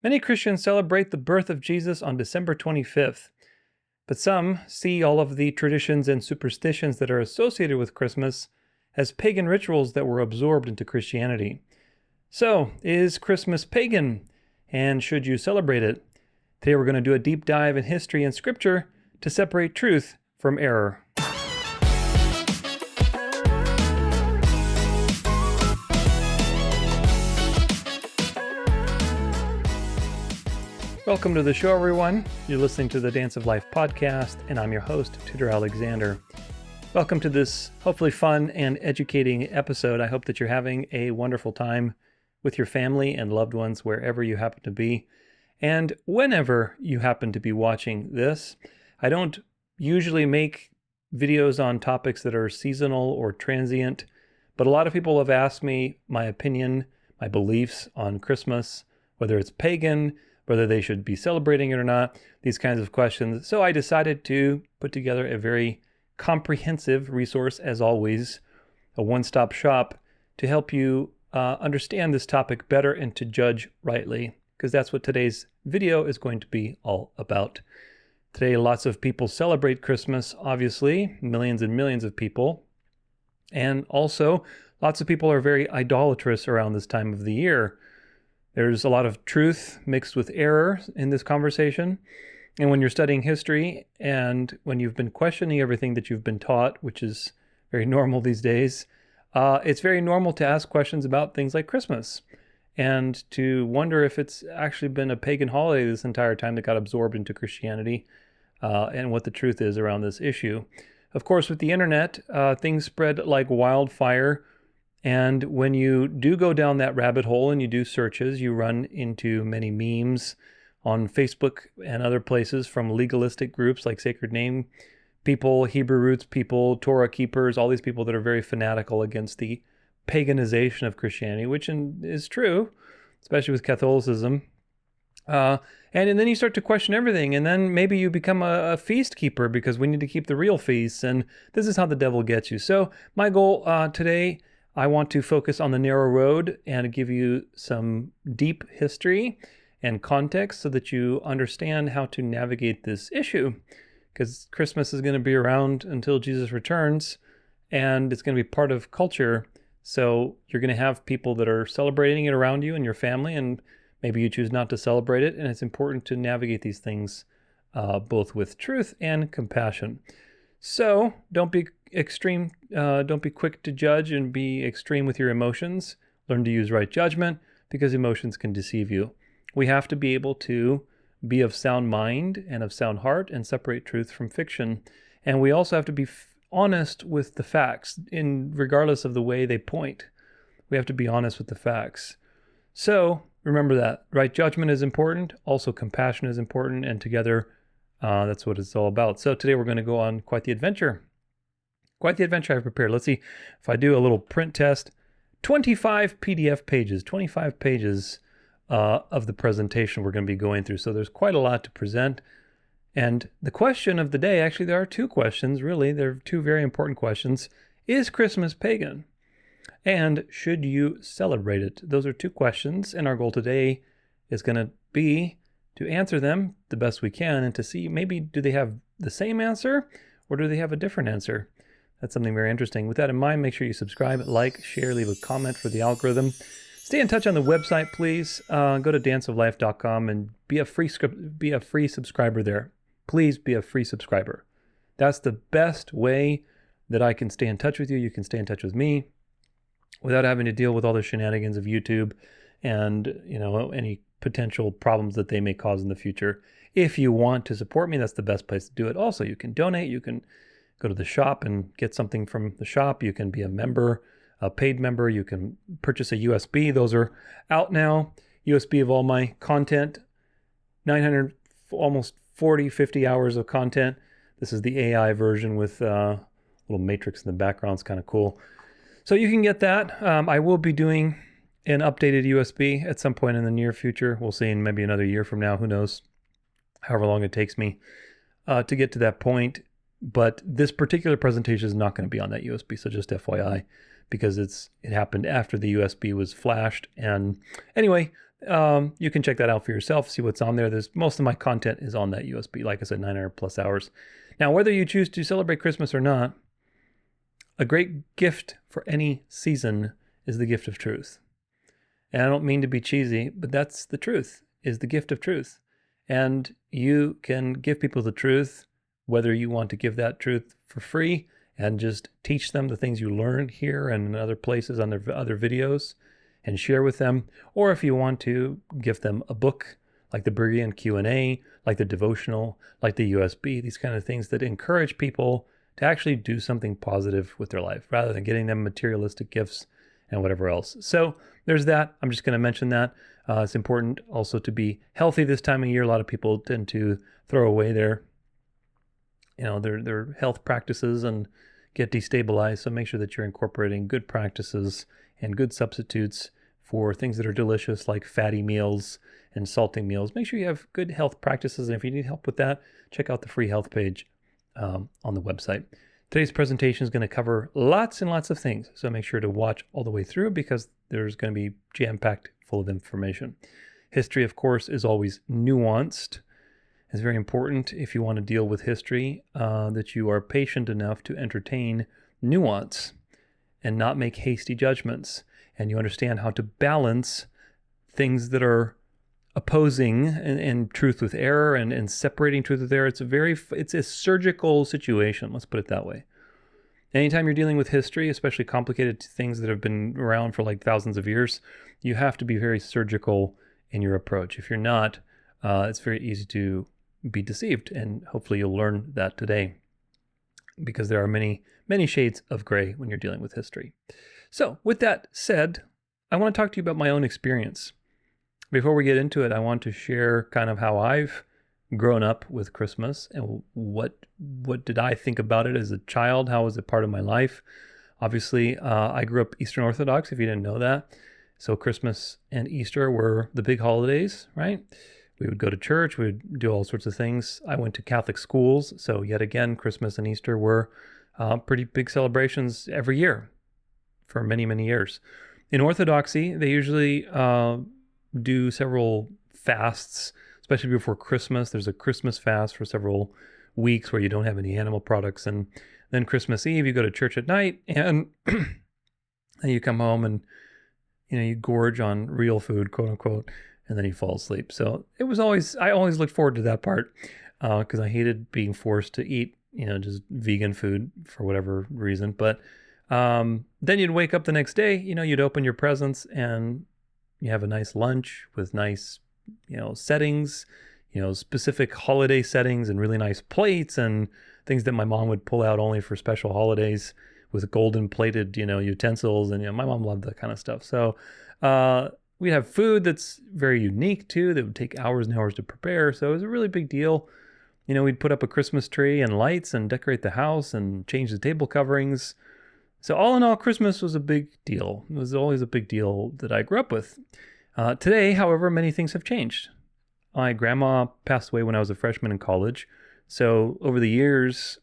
Many Christians celebrate the birth of Jesus on December 25th, but some see all of the traditions and superstitions that are associated with Christmas as pagan rituals that were absorbed into Christianity. So, is Christmas pagan, and should you celebrate it? Today we're going to do a deep dive in history and scripture to separate truth from error. Welcome to the show, everyone. You're listening to the Dance of Life podcast, and I'm your host, Tudor Alexander. Welcome to this hopefully fun and educating episode. I hope that you're having a wonderful time with your family and loved ones wherever you happen to be, and whenever you happen to be watching this. I don't usually make videos on topics that are seasonal or transient, but a lot of people have asked me my opinion, my beliefs on Christmas, whether it's pagan, whether they should be celebrating it or not, these kinds of questions. So I decided to put together a very comprehensive resource, as always, a one-stop shop to help you understand this topic better and to judge rightly, because that's what today's video is going to be all about. Today, lots of people celebrate Christmas, obviously, millions and millions of people. And also, lots of people are very idolatrous around this time of the year. There's a lot of truth mixed with error in this conversation. And when you're studying history and when you've been questioning everything that you've been taught, which is very normal these days, it's very normal to ask questions about things like Christmas and to wonder if it's actually been a pagan holiday this entire time that got absorbed into Christianity and what the truth is around this issue. Of course, with the internet, things spread like wildfire. And when you do go down that rabbit hole and you do searches, you run into many memes on Facebook and other places from legalistic groups like Sacred Name people, Hebrew Roots people, Torah keepers, all these people that are very fanatical against the paganization of Christianity, which is true, especially with Catholicism. And then you start to question everything, and then maybe you become a feast keeper because we need to keep the real feasts, and this is how the devil gets you. So my goal today, I want to focus on the narrow road and give you some deep history and context so that you understand how to navigate this issue, because Christmas is going to be around until Jesus returns, and it's going to be part of culture. So you're going to have people that are celebrating it around you and your family, and maybe you choose not to celebrate it, and it's important to navigate these things both with truth and compassion. So don't be extreme, don't be quick to judge and be extreme with your emotions. Learn to use right judgment, because emotions can deceive you. We have to be able to be of sound mind and of sound heart and separate truth from fiction. And we also have to be honest with the facts, regardless of the way they point. We have to be honest with the facts. So remember that right judgment is important. Also compassion is important. And together, that's what it's all about. So today we're going to go on quite the adventure. Quite the adventure I've prepared. Let's see if I do a little print test. 25 PDF pages, 25 pages of the presentation we're going to be going through. So there's quite a lot to present. And the question of the day, actually there are two questions, really. There are two very important questions. Is Christmas pagan? And should you celebrate it? Those are two questions. And our goal today is going to be to answer them the best we can and to see maybe do they have the same answer or do they have a different answer? That's something very interesting. With that in mind, make sure you subscribe, like, share, leave a comment for the algorithm. Stay in touch on the website, please. Go to danceoflife.com and be a free subscriber there. Please be a free subscriber. That's the best way that I can stay in touch with you. You can stay in touch with me without having to deal with all the shenanigans of YouTube and, any potential problems that they may cause in the future. If you want to support me, that's the best place to do it. Also, you can donate. You can go to the shop and get something from the shop. You can be a member, a paid member. You can purchase a USB. Those are out now. USB of all my content, 900, almost 50 hours of content. This is the AI version with a little matrix in the background. It's kind of cool. So you can get that. I will be doing an updated USB at some point in the near future. We'll see in maybe another year from now. Who knows? However long it takes me to get to that point. But this particular presentation is not going to be on that USB, so just FYI, because it happened after the USB was flashed. And anyway, You can check that out for yourself, see what's on there. Most of my content is on that USB, like I said, 900 plus hours. Now, whether you choose to celebrate Christmas or not, a great gift for any season is the gift of truth. And I don't mean to be cheesy, but that's the truth, is the gift of truth. And you can give people the truth, whether you want to give that truth for free and just teach them the things you learned here and in other places on their other videos and share with them, or if you want to give them a book like the Berean Q&A, like the devotional, like the USB, these kind of things that encourage people to actually do something positive with their life rather than getting them materialistic gifts and whatever else. So there's that. I'm just going to mention that. It's important also to be healthy this time of year. A lot of people tend to throw away their health practices and get destabilized. So make sure that you're incorporating good practices and good substitutes for things that are delicious, like fatty meals and salty meals. Make sure you have good health practices. And if you need help with that, check out the free health page on the website. Today's presentation is going to cover lots and lots of things. So make sure to watch all the way through because there's going to be jam-packed full of information. History, of course, is always nuanced. It's very important if you want to deal with history that you are patient enough to entertain nuance and not make hasty judgments. And you understand how to balance things that are opposing and truth with error and separating truth with error. It's a surgical situation. Let's put it that way. Anytime you're dealing with history, especially complicated things that have been around for like thousands of years, you have to be very surgical in your approach. If you're not, it's very easy to be deceived. And hopefully you'll learn that today because there are many, many shades of gray when you're dealing with history. So with that said, I want to talk to you about my own experience. Before we get into it, I want to share kind of how I've grown up with Christmas and what did I think about it as a child? How was it part of my life? Obviously, I grew up Eastern Orthodox, if you didn't know that. So Christmas and Easter were the big holidays, right? We would go to church, we would do all sorts of things. I went to Catholic schools, so yet again, Christmas and Easter were pretty big celebrations every year for many, many years. In Orthodoxy, they usually do several fasts, especially before Christmas. There's a Christmas fast for several weeks where you don't have any animal products. And then Christmas Eve, you go to church at night and you come home and, you gorge on real food, quote unquote, and then you fall asleep. So I always looked forward to that part because I hated being forced to eat, just vegan food for whatever reason. But then you'd wake up the next day, you'd open your presents and you have a nice lunch with nice, settings, specific holiday settings and really nice plates and things that my mom would pull out only for special holidays with golden plated, utensils. And, my mom loved that kind of stuff. So, we'd have food that's very unique too, that would take hours and hours to prepare. So it was a really big deal. We'd put up a Christmas tree and lights and decorate the house and change the table coverings. So all in all, Christmas was a big deal. It was always a big deal that I grew up with. Today, however, many things have changed. My grandma passed away when I was a freshman in college. So over the years,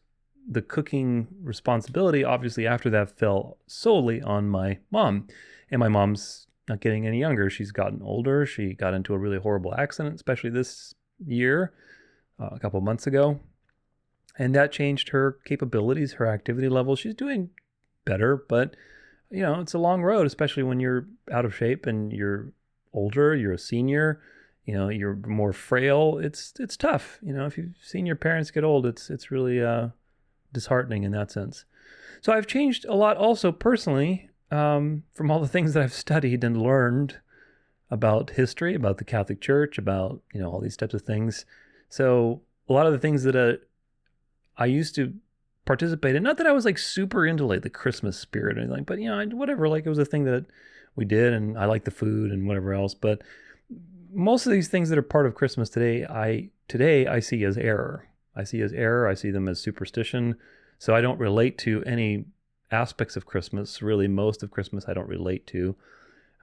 the cooking responsibility, obviously after that, fell solely on my mom. And my mom's not getting any younger. She's gotten older. She got into a really horrible accident, especially this year, a couple months ago. And that changed her capabilities, her activity level. She's doing better, but it's a long road, especially when you're out of shape and you're older, you're a senior, you're more frail. It's tough. If you've seen your parents get old, it's really disheartening in that sense. So I've changed a lot also personally from all the things that I've studied and learned about history, about the Catholic Church, about all these types of things. So a lot of the things that I used to participate in, not that I was like super into like the Christmas spirit or anything, but whatever, like it was a thing that we did and I like the food and whatever else. But most of these things that are part of Christmas today I see as error. I see them as superstition. So I don't relate to any aspects of Christmas. Really, most of Christmas I don't relate to.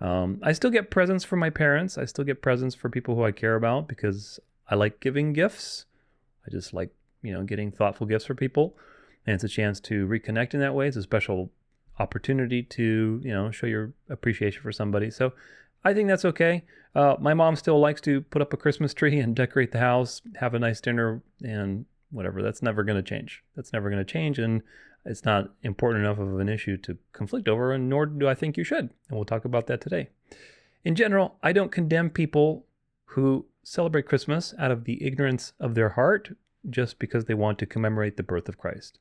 I still get presents from my parents. I still get presents for people who I care about because I like giving gifts. I just like, getting thoughtful gifts for people. And it's a chance to reconnect in that way. It's a special opportunity to, show your appreciation for somebody. So I think that's okay. My mom still likes to put up a Christmas tree and decorate the house, have a nice dinner, and whatever. That's never going to change. That's never going to change, and it's not important enough of an issue to conflict over, and nor do I think you should. And we'll talk about that today. In general, I don't condemn people who celebrate Christmas out of the ignorance of their heart just because they want to commemorate the birth of Christ.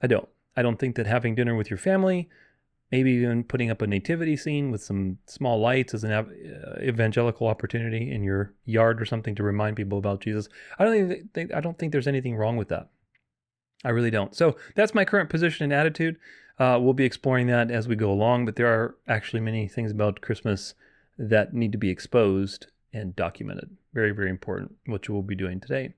I don't. I don't think that having dinner with your family, maybe even putting up a nativity scene with some small lights as an evangelical opportunity in your yard or something to remind people about Jesus, I don't think there's anything wrong with that. I really don't. So that's my current position and attitude. We'll be exploring that as we go along, but there are actually many things about Christmas that need to be exposed and documented. Very, very important, which we'll be doing today.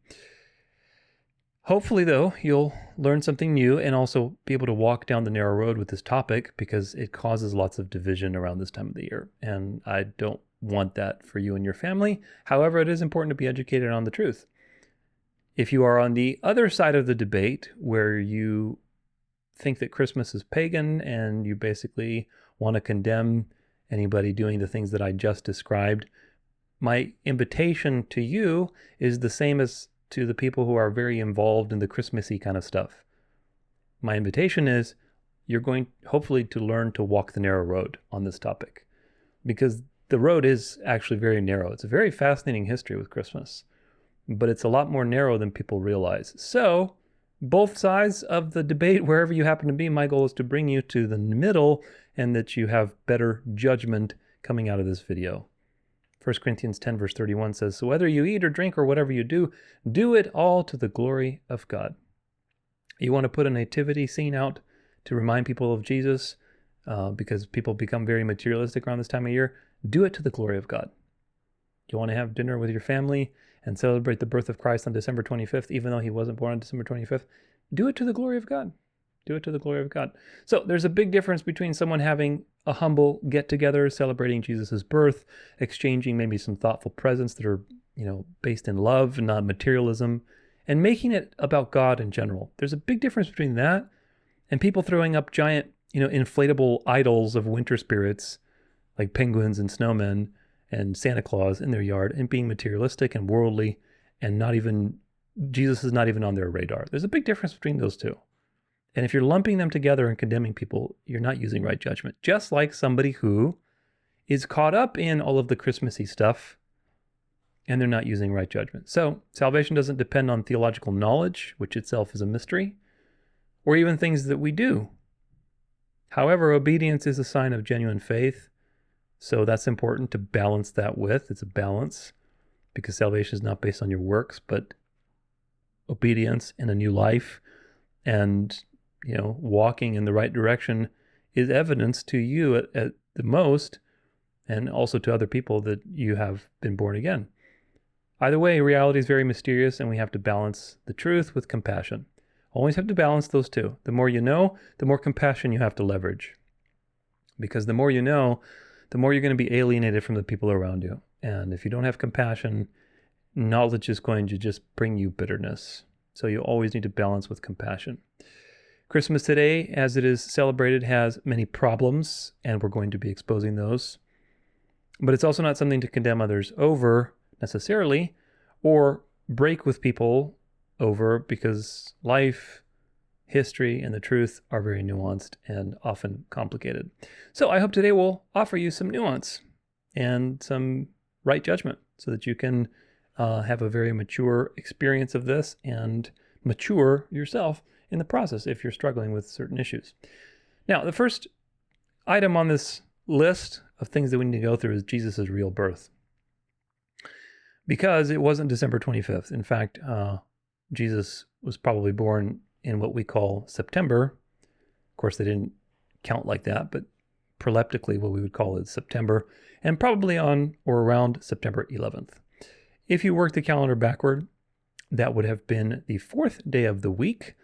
Hopefully, though, you'll learn something new and also be able to walk down the narrow road with this topic, because it causes lots of division around this time of the year. And I don't want that for you and your family. However, it is important to be educated on the truth. If you are on the other side of the debate, where you think that Christmas is pagan and you basically want to condemn anybody doing the things that I just described, my invitation to you is the same as to the people who are very involved in the Christmassy kind of stuff. My invitation is you're going, hopefully, to learn to walk the narrow road on this topic, because the road is actually very narrow. It's a very fascinating history with Christmas, but it's a lot more narrow than people realize. So both sides of the debate, wherever you happen to be, my goal is to bring you to the middle and that you have better judgment coming out of this video. 1 Corinthians 10 verse 31 says, "So whether you eat or drink or whatever you do, do it all to the glory of God." You want to put a nativity scene out to remind people of Jesus, because people become very materialistic around this time of year. Do it to the glory of God. You want to have dinner with your family and celebrate the birth of Christ on December 25th, even though he wasn't born on December 25th. Do it to the glory of God. Do it to the glory of God. So there's a big difference between someone having a humble get-together, celebrating Jesus' birth, exchanging maybe some thoughtful presents that are, based in love and not materialism, and making it about God in general. There's a big difference between that and people throwing up giant, inflatable idols of winter spirits like penguins and snowmen and Santa Claus in their yard and being materialistic and worldly, and Jesus is not even on their radar. There's a big difference between those two. And if you're lumping them together and condemning people, you're not using right judgment. Just like somebody who is caught up in all of the Christmassy stuff and they're not using right judgment. So salvation doesn't depend on theological knowledge, which itself is a mystery, or even things that we do. However, obedience is a sign of genuine faith. So that's important to balance that with. It's a balance, because salvation is not based on your works, but obedience and a new life. And walking in the right direction is evidence to you at the most, and also to other people, that you have been born again. Either way, reality is very mysterious, and we have to balance the truth with compassion. Always have to balance those two. The more you know, the more compassion you have to leverage. Because the more you know, the more you're going to be alienated from the people around you. And if you don't have compassion, knowledge is going to just bring you bitterness. So you always need to balance with compassion. Christmas today, as it is celebrated, has many problems, and we're going to be exposing those. But it's also not something to condemn others over necessarily, or break with people over, because life, history, and the truth are very nuanced and often complicated. So I hope today will offer you some nuance and some right judgment, so that you can have a very mature experience of this and mature yourself in the process if you're struggling with certain issues. Now, the first item on this list of things that we need to go through is Jesus' real birth. Because it wasn't December 25th. In fact, Jesus was probably born in what we call September. Of course, they didn't count like that, but proleptically what we would call it September, and probably on or around September 11th. If you work the calendar backward, that would have been the fourth day of the week,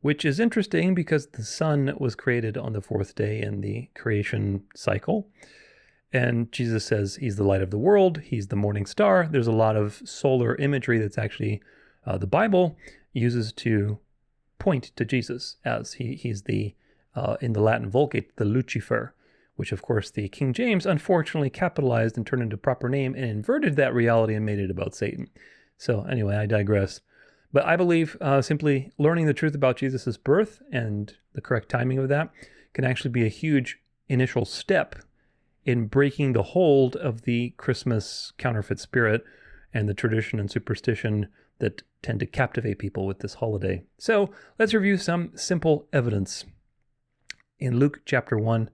which is interesting because the sun was created on the fourth day in the creation cycle. And Jesus says he's the light of the world. He's the morning star. There's a lot of solar imagery that's actually the Bible uses to point to Jesus, as he's the, in the Latin Vulgate, the Lucifer, which of course the King James unfortunately capitalized and turned into a proper name and inverted that reality and made it about Satan. So anyway, I digress. But I believe simply learning the truth about Jesus' birth and the correct timing of that can actually be a huge initial step in breaking the hold of the Christmas counterfeit spirit and the tradition and superstition that tend to captivate people with this holiday. So let's review some simple evidence. In Luke chapter 1,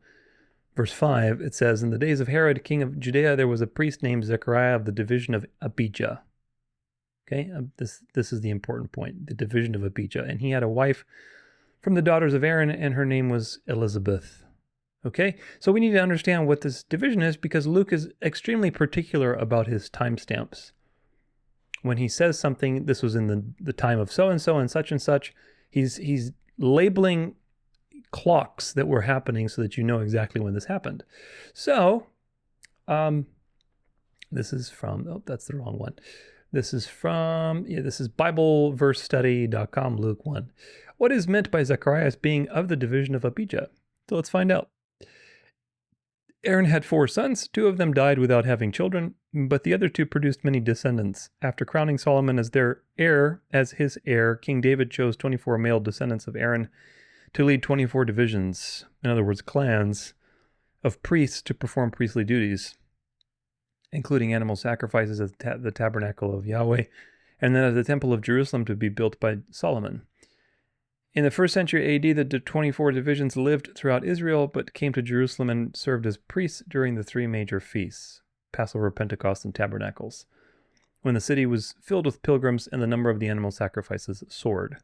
verse 5, it says, "In the days of Herod, king of Judea, there was a priest named Zechariah of the division of Abijah." Okay, this is the important point, the division of Abijah. "And he had a wife from the daughters of Aaron, and her name was Elizabeth." Okay, so we need to understand what this division is because Luke is extremely particular about his timestamps. When he says something, this was in the time of so-and-so and such, he's labeling clocks that were happening so that you know exactly when this happened. So, this is from, oh, that's the wrong one. This is from, this is BibleVerseStudy.com, Luke 1. What is meant by Zechariah being of the division of Abijah? So let's find out. Aaron had 4 sons. 2 of them died without having children, but the other 2 produced many descendants. After crowning Solomon as his heir, King David chose 24 male descendants of Aaron to lead 24 divisions, in other words, clans, of priests to perform priestly duties, including animal sacrifices at the tabernacle of Yahweh, and then at the temple of Jerusalem to be built by Solomon. In the 1st century AD, the 24 divisions lived throughout Israel, but came to Jerusalem and served as priests during the 3 major feasts, Passover, Pentecost, and Tabernacles, when the city was filled with pilgrims and the number of the animal sacrifices soared.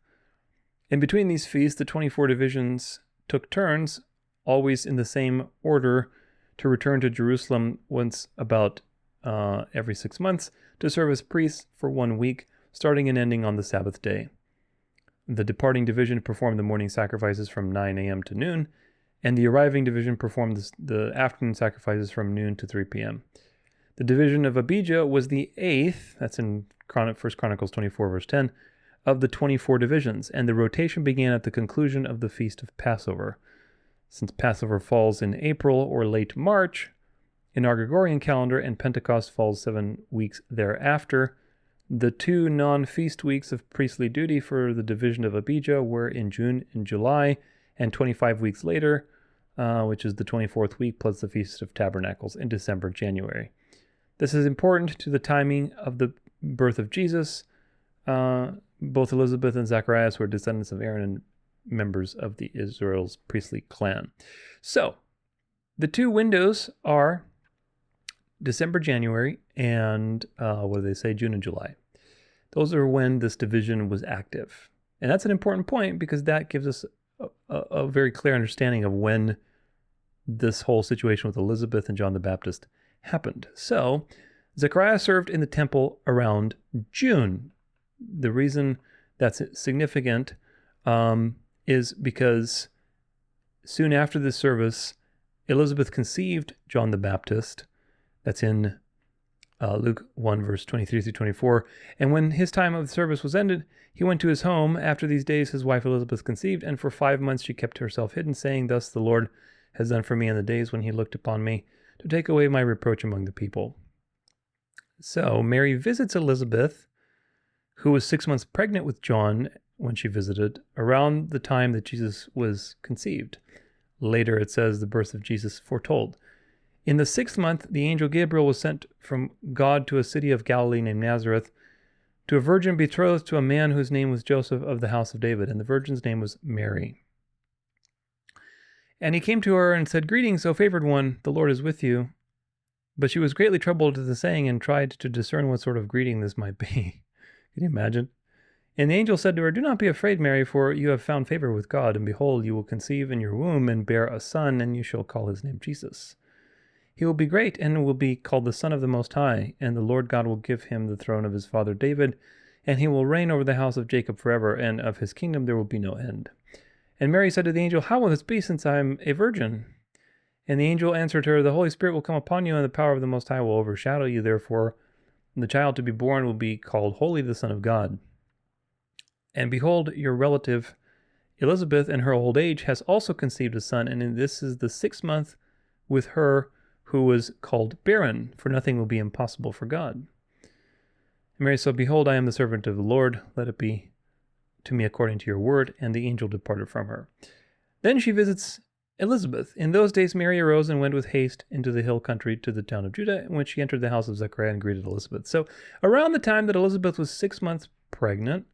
In between these feasts, the 24 divisions took turns, always in the same order, to return to Jerusalem once about every 6 months to serve as priests for 1 week, starting and ending on the Sabbath day. The departing division performed the morning sacrifices from 9 a.m. to noon, and the arriving division performed the afternoon sacrifices from noon to 3 p.m. The division of Abijah was the 8th, that's in 1 Chronicles 24, verse 10, of the 24 divisions, and the rotation began at the conclusion of the Feast of Passover. Since Passover falls in April or late March in our Gregorian calendar, and Pentecost falls 7 weeks thereafter, the 2 non-feast weeks of priestly duty for the division of Abijah were in June and July, and 25 weeks later, which is the 24th week plus the Feast of Tabernacles in December, January. This is important to the timing of the birth of Jesus. Both Elizabeth and Zacharias were descendants of Aaron and members of the Israel's priestly clan. So, the 2 windows are December, January, and June and July. Those are when this division was active. And that's an important point because that gives us a very clear understanding of when this whole situation with Elizabeth and John the Baptist happened. So, Zechariah served in the temple around June. The reason that's significant is because soon after this service, Elizabeth conceived John the Baptist. That's in Luke 1, verse 23 through 24. And when his time of service was ended, he went to his home. After these days, his wife Elizabeth conceived, and for 5 months she kept herself hidden, saying, "Thus the Lord has done for me in the days when he looked upon me, to take away my reproach among the people." So Mary visits Elizabeth, who was 6 months pregnant with John when she visited, around the time that Jesus was conceived. Later it says the birth of Jesus foretold. In the 6th month, the angel Gabriel was sent from God to a city of Galilee named Nazareth, to a virgin betrothed to a man whose name was Joseph of the house of David, and the virgin's name was Mary. And he came to her and said, "Greetings, O favored one, the Lord is with you." But she was greatly troubled at the saying and tried to discern what sort of greeting this might be. Can you imagine? And the angel said to her, "Do not be afraid, Mary, for you have found favor with God, and behold, you will conceive in your womb and bear a son, and you shall call his name Jesus. He will be great and will be called the Son of the Most High, and the Lord God will give him the throne of his father David, and he will reign over the house of Jacob forever, and of his kingdom there will be no end." And Mary said to the angel, "How will this be, since I am a virgin?" And the angel answered her, "The Holy Spirit will come upon you, and the power of the Most High will overshadow you. Therefore, the child to be born will be called Holy, the Son of God. And behold, your relative Elizabeth, in her old age, has also conceived a son, and this is the 6th month with her who was called barren, for nothing will be impossible for God. And Mary said, Behold, I am the servant of the Lord. Let it be to me according to your word. And the angel departed from her. Then she visits Elizabeth. In those days Mary arose and went with haste into the hill country to the town of Judah, and when she entered the house of Zechariah and greeted Elizabeth. So around the time that Elizabeth was 6 months pregnant,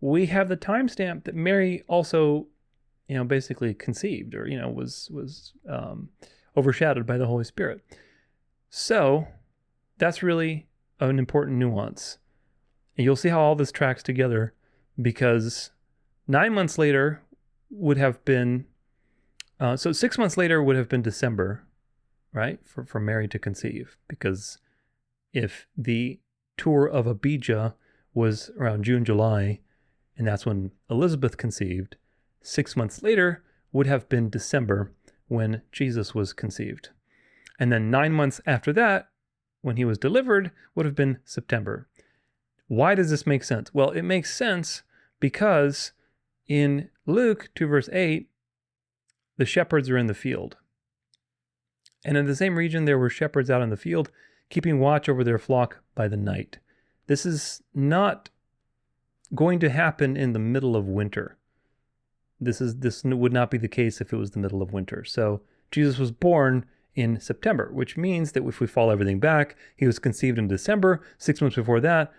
we have the timestamp that Mary also, basically conceived, or, was overshadowed by the Holy Spirit. So that's really an important nuance. And you'll see how all this tracks together, because 9 months later would have been, 6 months later would have been December, right, for Mary to conceive. Because if the tour of Abijah was around June, July, and that's when Elizabeth conceived, 6 months later would have been December when Jesus was conceived. And then 9 months after that, when he was delivered, would have been September. Why does this make sense? Well, it makes sense because in Luke 2 verse 8, the shepherds are in the field. And in the same region, there were shepherds out in the field, keeping watch over their flock by the night. This is not going to happen in the middle of winter. This would not be the case if it was the middle of winter. So Jesus was born in September, which means that if we fall everything back, he was conceived in December. 6 months before that,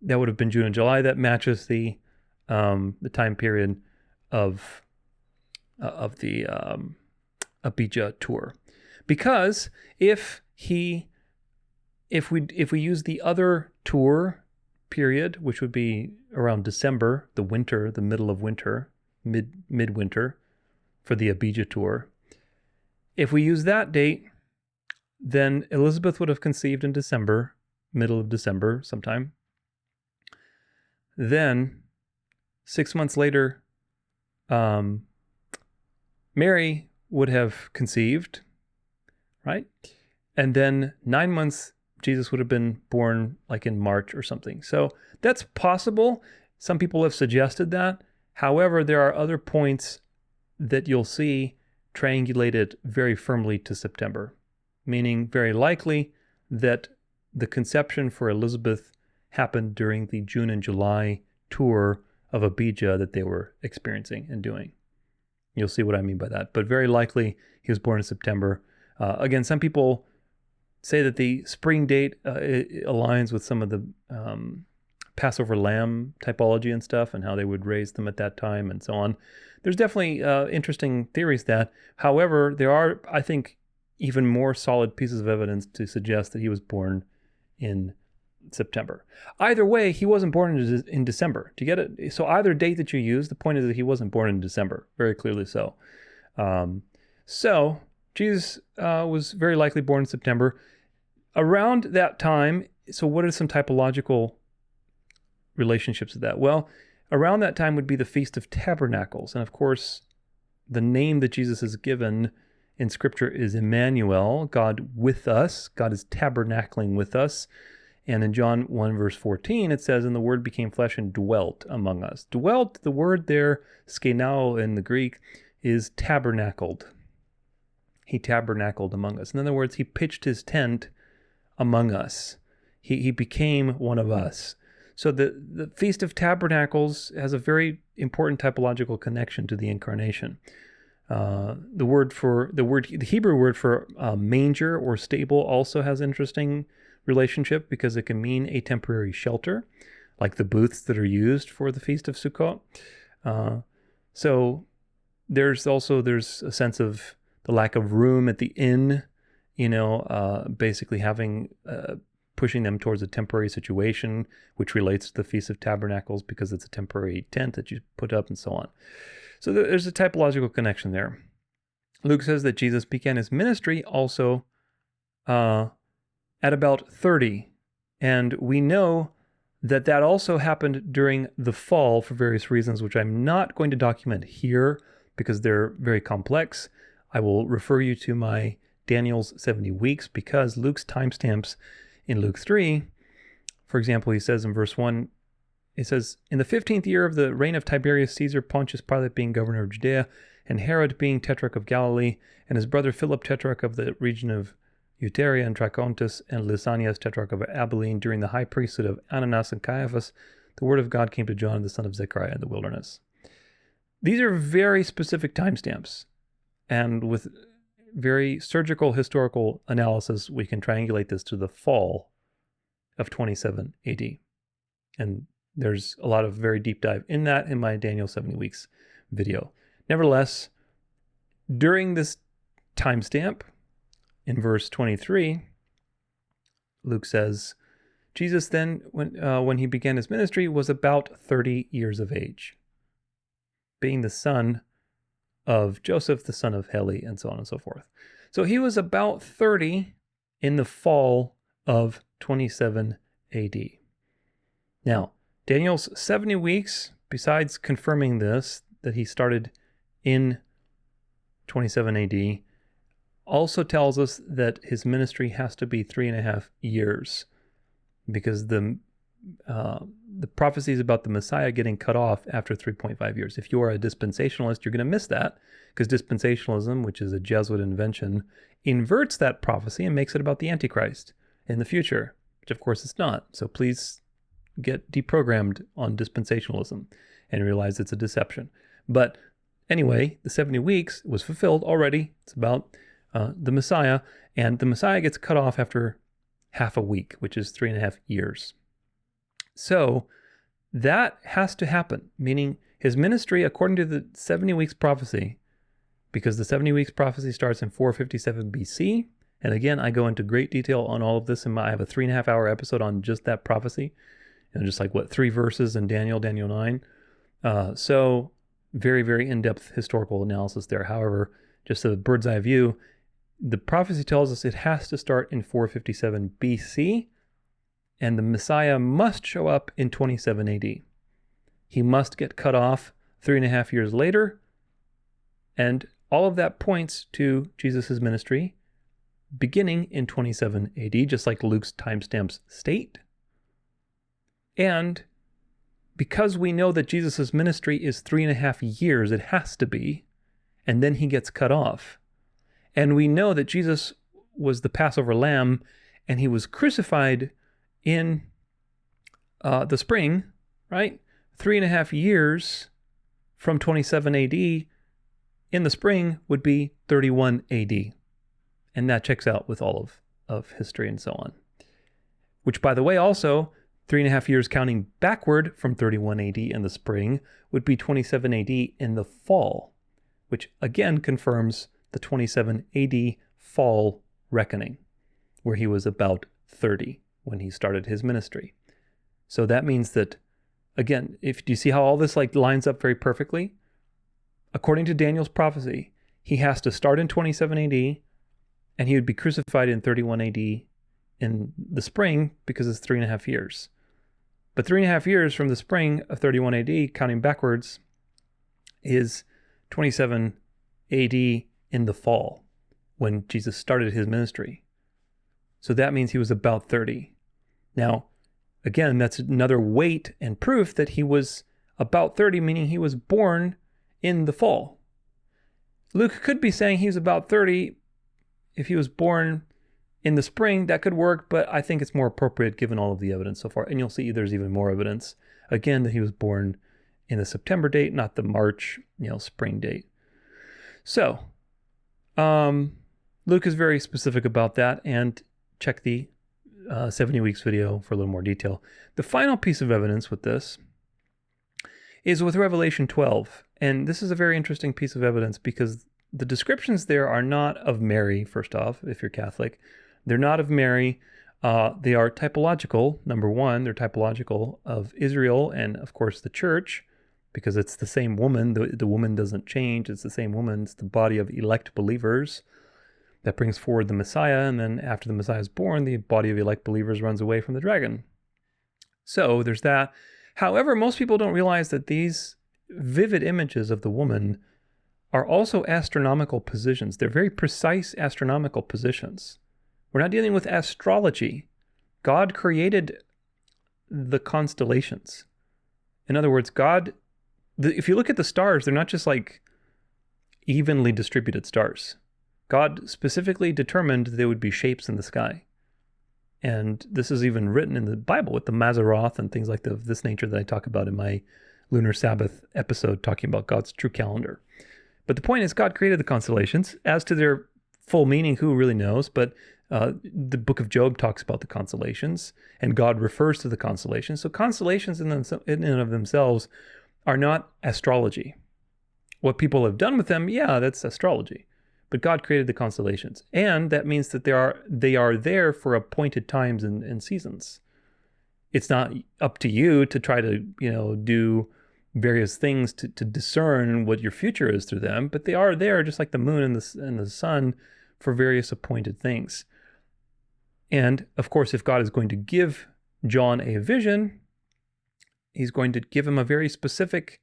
that would have been June and July. That matches the time period of the Abijah tour. Because if we use the other tour period, which would be around December, the winter, the middle of winter, midwinter for the Abijah tour. If we use that date, then Elizabeth would have conceived in December, middle of December sometime. Then 6 months later, Mary would have conceived, right? And then 9 months, Jesus would have been born like in March or something. So that's possible. Some people have suggested that. However, there are other points that you'll see triangulated very firmly to September, meaning very likely that the conception for Elizabeth happened during the June and July tour of Abijah that they were experiencing and doing. You'll see what I mean by that. But very likely he was born in September. Again, some people say that the spring date aligns with some of the Passover lamb typology and stuff, and how they would raise them at that time and so on. There's definitely interesting theories that. However, there are, I think, even more solid pieces of evidence to suggest that he was born in September. Either way, he wasn't born in December. Do you get it? So either date that you use, the point is that he wasn't born in December, very clearly so. So Jesus was very likely born in September. Around that time, so what are some typological relationships with that? Well, around that time would be the Feast of Tabernacles. And of course, the name that Jesus is given in Scripture is Emmanuel, God with us. God is tabernacling with us. And in John 1 verse 14, it says, and the Word became flesh and dwelt among us. Dwelt, the word there, skenao in the Greek, is tabernacled. He tabernacled among us. In other words, he pitched his tent among us. He became one of us. So the Feast of Tabernacles has a very important typological connection to the incarnation. The Hebrew word for manger or stable also has interesting relationship, because it can mean a temporary shelter, like the booths that are used for the Feast of Sukkot. So there's a sense of the lack of room at the inn, basically having pushing them towards a temporary situation, which relates to the Feast of Tabernacles because it's a temporary tent that you put up and so on. So there's a typological connection there. Luke says that Jesus began his ministry also at about 30. And we know that also happened during the fall for various reasons, which I'm not going to document here because they're very complex. I will refer you to my Daniel's 70 weeks, because Luke's timestamps in Luke 3, for example, he says in verse 1, it says, in the 15th year of the reign of Tiberius Caesar, Pontius Pilate being governor of Judea, and Herod being tetrarch of Galilee, and his brother Philip tetrarch of the region of Euteria and Trichontis, and Lysanias tetrarch of Abilene, during the high priesthood of Ananias and Caiaphas, the word of God came to John, the son of Zechariah, in the wilderness. These are very specific timestamps, and with very surgical historical analysis, we can triangulate this to the fall of 27 AD. And there's a lot of very deep dive in that in my Daniel 70 Weeks video. Nevertheless, during this timestamp, in verse 23, Luke says, Jesus then, when he began his ministry, was about 30 years of age, being the son of Joseph, the son of Heli, and so on and so forth. So he was about 30 in the fall of 27 AD. Now, Daniel's 70 weeks, besides confirming this, that he started in 27 AD, also tells us that his ministry has to be 3.5 years, because the prophecies about the Messiah getting cut off after 3.5 years. If you are a dispensationalist, you're going to miss that, because dispensationalism, which is a Jesuit invention, inverts that prophecy and makes it about the Antichrist in the future, which of course it's not. So please get deprogrammed on dispensationalism and realize it's a deception. But anyway, the 70 weeks was fulfilled already. It's about the Messiah, and the Messiah gets cut off after half a week, which is 3.5 years. So that has to happen, meaning his ministry, according to the 70 weeks prophecy, because the 70 weeks prophecy starts in 457 BC. And again, I go into great detail on all of this I have a 3.5 hour episode on just that prophecy, and just like 3 verses in Daniel 9. So very, very in-depth historical analysis there. However, just a bird's eye view, the prophecy tells us it has to start in 457 BC, and the Messiah must show up in 27 AD. He must get cut off 3.5 years later, and all of that points to Jesus' ministry beginning in 27 AD, just like Luke's timestamps state. And because we know that Jesus' ministry is 3.5 years, it has to be, and then he gets cut off. And we know that Jesus was the Passover lamb, and he was crucified in the spring, right? 3.5 years from 27 AD in the spring would be 31 AD. And that checks out with all of history and so on. Which, by the way, also 3.5 years counting backward from 31 AD in the spring would be 27 AD in the fall, which again confirms the 27 AD fall reckoning, where he was about 30 when he started his ministry. So that means that, again, do you see how all this lines up very perfectly? According to Daniel's prophecy, he has to start in 27 AD, and he would be crucified in 31 AD in the spring, because it's 3.5 years. But 3.5 years from the spring of 31 AD, counting backwards, is 27 AD in the fall, when Jesus started his ministry. So that means he was about 30. Now, again, that's another weight and proof that he was about 30, meaning he was born in the fall. Luke could be saying he was about 30 if he was born in the spring. That could work, but I think it's more appropriate given all of the evidence so far. And you'll see there's even more evidence, again, that he was born in the September date, not the March, spring date. So, Luke is very specific about that, and check the 70 Weeks video for a little more detail. The final piece of evidence with this is with Revelation 12. And this is a very interesting piece of evidence because the descriptions there are not of Mary, first off, if you're Catholic. They're not of Mary. They are typological. Number one, they're typological of Israel and, of course, the church, because it's the same woman. The woman doesn't change. It's the same woman. It's the body of elect believers that brings forward the Messiah. And then after the Messiah is born, the body of elect believers runs away from the dragon. So there's that. However, most people don't realize that these vivid images of the woman are also astronomical positions. They're very precise astronomical positions. We're not dealing with astrology. God created the constellations. In other words, if you look at the stars, they're not just like evenly distributed stars. God specifically determined they would be shapes in the sky. And this is even written in the Bible with the Mazzaroth and things like this nature that I talk about in my Lunar Sabbath episode, talking about God's true calendar. But the point is, God created the constellations. As to their full meaning, who really knows? But the book of Job talks about the constellations, and God refers to the constellations. So constellations in and of themselves are not astrology. What people have done with them, yeah, that's astrology. But God created the constellations. And that means that they are there for appointed times and seasons. It's not up to you to try to, do various things to discern what your future is through them, but they are there just like the moon and the sun for various appointed things. And of course, if God is going to give John a vision, he's going to give him a very specific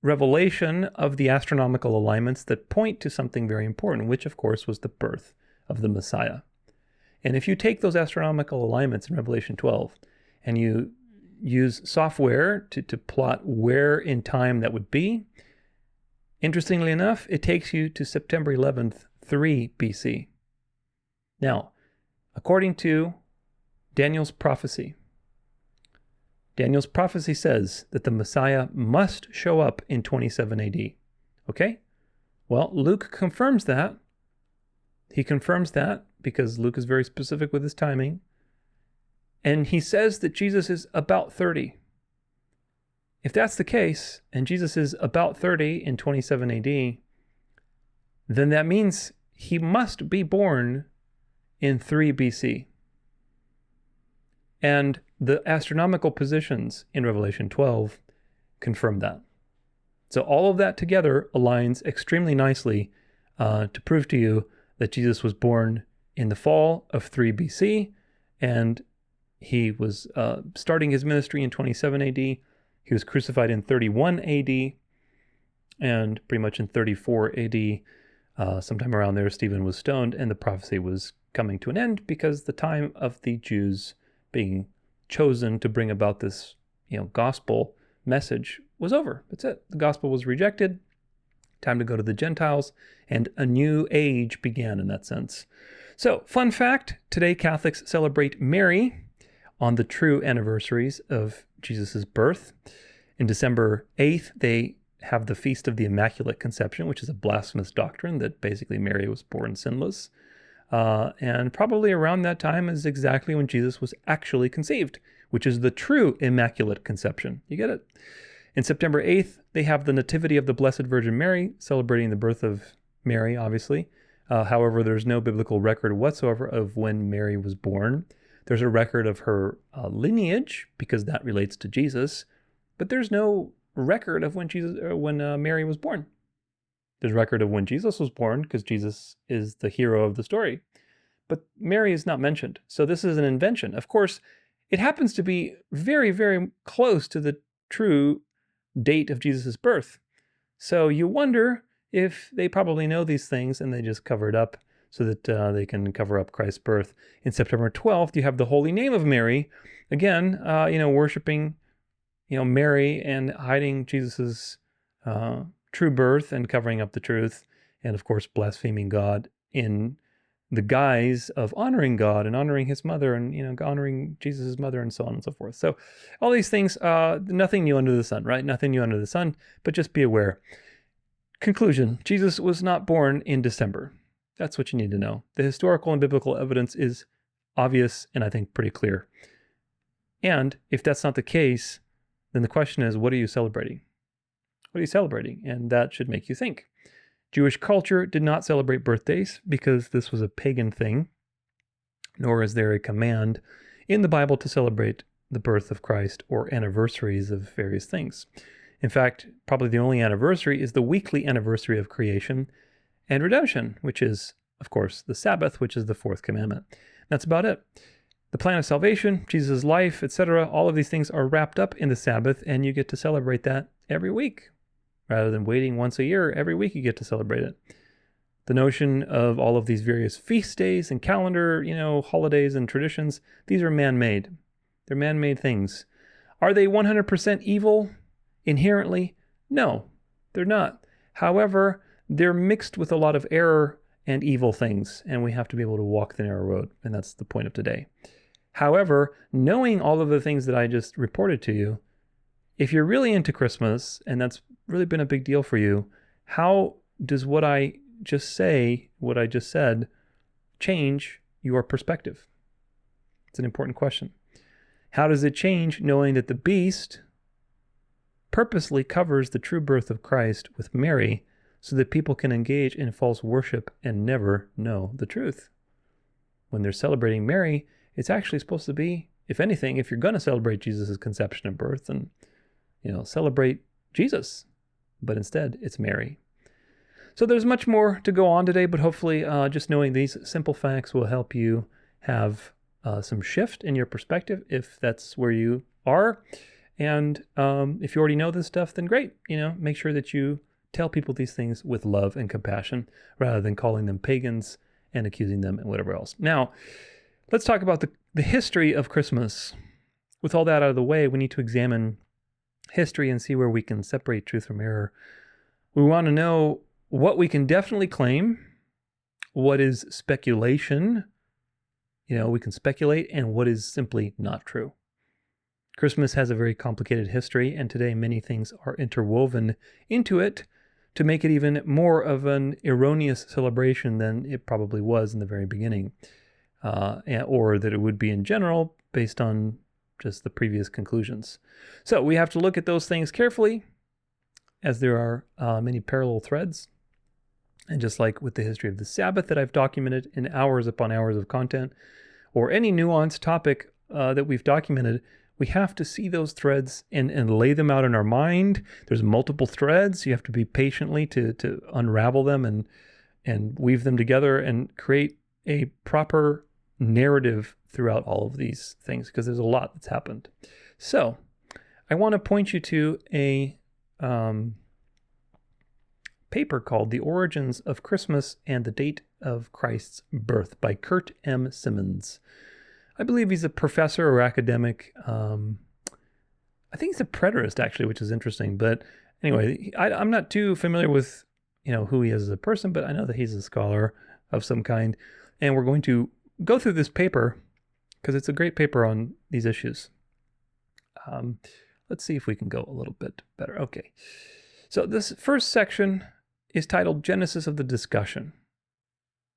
revelation of the astronomical alignments that point to something very important, which of course was the birth of the Messiah. And if you take those astronomical alignments in Revelation 12 and you use software to plot where in time that would be, interestingly enough, it takes you to September 11th, 3 BC. Now, according to Daniel's prophecy says that the Messiah must show up in 27 AD. Okay? Well, Luke confirms that. He confirms that because Luke is very specific with his timing. And he says that Jesus is about 30. If that's the case, and Jesus is about 30 in 27 AD, then that means he must be born in 3 BC. And the astronomical positions in Revelation 12 confirm that. So all of that together aligns extremely nicely to prove to you that Jesus was born in the fall of 3 BC, and he was starting his ministry in 27 AD. He was crucified in 31 AD, and pretty much in 34 AD, sometime around there, Stephen was stoned, and the prophecy was coming to an end because the time of the Jews being chosen to bring about this, gospel message was over. That's it. The gospel was rejected. Time to go to the Gentiles, and a new age began in that sense. So, fun fact, today Catholics celebrate Mary on the true anniversaries of Jesus' birth. In December 8th, they have the Feast of the Immaculate Conception, which is a blasphemous doctrine that basically Mary was born sinless. And probably around that time is exactly when Jesus was actually conceived, which is the true Immaculate Conception. You get it? In September 8th, they have the Nativity of the Blessed Virgin Mary, celebrating the birth of Mary, obviously. However, there's no biblical record whatsoever of when Mary was born. There's a record of her lineage, because that relates to Jesus, but there's no record of when Mary was born. There's a record of when Jesus was born, because Jesus is the hero of the story. But Mary is not mentioned. So this is an invention. Of course, it happens to be very, very close to the true date of Jesus' birth. So you wonder if they probably know these things and they just cover it up so that they can cover up Christ's birth. In September 12th, you have the Holy Name of Mary. Again, worshiping, Mary and hiding Jesus' true birth and covering up the truth, and of course blaspheming God in the guise of honoring God and honoring his mother and honoring Jesus' mother and so on and so forth. So all these things, nothing new under the sun, right? Nothing new under the sun, but just be aware. Conclusion, Jesus was not born in December. That's what you need to know. The historical and biblical evidence is obvious and I think pretty clear. And if that's not the case, then the question is, what are you celebrating? What are you celebrating? And that should make you think. Jewish culture did not celebrate birthdays because this was a pagan thing, nor is there a command in the Bible to celebrate the birth of Christ or anniversaries of various things. In fact, probably the only anniversary is the weekly anniversary of creation and redemption, which is, of course, the Sabbath, which is the fourth commandment. That's about it. The plan of salvation, Jesus' life, etc., all of these things are wrapped up in the Sabbath, and you get to celebrate that every week. Rather than waiting once a year, every week you get to celebrate it. The notion of all of these various feast days and calendar, holidays and traditions, these are man-made. They're man-made things. Are they 100% evil inherently? No, they're not. However, they're mixed with a lot of error and evil things, and we have to be able to walk the narrow road, and that's the point of today. However, knowing all of the things that I just reported to you, if you're really into Christmas, and that's really been a big deal for you, how does what I just said, change your perspective? It's an important question. How does it change knowing that the beast purposely covers the true birth of Christ with Mary so that people can engage in false worship and never know the truth? When they're celebrating Mary, it's actually supposed to be, if anything, if you're going to celebrate Jesus' conception and birth, then, celebrate Jesus. But instead, it's Mary. So there's much more to go on today, but hopefully just knowing these simple facts will help you have some shift in your perspective if that's where you are. And if you already know this stuff, then great. Make sure that you tell people these things with love and compassion rather than calling them pagans and accusing them and whatever else. Now, let's talk about the history of Christmas. With all that out of the way, we need to examine history and see where we can separate truth from error. We want to know what we can definitely claim, what is speculation, we can speculate, and what is simply not true. Christmas has a very complicated history, and today many things are interwoven into it to make it even more of an erroneous celebration than it probably was in the very beginning, or that it would be in general based on just the previous conclusions. So we have to look at those things carefully, as there are many parallel threads. And just like with the history of the Sabbath that I've documented in hours upon hours of content, or any nuanced topic that we've documented, we have to see those threads and lay them out in our mind. There's multiple threads. You have to be patiently to unravel them and weave them together and create a proper narrative throughout all of these things, because there's a lot that's happened. So I want to point you to a paper called The Origins of Christmas and the Date of Christ's Birth by Kurt M. Simmons. I believe he's a professor or academic. I think he's a preterist, actually, which is interesting. But anyway, I'm not too familiar with who he is as a person, but I know that he's a scholar of some kind. And we're going to go through this paper because it's a great paper on these issues. Let's see if we can go a little bit better. Okay. So this first section is titled Genesis of the Discussion,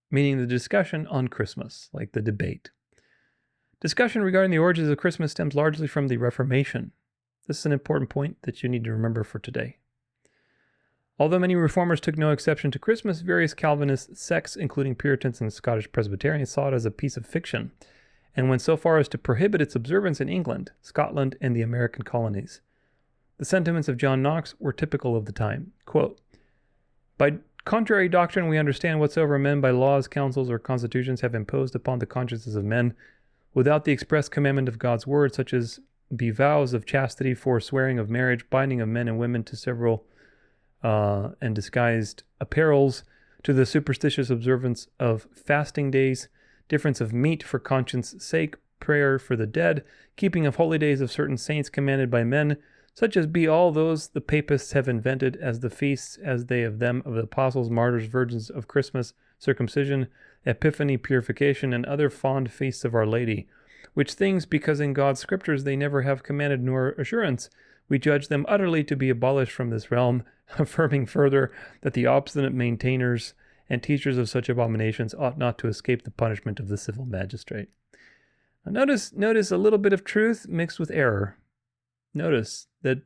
meaning the discussion on Christmas, like the debate. Discussion regarding the origins of Christmas stems largely from the Reformation. This is an important point that you need to remember for today. Although many reformers took no exception to Christmas, various Calvinist sects, including Puritans and Scottish Presbyterians, saw it as a piece of fiction and went so far as to prohibit its observance in England, Scotland, and the American colonies. The sentiments of John Knox were typical of the time. Quote, "By contrary doctrine we understand whatsoever men by laws, councils, or constitutions have imposed upon the consciences of men, without the express commandment of God's word, such as be vows of chastity, forswearing of marriage, binding of men and women to several and disguised apparels, to the superstitious observance of fasting days, difference of meat for conscience sake, prayer for the dead, keeping of holy days of certain saints commanded by men, such as be all those the papists have invented, as the feasts as they of them of the apostles, martyrs, virgins of Christmas, circumcision, Epiphany, purification, and other fond feasts of Our Lady, which things, because in God's scriptures they never have commanded nor assurance, we judge them utterly to be abolished from this realm, affirming further that the obstinate maintainers and teachers of such abominations ought not to escape the punishment of the civil magistrate." Now notice a little bit of truth mixed with error. Notice that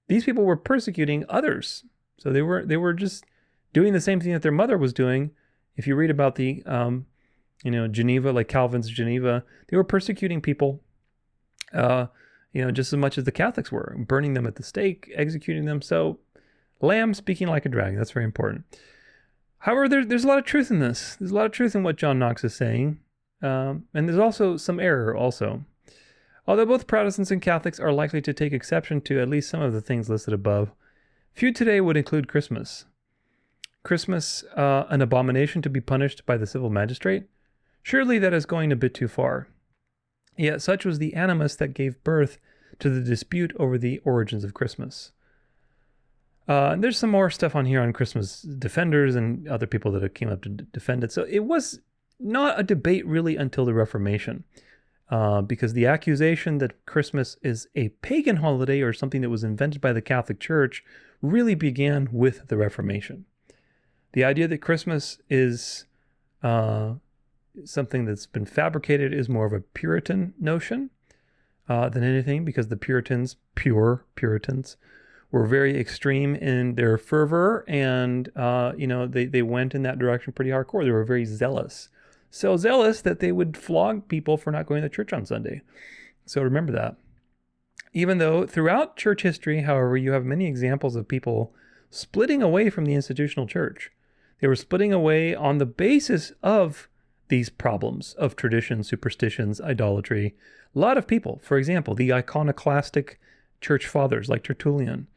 these people were persecuting others. So they were just doing the same thing that their mother was doing. If you read about the Geneva, like Calvin's Geneva, they were persecuting people just as much as the Catholics were, burning them at the stake, executing them. So lamb speaking like a dragon, that's very important. However, there's a lot of truth in this. There's a lot of truth in what John Knox is saying. And there's also some error also. Although both Protestants and Catholics are likely to take exception to at least some of the things listed above, few today would include Christmas. Christmas, an abomination to be punished by the civil magistrate? Surely that is going a bit too far. Yet such was the animus that gave birth to the dispute over the origins of Christmas. And there's some more stuff on here on Christmas defenders and other people that came up to defend it. So it was not a debate really until the Reformation, because the accusation that Christmas is a pagan holiday or something that was invented by the Catholic Church really began with the Reformation. The idea that Christmas is something that's been fabricated is more of a Puritan notion than anything, because the Puritans, pure Puritans, were very extreme in their fervor, and they went in that direction pretty hardcore. They were very zealous, so zealous that they would flog people for not going to church on Sunday. So remember that. Even though throughout church history, however, you have many examples of people splitting away from the institutional church. They were splitting away on the basis of these problems of tradition, superstitions, idolatry. A lot of people, for example, the iconoclastic church fathers like Tertullian,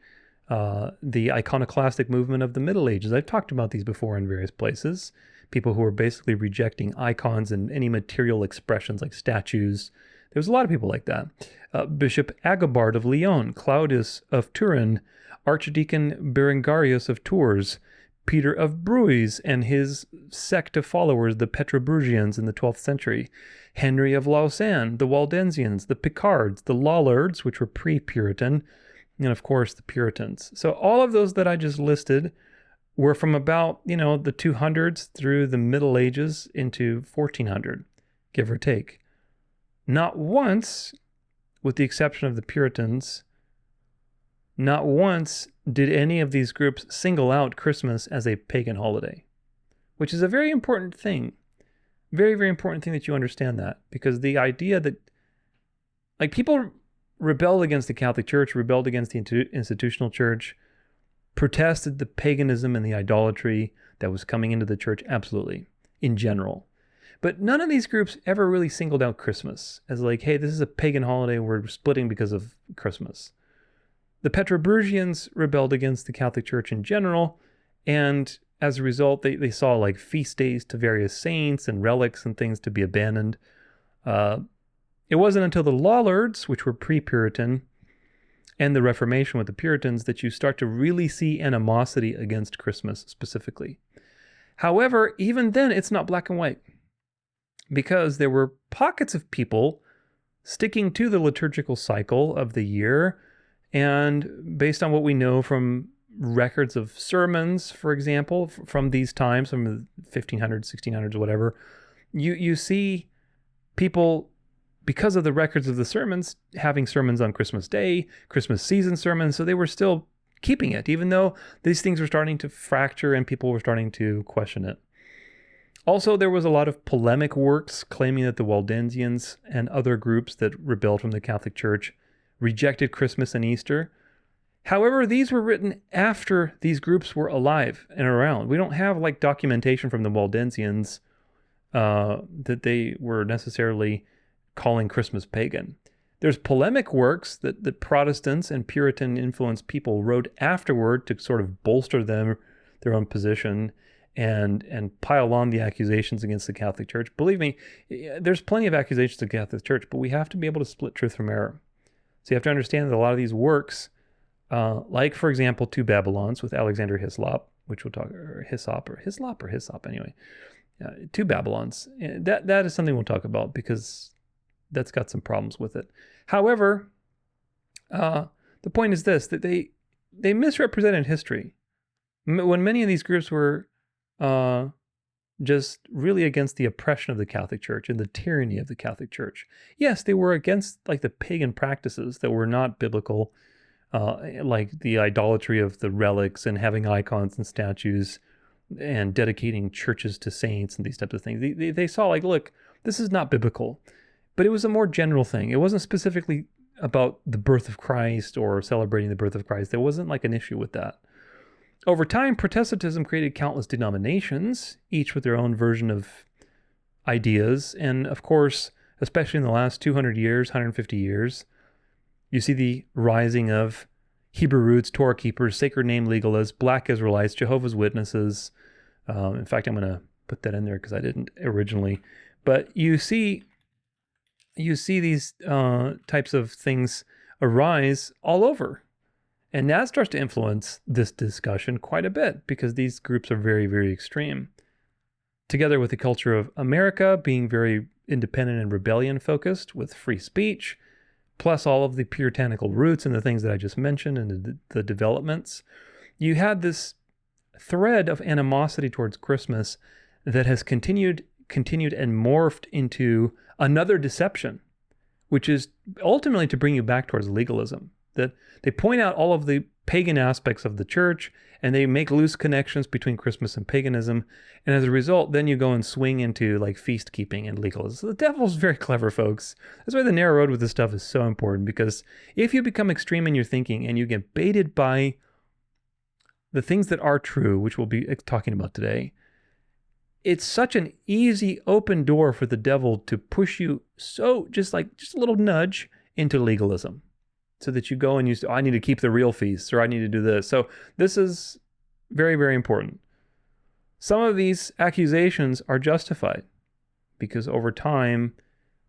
the iconoclastic movement of the Middle Ages. I've talked about these before in various places. People who were basically rejecting icons and any material expressions like statues. There's a lot of people like that. Bishop Agobard of Lyon, Claudius of Turin, Archdeacon Berengarius of Tours, Peter of Bruys and his sect of followers, the Petrobrugians in the 12th century, Henry of Lausanne, the Waldensians, the Picards, the Lollards, which were pre-Puritan, and of course the Puritans. So all of those that I just listed were from about, the 200s through the Middle Ages into 1400, give or take. Not once, with the exception of the Puritans, not once did any of these groups single out Christmas as a pagan holiday, which is a very important thing. Very, very important thing that you understand that, because the idea that, people rebelled against the Catholic Church, rebelled against the institutional church, protested the paganism and the idolatry that was coming into the church, absolutely, in general. But none of these groups ever really singled out Christmas as hey, this is a pagan holiday, we're splitting because of Christmas. The Petrobrugians rebelled against the Catholic Church in general, and as a result, they saw feast days to various saints and relics and things to be abandoned. It wasn't until the Lollards, which were pre-Puritan, and the Reformation with the Puritans that you start to really see animosity against Christmas specifically. However, even then, it's not black and white, because there were pockets of people sticking to the liturgical cycle of the year. And based on what we know from records of sermons, for example, from these times, from the 1500s, 1600s, whatever, you see people, because of the records of the sermons, having sermons on Christmas Day, Christmas season sermons, so they were still keeping it, even though these things were starting to fracture and people were starting to question it. Also, there was a lot of polemic works claiming that the Waldensians and other groups that rebelled from the Catholic Church rejected Christmas and Easter. However, these were written after these groups were alive and around. We don't have documentation from the Waldensians that they were necessarily calling Christmas pagan. There's polemic works that Protestants and Puritan influenced people wrote afterward to sort of bolster their own position and pile on the accusations against the Catholic Church. Believe me, there's plenty of accusations against the Catholic Church, but we have to be able to split truth from error. So you have to understand that a lot of these works, for example, Two Babylons with Alexander Hislop, which we'll talk, or Hislop anyway. Two Babylons. That is something we'll talk about, because that's got some problems with it. However, the point is this, that they misrepresented history. When many of these groups were just really against the oppression of the Catholic Church and the tyranny of the Catholic Church. Yes, they were against the pagan practices that were not biblical, like the idolatry of the relics and having icons and statues and dedicating churches to saints and these types of things. They saw look, this is not biblical, but it was a more general thing. It wasn't specifically about the birth of Christ or celebrating the birth of Christ. There wasn't an issue with that. Over time, Protestantism created countless denominations, each with their own version of ideas. And of course, especially in the last 200 years, 150 years, you see the rising of Hebrew roots, Torah keepers, sacred name legalists, Black Israelites, Jehovah's Witnesses. In fact, I'm going to put that in there because I didn't originally. But you see these types of things arise all over. And that starts to influence this discussion quite a bit because these groups are very, very extreme. Together with the culture of America being very independent and rebellion focused with free speech, plus all of the puritanical roots and the things that I just mentioned and the developments, you had this thread of animosity towards Christmas that has continued and morphed into another deception, which is ultimately to bring you back towards legalism. That they point out all of the pagan aspects of the church and they make loose connections between Christmas and paganism. And as a result, then you go and swing into like feast keeping and legalism. So the devil's very clever, folks. That's why the narrow road with this stuff is so important, because if you become extreme in your thinking and you get baited by the things that are true, which we'll be talking about today, it's such an easy open door for the devil to push you just a little nudge into legalism, so that you go and you say, I need to keep the real feasts, or I need to do this. So this is very, very important. Some of these accusations are justified because over time,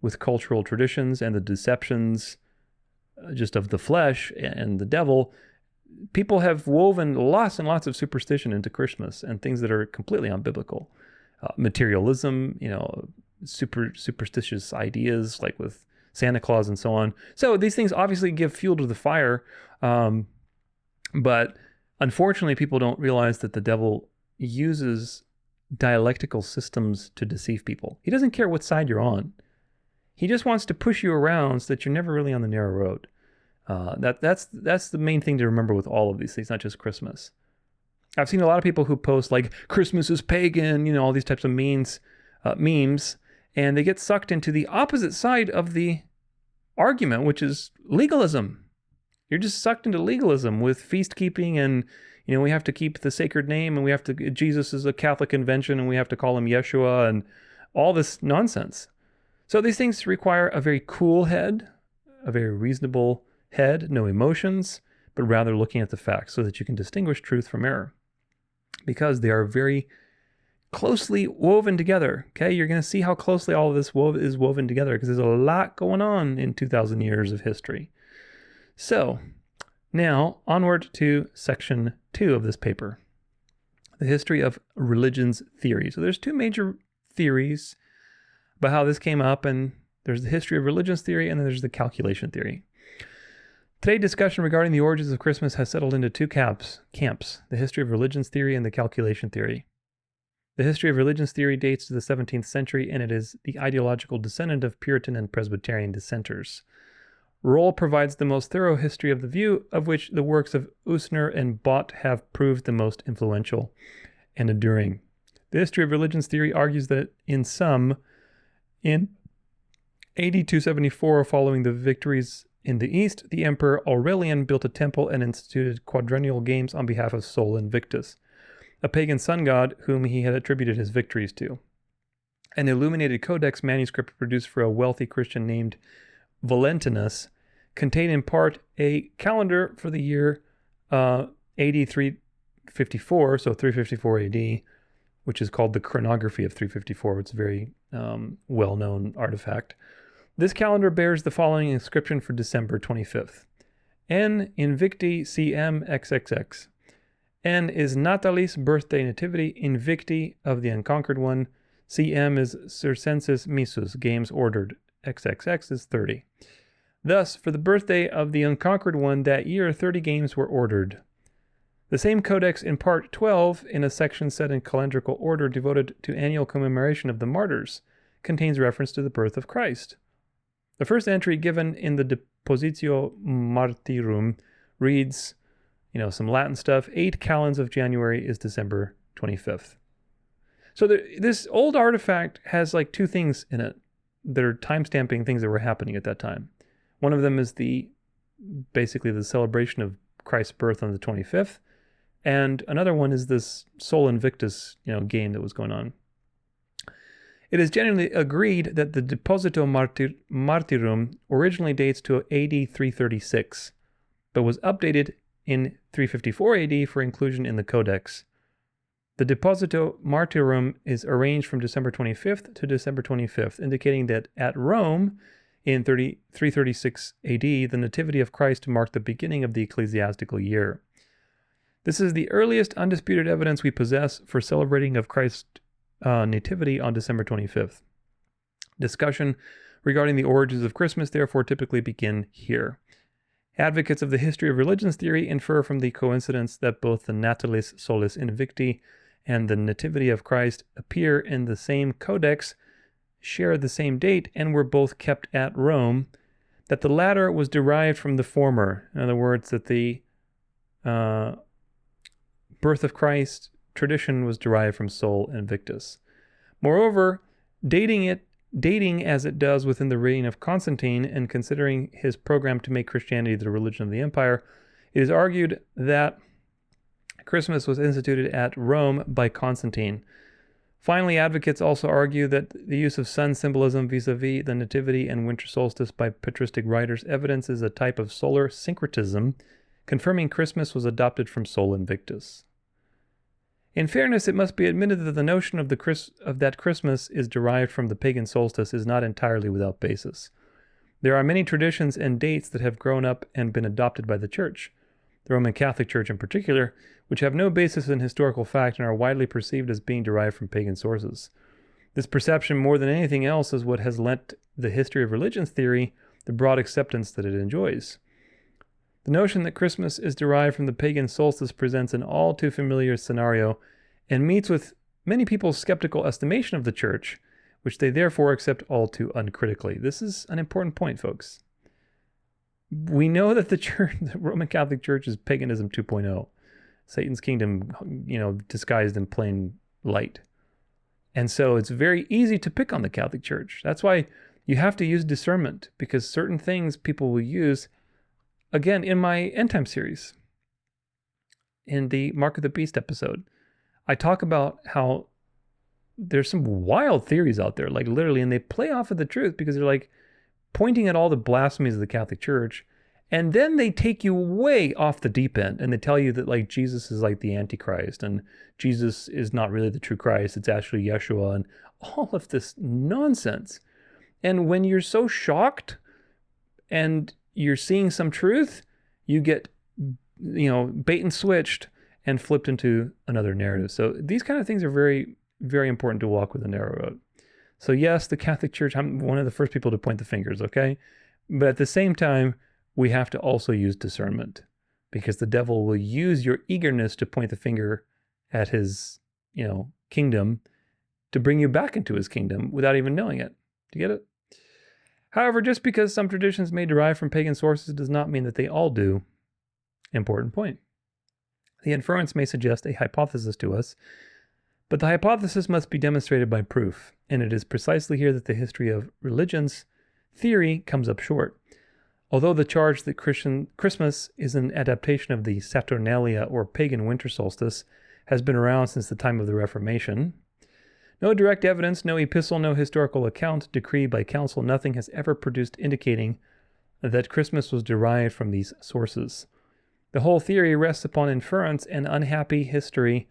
with cultural traditions and the deceptions just of the flesh and the devil, people have woven lots and lots of superstition into Christmas and things that are completely unbiblical. Materialism, superstitious ideas like with Santa Claus and so on. So these things obviously give fuel to the fire. But unfortunately, people don't realize that the devil uses dialectical systems to deceive people. He doesn't care what side you're on. He just wants to push you around so that you're never really on the narrow road. That's the main thing to remember with all of these things, not just Christmas. I've seen a lot of people who post like Christmas is pagan, all these types of memes, and they get sucked into the opposite side of the argument, which is legalism. You're just sucked into legalism with feast keeping, and we have to keep the sacred name, and Jesus is a Catholic invention, and we have to call him Yeshua, and all this nonsense. So these things require a very cool head, a very reasonable head, no emotions, but rather looking at the facts so that you can distinguish truth from error, because they are very closely woven together. Okay, you're going to see how closely all of this is woven together, because there's a lot going on in 2,000 years of history. So now onward to section 2 of this paper, the history of religion's theory. So there's 2 major theories about how this came up, and there's the history of religion's theory, and then there's the calculation theory. Today's discussion regarding the origins of Christmas has settled into 2 camps, the history of religion's theory and the calculation theory. The history of religion's theory dates to the 17th century, and it is the ideological descendant of Puritan and Presbyterian dissenters. Roll provides the most thorough history of the view, of which the works of Usner and Bott have proved the most influential and enduring. The history of religion's theory argues that in AD 274, following the victories in the east, the Emperor Aurelian built a temple and instituted quadrennial games on behalf of Sol Invictus, a pagan sun god whom he had attributed his victories to. An illuminated codex manuscript produced for a wealthy Christian named Valentinus contained in part a calendar for the year AD 354, so 354 AD, which is called the Chronography of 354. It's a very well-known artifact. This calendar bears the following inscription for December 25th. N invicti CM XXX. N is Natalis birthday nativity, invicti of the unconquered one. CM is circenses missus, games ordered. XXX is 30. Thus, for the birthday of the unconquered one that year, 30 games were ordered. The same codex in part 12, in a section set in calendrical order devoted to annual commemoration of the martyrs, contains reference to the birth of Christ. The first entry given in the Depositio Martyrum reads, some Latin stuff, 8 calends of January is December 25th. So this old artifact has like 2 things in it that are time-stamping things that were happening at that time. One of them is basically the celebration of Christ's birth on the 25th, and another one is this Sol Invictus, game that was going on. It is generally agreed that the Deposito Martyrum originally dates to AD 336, but was updated in 354 AD for inclusion in the Codex. The Deposito Martyrum is arranged from December 25th to December 25th, indicating that at Rome, In 336 AD, the Nativity of Christ marked the beginning of the ecclesiastical year. This is the earliest undisputed evidence we possess for celebrating of Christ's nativity on December 25th. Discussion regarding the origins of Christmas therefore typically begin here. Advocates of the history of religions theory infer from the coincidence that both the Natalis Solis Invicti and the Nativity of Christ appear in the same codex, share the same date, and were both kept at Rome, that the latter was derived from the former. In other words, that the birth of Christ tradition was derived from Sol Invictus. Moreover, dating as it does within the reign of Constantine and considering his program to make Christianity the religion of the empire, it is argued that Christmas was instituted at Rome by Constantine. Finally, advocates also argue that the use of sun symbolism vis-a-vis the nativity and winter solstice by patristic writers evidences a type of solar syncretism, confirming Christmas was adopted from Sol Invictus. In fairness, it must be admitted that the notion of that Christmas is derived from the pagan solstice is not entirely without basis. There are many traditions and dates that have grown up and been adopted by the Church, the Roman Catholic Church in particular, which have no basis in historical fact and are widely perceived as being derived from pagan sources. This perception, more than anything else, is what has lent the history of religions theory the broad acceptance that it enjoys. The notion that Christmas is derived from the pagan solstice presents an all too familiar scenario and meets with many people's skeptical estimation of the Church, which they therefore accept all too uncritically. This is an important point, folks. We know that the Roman Catholic Church is paganism 2.0, Satan's kingdom, disguised in plain light. And so it's very easy to pick on the Catholic Church. That's why you have to use discernment, because certain things people will use. Again, in my End Time series, in the Mark of the Beast episode, I talk about how there's some wild theories out there, like literally, and they play off of the truth because they're like pointing at all the blasphemies of the Catholic Church, and then they take you way off the deep end, and they tell you that like Jesus is like the Antichrist, and Jesus is not really the true Christ, it's actually Yeshua, and all of this nonsense. And when you're so shocked and you're seeing some truth, you get, bait and switched and flipped into another narrative. So these kind of things are very, very important to walk with a narrow road. So yes, the Catholic Church, I'm one of the first people to point the fingers, okay? But at the same time, we have to also use discernment, because the devil will use your eagerness to point the finger at his, kingdom to bring you back into his kingdom without even knowing it. Do you get it? However, just because some traditions may derive from pagan sources does not mean that they all do. Important point. The inference may suggest a hypothesis to us, but the hypothesis must be demonstrated by proof, and it is precisely here that the history of religions theory comes up short. Although the charge that Christmas is an adaptation of the Saturnalia or pagan winter solstice has been around since the time of the Reformation, no direct evidence, no epistle, no historical account, decree by council, nothing has ever produced indicating that Christmas was derived from these sources. The whole theory rests upon inference and unhappy history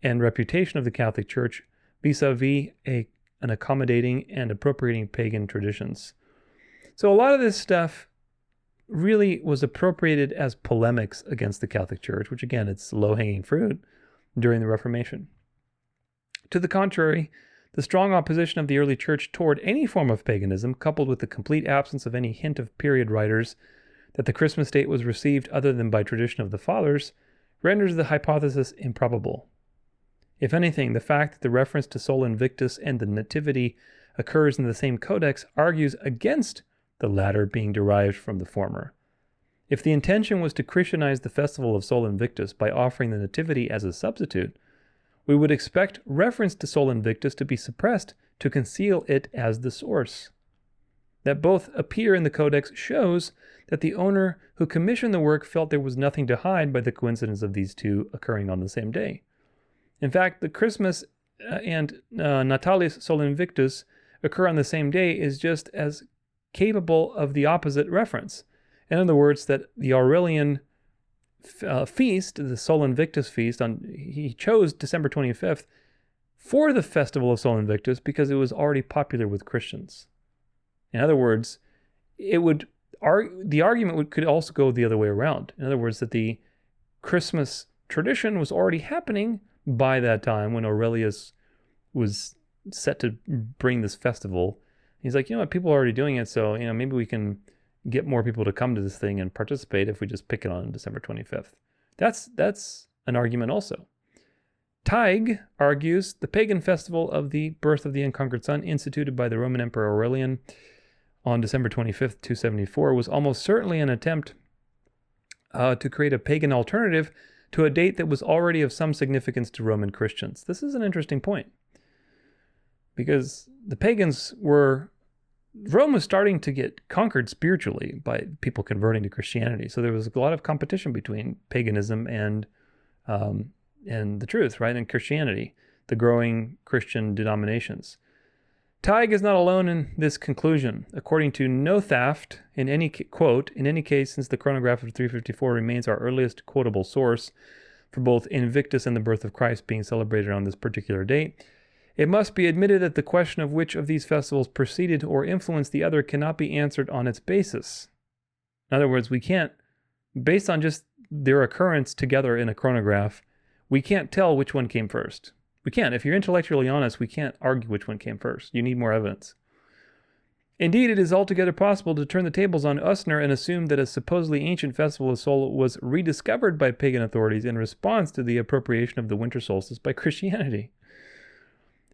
and reputation of the Catholic Church vis-a-vis an accommodating and appropriating pagan traditions. So a lot of this stuff really was appropriated as polemics against the Catholic Church, which again, it's low-hanging fruit during the Reformation. To the contrary, the strong opposition of the early church toward any form of paganism, coupled with the complete absence of any hint of period writers that the Christmas date was received other than by tradition of the fathers, renders the hypothesis improbable. If anything, the fact that the reference to Sol Invictus and the Nativity occurs in the same codex argues against the latter being derived from the former. If the intention was to Christianize the festival of Sol Invictus by offering the Nativity as a substitute, we would expect reference to Sol Invictus to be suppressed to conceal it as the source. That both appear in the codex shows that the owner who commissioned the work felt there was nothing to hide by the coincidence of these two occurring on the same day. In fact, the Christmas and Natalis Sol Invictus occur on the same day is just as capable of the opposite reference. In other words, that the Aurelian feast, the Sol Invictus feast, he chose December 25th for the festival of Sol Invictus because it was already popular with Christians. In other words, the argument could also go the other way around. In other words, that the Christmas tradition was already happening by that time when Aurelius was set to bring this festival. He's like, people are already doing it, so maybe we can get more people to come to this thing and participate if we just pick it on December 25th. That's an argument also. Tig argues the pagan festival of the birth of the unconquered sun, instituted by the Roman Emperor Aurelian on December 25th, 274, was almost certainly an attempt to create a pagan alternative to a date that was already of some significance to Roman Christians. This is an interesting point, because the pagans Rome was starting to get conquered spiritually by people converting to Christianity. So there was a lot of competition between paganism and the truth, right? And Christianity, the growing Christian denominations. Tig is not alone in this conclusion. According to Nothaft, in any case, since the chronograph of 354 remains our earliest quotable source for both Invictus and the birth of Christ being celebrated on this particular date, it must be admitted that the question of which of these festivals preceded or influenced the other cannot be answered on its basis. In other words, we can't, based on just their occurrence together in a chronograph, we can't tell which one came first. We can't. If you're intellectually honest, we can't argue which one came first. You need more evidence. Indeed, it is altogether possible to turn the tables on Usner and assume that a supposedly ancient festival of Sol was rediscovered by pagan authorities in response to the appropriation of the winter solstice by Christianity.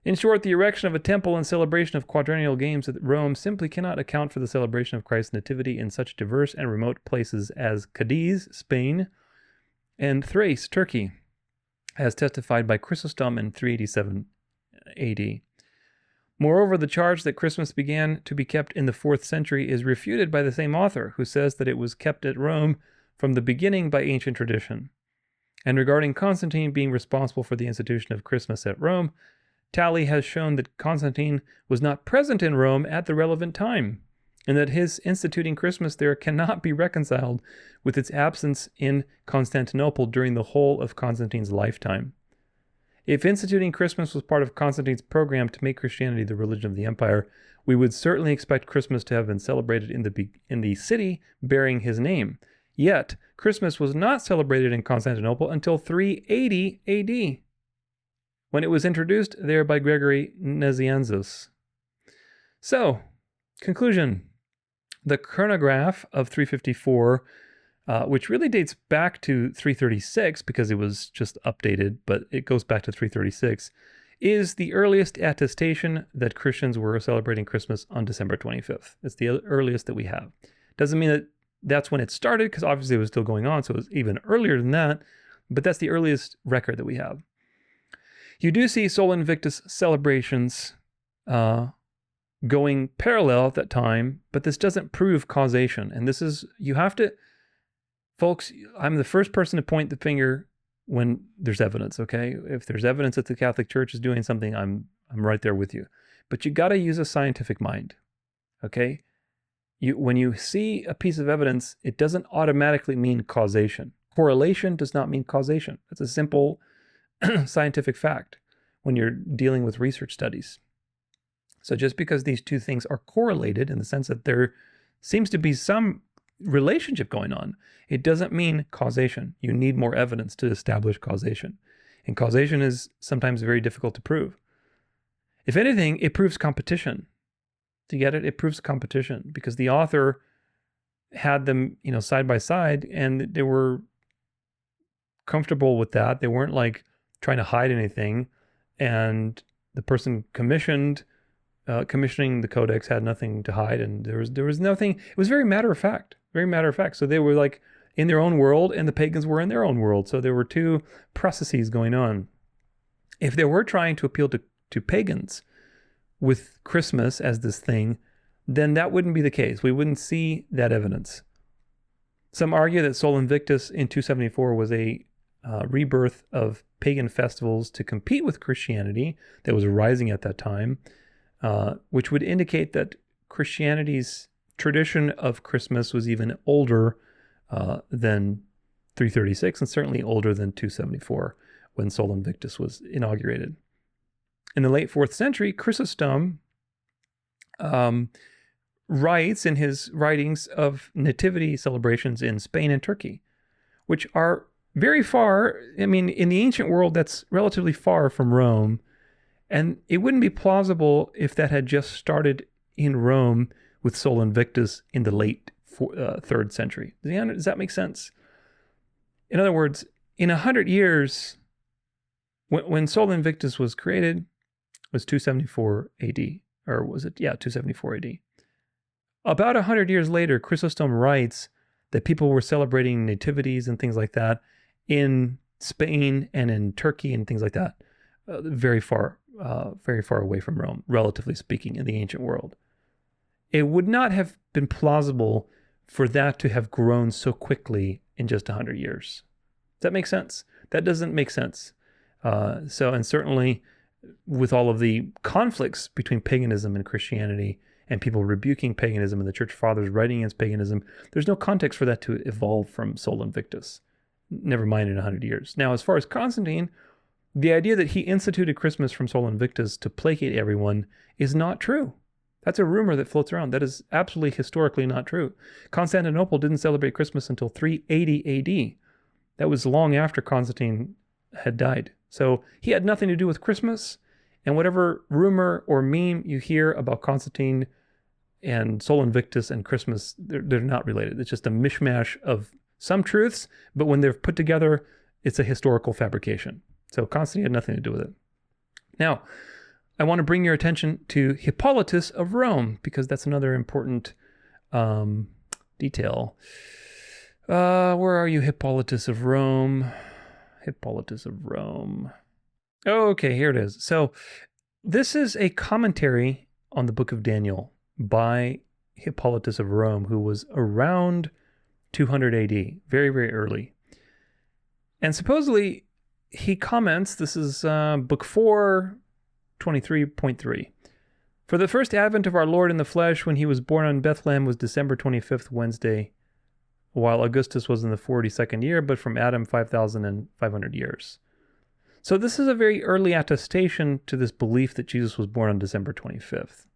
In short, the erection of a temple and celebration of quadrennial games at Rome simply cannot account for the celebration of Christ's nativity in such diverse and remote places as Cadiz, Spain, and Thrace, Turkey, as testified by Chrysostom in 387 AD. Moreover, the charge that Christmas began to be kept in the 4th century is refuted by the same author, who says that it was kept at Rome from the beginning by ancient tradition. And regarding Constantine being responsible for the institution of Christmas at Rome, Tally has shown that Constantine was not present in Rome at the relevant time, and that his instituting Christmas there cannot be reconciled with its absence in Constantinople during the whole of Constantine's lifetime. If instituting Christmas was part of Constantine's program to make Christianity the religion of the empire, we would certainly expect Christmas to have been celebrated in the city bearing his name. Yet, Christmas was not celebrated in Constantinople until 380 AD, when it was introduced there by Gregory Nazianzus. So, conclusion. The chronograph of 354, which really dates back to 336 because it was just updated, but it goes back to 336, is the earliest attestation that Christians were celebrating Christmas on December 25th. It's the earliest that we have. Doesn't mean that that's when it started, because obviously it was still going on, so it was even earlier than that, but that's the earliest record that we have. You do see Sol Invictus celebrations going parallel at that time, but this doesn't prove causation. And this is, you have to, folks, I'm the first person to point the finger when there's evidence, okay? If there's evidence that the Catholic Church is doing something, I'm right there with you. But you got to use a scientific mind, okay? When you see a piece of evidence, it doesn't automatically mean causation. Correlation does not mean causation. That's a simple scientific fact when you're dealing with research studies. So just because these two things are correlated in the sense that there seems to be some relationship going on, it doesn't mean causation. You need more evidence to establish causation. And causation is sometimes very difficult to prove. If anything, it proves competition. Do you get it? It proves competition because the author had them, side by side, and they were comfortable with that. They weren't like trying to hide anything, and the person commissioning the codex had nothing to hide, and there was nothing. It was very matter of fact. So they were like in their own world, and the pagans were in their own world. So there were two processes going on. If they were trying to appeal to pagans with Christmas as this thing, then that wouldn't be the case. We wouldn't see that evidence. Some argue that Sol Invictus in 274 was a rebirth of pagan festivals to compete with Christianity that was arising at that time, which would indicate that Christianity's tradition of Christmas was even older than 336 and certainly older than 274 when Sol Invictus was inaugurated. In the late 4th century, Chrysostom writes in his writings of nativity celebrations in Spain and Turkey, which are very far. I mean, in the ancient world, that's relatively far from Rome. And it wouldn't be plausible if that had just started in Rome with Sol Invictus in the late 3rd century. Does that make sense? In other words, in 100 years, when Sol Invictus was created, it was 274 AD. Or was it? Yeah, 274 AD. About 100 years later, Chrysostom writes that people were celebrating nativities and things like that in Spain and in Turkey and things like that, very far away from Rome, relatively speaking, in the ancient world. It would not have been plausible for that to have grown so quickly in just 100 years. Does that make sense? That doesn't make sense. And certainly with all of the conflicts between paganism and Christianity and people rebuking paganism and the church fathers writing against paganism, there's no context for that to evolve from Sol Invictus, never mind in 100 years. Now, as far as Constantine, the idea that he instituted Christmas from Sol Invictus to placate everyone is not true. That's a rumor that floats around. That is absolutely historically not true. Constantinople didn't celebrate Christmas until 380 AD. That was long after Constantine had died. So he had nothing to do with Christmas. And whatever rumor or meme you hear about Constantine and Sol Invictus and Christmas, they're not related. It's just a mishmash of some truths, but when they're put together, it's a historical fabrication. So Constantine had nothing to do with it. Now, I want to bring your attention to Hippolytus of Rome, because that's another important detail. Where are you, Hippolytus of Rome? Hippolytus of Rome. Okay, here it is. So this is a commentary on the book of Daniel by Hippolytus of Rome, who was around 200 AD, very, very early. And supposedly he comments, this is book 4, 23.3. For the first advent of our Lord in the flesh, when he was born on Bethlehem, was December 25th, Wednesday, while Augustus was in the 42nd year, but from Adam 5,500 years. So this is a very early attestation to this belief that Jesus was born on December 25th.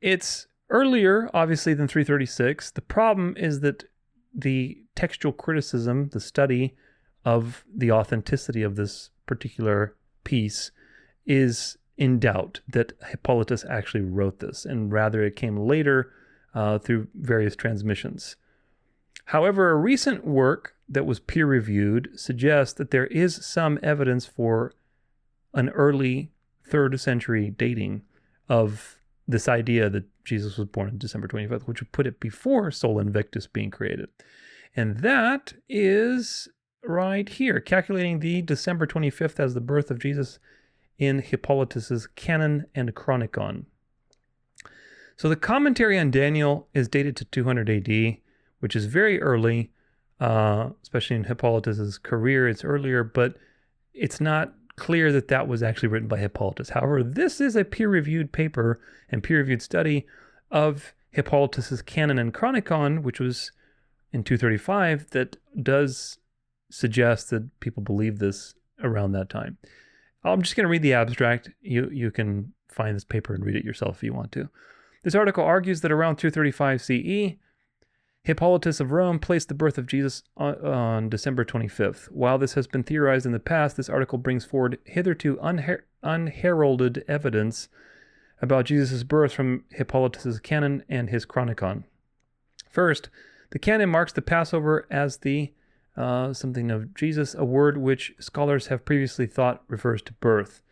It's earlier, obviously, than 336. The problem is that the textual criticism, the study of the authenticity of this particular piece, is in doubt that Hippolytus actually wrote this, and rather it came later through various transmissions. However, a recent work that was peer-reviewed suggests that there is some evidence for an early 3rd century dating of this idea that Jesus was born on December 25th, which would put it before Sol Invictus being created. And that is right here, calculating the December 25th as the birth of Jesus in Hippolytus's Canon and Chronicon. So the commentary on Daniel is dated to 200 AD, which is very early, especially in Hippolytus's career. It's earlier, but it's not clear that that was actually written by Hippolytus. However, this is a peer-reviewed paper and peer-reviewed study of Hippolytus's Canon and Chronicon, which was in 235, that does suggest that people believe this around that time. I'm just going to read the abstract. You can find this paper and read it yourself if you want to. This article argues that around 235 CE, Hippolytus of Rome placed the birth of Jesus on December 25th. While this has been theorized in the past, this article brings forward hitherto unheralded evidence about Jesus' birth from Hippolytus' Canon and his Chronicon. First, the Canon marks the Passover as the something of Jesus, a word which scholars have previously thought refers to birth.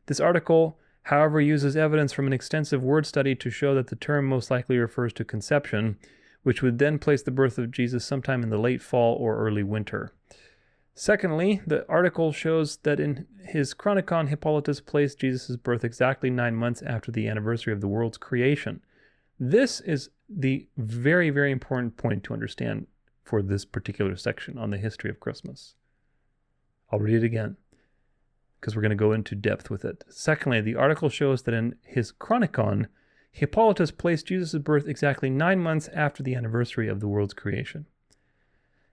This article, however, uses evidence from an extensive word study to show that the term most likely refers to conception, which would then place the birth of Jesus sometime in the late fall or early winter. Secondly, the article shows that in his Chronicon, Hippolytus placed Jesus' birth exactly 9 months after the anniversary of the world's creation. This is the very, very important point to understand for this particular section on the history of Christmas. I'll read it again, because we're going to go into depth with it. Secondly, the article shows that in his Chronicon, Hippolytus placed Jesus' birth exactly 9 months after the anniversary of the world's creation.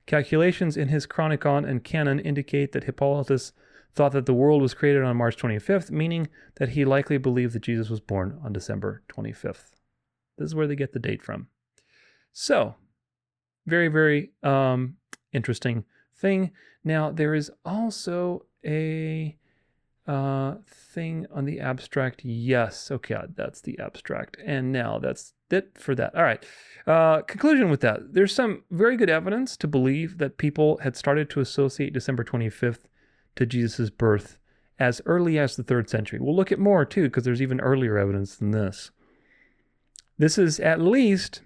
Calculations in his Chronicon and Canon indicate that Hippolytus thought that the world was created on March 25th, meaning that he likely believed that Jesus was born on December 25th. This is where they get the date from. So, very, very interesting thing. Now, there is also a thing on the abstract. Yes, okay, that's the abstract. And now that's it for that. All right. Conclusion with that. There's some very good evidence to believe that people had started to associate December 25th to Jesus' birth as early as the 3rd century. We'll look at more too, because there's even earlier evidence than this. This is at least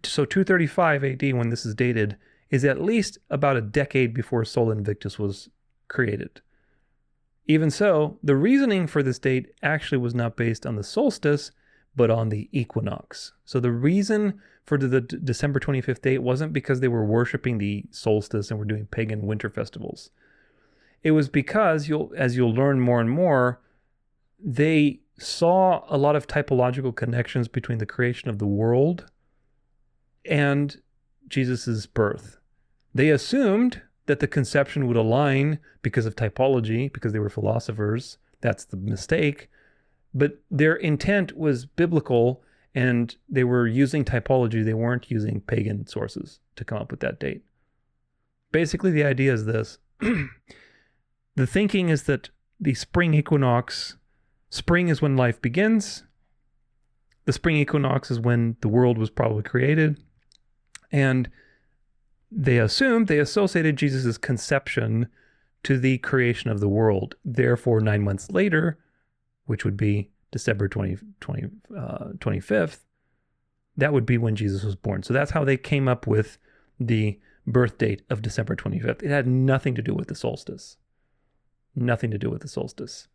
so 235 AD, when this is dated, is at least about a decade before Sol Invictus was created. Even so, the reasoning for this date actually was not based on the solstice, but on the equinox. So the reason for the December 25th date wasn't because they were worshiping the solstice and were doing pagan winter festivals. It was because, as you'll learn more and more, they saw a lot of typological connections between the creation of the world and Jesus' birth. They assumed that the conception would align because of typology, because they were philosophers. That's the mistake. But their intent was biblical, and they were using typology. They weren't using pagan sources to come up with that date. Basically, the idea is this. The thinking is that the spring equinox, spring is when life begins. The spring equinox is when the world was probably created. And they associated Jesus' conception to the creation of the world. Therefore, 9 months later, which would be December 25th, that would be when Jesus was born. So that's how they came up with the birth date of December 25th. It had nothing to do with the solstice. Nothing to do with the solstice.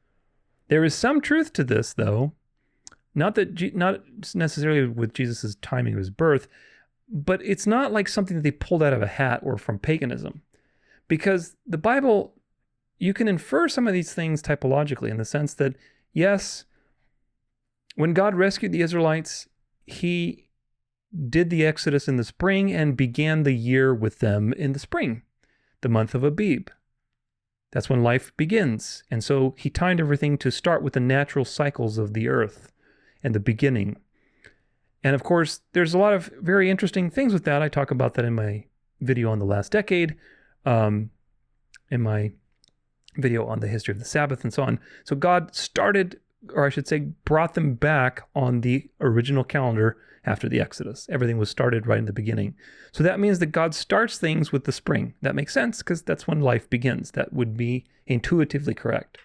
There is some truth to this, though. Not necessarily with Jesus' timing of his birth, but it's not like something that they pulled out of a hat or from paganism. Because the Bible, you can infer some of these things typologically in the sense that, yes, when God rescued the Israelites, he did the Exodus in the spring and began the year with them in the spring, the month of Abib. That's when life begins. And so he timed everything to start with the natural cycles of the earth and the beginning. And of course, there's a lot of very interesting things with that. I talk about that in my video on the last decade, in my video on the history of the Sabbath and so on. So God started, or I should say, brought them back on the original calendar after the Exodus. Everything was started right in the beginning. So that means that God starts things with the spring. That makes sense because that's when life begins. That would be intuitively correct.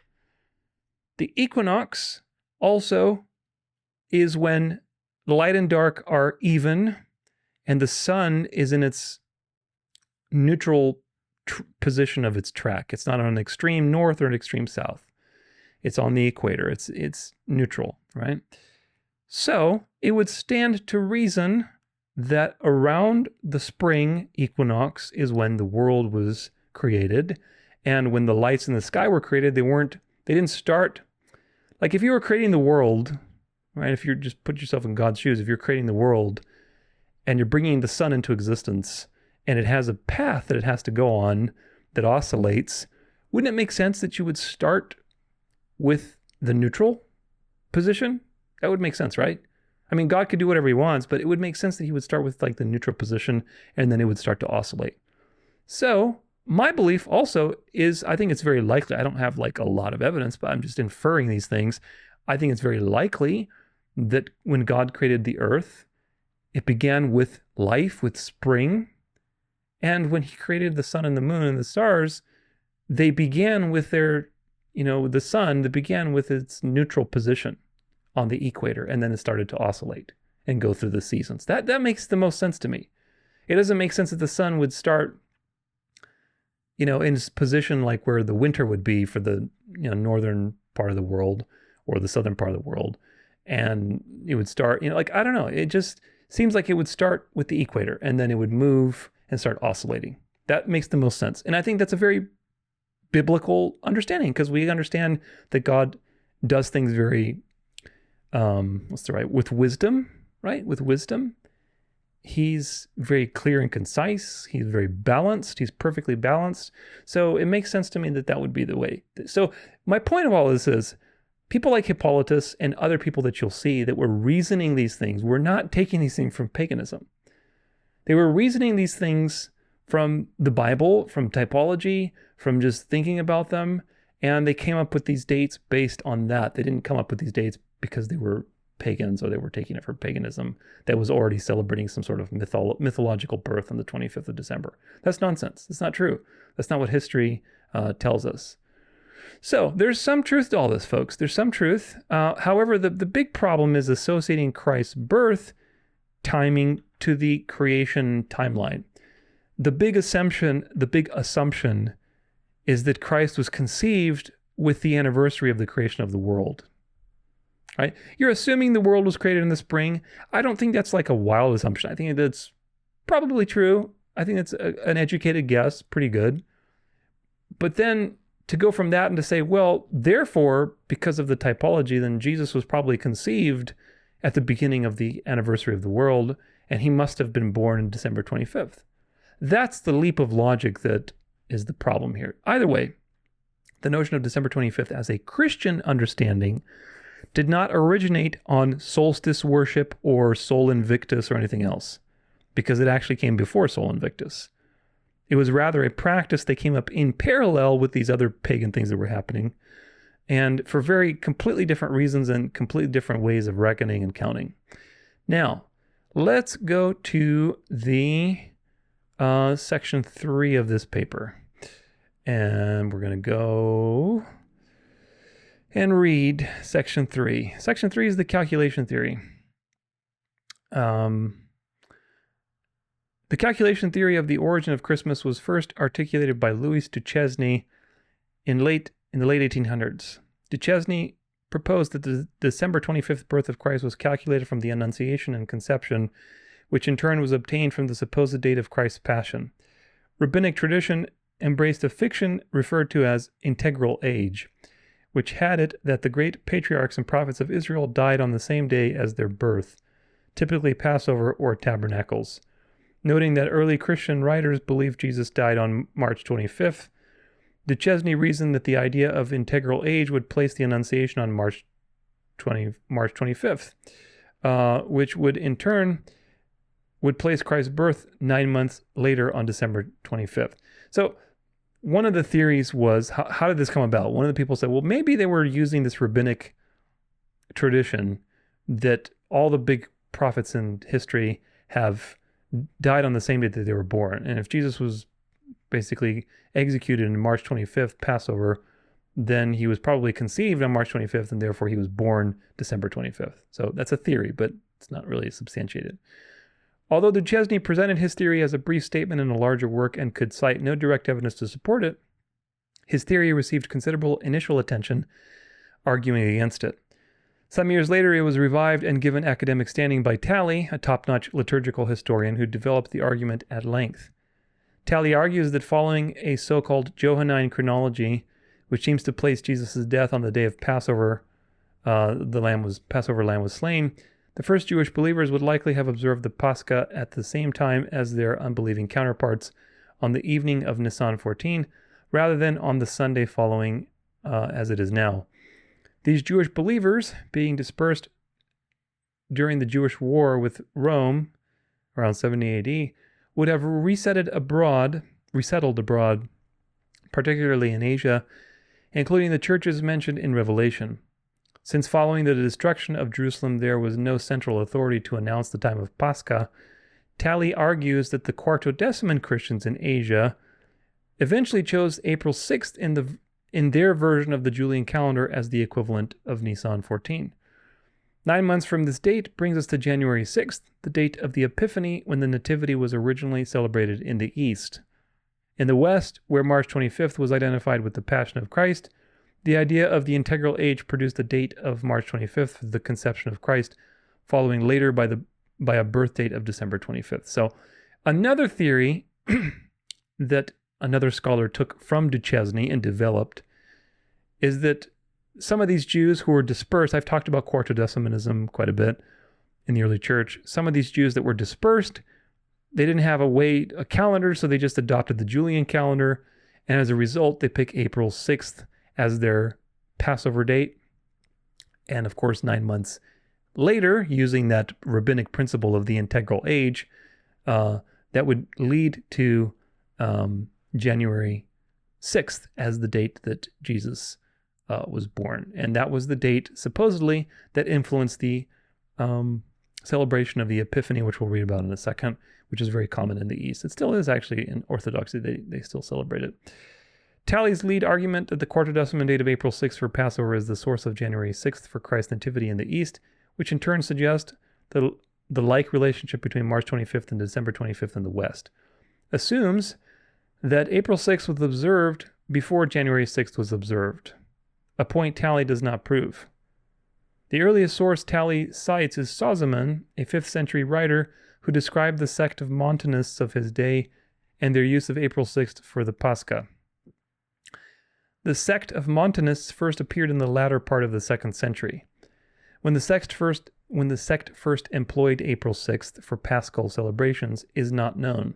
The equinox also is when light and dark are even and the sun is in its neutral position of its track. It's not on an extreme north or an extreme south. It's on the equator. It's neutral, right? So it would stand to reason that around the spring equinox is when the world was created, and when the lights in the sky were created, they didn't start, like if you were creating the world, right? If you just put yourself in God's shoes, if you're creating the world and you're bringing the sun into existence and it has a path that it has to go on that oscillates, wouldn't it make sense that you would start with the neutral position? That would make sense, right? I mean, God could do whatever he wants, but it would make sense that he would start with like the neutral position and then it would start to oscillate. So my belief also is, I think it's very likely, I don't have like a lot of evidence, but I'm just inferring these things. I think it's very likely that when God created the earth, it began with life, with spring. And when he created the sun and the moon and the stars, they began with their, the sun that began with its neutral position on the equator, and then it started to oscillate and go through the seasons. That makes the most sense to me. It doesn't make sense that the sun would start, in its position like where the winter would be for the northern part of the world or the southern part of the world, and it would start, I don't know. It just seems like it would start with the equator, and then it would move and start oscillating. That makes the most sense, and I think that's a very biblical understanding because we understand that God does things very with wisdom, right? With wisdom. He's very clear and concise. He's very balanced. He's perfectly balanced. So it makes sense to me that would be the way. So my point of all this is, people like Hippolytus and other people that you'll see that were reasoning these things were not taking these things from paganism. They were reasoning these things from the Bible, from typology, from just thinking about them, and they came up with these dates based on that. They didn't come up with these dates because they were pagans or they were taking it from paganism that was already celebrating some sort of mythological birth on the 25th of December. That's nonsense. That's not true. That's not what history tells us. So there's some truth to all this, folks. There's some truth. However, the big problem is associating Christ's birth timing to the creation timeline. The big assumption is that Christ was conceived with the anniversary of the creation of the world. Right? You're assuming the world was created in the spring. I don't think that's like a wild assumption. I think that's probably true. I think that's an educated guess, pretty good. But then to go from that and to say, well, therefore, because of the typology, then Jesus was probably conceived at the beginning of the anniversary of the world, and he must have been born on December 25th. That's the leap of logic that is the problem here. Either way, the notion of December 25th as a Christian understanding did not originate on solstice worship or Sol Invictus or anything else, because it actually came before Sol Invictus. It was rather a practice that came up in parallel with these other pagan things that were happening, and for very completely different reasons and completely different ways of reckoning and counting. Now, let's go to the section 3 of this paper. And we're going to go and read section 3. Section 3 is the calculation theory. The calculation theory of the origin of Christmas was first articulated by Louis Duchesne in the late 1800s. Duchesne proposed that the December 25th birth of Christ was calculated from the Annunciation and Conception, which in turn was obtained from the supposed date of Christ's Passion. Rabbinic tradition embraced a fiction referred to as integral age, which had it that the great patriarchs and prophets of Israel died on the same day as their birth, typically Passover or Tabernacles. Noting that early Christian writers believed Jesus died on March 25th, Duchesne reasoned that the idea of integral age would place the Annunciation on March 25th, which would in turn would place Christ's birth 9 months later on December 25th. So one of the theories was, how did this come about? One of the people said, well, maybe they were using this rabbinic tradition that all the big prophets in history have died on the same day that they were born. And if Jesus was basically executed on March 25th, Passover, then he was probably conceived on March 25th, and therefore he was born December 25th. So that's a theory, but it's not really substantiated. Although Duchesne presented his theory as a brief statement in a larger work and could cite no direct evidence to support it, his theory received considerable initial attention, arguing against it. Some years later, it was revived and given academic standing by Talley, a top-notch liturgical historian who developed the argument at length. Talley argues that following a so-called Johannine chronology, which seems to place Jesus' death on the day of Passover, Passover lamb was slain, the first Jewish believers would likely have observed the Pascha at the same time as their unbelieving counterparts on the evening of Nisan 14, rather than on the Sunday following, as it is now. These Jewish believers, being dispersed during the Jewish war with Rome, around 70 AD, would have resettled abroad, particularly in Asia, including the churches mentioned in Revelation. Since following the destruction of Jerusalem there was no central authority to announce the time of Pascha, Talley argues that the Quartodeciman Christians in Asia eventually chose April 6th in their version of the Julian calendar as the equivalent of Nisan 14. 9 months from this date brings us to January 6th, the date of the Epiphany, when the Nativity was originally celebrated in the East. In the West, where March 25th was identified with the Passion of Christ, the idea of the integral age produced the date of March 25th for the conception of Christ, following later by a birth date of December 25th. So another theory that another scholar took from Duchesne and developed is that some of these Jews who were dispersed, I've talked about Quartodecimanism quite a bit in the early church, some of these Jews that were dispersed, they didn't have a calendar, so they just adopted the Julian calendar, and as a result, they pick April 6th as their Passover date. And of course, 9 months later, using that rabbinic principle of the integral age, that would lead to January 6th as the date that Jesus was born. And that was the date, supposedly, that influenced the celebration of the Epiphany, which we'll read about in a second, which is very common in the East. It still is actually in Orthodoxy. They still celebrate it. Talley's lead argument that the quartodeciman date of April 6th for Passover is the source of January 6th for Christ's nativity in the East, which in turn suggests the like relationship between March 25th and December 25th in the West, assumes that April 6th was observed before January 6th was observed, a point Talley does not prove. The earliest source Talley cites is Sozomen, a 5th century writer who described the sect of Montanists of his day and their use of April 6th for the Pascha. The sect of Montanists first appeared in the latter part of the 2nd century. When the sect first employed April 6th for Paschal celebrations is not known.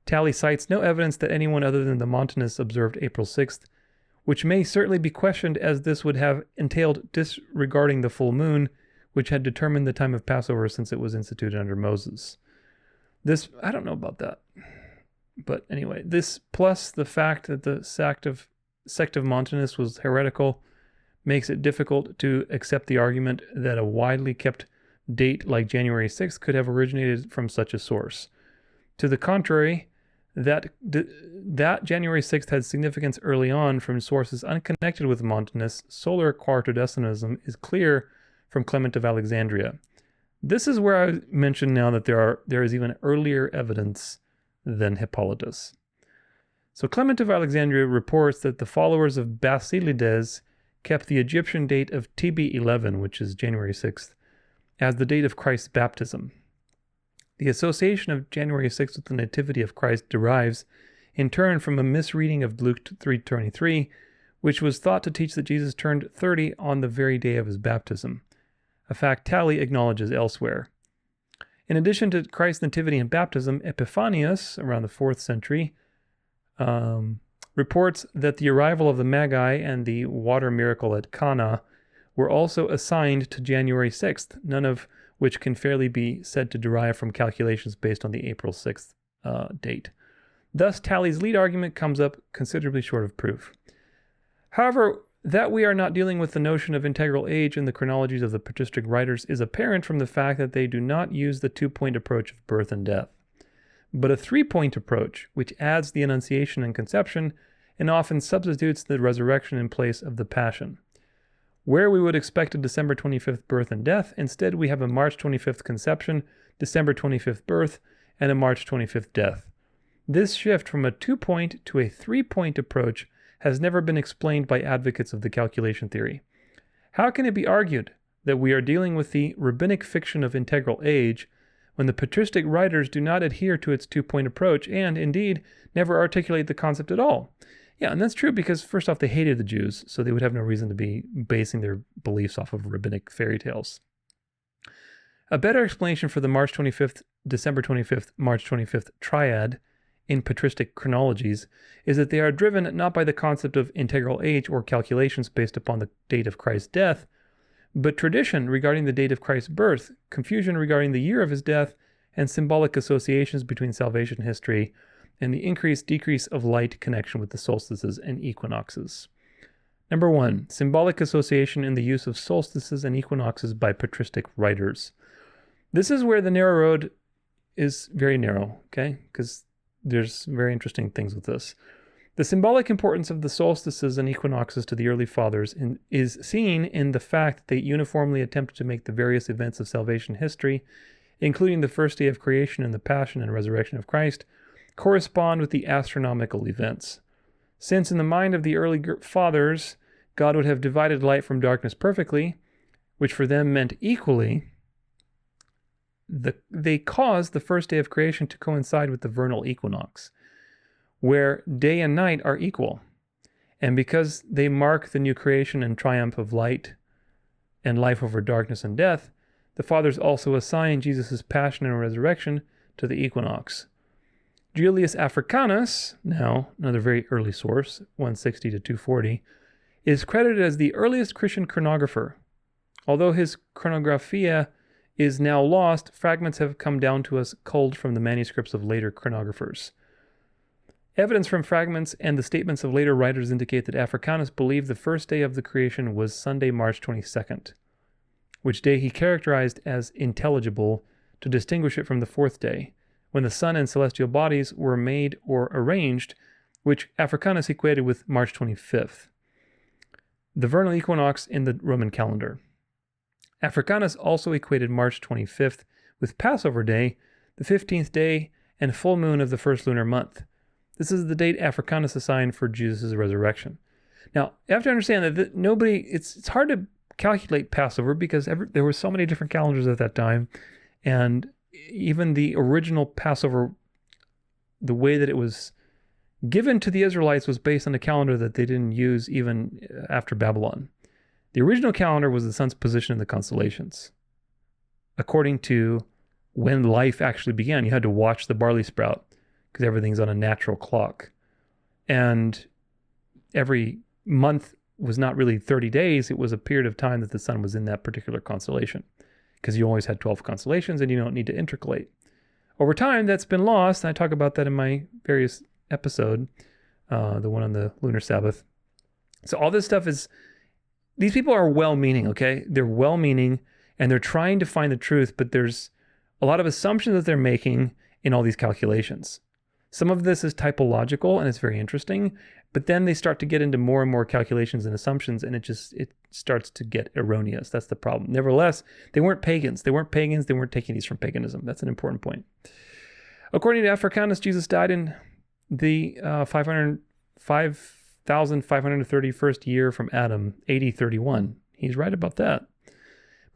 Talley cites no evidence that anyone other than the Montanists observed April 6th, which may certainly be questioned, as this would have entailed disregarding the full moon, which had determined the time of Passover since it was instituted under Moses. This, I don't know about that. But anyway, this plus the fact that the sect of Montanists was heretical makes it difficult to accept the argument that a widely kept date like January 6th could have originated from such a source. To the contrary, that January 6th had significance early on from sources unconnected with Montanists, solar quartodecimanism is clear from Clement of Alexandria. This is where I mentioned now that there is even earlier evidence than Hippolytus. So Clement of Alexandria reports that the followers of Basilides kept the Egyptian date of Tb 11, which is January 6th, as the date of Christ's baptism. The association of January 6th with the Nativity of Christ derives, in turn, from a misreading of Luke 3:23, which was thought to teach that Jesus turned 30 on the very day of his baptism, a fact Talley acknowledges elsewhere. In addition to Christ's nativity and baptism, Epiphanius, around the 4th century, reports that the arrival of the Magi and the water miracle at Cana were also assigned to January 6th, none of which can fairly be said to derive from calculations based on the April 6th date. Thus, Talley's lead argument comes up considerably short of proof. However, that we are not dealing with the notion of integral age in the chronologies of the patristic writers is apparent from the fact that they do not use the two-point approach of birth and death, but a three-point approach, which adds the Annunciation and Conception and often substitutes the resurrection in place of the Passion. Where we would expect a December 25th birth and death, instead we have a March 25th conception, December 25th birth, and a March 25th death. This shift from a two-point to a three-point approach has never been explained by advocates of the calculation theory. How can it be argued that we are dealing with the rabbinic fiction of integral age when the patristic writers do not adhere to its two-point approach and, indeed, never articulate the concept at all? Yeah, and that's true because, first off, they hated the Jews, so they would have no reason to be basing their beliefs off of rabbinic fairy tales. A better explanation for the March 25th, December 25th, March 25th triad in patristic chronologies is that they are driven not by the concept of integral age or calculations based upon the date of Christ's death, but tradition regarding the date of Christ's birth, confusion regarding the year of his death, and symbolic associations between salvation history and the increase-decrease of light connection with the solstices and equinoxes. Number 1, symbolic association in the use of solstices and equinoxes by patristic writers. This is where the narrow road is very narrow, okay? Because there's very interesting things with this. The symbolic importance of the solstices and equinoxes to the early fathers is seen in the fact that they uniformly attempted to make the various events of salvation history, including the first day of creation and the passion and resurrection of Christ, correspond with the astronomical events. Since in the mind of the early fathers, God would have divided light from darkness perfectly, which for them meant equally, they caused the first day of creation to coincide with the vernal equinox, where day and night are equal. And because they mark the new creation and triumph of light and life over darkness and death, the fathers also assign Jesus' passion and resurrection to the equinox. Julius Africanus, now another very early source, 160 to 240, is credited as the earliest Christian chronographer, Although his chronographia is now lost, fragments have come down to us culled from the manuscripts of later chronographers. Evidence from fragments and the statements of later writers indicate that Africanus believed the first day of the creation was Sunday, March 22nd, which day he characterized as intelligible to distinguish it from the fourth day, when the sun and celestial bodies were made or arranged, which Africanus equated with March 25th, the vernal equinox in the Roman calendar. Africanus also equated March 25th with Passover Day, the 15th day, and full moon of the first lunar month. This is the date Africanus assigned for Jesus' resurrection. Now, you have to understand that it's hard to calculate Passover because there were so many different calendars at that time, and even the original Passover, the way that it was given to the Israelites was based on a calendar that they didn't use even after Babylon. The original calendar was the sun's position in the constellations. According to when life actually began, you had to watch the barley sprout because everything's on a natural clock. And every month was not really 30 days. It was a period of time that the sun was in that particular constellation because you always had 12 constellations and you don't need to intercalate. Over time, that's been lost. I talk about that in my various episode, the one on the lunar Sabbath. So all this stuff these people are well-meaning, okay? They're well-meaning and they're trying to find the truth, but there's a lot of assumptions that they're making in all these calculations. Some of this is typological and it's very interesting, but then they start to get into more and more calculations and assumptions and it starts to get erroneous. That's the problem. Nevertheless, they weren't pagans. They weren't pagans. They weren't taking these from paganism. That's an important point. According to Africanus, Jesus died in the 5,531st year from Adam, AD 31. He's right about that.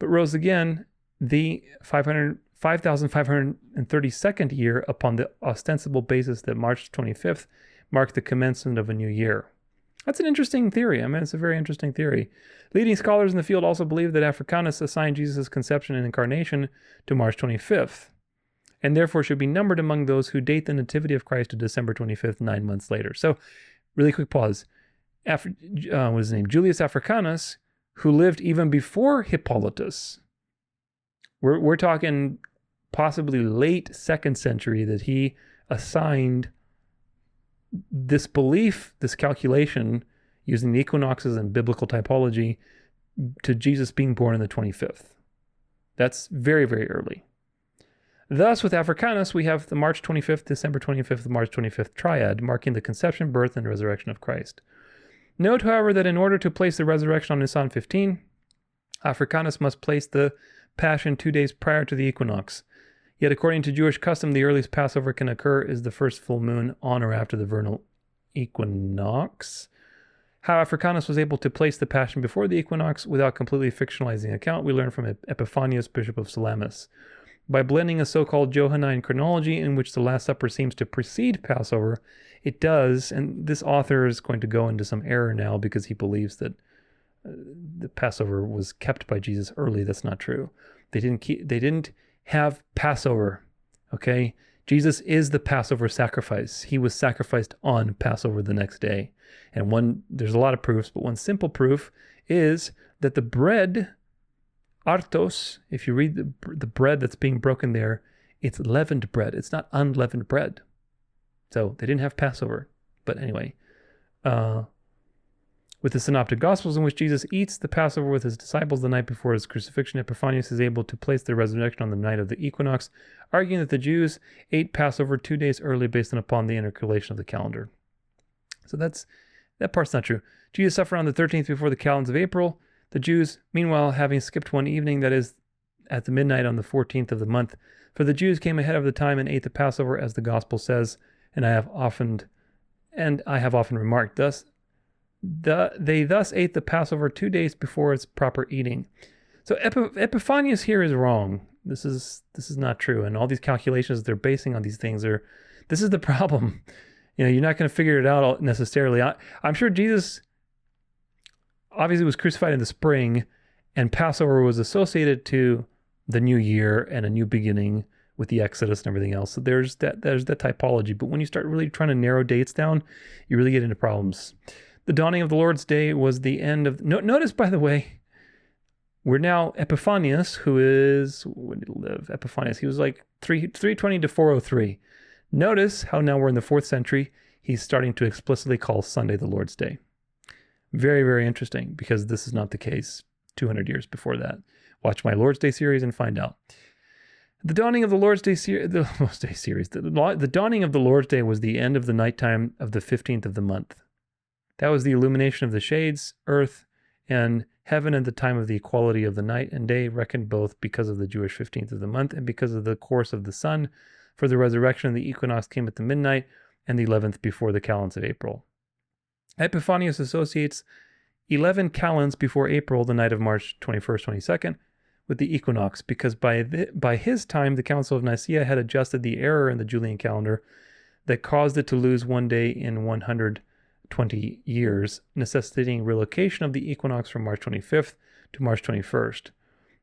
But rose again the 5,532nd year upon the ostensible basis that March 25th marked the commencement of a new year. That's an interesting theory. I mean, it's a very interesting theory. Leading scholars in the field also believe that Africanus assigned Jesus' conception and incarnation to March 25th, and therefore should be numbered among those who date the nativity of Christ to December 25th, 9 months later. So, really quick pause. What is his name? Julius Africanus, who lived even before Hippolytus. We're talking possibly late 2nd century that he assigned this belief, this calculation, using the equinoxes and biblical typology to Jesus being born on the 25th. That's very, very early. Thus, with Africanus, we have the March 25th, December 25th, March 25th triad, marking the conception, birth, and resurrection of Christ. Note, however, that in order to place the resurrection on Nisan 15, Africanus must place the Passion 2 days prior to the equinox. Yet, according to Jewish custom, the earliest Passover can occur is the first full moon on or after the vernal equinox. How Africanus was able to place the Passion before the equinox without completely fictionalizing the account, we learn from Epiphanius, Bishop of Salamis. By blending a so-called Johannine chronology in which the Last Supper seems to precede Passover, it does, and this author is going to go into some error now because he believes that the Passover was kept by Jesus early. That's not true. They didn't have Passover, okay? Jesus is the Passover sacrifice. He was sacrificed on Passover the next day. And there's a lot of proofs, but one simple proof is that the bread, artos, if you read the bread that's being broken there, it's leavened bread. It's not unleavened bread. So they didn't have Passover. But anyway, with the Synoptic Gospels in which Jesus eats the Passover with his disciples the night before his crucifixion, Epiphanius is able to place the resurrection on the night of the equinox, arguing that the Jews ate Passover 2 days early based upon the intercalation of the calendar. So that part's not true. Jesus suffered on the 13th before the calends of April. The Jews, meanwhile, having skipped one evening, that is, at the midnight on the 14th of the month, for the Jews came ahead of the time and ate the Passover, as the Gospel says, and I have often remarked, they thus ate the Passover 2 days before its proper eating. So Epiphanius here is wrong. This is not true, and all these calculations they're basing on these things this is the problem. You're not going to figure it out necessarily. I'm sure Jesus obviously was crucified in the spring, and Passover was associated to the new year and a new beginning with the Exodus and everything else. So there's that typology. But when you start really trying to narrow dates down, you really get into problems. The dawning of the Lord's Day was the end of... Notice, by the way, We're now Epiphanius, who is, when did he live? Epiphanius, he was like 320 to 403. Notice how now we're in the 4th century. He's starting to explicitly call Sunday the Lord's Day. Very, very interesting, because this is not the case 200 years before that. Watch my Lord's Day series and find out. The dawning of the Lord's Day series, the dawning of the Lord's Day was the end of the nighttime of the 15th of the month. That was the illumination of the shades, earth, and heaven at the time of the equality of the night and day, reckoned both because of the Jewish 15th of the month and because of the course of the sun, for the resurrection of the equinox came at the midnight and the 11th before the calends of April. Epiphanius associates 11 calends before April, the night of March 21st, 22nd, with the equinox, because by his time, the Council of Nicaea had adjusted the error in the Julian calendar that caused it to lose one day in 120 years, necessitating relocation of the equinox from March 25th to March 21st.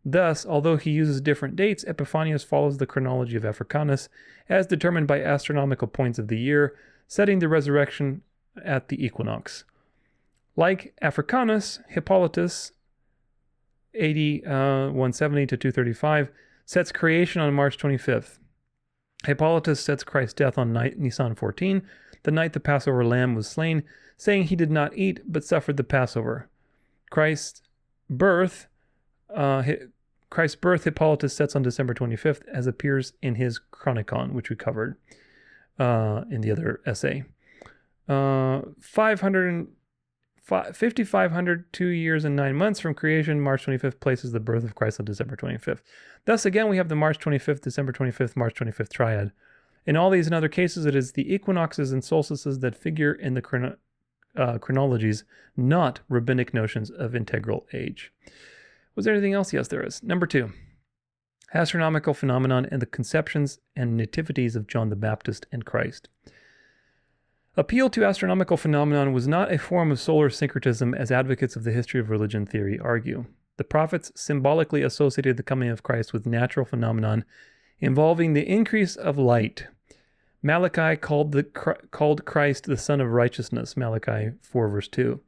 Thus, although he uses different dates, Epiphanius follows the chronology of Africanus as determined by astronomical points of the year, setting the resurrection at the equinox. Like Africanus, Hippolytus, AD 170 to 235, sets creation on March 25th. Hippolytus sets Christ's death on Nisan 14, the night the Passover lamb was slain, saying he did not eat but suffered the Passover. Christ's birth Hippolytus sets on December 25th, as appears in his Chronicon, which we covered in the other essay. 5,500, 2 years and 9 months from creation, March 25th places the birth of Christ on December 25th. Thus, again, we have the March 25th, December 25th, March 25th triad. In all these and other cases, it is the equinoxes and solstices that figure in the chronologies, not rabbinic notions of integral age. Was there anything else? Yes, there is. Number 2, astronomical phenomenon and the conceptions and nativities of John the Baptist and Christ. Appeal to astronomical phenomenon was not a form of solar syncretism, as advocates of the history of religion theory argue. The prophets symbolically associated the coming of Christ with natural phenomenon involving the increase of light. Malachi called Christ the Son of Righteousness, Malachi 4 verse 2.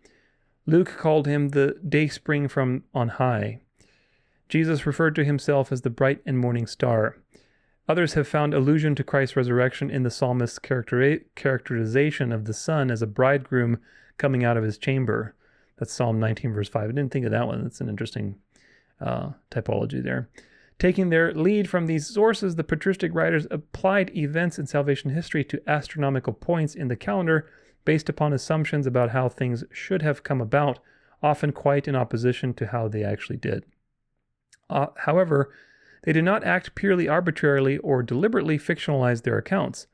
Luke called him the dayspring from on high. Jesus referred to himself as the bright and morning star. Others have found allusion to Christ's resurrection in the psalmist's characterization of the sun as a bridegroom coming out of his chamber. That's Psalm 19, verse 5. I didn't think of that one. That's an interesting typology there. Taking their lead from these sources, the patristic writers applied events in salvation history to astronomical points in the calendar based upon assumptions about how things should have come about, often quite in opposition to how they actually did. However, they did not act purely arbitrarily or deliberately fictionalize their accounts.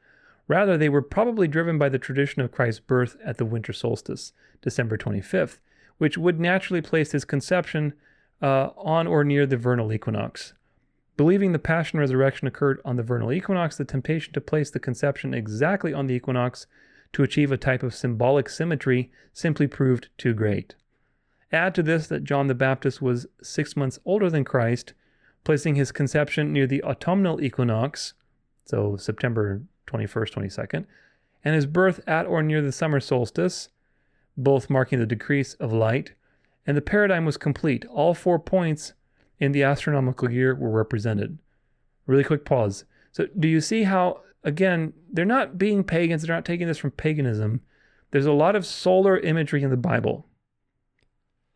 Rather, they were probably driven by the tradition of Christ's birth at the winter solstice, December 25th, which would naturally place his conception on or near the vernal equinox. Believing the Passion Resurrection occurred on the vernal equinox, the temptation to place the conception exactly on the equinox to achieve a type of symbolic symmetry simply proved too great. Add to this that John the Baptist was 6 months older than Christ, placing his conception near the autumnal equinox, so September 21st, 22nd, and his birth at or near the summer solstice, both marking the decrease of light, and the paradigm was complete. All 4 points in the astronomical year were represented. Really quick pause. So do you see how, again, they're not being pagans, they're not taking this from paganism. There's a lot of solar imagery in the Bible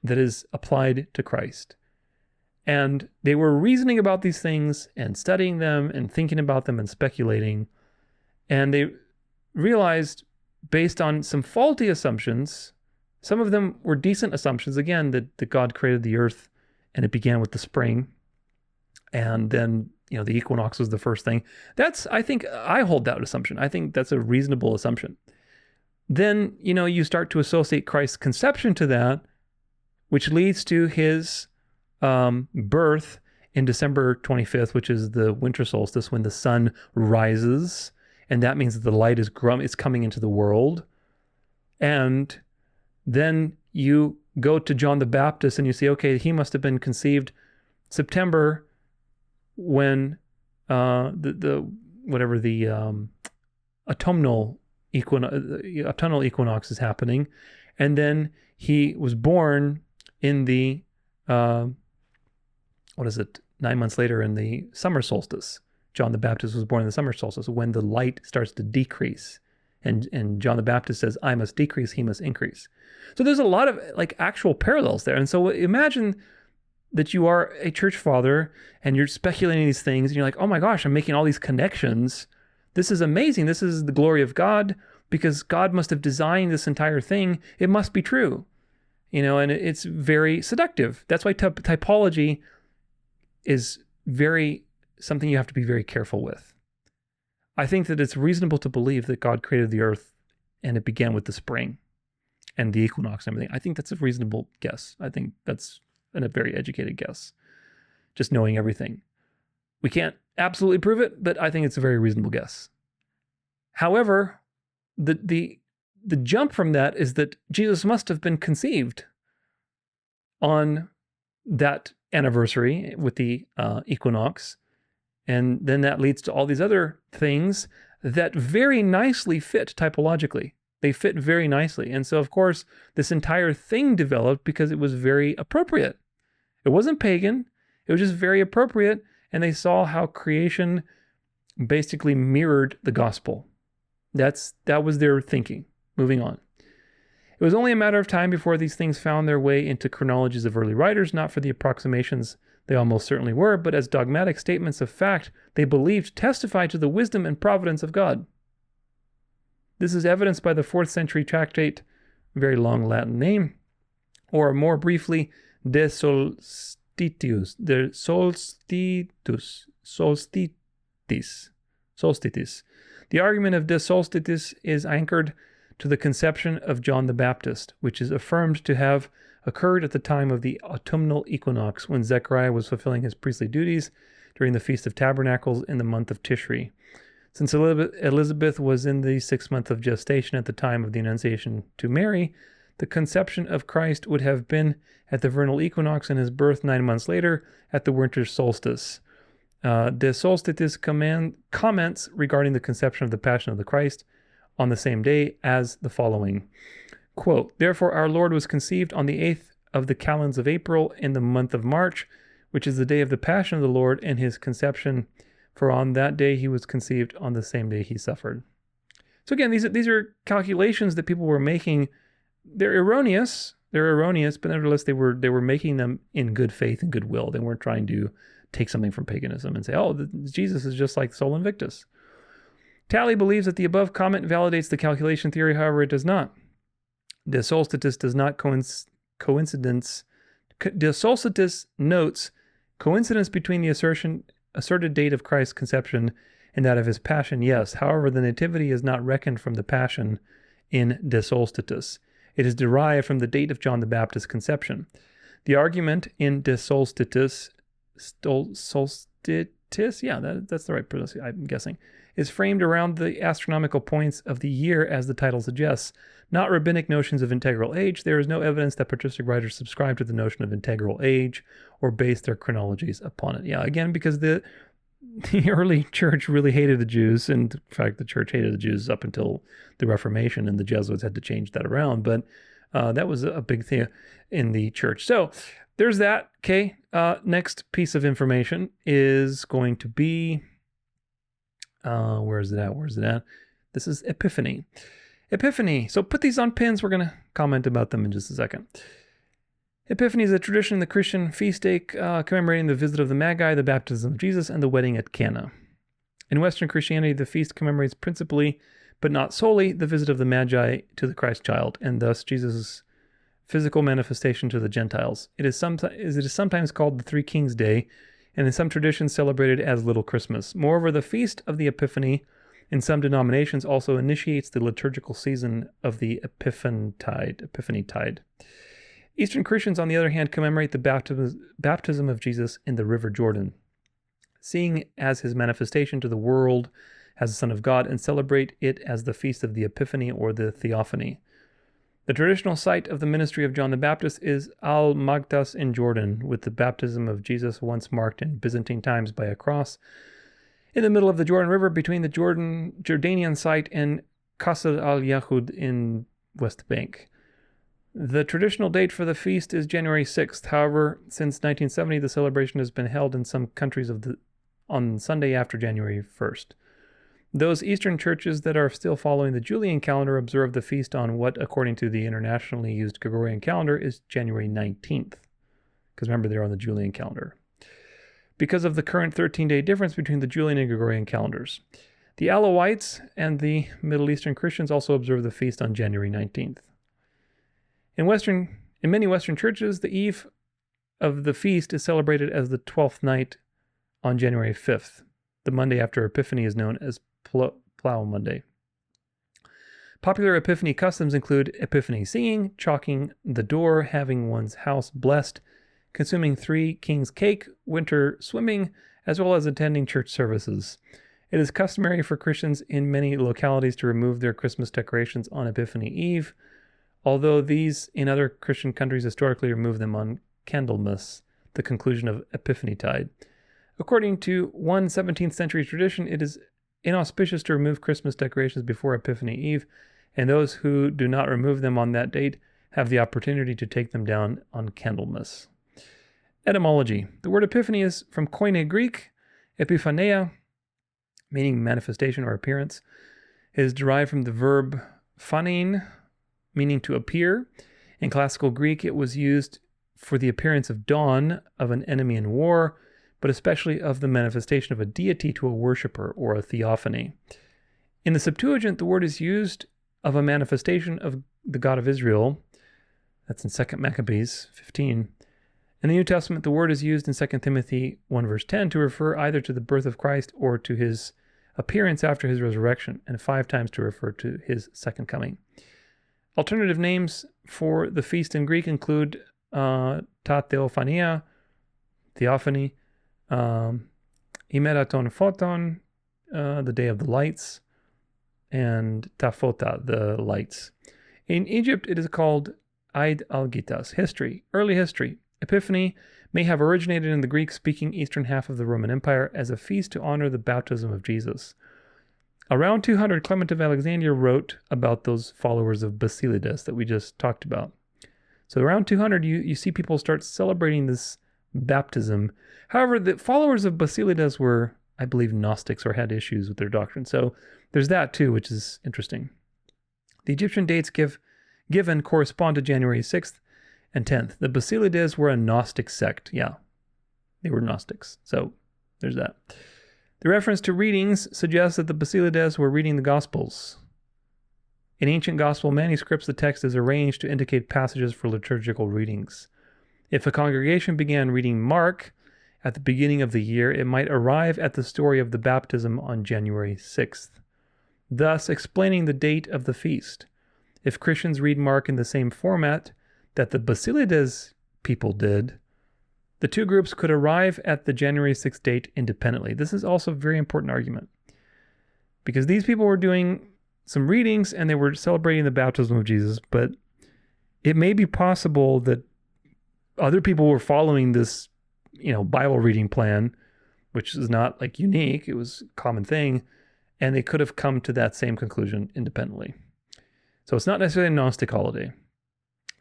that is applied to Christ. And they were reasoning about these things and studying them and thinking about them and speculating. And they realized, based on some faulty assumptions, some of them were decent assumptions, again, that God created the earth and it began with the spring. And then, the equinox was the first thing. I hold that assumption. I think that's a reasonable assumption. Then, you start to associate Christ's conception to that, which leads to his birth in December 25th, which is the winter solstice, when the sun rises, and that means that the light is coming into the world. And then you go to John the Baptist and you say, okay, he must have been conceived September, when the autumnal equinox is happening, and then he was born in the 9 months later in the summer solstice. John the Baptist was born in the summer solstice when the light starts to decrease. And John the Baptist says, I must decrease, he must increase. So there's a lot of like actual parallels there. And so imagine that you are a church father and you're speculating these things and you're like, oh my gosh, I'm making all these connections. This is amazing. This is the glory of God because God must have designed this entire thing. It must be true. And it's very seductive. That's why typology is something you have to be very careful with. I think that it's reasonable to believe that God created the earth and it began with the spring and the equinox and everything. I think that's a reasonable guess. I think that's a very educated guess, just knowing everything. We can't absolutely prove it, but I think it's a very reasonable guess. However, the jump from that is that Jesus must have been conceived on that anniversary with the equinox. And then that leads to all these other things that very nicely fit typologically. They fit very nicely. And so, of course, this entire thing developed because it was very appropriate. It wasn't pagan. It was just very appropriate. And they saw how creation basically mirrored the gospel. That was their thinking. Moving on. It was only a matter of time before these things found their way into chronologies of early writers, not for the approximations they almost certainly were, but as dogmatic statements of fact they believed testified to the wisdom and providence of God. This is evidenced by the 4th century tractate, very long Latin name, or more briefly, De Solstitius, Solstitis. The argument of De Solstitis is anchored to the conception of John the Baptist, which is affirmed to have occurred at the time of the autumnal equinox when Zechariah was fulfilling his priestly duties during the Feast of Tabernacles in the month of Tishri. Since Elizabeth was in the 6th month of gestation at the time of the Annunciation to Mary, the conception of Christ would have been at the vernal equinox and his birth 9 months later at the winter solstice. De Solstitis comments regarding the conception of the Passion of the Christ on the same day as the following. Quote, therefore our Lord was conceived on the 8th of the calends of April in the month of March, which is the day of the Passion of the Lord and his conception, for on that day he was conceived on the same day he suffered. So again, these are calculations that people were making. They're erroneous, but nevertheless they were making them in good faith and goodwill. They weren't trying to take something from paganism and say, Jesus is just like Sol Invictus. Talley believes that the above comment validates the calculation theory, however it does not. De Solstitis does not coincidence. De Solstitis notes coincidence between the asserted date of Christ's conception and that of his passion, yes. However, the nativity is not reckoned from the passion in De Solstitis. It is derived from the date of John the Baptist's conception. The argument in De Solstitis, that's the right pronunciation, I'm guessing, is framed around the astronomical points of the year as the title suggests, not rabbinic notions of integral age. There is no evidence that patristic writers subscribe to the notion of integral age or base their chronologies upon it. Yeah, again, because the early church really hated the Jews, and in fact, the church hated the Jews up until the Reformation, and the Jesuits had to change that around, but that was a big thing in the church. So there's that. Okay, next piece of information is going to be... where is it at? This is Epiphany. So put these on pins. We're going to comment about them in just a second. Epiphany is a tradition in the Christian feast day commemorating the visit of the Magi, the baptism of Jesus, and the wedding at Cana. In Western Christianity, the feast commemorates principally, but not solely, the visit of the Magi to the Christ child, and thus Jesus' physical manifestation to the Gentiles. It is sometimes called the Three Kings Day, and in some traditions celebrated as Little Christmas. Moreover, the Feast of the Epiphany in some denominations also initiates the liturgical season of the Epiphany-tide. Eastern Christians, on the other hand, commemorate the baptism of Jesus in the River Jordan, seeing as his manifestation to the world as the Son of God, and celebrate it as the Feast of the Epiphany or the Theophany. The traditional site of the ministry of John the Baptist is Al-Magtas in Jordan, with the baptism of Jesus once marked in Byzantine times by a cross in the middle of the Jordan River between the Jordanian site and Qasr al-Yahud in West Bank. The traditional date for the feast is January 6th. However, since 1970, the celebration has been held in some countries on Sunday after January 1st. Those Eastern churches that are still following the Julian calendar observe the feast on what, according to the internationally used Gregorian calendar, is January 19th. Because remember, they're on the Julian calendar. Because of the current 13-day difference between the Julian and Gregorian calendars. The Alawites and the Middle Eastern Christians also observe the feast on January 19th. In many Western churches, the eve of the feast is celebrated as the 12th night on January 5th. The Monday after Epiphany is known as Plough Monday. Popular Epiphany customs include Epiphany singing, chalking the door, having one's house blessed, consuming 3 king's cake, winter swimming, as well as attending church services. It is customary for Christians in many localities to remove their Christmas decorations on Epiphany Eve, although these in other Christian countries historically remove them on Candlemas, the conclusion of Epiphany Tide. According to one 17th century tradition, it is inauspicious to remove Christmas decorations before Epiphany Eve, and those who do not remove them on that date have the opportunity to take them down on Candlemas. Etymology. The word Epiphany is from Koine Greek, epiphaneia, meaning manifestation or appearance. It is derived from the verb phanein, meaning to appear. In classical Greek, it was used for the appearance of dawn of an enemy in war, but especially of the manifestation of a deity to a worshipper or a theophany. In the Septuagint, the word is used of a manifestation of the God of Israel. That's in 2 Maccabees 15. In the New Testament, the word is used in 2 Timothy 1 verse 10 to refer either to the birth of Christ or to his appearance after his resurrection, and 5 times to refer to his second coming. Alternative names for the feast in Greek include ta theophania, theophany, imeraton photon, the day of the lights, and tafota, the lights. In Egypt, it is called Eid al-Gitas, history, early history. Epiphany may have originated in the Greek-speaking eastern half of the Roman Empire as a feast to honor the baptism of Jesus. Around 200, Clement of Alexandria wrote about those followers of Basilides that we just talked about. So around 200, you see people start celebrating this baptism. However, the followers of Basilides were, I believe, Gnostics or had issues with their doctrine. So there's that too, which is interesting. The Egyptian dates given correspond to January 6th and 10th. The Basilides were a Gnostic sect. Yeah, they were Gnostics. So there's that. The reference to readings suggests that the Basilides were reading the Gospels. In ancient Gospel manuscripts, the text is arranged to indicate passages for liturgical readings. If a congregation began reading Mark at the beginning of the year, it might arrive at the story of the baptism on January 6th, thus explaining the date of the feast. If Christians read Mark in the same format that the Basilides people did, the two groups could arrive at the January 6th date independently. This is also a very important argument, because these people were doing some readings and they were celebrating the baptism of Jesus, but it may be possible that other people were following this, Bible reading plan, which is not like unique. It was a common thing, and they could have come to that same conclusion independently. So it's not necessarily a Gnostic holiday.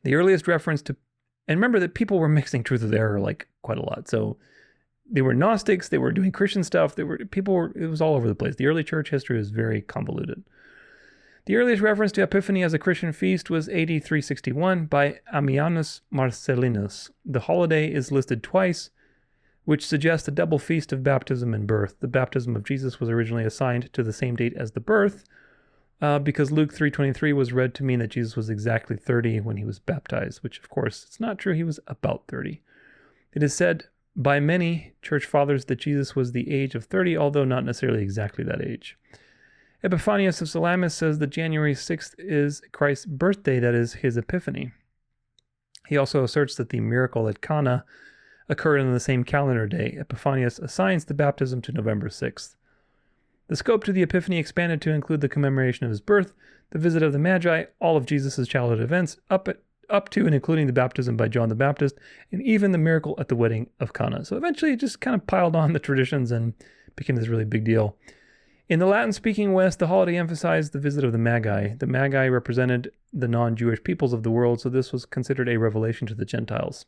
The earliest reference to, and remember that people were mixing truth with error like quite a lot. So they were Gnostics, they were doing Christian stuff, it was all over the place. The early church history is very convoluted. The earliest reference to Epiphany as a Christian feast was AD 361 by Ammianus Marcellinus. The holiday is listed twice, which suggests a double feast of baptism and birth. The baptism of Jesus was originally assigned to the same date as the birth, because Luke 3:23 was read to mean that Jesus was exactly 30 when he was baptized, which of course it's not true. He was about 30. It is said by many church fathers that Jesus was the age of 30, although not necessarily exactly that age. Epiphanius of Salamis says that January 6th is Christ's birthday, that is, his epiphany. He also asserts that the miracle at Cana occurred on the same calendar day. Epiphanius assigns the baptism to November 6th. The scope to the Epiphany expanded to include the commemoration of his birth, the visit of the Magi, all of Jesus' childhood events, up to and including the baptism by John the Baptist, and even the miracle at the wedding of Cana. So eventually it just kind of piled on the traditions and became this really big deal. In the Latin-speaking West, the holiday emphasized the visit of the Magi. The Magi represented the non-Jewish peoples of the world, so this was considered a revelation to the Gentiles.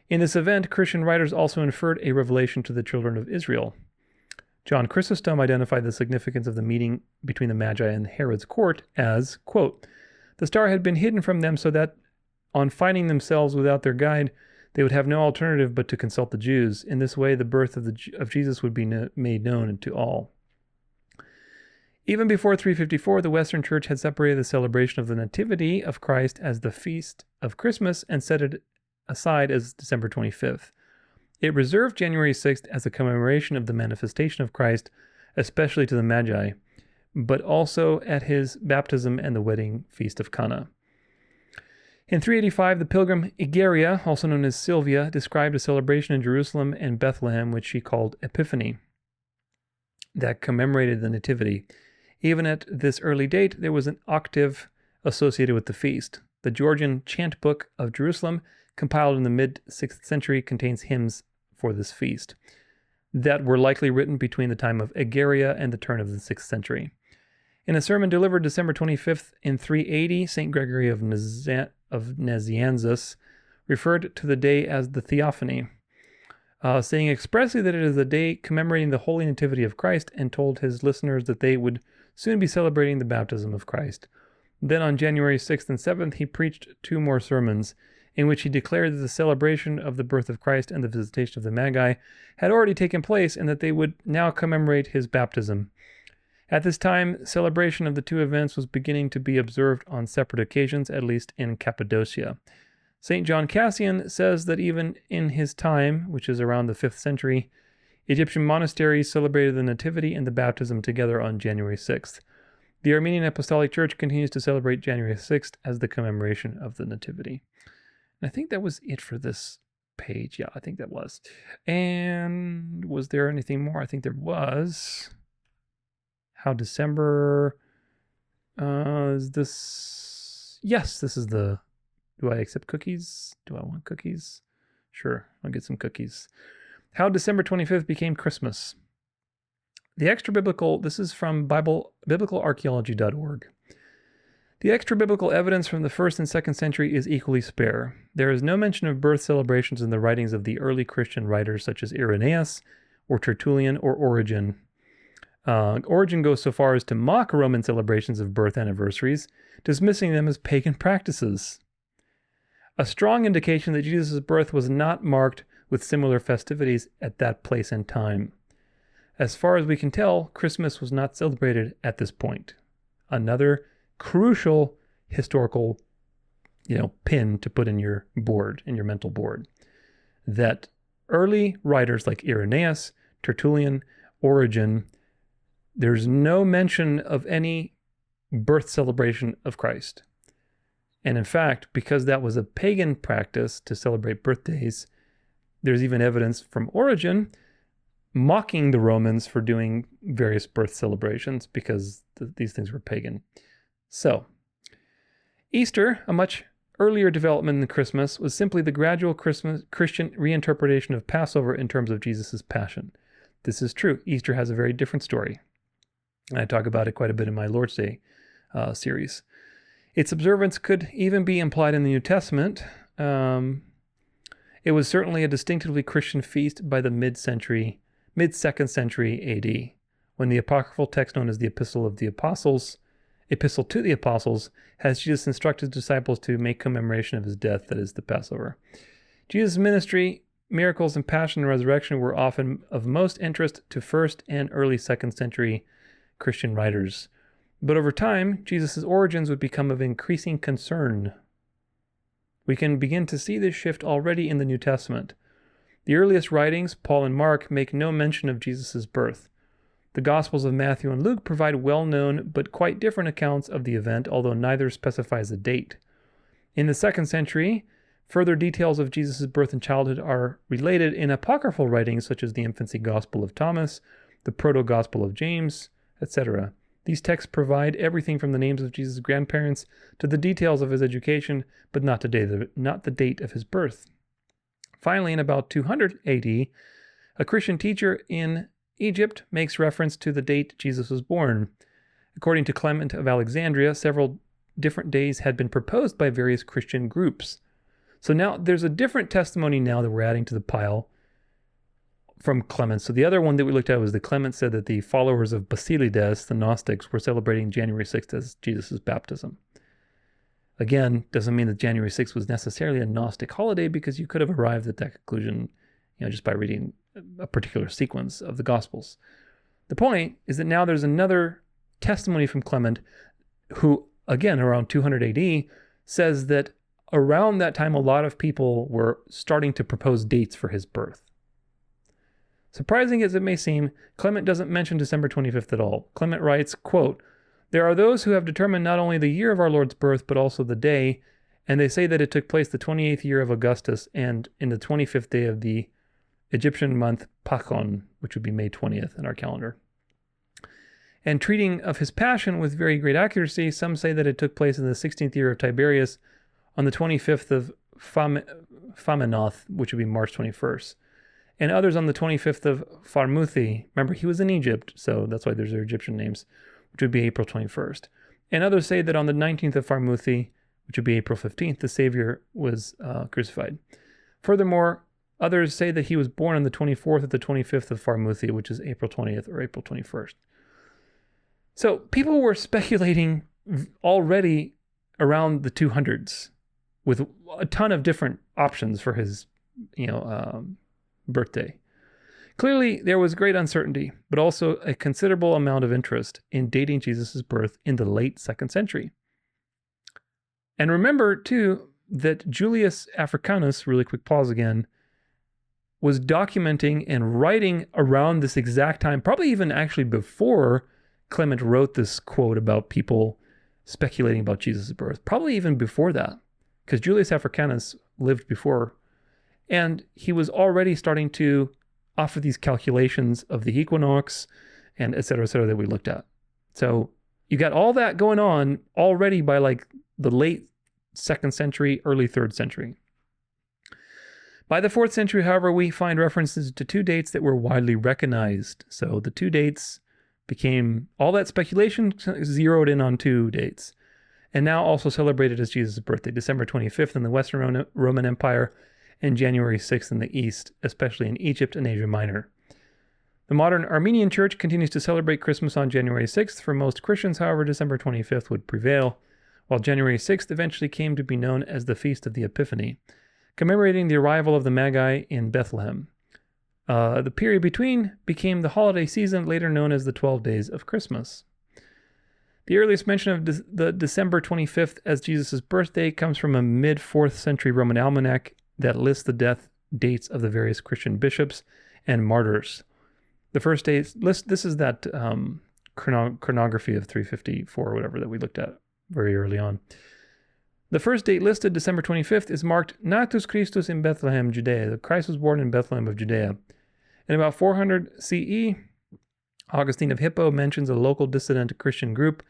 In this event, Christian writers also inferred a revelation to the children of Israel. John Chrysostom identified the significance of the meeting between the Magi and Herod's court as, quote, "The star had been hidden from them so that, on finding themselves without their guide, they would have no alternative but to consult the Jews. In this way, the birth of Jesus would be made known to all." Even before 354, the Western Church had separated the celebration of the Nativity of Christ as the feast of Christmas and set it aside as December 25th. It reserved January 6th as a commemoration of the manifestation of Christ, especially to the Magi, but also at his baptism and the wedding feast of Cana. In 385, the pilgrim Egeria, also known as Sylvia, described a celebration in Jerusalem and Bethlehem, which she called Epiphany, that commemorated the Nativity. Even at this early date, there was an octave associated with the feast. The Georgian chant book of Jerusalem, compiled in the mid-6th century, contains hymns for this feast that were likely written between the time of Egeria and the turn of the 6th century. In a sermon delivered December 25th in 380, St. Gregory of Nazianzus referred to the day as the Theophany, saying expressly that it is a day commemorating the Holy Nativity of Christ, and told his listeners that they would soon be celebrating the baptism of Christ. Then on January 6th and 7th, he preached 2 more sermons, in which he declared that the celebration of the birth of Christ and the visitation of the Magi had already taken place, and that they would now commemorate his baptism. At this time, celebration of the 2 events was beginning to be observed on separate occasions, at least in Cappadocia. St. John Cassian says that even in his time, which is around the 5th century, Egyptian monasteries celebrated the Nativity and the baptism together on January 6th. The Armenian Apostolic Church continues to celebrate January 6th as the commemoration of the Nativity. And I think that was it for this page. Yeah, I think that was. And was there anything more? I think there was. How December is this? Yes, this is the... Do I accept cookies? Do I want cookies? Sure, I'll get some cookies. How December 25th became Christmas. The extra-biblical, this is from biblicalarchaeology.org. The extra-biblical evidence from the 1st and 2nd century is equally spare. There is no mention of birth celebrations in the writings of the early Christian writers such as Irenaeus or Tertullian or Origen. Origen goes so far as to mock Roman celebrations of birth anniversaries, dismissing them as pagan practices. A strong indication that Jesus' birth was not marked with similar festivities at that place and time. As far as we can tell, Christmas was not celebrated at this point. Another crucial historical, pin to put in your board, in your mental board, that early writers like Irenaeus, Tertullian, Origen, there's no mention of any birth celebration of Christ. And in fact, because that was a pagan practice to celebrate birthdays, there's even evidence from Origen mocking the Romans for doing various birth celebrations because these things were pagan. So, Easter, a much earlier development than Christmas, was simply the gradual Christian reinterpretation of Passover in terms of Jesus' passion. This is true. Easter has a very different story. And I talk about it quite a bit in my Lord's Day series. Its observance could even be implied in the New Testament. It was certainly a distinctively Christian feast by the mid-2nd century AD, when the apocryphal text known as the Epistle to the Apostles, has Jesus instructed his disciples to make commemoration of his death, that is, the Passover. Jesus' ministry, miracles, and passion and resurrection were often of most interest to 1st and early 2nd century Christian writers. But over time, Jesus' origins would become of increasing concern. We can begin to see this shift already in the New Testament. The earliest writings, Paul and Mark, make no mention of Jesus' birth. The Gospels of Matthew and Luke provide well-known but quite different accounts of the event, although neither specifies a date. In the 2nd century, further details of Jesus' birth and childhood are related in apocryphal writings such as the Infancy Gospel of Thomas, the Proto-Gospel of James, etc. These texts provide everything from the names of Jesus' grandparents to the details of his education, but not the date of his birth. Finally, in about 200 AD, a Christian teacher in Egypt makes reference to the date Jesus was born. According to Clement of Alexandria, several different days had been proposed by various Christian groups. So now there's a different testimony now that we're adding to the pile from Clement. So the other one that we looked at was that Clement said that the followers of Basilides, the Gnostics, were celebrating January 6th as Jesus' baptism. Again, doesn't mean that January 6th was necessarily a Gnostic holiday, because you could have arrived at that conclusion, just by reading a particular sequence of the Gospels. The point is that now there's another testimony from Clement, who, again, around 200 AD, says that around that time, a lot of people were starting to propose dates for his birth. Surprising as it may seem, Clement doesn't mention December 25th at all. Clement writes, quote, "There are those who have determined not only the year of our Lord's birth, but also the day, and they say that it took place the 28th year of Augustus and in the 25th day of the Egyptian month Pagan, which would be May 20th in our calendar. And treating of his passion with very great accuracy, some say that it took place in the 16th year of Tiberius on the 25th of Famenoth, which would be March 21st. And others on the 25th of Farmuthi. Remember, he was in Egypt, so that's why there's their Egyptian names, which would be April 21st. And others say that on the 19th of Farmuthi, which would be April 15th, the Savior was crucified. Furthermore, others say that he was born on the 24th or the 25th of Farmuthi, which is April 20th or April 21st. So people were speculating already around the 200s with a ton of different options for his, birthday. Clearly, there was great uncertainty, but also a considerable amount of interest in dating Jesus' birth in the late 2nd century. And remember, too, that Julius Africanus, really quick pause again, was documenting and writing around this exact time, probably even actually before Clement wrote this quote about people speculating about Jesus' birth, probably even before that, because Julius Africanus lived before, and he was already starting to offer these calculations of the equinox and et cetera, that we looked at. So you got all that going on already by like the late 2nd century, early 3rd century. By the 4th century, however, we find references to 2 dates that were widely recognized. So the 2 dates became, all that speculation zeroed in on 2 dates, and now also celebrated as Jesus' birthday, December 25th in the Western Roman Empire and January 6th in the East, especially in Egypt and Asia Minor. The modern Armenian Church continues to celebrate Christmas on January 6th. For most Christians, however, December 25th would prevail, while January 6th eventually came to be known as the Feast of the Epiphany, commemorating the arrival of the Magi in Bethlehem. The period between became the holiday season, later known as the 12 days of Christmas. The earliest mention of the December 25th as Jesus' birthday comes from a mid-4th century Roman almanac that lists the death dates of the various Christian bishops and martyrs. The first days list, this is that chronography of 354 or whatever that we looked at very early on. The first date listed, December 25th, is marked Natus Christus in Bethlehem, Judea. Christ was born in Bethlehem of Judea. In about 400 CE, Augustine of Hippo mentions a local dissident Christian group,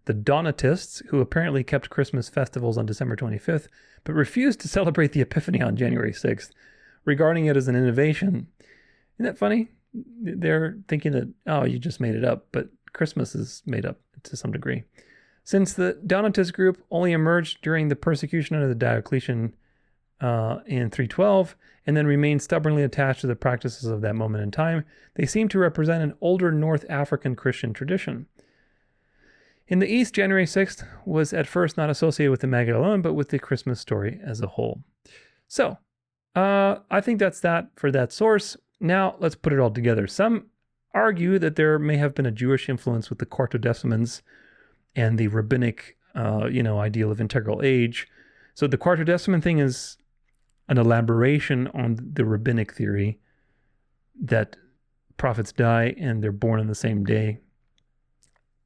the Donatists, who apparently kept Christmas festivals on December 25th, but refused to celebrate the Epiphany on January 6th, regarding it as an innovation. Isn't that funny? They're thinking that, oh, you just made it up, but Christmas is made up to some degree. Since the Donatist group only emerged during the persecution under the Diocletian in 312, and then remained stubbornly attached to the practices of that moment in time, they seem to represent an older North African Christian tradition. In the East, January 6th was at first not associated with the Magi alone, but with the Christmas story as a whole. So, I think that's that for that source. Now, let's put it all together. Some argue that there may have been a Jewish influence with the Quartodecimans and the rabbinic, ideal of integral age. So the Quartodeciman thing is an elaboration on the rabbinic theory that prophets die and they're born on the same day.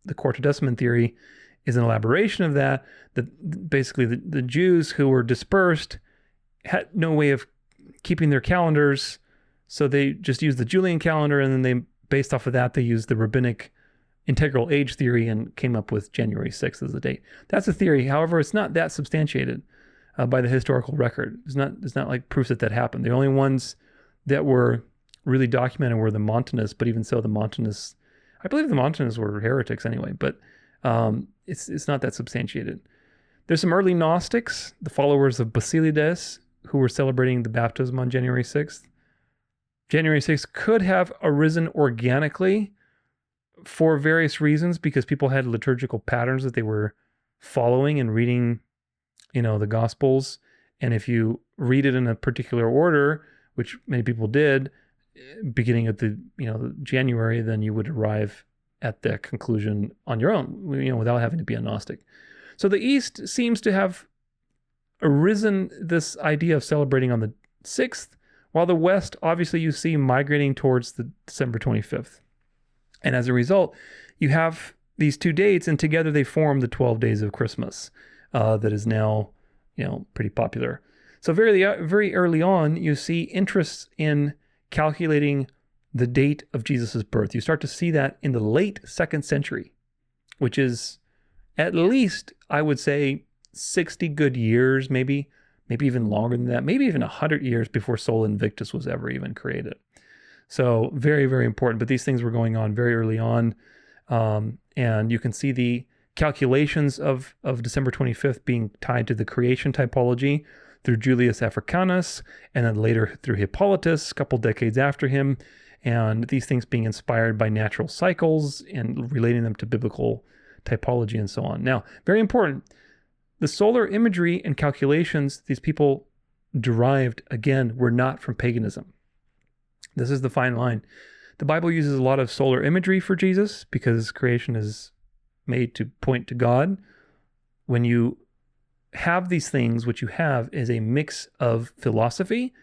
The Quartodeciman theory is an elaboration of that basically the Jews who were dispersed had no way of keeping their calendars, so they just used the Julian calendar, and then they, based off of that, they used the rabbinic integral age theory and came up with January 6th as the date. That's a theory. However, it's not that substantiated by the historical record. It's not like proofs that happened. The only ones that were really documented were the Montanists, but even so, I believe the Montanists were heretics anyway, but it's not that substantiated. There's some early Gnostics, the followers of Basilides, who were celebrating the baptism on January 6th. January 6th could have arisen organically for various reasons, because people had liturgical patterns that they were following and reading, the Gospels. And if you read it in a particular order, which many people did, beginning at the January, then you would arrive at that conclusion on your own, without having to be a Gnostic. So the East seems to have arisen this idea of celebrating on the 6th, while the West, obviously, you see migrating towards the December 25th. And as a result, you have these two dates, and together they form the 12 days of Christmas that is now, pretty popular. So very early on, you see interest in calculating the date of Jesus's birth. You start to see that in the late 2nd century, which is at least, I would say, 60 good years, maybe even longer than that, maybe even 100 years before Sol Invictus was ever even created. So very, very important. But these things were going on very early on. And you can see the calculations of December 25th being tied to the creation typology through Julius Africanus, and then later through Hippolytus, a couple decades after him. And these things being inspired by natural cycles and relating them to biblical typology and so on. Now, very important, the solar imagery and calculations these people derived, again, were not from paganism. This is the fine line. The Bible uses a lot of solar imagery for Jesus because creation is made to point to God. When you have these things, what you have is a mix of philosophy,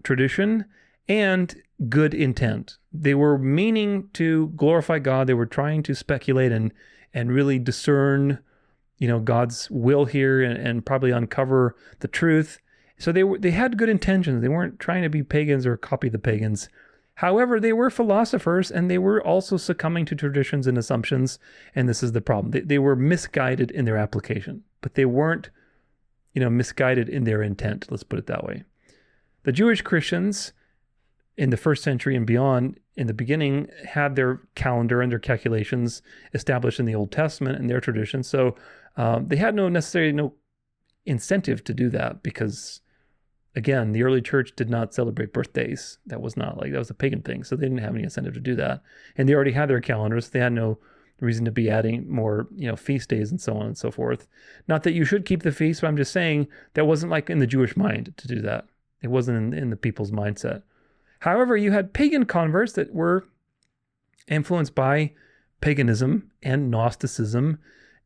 tradition, and good intent. They were meaning to glorify God. They were trying to speculate and really discern, God's will here and probably uncover the truth. So they had good intentions. They weren't trying to be pagans or copy the pagans. However, they were philosophers, and they were also succumbing to traditions and assumptions. And this is the problem. They were misguided in their application, but they weren't, misguided in their intent. Let's put it that way. The Jewish Christians in the 1st century and beyond, in the beginning, had their calendar and their calculations established in the Old Testament and their tradition. So they had no incentive to do that because, again, the early church did not celebrate birthdays. That was a pagan thing. So they didn't have any incentive to do that. And they already had their calendars. They had no reason to be adding more, feast days and so on and so forth. Not that you should keep the feast, but I'm just saying that wasn't like in the Jewish mind to do that. It wasn't in the people's mindset. However, you had pagan converts that were influenced by paganism and Gnosticism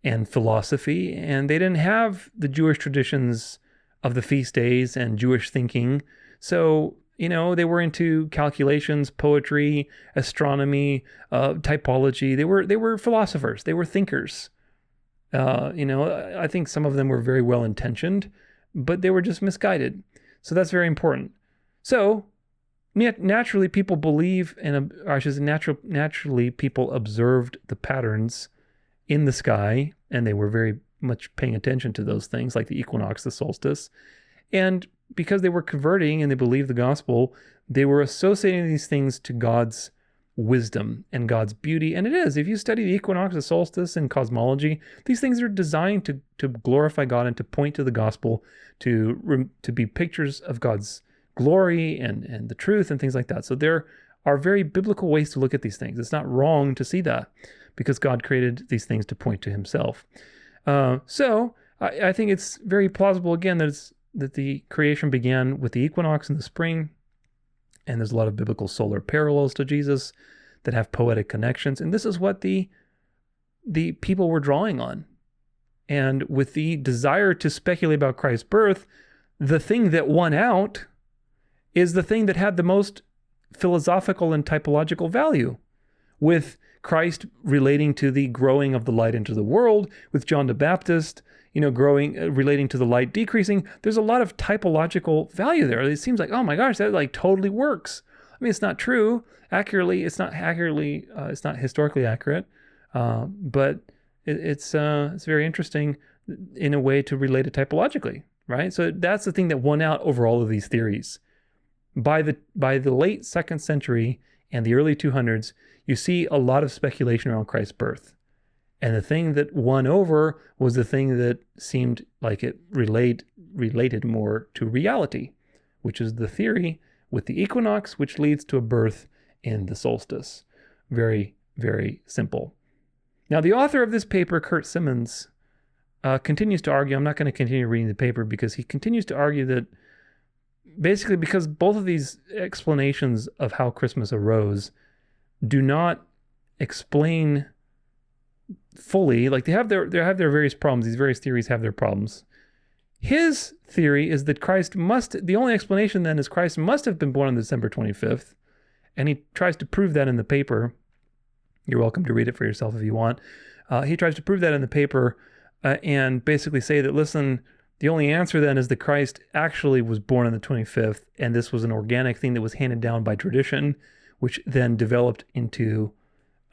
and philosophy, and they didn't have the Jewish traditions of the feast days and Jewish thinking. So, they were into calculations, poetry, astronomy, typology. They were philosophers. They were thinkers. I think some of them were very well intentioned, but they were just misguided. So that's very important. So naturally, people naturally people observed the patterns in the sky, and they were very much paying attention to those things like the equinox, the solstice. And because they were converting and they believed the gospel, they were associating these things to God's wisdom and God's beauty. And it is, if you study the equinox, the solstice, and cosmology, these things are designed to glorify God and to point to the gospel, to be pictures of God's glory and the truth and things like that. So there are very biblical ways to look at these things. It's not wrong to see that because God created these things to point to himself. So I think it's very plausible, again, that the creation began with the equinox in the spring, and there's a lot of biblical solar parallels to Jesus that have poetic connections, and this is what the people were drawing on. And with the desire to speculate about Christ's birth, the thing that won out is the thing that had the most philosophical and typological value, with Christ relating to the growing of the light into the world, with John the Baptist, relating to the light decreasing. There's a lot of typological value there. It seems like, oh my gosh, that totally works. I mean, it's not true. It's not historically accurate, but it's very interesting in a way to relate it typologically, right? So that's the thing that won out over all of these theories. By the late second century and the early 200s, you see a lot of speculation around Christ's birth. And the thing that won over was the thing that seemed like it related more to reality, which is the theory with the equinox, which leads to a birth in the solstice. Very, very simple. Now, the author of this paper, Kurt Simmons, continues to argue. I'm not going to continue reading the paper because he continues to argue that basically because both of these explanations of how Christmas arose do not explain fully, like they have their various problems. These various theories have their problems. His theory is that the only explanation then is Christ must have been born on December 25th. And he tries to prove that in the paper. You're welcome to read it for yourself if you want. He tries to prove that in the paper and basically say that, listen, the only answer then is that Christ actually was born on the 25th, and this was an organic thing that was handed down by tradition, which then developed into,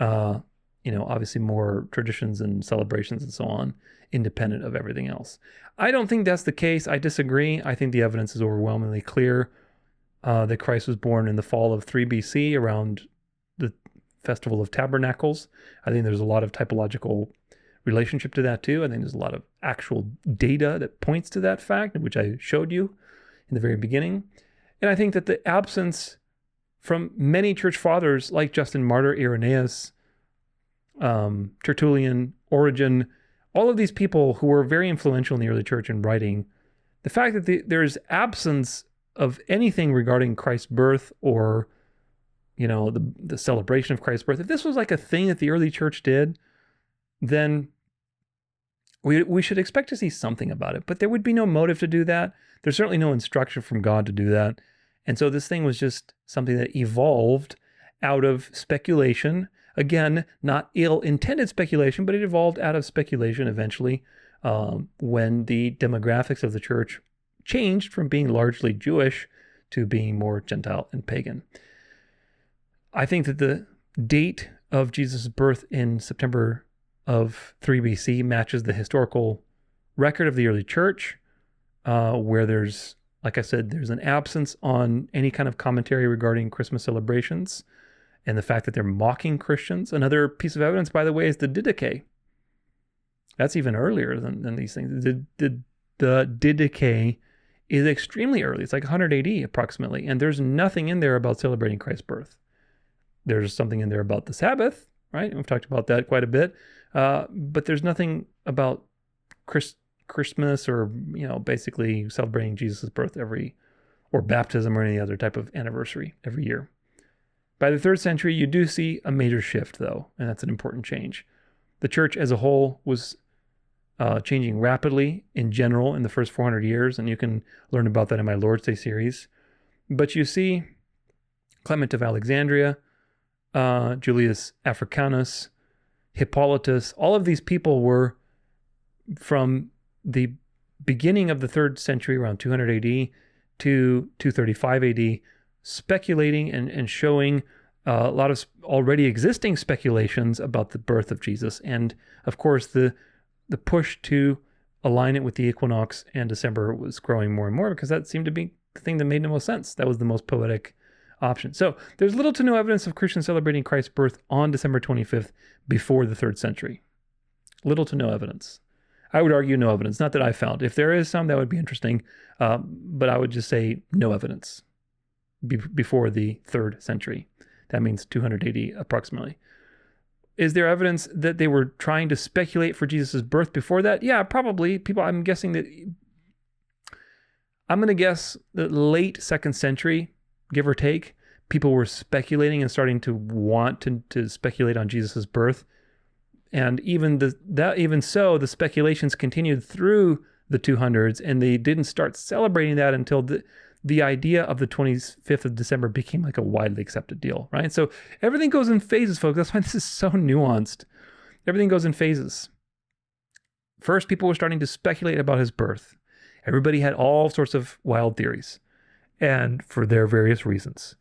obviously more traditions and celebrations and so on, independent of everything else. I don't think that's the case. I disagree. I think the evidence is overwhelmingly clear that Christ was born in the fall of 3 BC around the Festival of Tabernacles. I think there's a lot of typological relationship to that too. I think there's a lot of actual data that points to that fact, which I showed you in the very beginning. And I think that the absence from many church fathers like Justin Martyr, Irenaeus, Tertullian, Origen, all of these people who were very influential in the early church in writing, the fact that there's absence of anything regarding Christ's birth or, the celebration of Christ's birth. If this was like a thing that the early church did, then we should expect to see something about it. But there would be no motive to do that. There's certainly no instruction from God to do that. And so this thing was just something that evolved out of speculation. Again, not ill-intended speculation, but it evolved out of speculation eventually when the demographics of the church changed from being largely Jewish to being more Gentile and pagan. I think that the date of Jesus' birth in September of 3 BC matches the historical record of the early church, where there's, like I said, there's an absence on any kind of commentary regarding Christmas celebrations and the fact that they're mocking Christians. Another piece of evidence, by the way, is the Didache. That's even earlier than these things. The Didache is extremely early. It's like 100 AD approximately, and there's nothing in there about celebrating Christ's birth. There's something in there about the Sabbath, right? We've talked about that quite a bit, but there's nothing about Christmas or basically celebrating Jesus' birth or baptism or any other type of anniversary every year. By the 3rd century, you do see a major shift, though, and that's an important change. The church as a whole was changing rapidly in general in the first 400 years, and you can learn about that in my Lord's Day series. But you see Clement of Alexandria, Julius Africanus, Hippolytus, all of these people were from the beginning of the 3rd century, around 200 AD to 235 AD, speculating and showing a lot of already existing speculations about the birth of Jesus. And of course, the push to align it with the equinox and December was growing more and more because that seemed to be the thing that made the most sense. That was the most poetic option. So there's little to no evidence of Christians celebrating Christ's birth on December 25th before the 3rd century. Little to no evidence. I would argue no evidence. Not that I found. If there is some, that would be interesting. But I would just say no evidence before the 3rd century. That means 200 AD approximately. Is there evidence that they were trying to speculate for Jesus' birth before that? Yeah, probably. I'm going to guess that late 2nd century, give or take, people were speculating and starting to want to speculate on Jesus' birth. And even so, the speculations continued through the 200s, and they didn't start celebrating that until the idea of the 25th of December became like a widely accepted deal, right? So everything goes in phases, folks. That's why this is so nuanced. Everything goes in phases. First, people were starting to speculate about his birth. Everybody had all sorts of wild theories, and for their various reasons.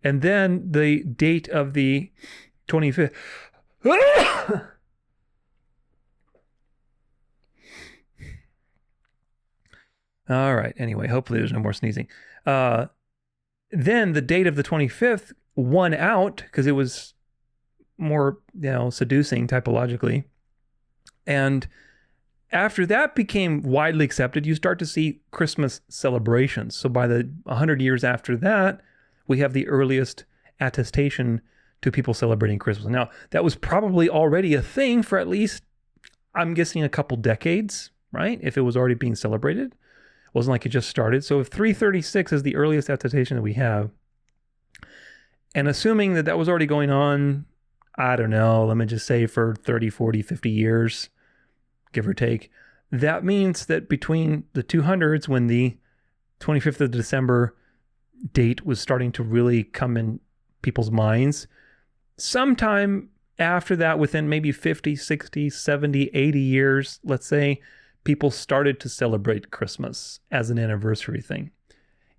And then the date of the 25th... All right. Anyway, hopefully there's no more sneezing. The Then the date of the 25th won out because it was more, seducing typologically. And after that became widely accepted, you start to see Christmas celebrations. So by the 100 years after that, we have the earliest attestation to people celebrating Christmas. Now, that was probably already a thing for at least, I'm guessing, a couple decades, right? If it was already being celebrated. It wasn't like it just started. So if 336 is the earliest attestation that we have, and assuming that that was already going on, I don't know, let me just say for 30, 40, 50 years, give or take, that means that between the 200s, when the 25th of December date was starting to really come in people's minds, sometime after that, within maybe 50, 60, 70, 80 years, let's say, people started to celebrate Christmas as an anniversary thing.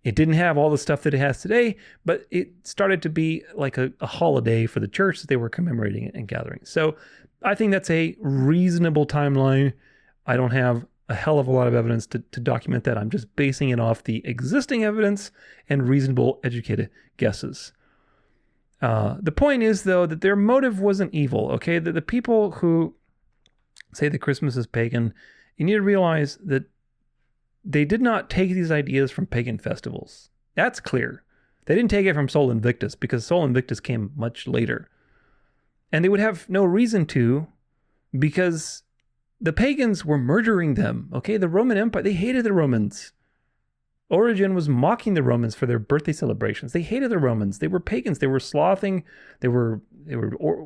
It didn't have all the stuff that it has today, but it started to be like a holiday for the church that they were commemorating and gathering. So I think that's a reasonable timeline. I don't have a hell of a lot of evidence to document that. I'm just basing it off the existing evidence and reasonable educated guesses. The point is, though, that their motive wasn't evil, okay? The people who say that Christmas is pagan, you need to realize that they did not take these ideas from pagan festivals. That's clear. They didn't take it from Sol Invictus, because Sol Invictus came much later. And they would have no reason to, because the pagans were murdering them, okay? The Roman Empire, they hated the Romans. Origen was mocking the Romans for their birthday celebrations. They hated the Romans. They were pagans. They were slothing. They were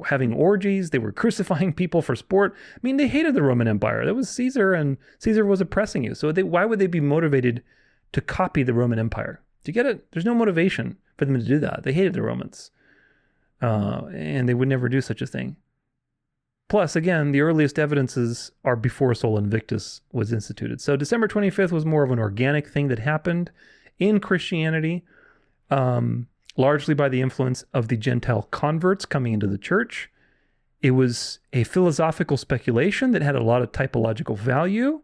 having orgies. They were crucifying people for sport. I mean, they hated the Roman Empire. That was Caesar, and Caesar was oppressing you. So why would they be motivated to copy the Roman Empire? Do you get it? There's no motivation for them to do that. They hated the Romans. And they would never do such a thing. Plus, again, the earliest evidences are before Sol Invictus was instituted. So December 25th was more of an organic thing that happened in Christianity, largely by the influence of the Gentile converts coming into the church. It was a philosophical speculation that had a lot of typological value.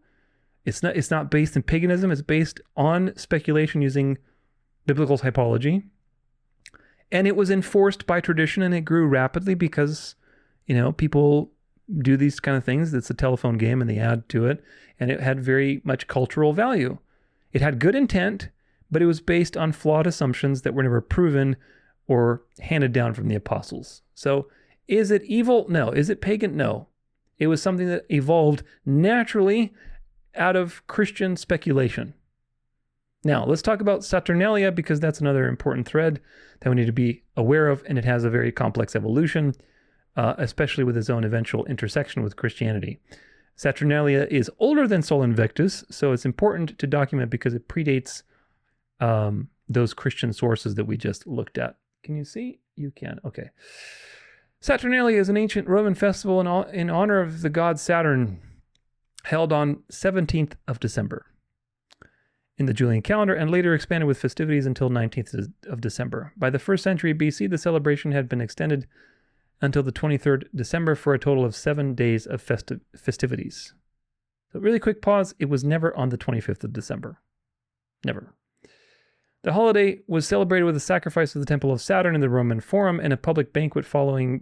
It's not based in paganism. It's based on speculation using biblical typology. And it was enforced by tradition, and it grew rapidly because, people do these kind of things. It's a telephone game, and they add to it, and it had very much cultural value. It had good intent, but it was based on flawed assumptions that were never proven or handed down from the apostles. So is it evil? No. Is it pagan? No. It was something that evolved naturally out of Christian speculation. Now, let's talk about Saturnalia, because that's another important thread that we need to be aware of, and it has a very complex evolution, especially with its own eventual intersection with Christianity. Saturnalia is older than Sol Invictus, so it's important to document because it predates those Christian sources that we just looked at. Can you see? You can. Okay. Saturnalia is an ancient Roman festival in honor of the god Saturn, held on 17th of December in the Julian calendar, and later expanded with festivities until 19th of December. By the 1st century BC, the celebration had been extended until the 23rd December for a total of 7 days of festivities. So really quick pause, it was never on the 25th of December. Never. The holiday was celebrated with a sacrifice of the temple of Saturn in the Roman Forum and a public banquet followed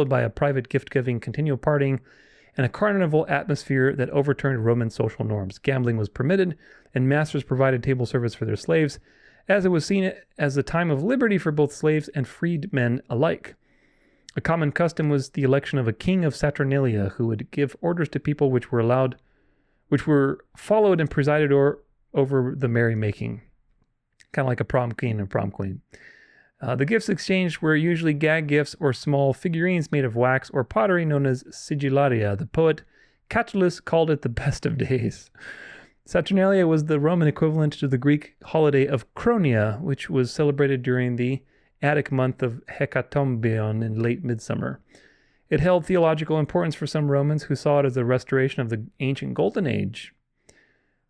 by a private gift-giving, continual partying, and a carnival atmosphere that overturned Roman social norms. Gambling was permitted, and masters provided table service for their slaves, as it was seen as a time of liberty for both slaves and freedmen alike. A common custom was the election of a king of Saturnalia, who would give orders to people which were followed and presided over the merrymaking, kind of like a prom king and prom queen. The gifts exchanged were usually gag gifts or small figurines made of wax or pottery known as sigillaria. The poet Catullus called it the best of days. Saturnalia was the Roman equivalent to the Greek holiday of Chronia, which was celebrated during the Attic month of Hecatombion in late midsummer. It held theological importance for some Romans who saw it as a restoration of the ancient Golden Age,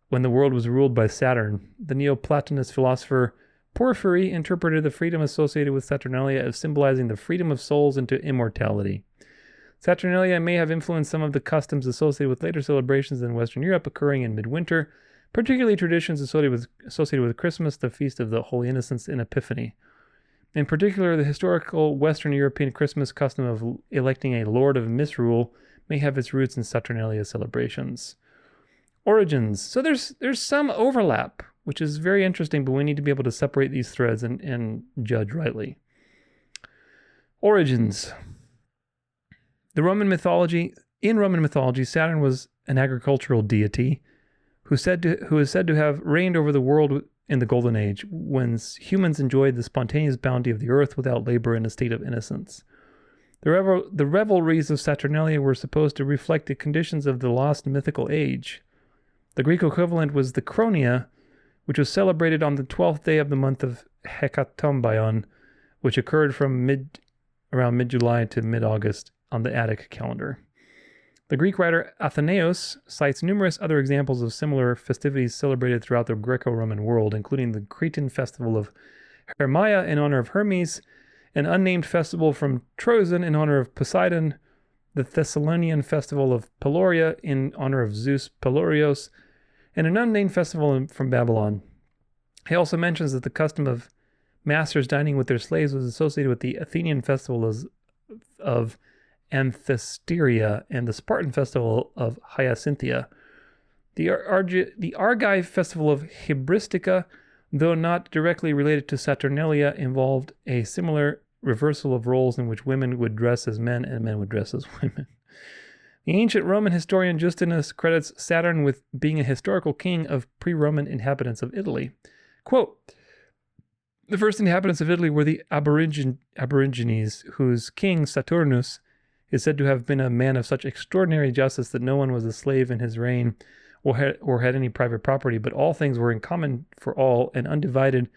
when the world was ruled by Saturn. The Neoplatonist philosopher Porphyry interpreted the freedom associated with Saturnalia as symbolizing the freedom of souls into immortality. Saturnalia may have influenced some of the customs associated with later celebrations in Western Europe occurring in midwinter, particularly traditions associated with Christmas, the Feast of the Holy Innocents, and Epiphany. In particular, the historical Western European Christmas custom of electing a Lord of Misrule may have its roots in Saturnalia celebrations. Origins. So there's some overlap, which is very interesting, but we need to be able to separate these threads and judge rightly. Origins. In Roman mythology, Saturn was an agricultural deity who is said to have reigned over the world in the Golden Age, when humans enjoyed the spontaneous bounty of the earth without labor in a state of innocence. The revelries of Saturnalia were supposed to reflect the conditions of the lost mythical age. The Greek equivalent was the Chronia, which was celebrated on the 12th day of the month of Hekatombion, which occurred from around mid-July to mid-August on the Attic calendar. The Greek writer Athenaeus cites numerous other examples of similar festivities celebrated throughout the Greco-Roman world, including the Cretan festival of Hermaia in honor of Hermes, an unnamed festival from Troezen in honor of Poseidon, the Thessalonian festival of Peloria in honor of Zeus Pelorios, and an unnamed festival from Babylon. He also mentions that the custom of masters dining with their slaves was associated with the Athenian festival of Anthesteria and the Spartan festival of Hyacintha. The Argive festival of Hybristica, though not directly related to Saturnalia, involved a similar reversal of roles in which women would dress as men and men would dress as women. The ancient Roman historian Justinus credits Saturn with being a historical king of pre-Roman inhabitants of Italy. Quote, "The first inhabitants of Italy were the Aborigines, whose king, Saturnus, is said to have been a man of such extraordinary justice that no one was a slave in his reign or had any private property, but all things were in common for all and undivided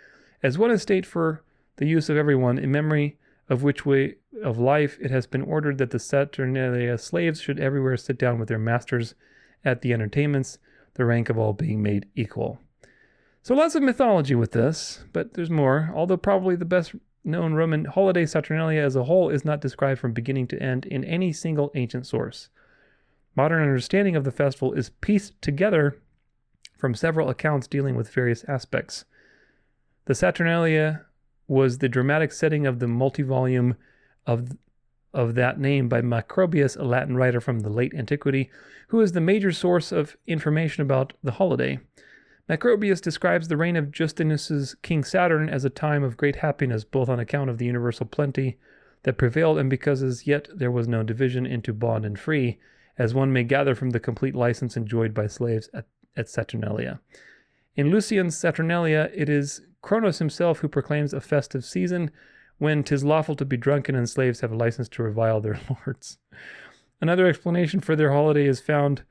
as one estate for the use of everyone, in memory of which way of life it has been ordered that the Saturnalia slaves should everywhere sit down with their masters at the entertainments, the rank of all being made equal." So lots of mythology with this, but there's more, although probably the best known Roman holiday, Saturnalia as a whole, is not described from beginning to end in any single ancient source. Modern understanding of the festival is pieced together from several accounts dealing with various aspects. The Saturnalia was the dramatic setting of the multi-volume of that name by Macrobius, a Latin writer from the late antiquity, who is the major source of information about the holiday. Macrobius describes the reign of Justinus's King Saturn as a time of great happiness, both on account of the universal plenty that prevailed and because as yet there was no division into bond and free, as one may gather from the complete license enjoyed by slaves at Saturnalia. In Lucian's Saturnalia, it is Cronos himself who proclaims a festive season when 'tis lawful to be drunken and slaves have a license to revile their lords. Another explanation for their holiday is found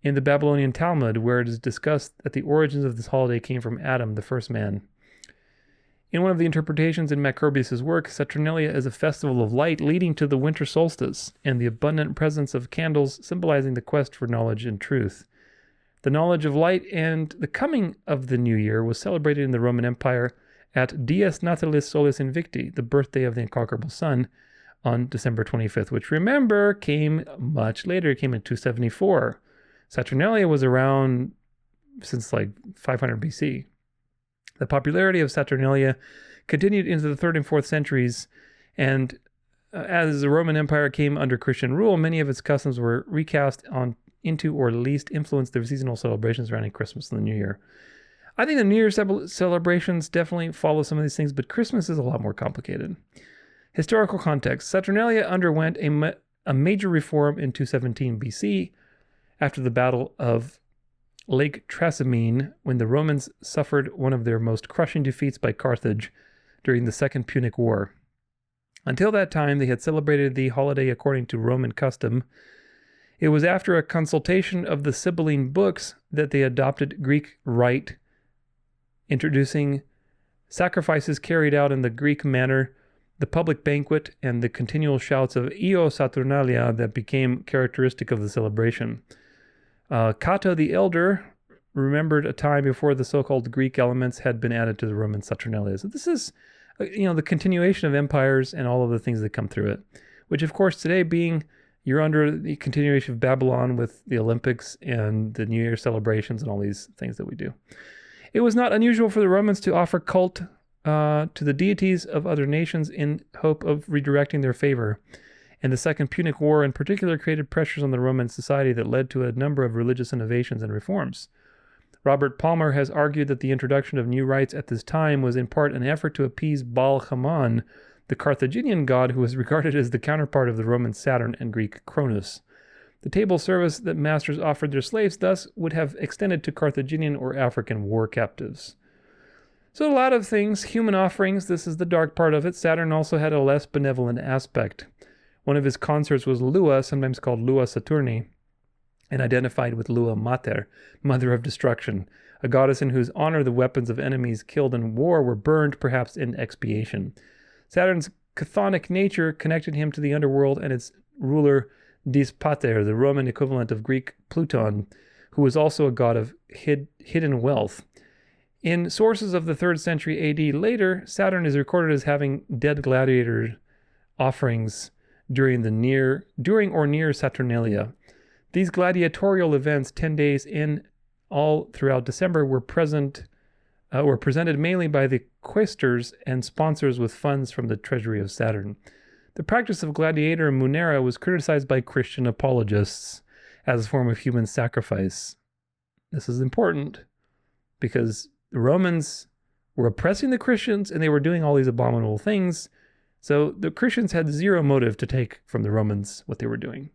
in the Babylonian Talmud, where it is discussed that the origins of this holiday came from Adam, the first man. In one of the interpretations in Macrobius' work, Saturnalia is a festival of light leading to the winter solstice and the abundant presence of candles symbolizing the quest for knowledge and truth. The knowledge of light and the coming of the new year was celebrated in the Roman Empire at Dies Natalis Solis Invicti, the birthday of the unconquerable sun, on December 25th, which, remember, came much later. It came in 274. Saturnalia was around since like 500 BC. The popularity of Saturnalia continued into the 3rd and 4th centuries, and as the Roman Empire came under Christian rule, many of its customs were recast into or at least influenced their seasonal celebrations surrounding Christmas and the New Year. I think the New Year celebrations definitely follow some of these things, but Christmas is a lot more complicated. Historical context. Saturnalia underwent a major reform in 217 BC after the Battle of Lake Trasimene, when the Romans suffered one of their most crushing defeats by Carthage during the Second Punic War. Until that time, they had celebrated the holiday according to Roman custom. It was after a consultation of the Sibylline books that they adopted Greek rite, introducing sacrifices carried out in the Greek manner, the public banquet, and the continual shouts of Io Saturnalia that became characteristic of the celebration. Cato the Elder remembered a time before the so-called Greek elements had been added to the Roman Saturnalia. So this is, the continuation of empires and all of the things that come through it, which of course today being, You're under the continuation of Babylon with the Olympics and the New Year celebrations and all these things that we do. It was not unusual for the Romans to offer cult to the deities of other nations in hope of redirecting their favor. And the Second Punic War in particular created pressures on the Roman society that led to a number of religious innovations and reforms. Robert Palmer has argued that the introduction of new rites at this time was in part an effort to appease Baal-Haman, the Carthaginian god who was regarded as the counterpart of the Roman Saturn and Greek Cronus. The table service that masters offered their slaves thus would have extended to Carthaginian or African war captives. So a lot of things, human offerings, this is the dark part of it. Saturn also had a less benevolent aspect. One of his consorts was Lua, sometimes called Lua Saturni, and identified with Lua Mater, Mother of Destruction, a goddess in whose honor the weapons of enemies killed in war were burned, perhaps in expiation. Saturn's chthonic nature connected him to the underworld and its ruler Dis Pater, the Roman equivalent of Greek Pluton, who was also a god of hidden wealth. In sources of the 3rd century AD later, Saturn is recorded as having dead gladiator offerings during or near Saturnalia. These gladiatorial events, 10 days in all throughout December, were presented mainly by the quaestors and sponsors with funds from the treasury of Saturn. The practice of gladiator munera was criticized by Christian apologists as a form of human sacrifice. This is important because the Romans were oppressing the Christians and they were doing all these abominable things. So the Christians had zero motive to take from the Romans what they were doing.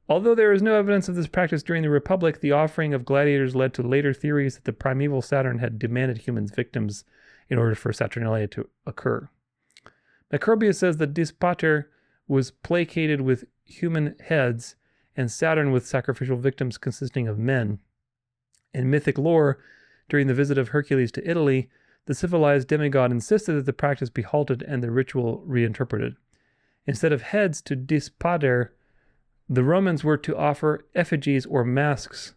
Although there is no evidence of this practice during the Republic, the offering of gladiators led to later theories that the primeval Saturn had demanded human victims in order for Saturnalia to occur. Macrobius says that Dis Pater was placated with human heads and Saturn with sacrificial victims consisting of men. In mythic lore, during the visit of Hercules to Italy, the civilized demigod insisted that the practice be halted and the ritual reinterpreted. Instead of heads to Dis Pater, the Romans were to offer effigies or masks.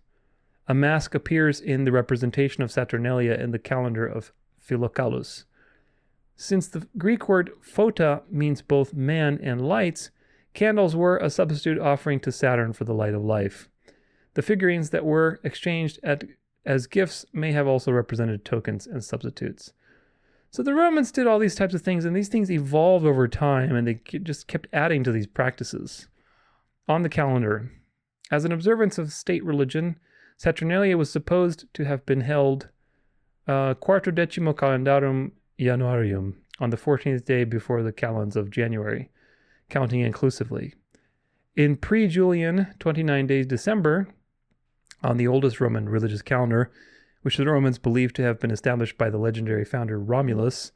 A mask appears in the representation of Saturnalia in the calendar of Philocalus. Since the Greek word phota means both man and lights, candles were a substitute offering to Saturn for the light of life. The figurines that were exchanged as gifts may have also represented tokens and substitutes. So the Romans did all these types of things, and these things evolved over time, and they just kept adding to these practices. On the calendar, as an observance of state religion, Saturnalia was supposed to have been held Quartodecimo Calendarum Januarium on the 14th day before the calends of January, counting inclusively. In pre-Julian 29 days December, on the oldest Roman religious calendar, which the Romans believed to have been established by the legendary founder Romulus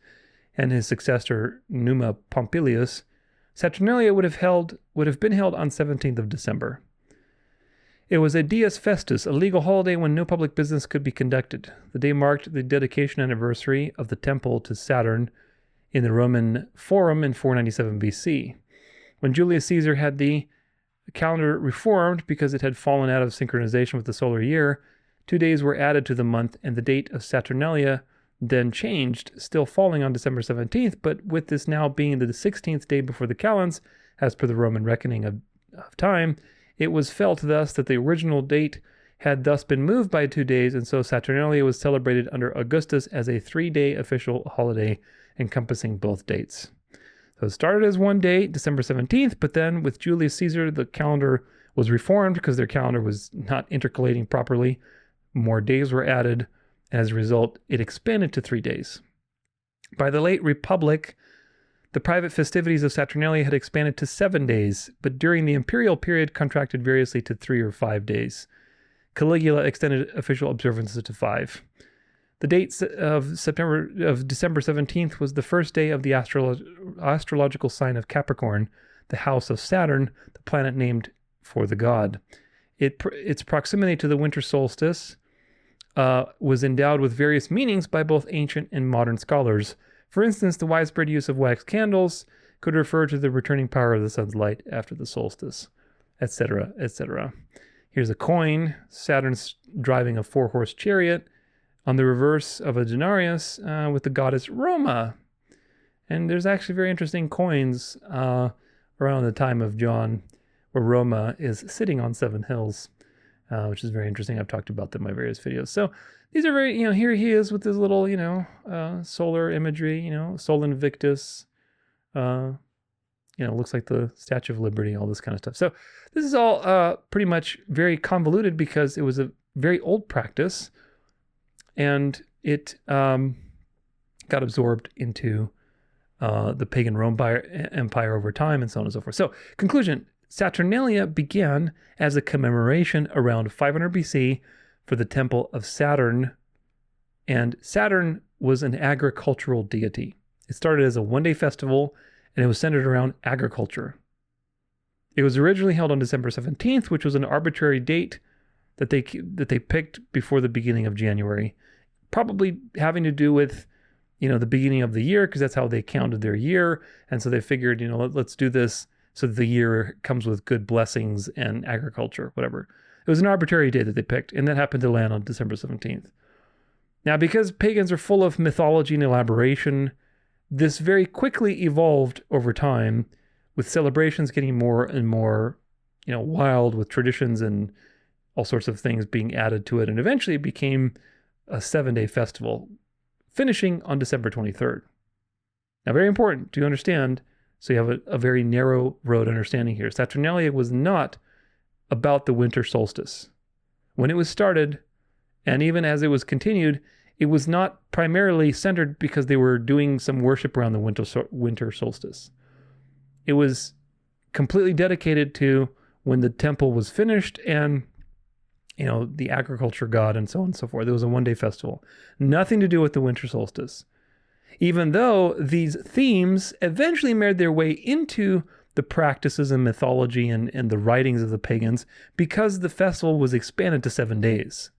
and his successor Numa Pompilius, Saturnalia would have been held on 17th of December. It was a dies festus, a legal holiday when no public business could be conducted. The day marked the dedication anniversary of the temple to Saturn in the Roman Forum in 497 BC. When Julius Caesar had the calendar reformed because it had fallen out of synchronization with the solar year, 2 days were added to the month, and the date of Saturnalia then changed, still falling on December 17th, but with this now being the 16th day before the calends, as per the Roman reckoning of time, it was felt thus that the original date had thus been moved by 2 days, and so Saturnalia was celebrated under Augustus as a 3-day official holiday encompassing both dates. So it started as one day, December 17th, but then with Julius Caesar, the calendar was reformed because their calendar was not intercalating properly. More days were added. As a result, it expanded to 3 days. By the late Republic, the private festivities of Saturnalia had expanded to 7 days, but during the imperial period contracted variously to 3 or 5 days. Caligula extended official observances to 5. The date of December 17th was the first day of the astrological sign of Capricorn, the house of Saturn, the planet named for the god. Its proximity to the winter solstice was endowed with various meanings by both ancient and modern scholars. For instance, the widespread use of wax candles could refer to the returning power of the sun's light after the solstice, etc., etc. Here's a coin, Saturn's driving a 4-horse chariot on the reverse of a denarius with the goddess Roma. And there's actually very interesting coins around the time of John where Roma is sitting on 7 hills, which is very interesting. I've talked about them in my various videos. So these are very, here he is with his little, solar imagery, Sol Invictus, looks like the Statue of Liberty, all this kind of stuff. So this is all pretty much very convoluted because it was a very old practice, and it got absorbed into the pagan Rome Empire over time, and so on and so forth. So, conclusion, Saturnalia began as a commemoration around 500 BC for the temple of Saturn, and Saturn was an agricultural deity. It started as a one-day festival, and it was centered around agriculture. It was originally held on December 17th, which was an arbitrary date that they picked before the beginning of January, probably having to do with the beginning of the year, because that's how they counted their year. And so they figured, let's do this so that the year comes with good blessings and agriculture, whatever. It was an arbitrary day that they picked, and that happened to land on December 17th. Now, because pagans are full of mythology and elaboration, this very quickly evolved over time, with celebrations getting more and more, wild, with traditions and all sorts of things being added to it. And eventually it became a 7-day festival, finishing on December 23rd. Now, very important to understand, so you have a very narrow road understanding here. Saturnalia was not about the winter solstice. When it was started, and even as it was continued, it was not primarily centered because they were doing some worship around the winter solstice. It was completely dedicated to when the temple was finished and the agriculture god and so on and so forth. It was a one-day festival. Nothing to do with the winter solstice. Even though these themes eventually made their way into the practices and mythology and the writings of the pagans, because the festival was expanded to 7 days.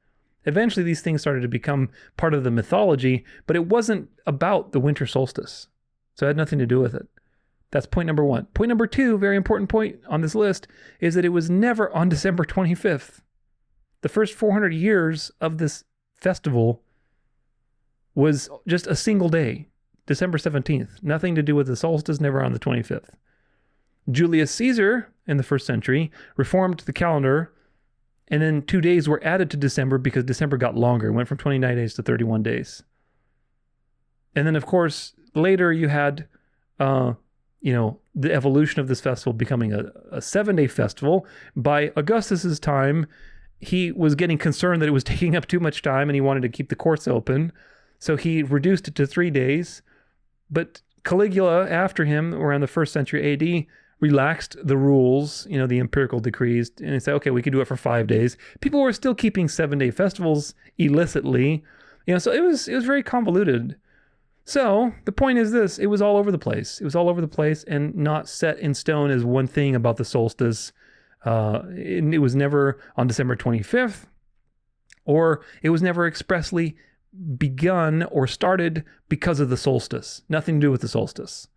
Eventually these things started to become part of the mythology, but it wasn't about the winter solstice. So it had nothing to do with it. That's point number 1. Point number 2, very important point on this list, is that it was never on December 25th. The first 400 years of this festival was just a single day, December 17th. Nothing to do with the solstice, never on the 25th. Julius Caesar, in the 1st century, reformed the calendar, and then 2 days were added to December because December got longer. It went from 29 days to 31 days. And then, of course, later you had, the evolution of this festival becoming a 7-day festival. By Augustus's time, he was getting concerned that it was taking up too much time and he wanted to keep the courts open. So he reduced it to 3 days. But Caligula, after him, around the 1st century AD, relaxed the rules, the empirical decrees, and he said, okay, we could do it for 5 days. People were still keeping 7-day festivals illicitly. So it was very convoluted. So the point is this: it was all over the place. It was all over the place and not set in stone as one thing about the solstice. It was never on December 25th, or it was never expressly begun or started because of the solstice. Nothing to do with the solstice.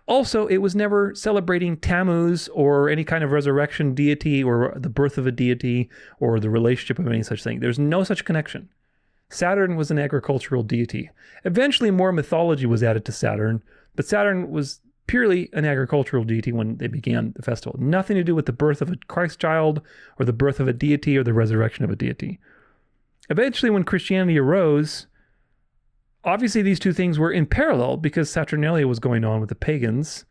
Also, it was never celebrating Tammuz or any kind of resurrection deity or the birth of a deity or the relationship of any such thing. There's no such connection. Saturn was an agricultural deity. Eventually, more mythology was added to Saturn, but Saturn was purely an agricultural deity when they began the festival. Nothing to do with the birth of a Christ child or the birth of a deity or the resurrection of a deity. Eventually, when Christianity arose, obviously these two things were in parallel because Saturnalia was going on with the pagans,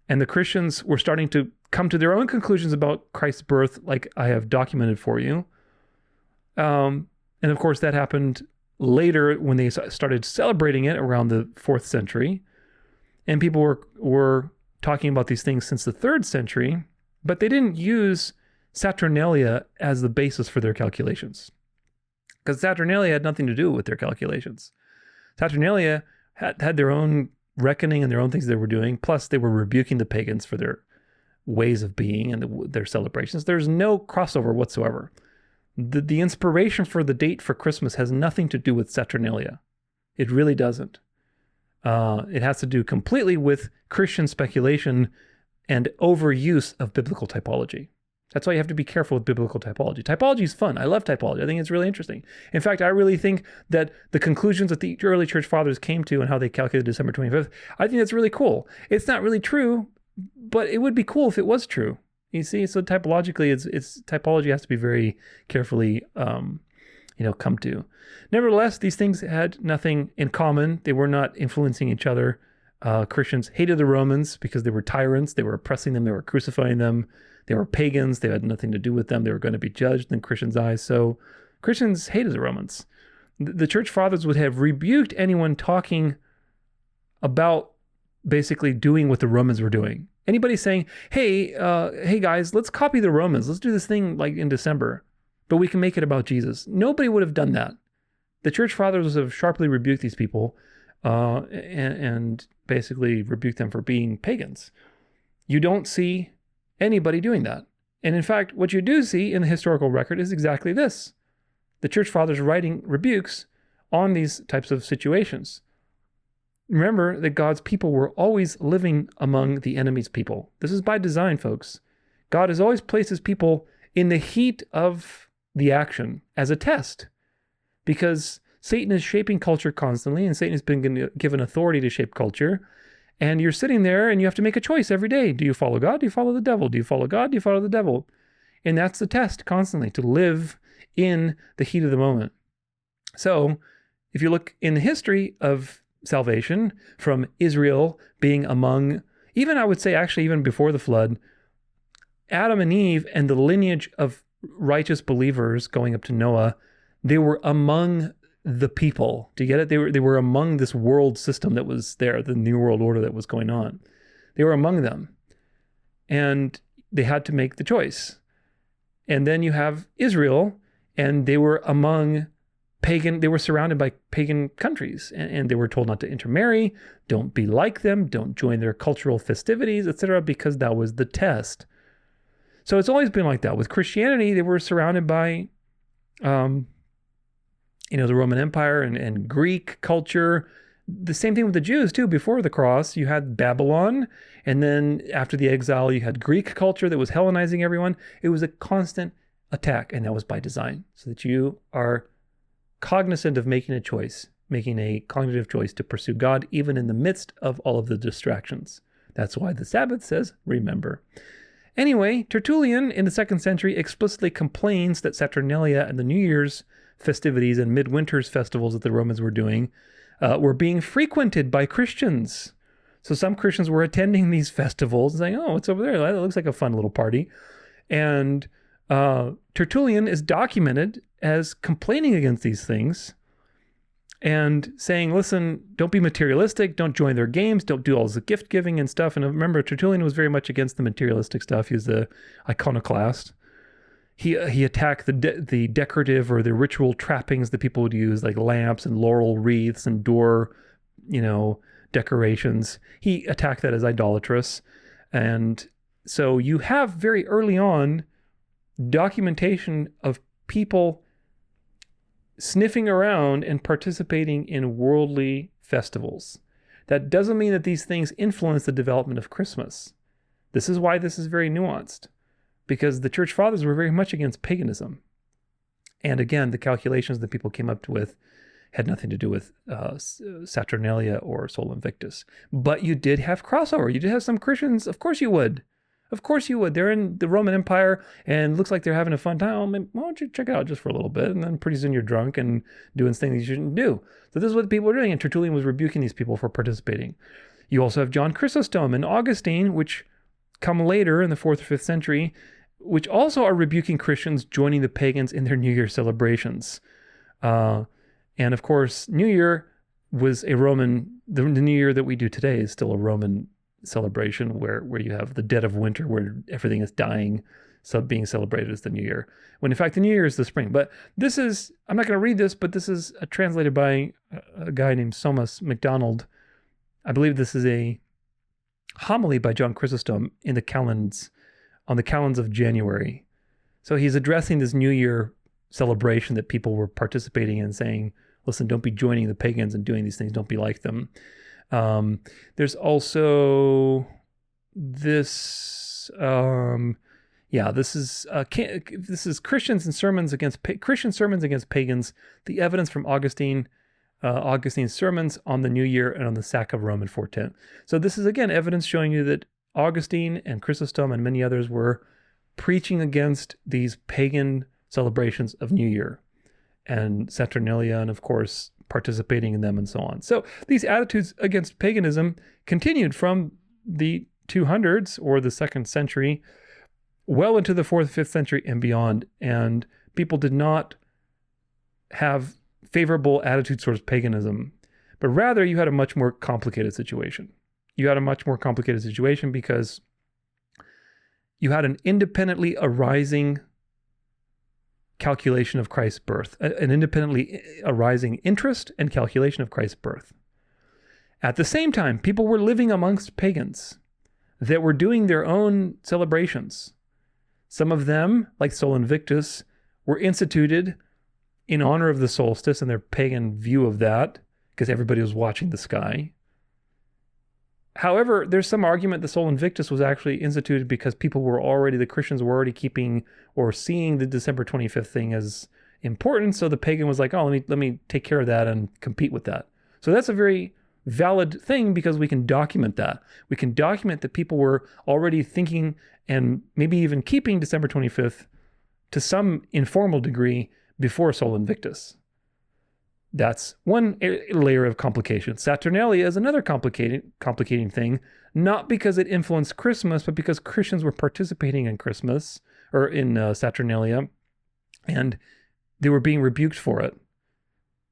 and the Christians were starting to come to their own conclusions about Christ's birth, like I have documented for you. And of course, that happened later when they started celebrating it around the 4th century. And people were talking about these things since the 3rd century, but they didn't use Saturnalia as the basis for their calculations, because Saturnalia had nothing to do with their calculations. Saturnalia had their own reckoning and their own things they were doing, plus they were rebuking the pagans for their ways of being and their celebrations. There's no crossover whatsoever. The inspiration for the date for Christmas has nothing to do with Saturnalia. It really doesn't. It has to do completely with Christian speculation and overuse of biblical typology. That's why you have to be careful with biblical typology. Typology is fun. I love typology. I think it's really interesting. In fact, I really think that the conclusions that the early church fathers came to and how they calculated December 25th, I think that's really cool. It's not really true, but it would be cool if it was true. You see, so typologically, it's typology has to be very carefully, come to. Nevertheless, these things had nothing in common. They were not influencing each other. Christians hated the Romans because they were tyrants. They were oppressing them. They were crucifying them. They were pagans. They had nothing to do with them. They were going to be judged in Christians' eyes. So Christians hated the Romans. The church fathers would have rebuked anyone talking about basically doing what the Romans were doing. Anybody saying, hey guys, let's copy the Romans. Let's do this thing like in December, but we can make it about Jesus. Nobody would have done that. The church fathers have sharply rebuked these people and basically rebuked them for being pagans. You don't see anybody doing that. And in fact, what you do see in the historical record is exactly this. The church fathers writing rebukes on these types of situations. Remember that God's people were always living among the enemy's people. This is by design, folks. God has always placed his people in the heat of the action as a test, because Satan is shaping culture constantly, and Satan has been given authority to shape culture. And you're sitting there and you have to make a choice every day. Do you follow God? Do you follow the devil? Do you follow God? Do you follow the devil? And that's the test constantly, to live in the heat of the moment. So if you look in the history of salvation, from Israel being among, even I would say actually even before the flood, Adam and Eve and the lineage of righteous believers going up to Noah, they were among the people. Do you get it? They were among this world system that was there, the new world order that was going on. They were among them. And they had to make the choice. And then you have Israel, and they were among pagan, they were surrounded by pagan countries, and they were told not to intermarry, don't be like them, don't join their cultural festivities, etc., because that was the test. So it's always been like that. With Christianity, they were surrounded by, the Roman Empire and Greek culture. The same thing with the Jews, too. Before the cross, you had Babylon, and then after the exile, you had Greek culture that was Hellenizing everyone. It was a constant attack, and that was by design, so that you are cognizant of making a choice, making a cognitive choice to pursue God, even in the midst of all of the distractions. That's why the Sabbath says, remember. Anyway, Tertullian in the 2nd century explicitly complains that Saturnalia and the New Year's festivities and midwinter's festivals that the Romans were doing were being frequented by Christians. So some Christians were attending these festivals and saying, oh, what's over there? That looks like a fun little party. And Tertullian is documented as complaining against these things and saying, listen, don't be materialistic, don't join their games, don't do all the gift giving and stuff. And remember, Tertullian was very much against the materialistic stuff. He was the iconoclast. He attacked the decorative or the ritual trappings that people would use, like lamps and laurel wreaths and door, decorations. He attacked that as idolatrous. And so you have very early on documentation of people sniffing around and participating in worldly festivals. That doesn't mean that these things influence the development of Christmas. This is why this is very nuanced, because the church fathers were very much against paganism. And again, the calculations that people came up with had nothing to do with Saturnalia or Sol Invictus. But you did have crossover. You did have some Christians. Of course you would. Of course you would. They're in the Roman Empire and looks like they're having a fun time. Why don't you check it out just for a little bit? And then pretty soon you're drunk and doing things you shouldn't do. So this is what people are doing. And Tertullian was rebuking these people for participating. You also have John Chrysostom and Augustine, which come later in the 4th or 5th century, which also are rebuking Christians joining the pagans in their New Year celebrations. And of course, New Year was a Roman, the New Year that we do today is still a Roman celebration where you have the dead of winter, where everything is dying, so being celebrated as the New Year, when in fact the New Year is the spring. But this is, I'm not going to read this, but this is translated by a guy named Somas MacDonald. I believe this is a homily by John Chrysostom in the calends, on the calends of January. So he's addressing this New Year celebration that people were participating in, saying, listen, don't be joining the pagans and doing these things, don't be like them. There's also this, this is Christian sermons against pagans. The evidence from Augustine's sermons on the New Year and on the sack of Rome in 410. So this is again evidence showing you that Augustine and Chrysostom and many others were preaching against these pagan celebrations of New Year and Saturnalia, and of course, participating in them and so on. So these attitudes against paganism continued from the 200s or the 2nd century well into the 4th, 5th century and beyond. And people did not have favorable attitudes towards paganism, but rather you had a much more complicated situation. You had a much more complicated situation because you had an independently arising calculation of Christ's birth, an independently arising interest and calculation of Christ's birth. At the same time, people were living amongst pagans that were doing their own celebrations. Some of them, like Sol Invictus, were instituted in honor of the solstice and their pagan view of that, because everybody was watching the sky. However, there's some argument that Sol Invictus was actually instituted because the Christians were already keeping or seeing the December 25th thing as important. So the pagan was like, oh, let me take care of that and compete with that. So that's a very valid thing because we can document that. We can document that people were already thinking and maybe even keeping December 25th to some informal degree before Sol Invictus. That's one layer of complication. Saturnalia is another complicating thing, not because it influenced Christmas, but because Christians were participating in Christmas or in Saturnalia, and they were being rebuked for it.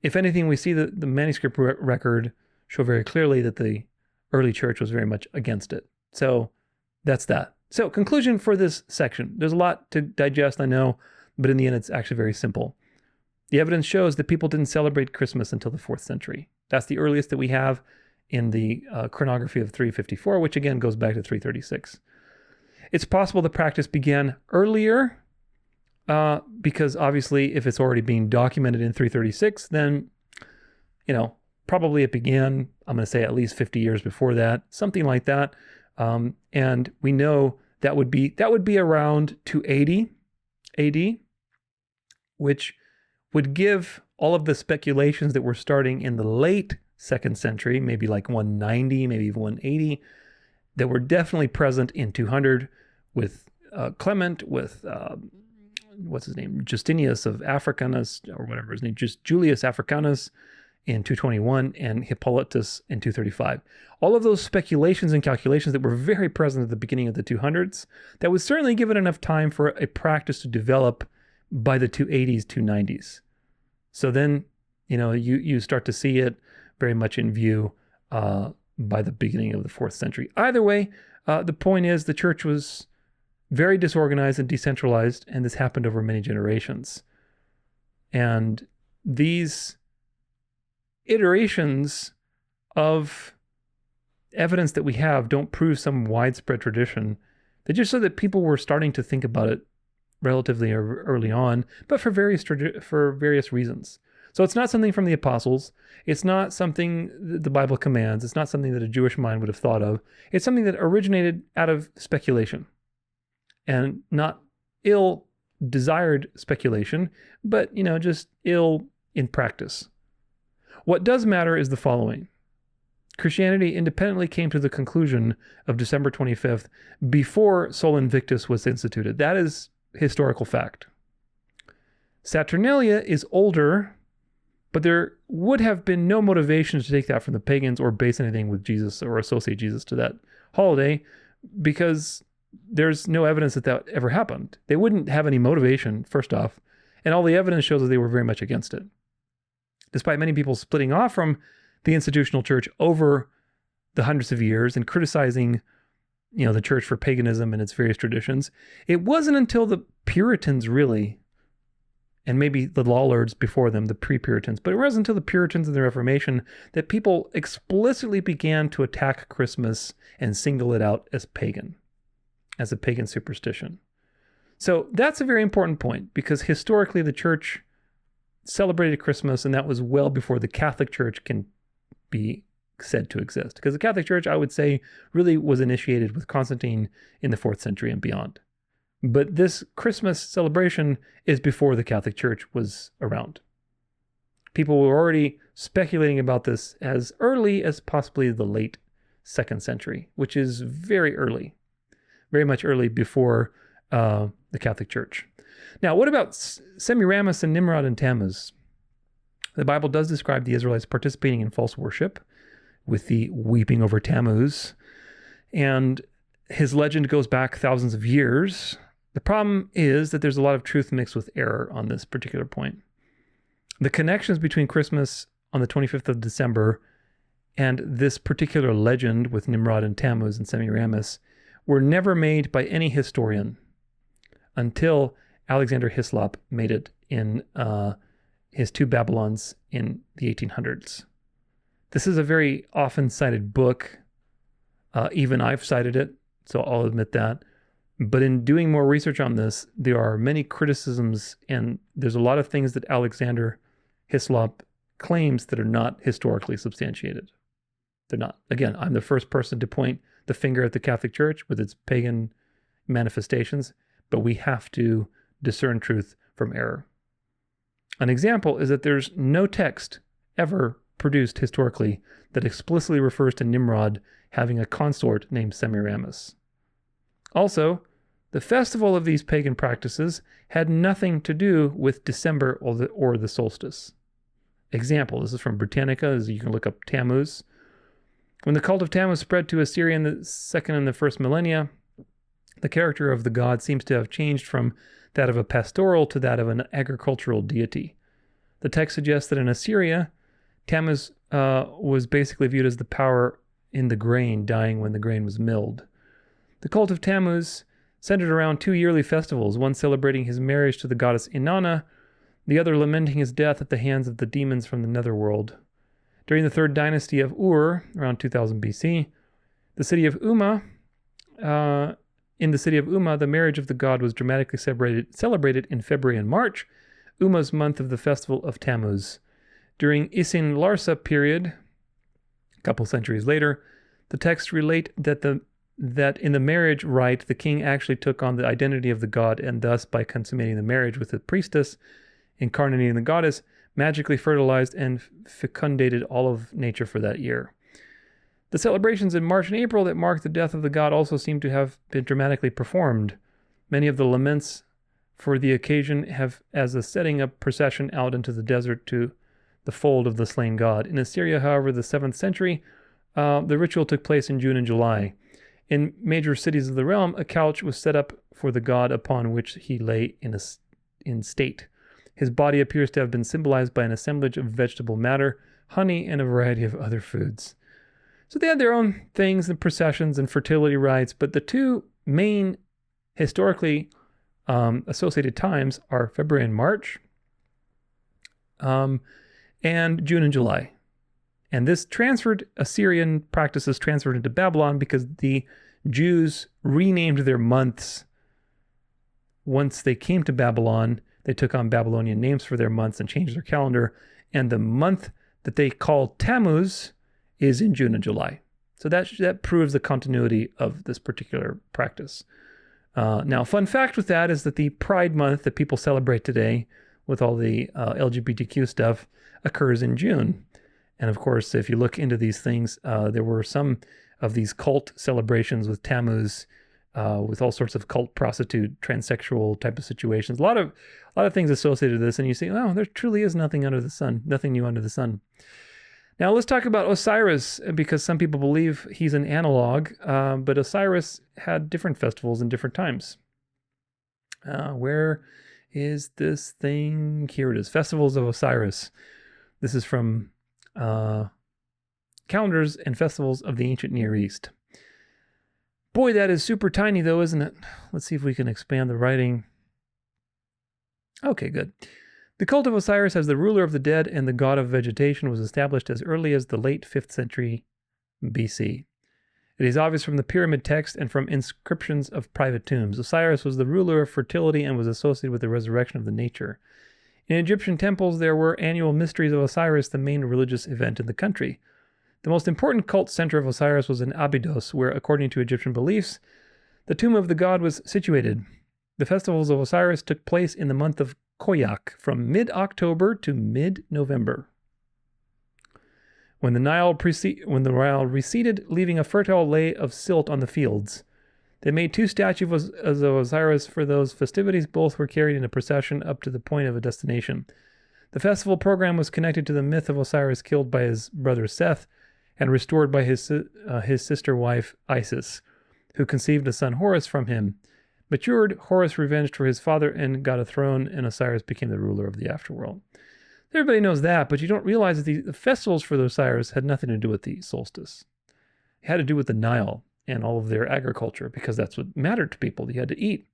If anything, we see the manuscript record show very clearly that the early church was very much against it. So that's that. So conclusion for this section. There's a lot to digest, I know, but in the end, it's actually very simple. The evidence shows that people didn't celebrate Christmas until the 4th century. That's the earliest that we have in the chronography of 354, which again goes back to 336. It's possible the practice began earlier because obviously if it's already being documented in 336, then, probably it began, I'm going to say at least 50 years before that, something like that. And we know that would be around 280 AD, which would give all of the speculations that were starting in the late 2nd century, maybe like 190, maybe even 180, that were definitely present in 200 with Clement, with, what's his name, Justinius of Africanus, or whatever his name, just Julius Africanus in 221, and Hippolytus in 235. All of those speculations and calculations that were very present at the beginning of the 200s, that was certainly given enough time for a practice to develop by the 280s, 290s. So then, you start to see it very much in view by the beginning of the 4th century. Either way, the point is the church was very disorganized and decentralized, and this happened over many generations. And these iterations of evidence that we have don't prove some widespread tradition. They just show that people were starting to think about it relatively early on, but for various reasons. So it's not something from the apostles. It's not something that the Bible commands. It's not something that a Jewish mind would have thought of. It's something that originated out of speculation, and not ill-desired speculation, but, just ill in practice. What does matter is the following. Christianity independently came to the conclusion of December 25th before Sol Invictus was instituted. That is historical fact. Saturnalia is older, but there would have been no motivation to take that from the pagans or base anything with Jesus or associate Jesus to that holiday, because there's no evidence that ever happened. They wouldn't have any motivation, first off, and all the evidence shows that they were very much against it. Despite many people splitting off from the institutional church over the hundreds of years and criticizing the church for paganism and its various traditions, it wasn't until the Puritans really, and maybe the Lollards before them, the pre-Puritans, but it wasn't until the Puritans and the Reformation that people explicitly began to attack Christmas and single it out as pagan, as a pagan superstition. So that's a very important point, because historically the church celebrated Christmas, and that was well before the Catholic Church can be said to exist. Because the Catholic Church, I would say, really was initiated with Constantine in the 4th century and beyond. But this Christmas celebration is before the Catholic Church was around. People were already speculating about this as early as possibly the late 2nd century, which is very early, very much early before the Catholic Church. Now, what about Semiramis and Nimrod and Tammuz? The Bible does describe the Israelites participating in false worship with the weeping over Tammuz, and his legend goes back thousands of years. The problem is that there's a lot of truth mixed with error on this particular point. The connections between Christmas on the 25th of December and this particular legend with Nimrod and Tammuz and Semiramis were never made by any historian until Alexander Hislop made it in his Two Babylons in the 1800s. This is a very often cited book. Even I've cited it, so I'll admit that. But in doing more research on this, there are many criticisms, and there's a lot of things that Alexander Hislop claims that are not historically substantiated. They're not. Again, I'm the first person to point the finger at the Catholic Church with its pagan manifestations, but we have to discern truth from error. An example is that there's no text ever produced historically that explicitly refers to Nimrod having a consort named Semiramis. Also, the festival of these pagan practices had nothing to do with December or the solstice. Example, this is from Britannica, as you can look up Tammuz. When the cult of Tammuz spread to Assyria in the second and the first millennia, the character of the god seems to have changed from that of a pastoral to that of an agricultural deity. The text suggests that in Assyria, Tammuz was basically viewed as the power in the grain, dying when the grain was milled. The cult of Tammuz centered around two yearly festivals, one celebrating his marriage to the goddess Inanna, the other lamenting his death at the hands of the demons from the netherworld. During the third dynasty of Ur, around 2000 BC, the city of Umma, in the city of Umma, the marriage of the god was dramatically celebrated in February and March, Umma's month of the festival of Tammuz. During Isin Larsa period, a couple centuries later, the texts relate that in the marriage rite, the king actually took on the identity of the god, and thus, by consummating the marriage with the priestess, incarnating the goddess, magically fertilized and fecundated all of nature for that year. The celebrations in March and April that marked the death of the god also seem to have been dramatically performed. Many of the laments for the occasion have as a setting a procession out into the desert to the fold of the slain god. In Assyria, however, the 7th century, the ritual took place in June and July. In major cities of the realm, a couch was set up for the god upon which he lay in state. His body appears to have been symbolized by an assemblage of vegetable matter, honey, and a variety of other foods. So they had their own things and processions and fertility rites, but the two main historically associated times are February and March, and June and July. And this Assyrian practices transferred into Babylon because the Jews renamed their months. Once they came to Babylon, they took on Babylonian names for their months and changed their calendar. And the month that they call Tammuz is in June and July. So that proves the continuity of this particular practice. Now, fun fact with that is that the Pride Month that people celebrate today with all the LGBTQ stuff occurs in June. And of course, if you look into these things, there were some of these cult celebrations with Tammuz, with all sorts of cult, prostitute, transsexual type of situations. A lot of things associated with this, and you say, oh, there truly is nothing under the sun, nothing new under the sun. Now let's talk about Osiris, because some people believe he's an analog, but Osiris had different festivals in different times. Where is this thing? Here it is, Festivals of Osiris. This is from Calendars and Festivals of the Ancient Near East. Boy, that is super tiny though, isn't it? Let's see if we can expand the writing. Okay, good. The cult of Osiris as the ruler of the dead and the god of vegetation was established as early as the late 5th century BC. It is obvious from the pyramid text and from inscriptions of private tombs. Osiris was the ruler of fertility and was associated with the resurrection of the nature. In Egyptian temples, there were annual mysteries of Osiris, the main religious event in the country. The most important cult center of Osiris was in Abydos, where, according to Egyptian beliefs, the tomb of the god was situated. The festivals of Osiris took place in the month of Koyak, from mid-October to mid-November. When the Nile receded, leaving a fertile lay of silt on the fields, They made 2 statues of Osiris for those festivities. Both were carried in a procession up to the point of a destination. The festival program was connected to the myth of Osiris killed by his brother Seth and restored by his sister wife Isis, who conceived a son Horus from him. Matured, Horus revenged for his father and got a throne, and Osiris became the ruler of the afterworld. Everybody knows that, but you don't realize that the festivals for the Osiris had nothing to do with the solstice. It had to do with the Nile and all of their agriculture, because that's what mattered to people. You had to eat.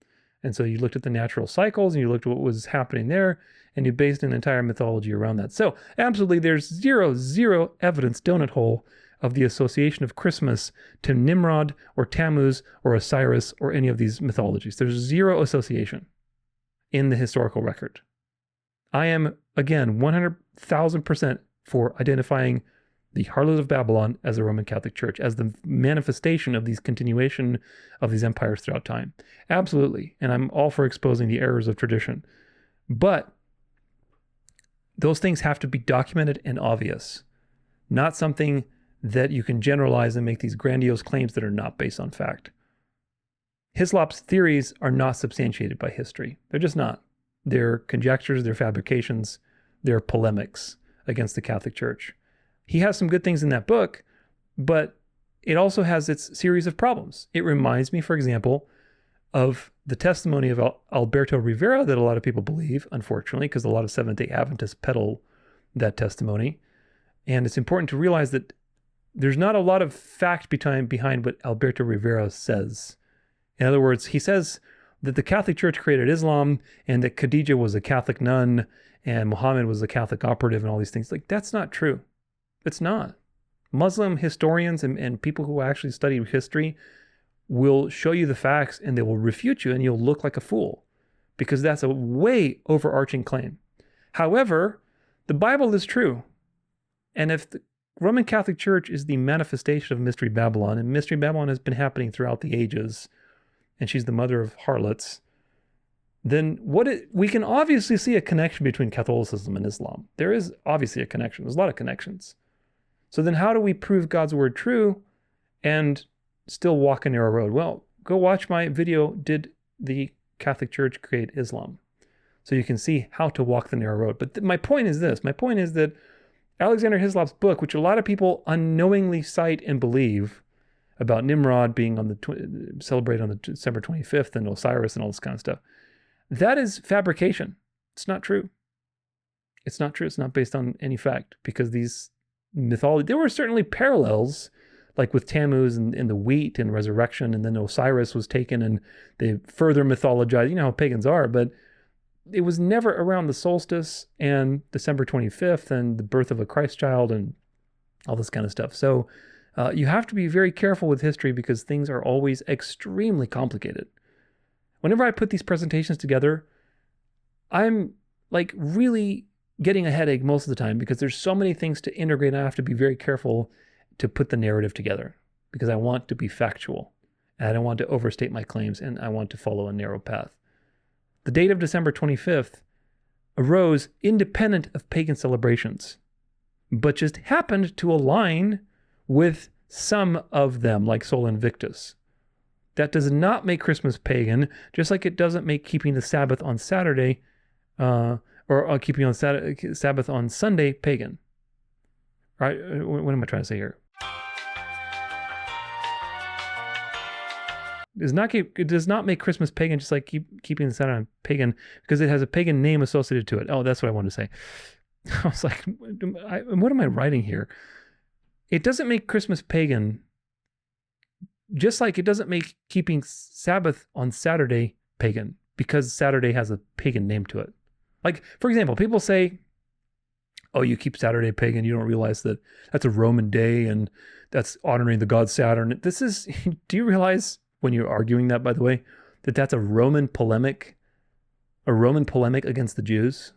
And so you looked at the natural cycles, and you looked at what was happening there, and you based an entire mythology around that. So absolutely, there's zero evidence, donut hole, of the association of Christmas to Nimrod or Tammuz or Osiris or any of these mythologies. There's zero association in the historical record. I am, again, 100,000% for identifying the harlot of Babylon as the Roman Catholic Church, as the manifestation of these continuation of these empires throughout time. Absolutely. And I'm all for exposing the errors of tradition. But those things have to be documented and obvious, not something that you can generalize and make these grandiose claims that are not based on fact. Hislop's theories are not substantiated by history. They're just not. They're conjectures, they're fabrications, they're polemics against the Catholic Church. He has some good things in that book, but it also has its series of problems. It reminds me, for example, of the testimony of Alberto Rivera that a lot of people believe, unfortunately, because a lot of Seventh-day Adventists peddle that testimony. And it's important to realize that there's not a lot of fact behind what Alberto Rivera says. In other words, he says that the Catholic Church created Islam and that Khadijah was a Catholic nun and Muhammad was a Catholic operative and all these things. Like, that's not true. It's not. Muslim historians and people who actually study history will show you the facts and they will refute you and you'll look like a fool because that's a way overarching claim. However, the Bible is true. And if the Roman Catholic Church is the manifestation of Mystery Babylon, and Mystery Babylon has been happening throughout the ages, and she's the mother of harlots, then we can obviously see a connection between Catholicism and Islam. There is obviously a connection. There's a lot of connections. So then how do we prove God's word true and still walk a narrow road? Well, go watch my video, Did the Catholic Church Create Islam? So you can see how to walk the narrow road. But my point is this. My point is that Alexander Hislop's book, which a lot of people unknowingly cite and believe about Nimrod being celebrated on the December 25th and Osiris and all this kind of stuff, that is fabrication. It's not true. It's not true. It's not based on any fact because these mythology, there were certainly parallels like with Tammuz and the wheat and resurrection, and then Osiris was taken and they further mythologized. You know how pagans are, but it was never around the solstice and December 25th and the birth of a Christ child and all this kind of stuff. So you have to be very careful with history because things are always extremely complicated. Whenever I put these presentations together, I'm like really getting a headache most of the time because there's so many things to integrate and I have to be very careful to put the narrative together because I want to be factual and I don't want to overstate my claims and I want to follow a narrow path. The date of December 25th arose independent of pagan celebrations, but just happened to align with some of them, like Sol Invictus. That does not make Christmas pagan, just like it doesn't make keeping the Sabbath on Saturday or keeping on Sabbath on Sunday pagan. Right? What am I trying to say here? It does not make Christmas pagan, just like keeping the Sabbath on pagan, because it has a pagan name associated to it. Oh, that's what I wanted to say. I was like, what am I writing here? It doesn't make Christmas pagan, just like it doesn't make keeping Sabbath on Saturday pagan, because Saturday has a pagan name to it. Like, for example, people say, oh, you keep Saturday pagan, you don't realize that that's a Roman day and that's honoring the god Saturn. Do you realize when you're arguing that, by the way, that that's a Roman polemic against the Jews?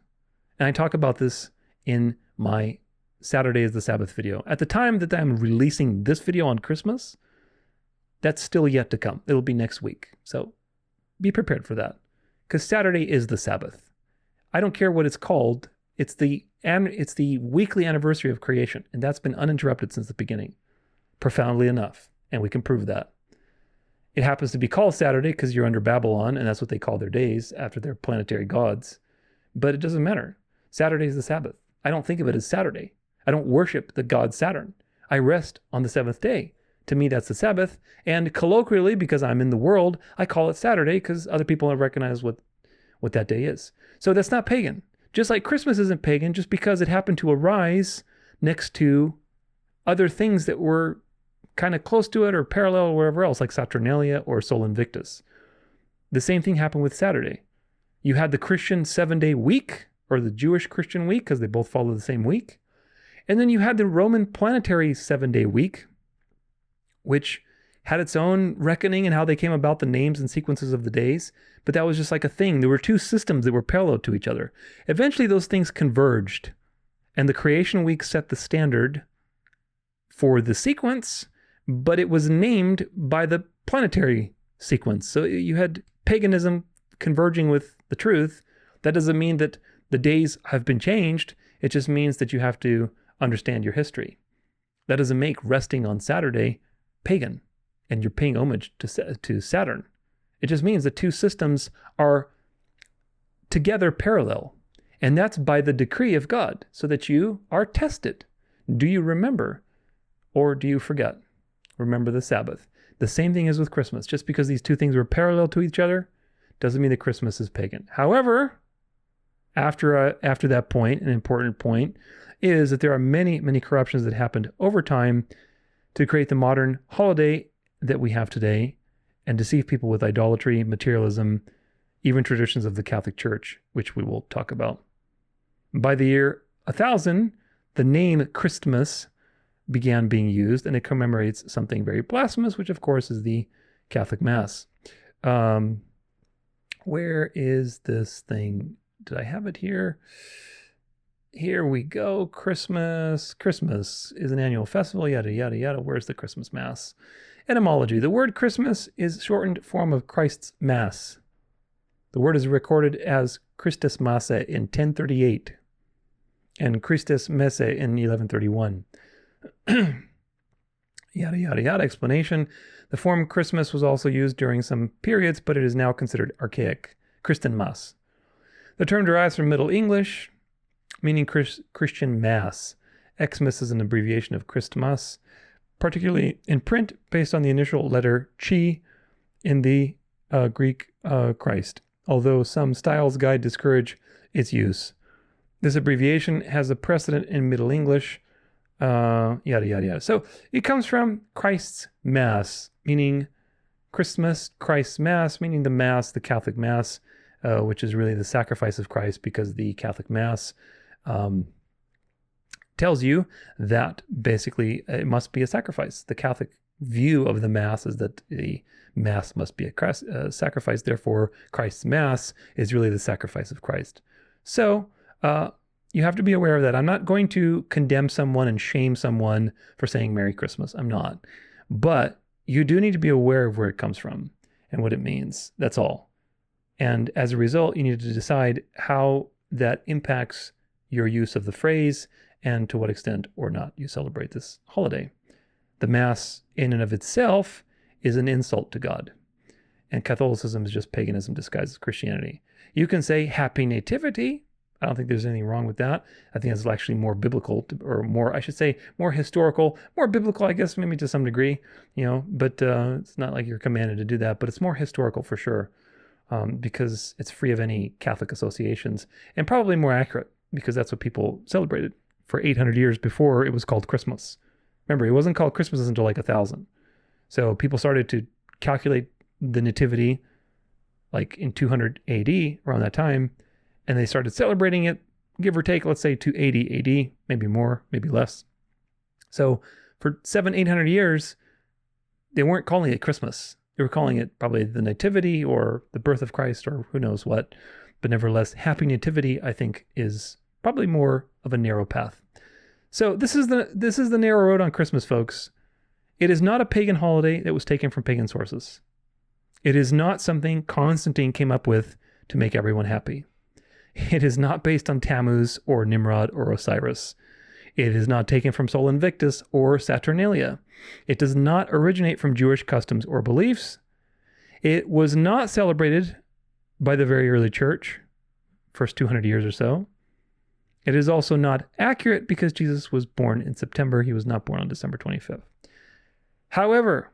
And I talk about this in my Saturday is the Sabbath video. At the time that I'm releasing this video on Christmas, that's still yet to come. It'll be next week. So be prepared for that. Because Saturday is the Sabbath. I don't care what it's called. It's the weekly anniversary of creation. And that's been uninterrupted since the beginning. Profoundly enough. And we can prove that. It happens to be called Saturday because you're under Babylon, and that's what they call their days after their planetary gods. But it doesn't matter. Saturday is the Sabbath. I don't think of it as Saturday. I don't worship the god Saturn. I rest on the seventh day. To me, that's the Sabbath. And colloquially, because I'm in the world, I call it Saturday because other people have recognized what that day is. So that's not pagan. Just like Christmas isn't pagan just because it happened to arise next to other things that were kind of close to it or parallel or wherever else, like Saturnalia or Sol Invictus. The same thing happened with Saturday. You had the Christian 7-day week, or the Jewish Christian week, because they both follow the same week. And then you had the Roman planetary 7-day week, which had its own reckoning and how they came about the names and sequences of the days. But that was just like a thing. There were two systems that were parallel to each other. Eventually, those things converged. And the creation week set the standard for the sequence, but it was named by the planetary sequence. So you had paganism converging with the truth. That doesn't mean that the days have been changed. It just means that you have to understand your history. That doesn't make resting on Saturday pagan and you're paying homage to Saturn. It just means the two systems are together parallel. And that's by the decree of God, so that you are tested. Do you remember or do you forget? Remember the Sabbath. The same thing is with Christmas. Just because these two things were parallel to each other doesn't mean that Christmas is pagan. However, after that point, an important point is that there are many, many corruptions that happened over time to create the modern holiday that we have today and deceive people with idolatry, materialism, even traditions of the Catholic Church, which we will talk about. By the year 1000, the name Christmas began being used, and it commemorates something very blasphemous, which of course is the Catholic Mass. Where is this thing? Did I have it here? Here we go. Christmas. Christmas is an annual festival, yada, yada, yada. Where's the Christmas Mass? Etymology. The word Christmas is shortened form of Christ's Mass. The word is recorded as Christus Masse in 1038 and Christus Messe in 1131. Yada, yada, yada. Explanation. The form Christmas was also used during some periods, but it is now considered archaic. Christenmass. The term derives from Middle English, meaning Christian Mass. Xmas is an abbreviation of Christmas, particularly in print based on the initial letter chi in the Greek Christ, although some styles guide discourage its use. This abbreviation has a precedent in Middle English, yada, yada, yada. So it comes from Christ's Mass, meaning Christmas, Christ's Mass, meaning the Mass, the Catholic Mass, which is really the sacrifice of Christ, because the Catholic Mass tells you that basically it must be a sacrifice. The Catholic view of the Mass is that the Mass must be a sacrifice. Therefore, Christ's Mass is really the sacrifice of Christ. So you have to be aware of that. I'm not going to condemn someone and shame someone for saying Merry Christmas. I'm not. But you do need to be aware of where it comes from and what it means. That's all. And as a result, you need to decide how that impacts your use of the phrase and to what extent or not you celebrate this holiday. The Mass in and of itself is an insult to God. And Catholicism is just paganism disguised as Christianity. You can say Happy Nativity. I don't think there's anything wrong with that. I think that's actually more biblical, or more, I should say, more historical, more biblical, I guess, maybe to some degree, but it's not like you're commanded to do that, but it's more historical for sure, because it's free of any Catholic associations, and probably more accurate, because that's what people celebrated for 800 years before it was called Christmas. Remember, it wasn't called Christmas until like 1000. So people started to calculate the nativity like in 200 AD, around that time, and they started celebrating it, give or take, let's say 280 AD, maybe more, maybe less. So for 700-800 years, they weren't calling it Christmas. They were calling it probably the Nativity or the birth of Christ or who knows what. But nevertheless, Happy Nativity, I think, is probably more of a narrow path. So this is the narrow road on Christmas, folks. It is not a pagan holiday that was taken from pagan sources. It is not something Constantine came up with to make everyone happy. It is not based on Tammuz or Nimrod or Osiris. It is not taken from Sol Invictus or Saturnalia. It does not originate from Jewish customs or beliefs. It was not celebrated by the very early church, first 200 years or so. It is also not accurate because Jesus was born in September. He was not born on December 25th. However,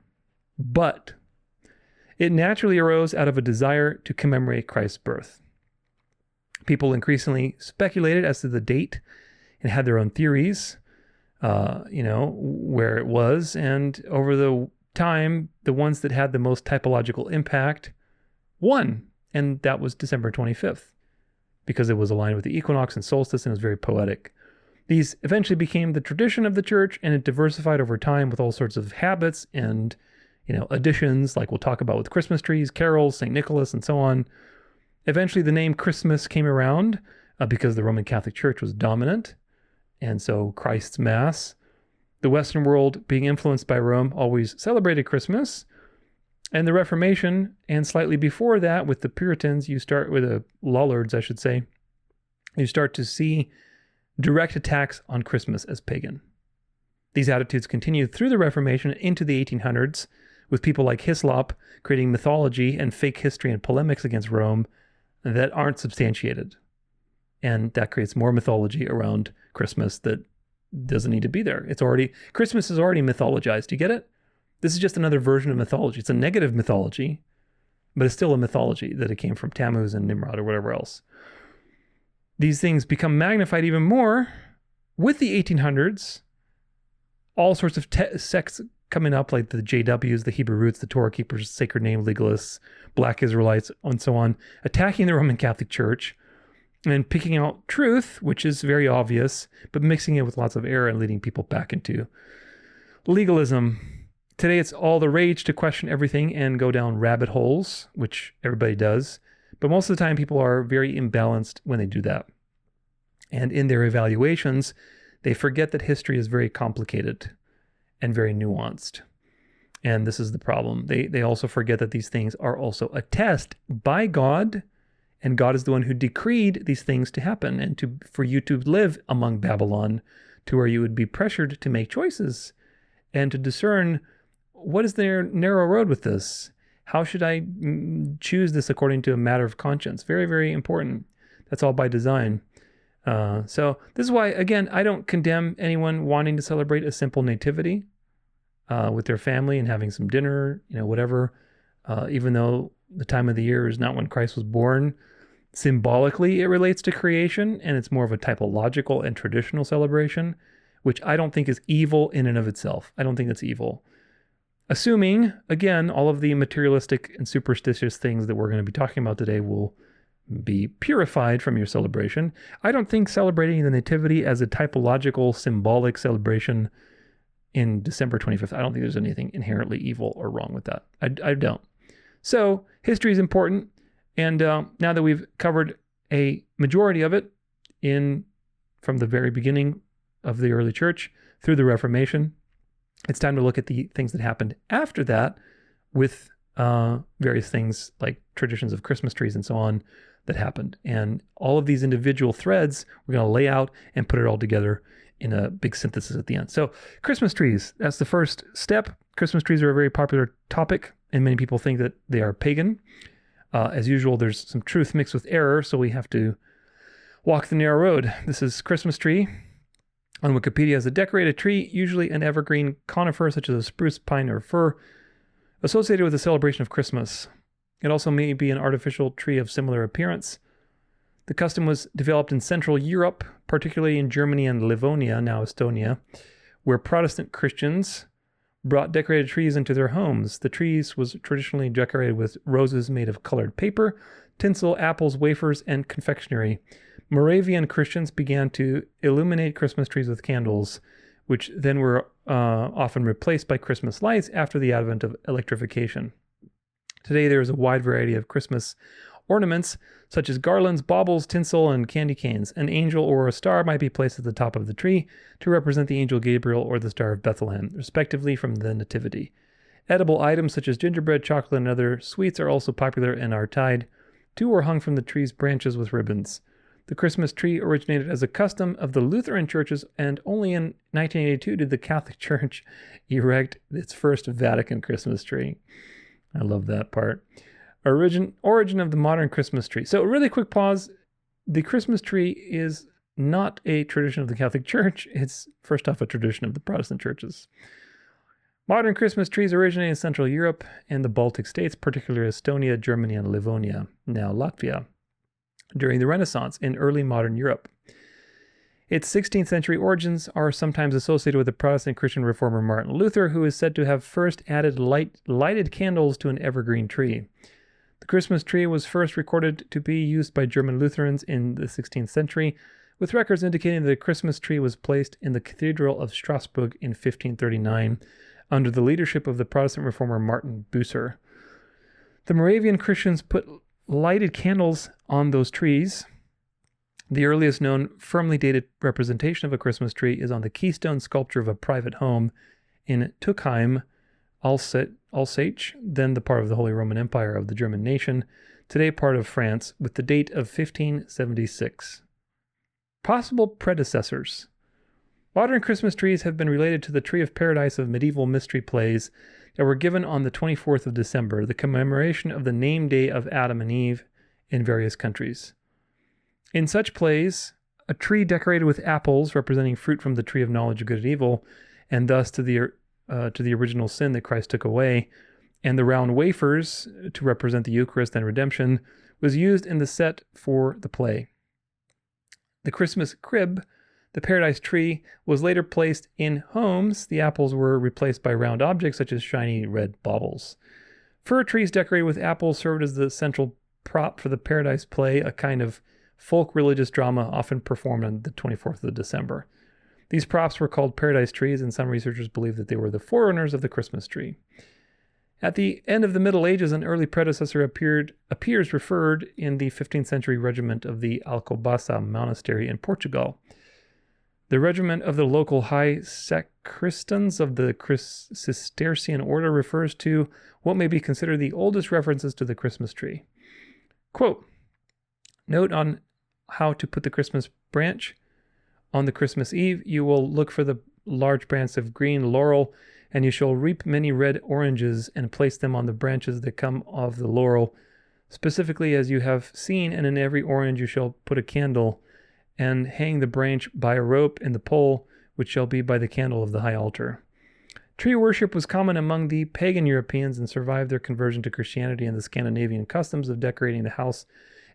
it naturally arose out of a desire to commemorate Christ's birth. People increasingly speculated as to the date and had their own theories, where it was. And over the time, the ones that had the most typological impact won. And that was December 25th, because it was aligned with the equinox and solstice and it was very poetic. These eventually became the tradition of the church, and it diversified over time with all sorts of habits and, additions, like we'll talk about with Christmas trees, carols, St. Nicholas, and so on. Eventually, the name Christmas came around because the Roman Catholic Church was dominant, and so Christ's Mass. The Western world, being influenced by Rome, always celebrated Christmas. And the Reformation, and slightly before that, with the Puritans, you start with the Lollards, I should say, you start to see direct attacks on Christmas as pagan. These attitudes continued through the Reformation into the 1800s, with people like Hislop creating mythology and fake history and polemics against Rome that aren't substantiated. And that creates more mythology around Christmas that doesn't need to be there. Christmas is already mythologized. Do you get it? This is just another version of mythology. It's a negative mythology, but it's still a mythology that it came from Tammuz and Nimrod or whatever else. These things become magnified even more with the 1800s. All sorts of sects coming up, like the JWs, the Hebrew Roots, the Torah Keepers, Sacred Name Legalists, Black Israelites, and so on, attacking the Roman Catholic Church and picking out truth, which is very obvious, but mixing it with lots of error and leading people back into legalism. Today, it's all the rage to question everything and go down rabbit holes, which everybody does. But most of the time, people are very imbalanced when they do that. And in their evaluations, they forget that history is very complicated and very nuanced. And this is the problem. They also forget that these things are also a test by God, and God is the one who decreed these things to happen and for you to live among Babylon, to where you would be pressured to make choices and to discern what is their narrow road with this. How should I choose this according to a matter of conscience? Very, very important. That's all by design. So this is why, again, I don't condemn anyone wanting to celebrate a simple nativity with their family and having some dinner, whatever, even though the time of the year is not when Christ was born. Symbolically, it relates to creation, and it's more of a typological and traditional celebration, which I don't think is evil in and of itself. I don't think that's evil. Assuming, again, all of the materialistic and superstitious things that we're going to be talking about today will be purified from your celebration. I don't think celebrating the Nativity as a typological, symbolic celebration in December 25th, I don't think there's anything inherently evil or wrong with that. I don't. So history is important. And now that we've covered a majority of it from the very beginning of the early church through the Reformation, it's time to look at the things that happened after that with various things like traditions of Christmas trees and so on that happened. And all of these individual threads, we're going to lay out and put it all together in a big synthesis at the end. So Christmas trees, that's the first step. Christmas trees are a very popular topic, and many people think that they are pagan. As usual, there's some truth mixed with error, so we have to walk the narrow road. This is Christmas tree. On Wikipedia, as a decorated tree, usually an evergreen conifer such as a spruce, pine, or fir, associated with the celebration of Christmas. It also may be an artificial tree of similar appearance. The custom was developed in Central Europe, particularly in Germany and Livonia, now Estonia, where Protestant Christians brought decorated trees into their homes. The trees was traditionally decorated with roses made of colored paper, tinsel, apples, wafers, and confectionery. Moravian Christians began to illuminate Christmas trees with candles, which then were often replaced by Christmas lights after the advent of electrification. Today, there is a wide variety of Christmas ornaments, such as garlands, baubles, tinsel, and candy canes. An angel or a star might be placed at the top of the tree to represent the angel Gabriel or the Star of Bethlehem, respectively from the Nativity. Edible items such as gingerbread, chocolate, and other sweets are also popular and are tied to or hung from the tree's branches with ribbons. The Christmas tree originated as a custom of the Lutheran churches, and only in 1982 did the Catholic Church erect its first Vatican Christmas tree. I love that part. Origin of the modern Christmas tree. So, a really quick pause. The Christmas tree is not a tradition of the Catholic Church. It's first off a tradition of the Protestant churches. Modern Christmas trees originate in Central Europe and the Baltic states, particularly Estonia, Germany, and Livonia, now Latvia, during the Renaissance in early modern Europe. Its 16th century origins are sometimes associated with the Protestant Christian reformer Martin Luther, who is said to have first added lighted candles to an evergreen tree. The Christmas tree was first recorded to be used by German Lutherans in the 16th century, with records indicating that the Christmas tree was placed in the Cathedral of Strasbourg in 1539 under the leadership of the Protestant reformer Martin Bucer. The Moravian Christians put lighted candles on those trees. The earliest known firmly dated representation of a Christmas tree is on the keystone sculpture of a private home in Tuchheim, Alsace, then the part of the Holy Roman Empire of the German nation, today part of France, with the date of 1576. Possible predecessors. Modern Christmas trees have been related to the Tree of Paradise of medieval mystery plays that were given on the 24th of December, the commemoration of the name day of Adam and Eve in various countries. In such plays, a tree decorated with apples representing fruit from the tree of knowledge of good and evil, and thus to the original sin that Christ took away, and the round wafers to represent the Eucharist and redemption, was used in the set for the play. The Christmas crib, the paradise tree, was later placed in homes. The apples were replaced by round objects such as shiny red baubles. Fir trees decorated with apples served as the central prop for the paradise play, a kind of folk religious drama often performed on the 24th of December. These props were called paradise trees, and some researchers believe that they were the forerunners of the Christmas tree. At the end of the Middle Ages, an early predecessor appears referred in the 15th century regiment of the Alcobaça monastery in Portugal. The regiment of the local high sacristans of the Cistercian order refers to what may be considered the oldest references to the Christmas tree. Quote, note on how to put the Christmas branch. On the Christmas Eve, you will look for the large branch of green laurel, and you shall reap many red oranges and place them on the branches that come of the laurel, specifically as you have seen, and in every orange you shall put a candle, and hang the branch by a rope in the pole, which shall be by the candle of the high altar. Tree worship was common among the pagan Europeans and survived their conversion to Christianity and the Scandinavian customs of decorating the house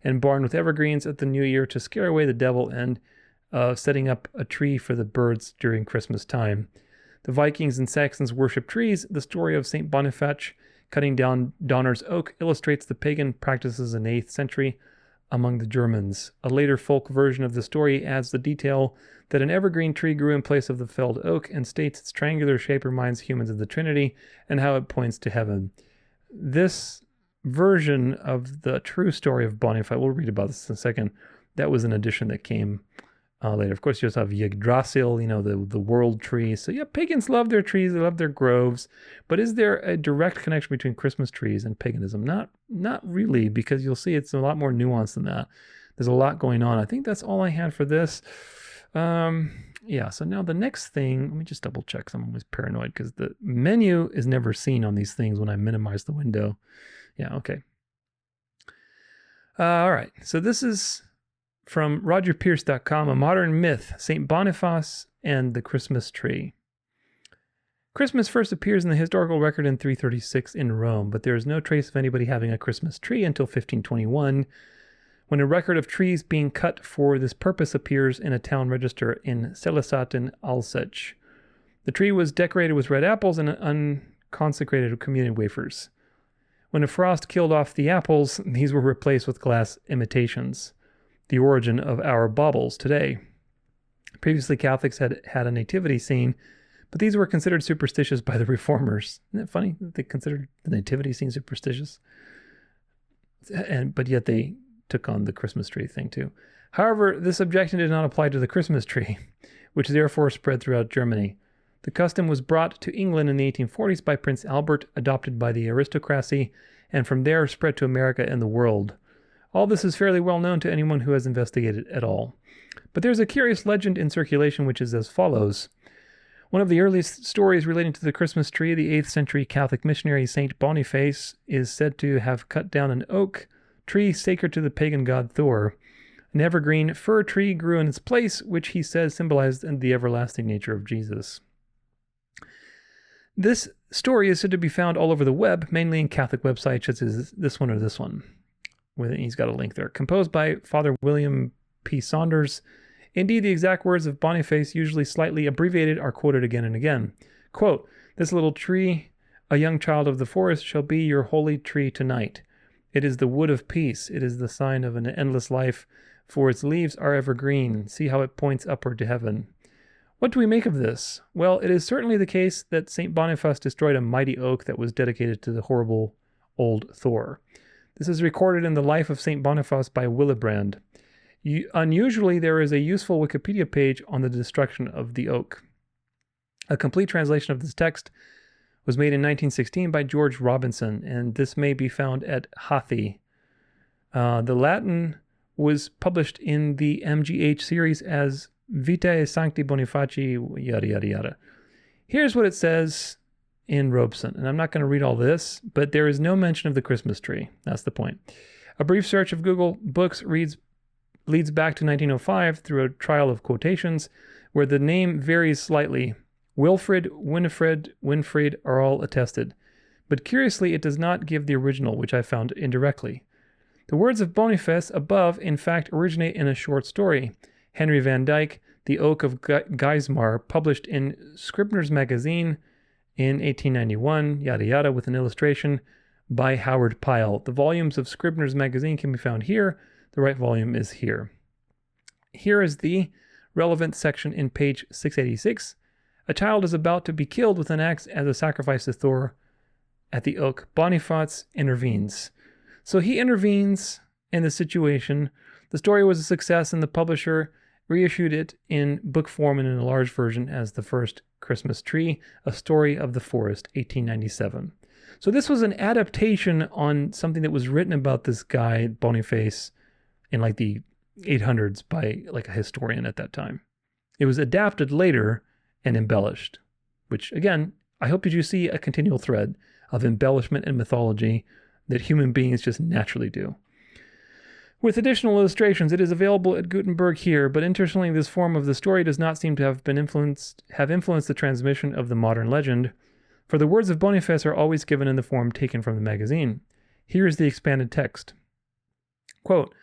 and barn with evergreens at the new year to scare away the devil, and setting up a tree for the birds during Christmas time. The Vikings and Saxons worshipped trees. The story of St. Boniface cutting down Donner's oak illustrates the pagan practices in the 8th century among the Germans. A later folk version of the story adds the detail that an evergreen tree grew in place of the felled oak and states its triangular shape reminds humans of the Trinity and how it points to heaven. This version of the true story of Boniface, we'll read about this in a second, that was an addition that came later. Of course, you also have Yggdrasil, the world tree. So yeah, pagans love their trees, they love their groves. But is there a direct connection between Christmas trees and paganism? Not really, because you'll see it's a lot more nuanced than that. There's a lot going on. I think that's all I had for this. Yeah, so now the next thing, let me just double check, because I'm always paranoid, because the menu is never seen on these things when I minimize the window. Yeah, okay. All right, so this is from RogerPierce.com, A Modern Myth, St. Boniface and the Christmas Tree. Christmas first appears in the historical record in 336 in Rome, but there is no trace of anybody having a Christmas tree until 1521, when a record of trees being cut for this purpose appears in a town register in Selisaten, Alsace. The tree was decorated with red apples and unconsecrated communion wafers. When a frost killed off the apples, these were replaced with glass imitations, the origin of our baubles today. Previously, Catholics had a nativity scene, but these were considered superstitious by the reformers. Isn't it funny that they considered the nativity scene superstitious? But yet they took on the Christmas tree thing too. However, this objection did not apply to the Christmas tree, which therefore spread throughout Germany. The custom was brought to England in the 1840s by Prince Albert, adopted by the aristocracy, and from there spread to America and the world. All this is fairly well known to anyone who has investigated at all. But there's a curious legend in circulation which is as follows. One of the earliest stories relating to the Christmas tree, the 8th century Catholic missionary Saint Boniface is said to have cut down an oak tree sacred to the pagan god Thor. An evergreen fir tree grew in its place, which he says symbolized the everlasting nature of Jesus. This story is said to be found all over the web, mainly in Catholic websites such as this one or this one. He's got a link there. Composed by Father William P. Saunders. Indeed, the exact words of Boniface, usually slightly abbreviated, are quoted again and again. Quote, "This little tree, a young child of the forest, shall be your holy tree tonight. It is the wood of peace. It is the sign of an endless life, for its leaves are evergreen. See how it points upward to heaven." What do we make of this? Well, it is certainly the case that St. Boniface destroyed a mighty oak that was dedicated to the horrible old Thor. This is recorded in the life of St. Boniface by Willebrand. Unusually, there is a useful Wikipedia page on the destruction of the oak. A complete translation of this text was made in 1916 by George Robinson, and this may be found at Hathi. The Latin was published in the MGH series as Vitae Sancti Bonifaci, yada, yada, yada. Here's what it says in Robeson, and I'm not going to read all this, but there is no mention of the Christmas tree. That's the point. A brief search of Google Books leads back to 1905 through a trial of quotations where the name varies slightly. Wilfrid, Winifred, Winfried are all attested. But curiously, it does not give the original, which I found indirectly. The words of Boniface above, in fact, originate in a short story. Henry Van Dyke, The Oak of Geismar, published in Scribner's Magazine in 1891, yada yada, with an illustration by Howard Pyle. The volumes of Scribner's Magazine can be found here. The right volume is here. Here is the relevant section in page 686. A child is about to be killed with an axe as a sacrifice to Thor at the oak. Boniface intervenes. So he intervenes in the situation. The story was a success, and the publisher reissued it in book form and in a large version as The First Christmas Tree, A Story of the Forest, 1897. So this was an adaptation on something that was written about this guy, Boniface, in like the 800s by like a historian at that time. It was adapted later and embellished, which again, I hope that you see a continual thread of embellishment and mythology that human beings just naturally do. With additional illustrations, it is available at Gutenberg here, but interestingly, this form of the story does not seem to have influenced the transmission of the modern legend, for the words of Boniface are always given in the form taken from the magazine. Here is the expanded text. Quote,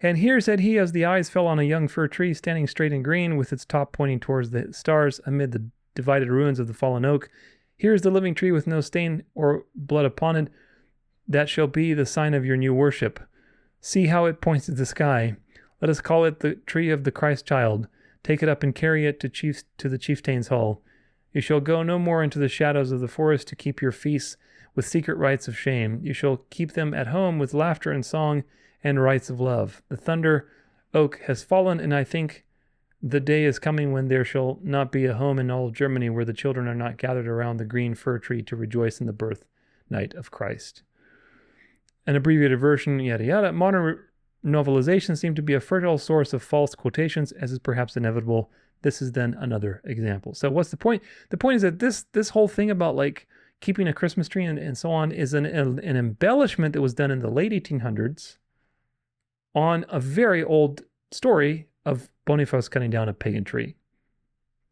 "And here said he as the eyes fell on a young fir tree standing straight and green, with its top pointing towards the stars amid the divided ruins of the fallen oak. Here is the living tree with no stain or blood upon it. That shall be the sign of your new worship. See how it points to the sky. Let us call it the tree of the Christ child. Take it up and carry it to the chieftain's hall. You shall go no more into the shadows of the forest to keep your feasts with secret rites of shame. You shall keep them at home with laughter and song and rites of love. The thunder oak has fallen, and I think the day is coming when there shall not be a home in all Germany where the children are not gathered around the green fir tree to rejoice in the birth night of Christ." An abbreviated version, yada yada. Modern novelizations seem to be a fertile source of false quotations, as is perhaps inevitable. This is then another example. So what's the point? The point is that this whole thing about like keeping a Christmas tree and so on is an embellishment that was done in the late 1800s on a very old story of Boniface cutting down a pagan tree.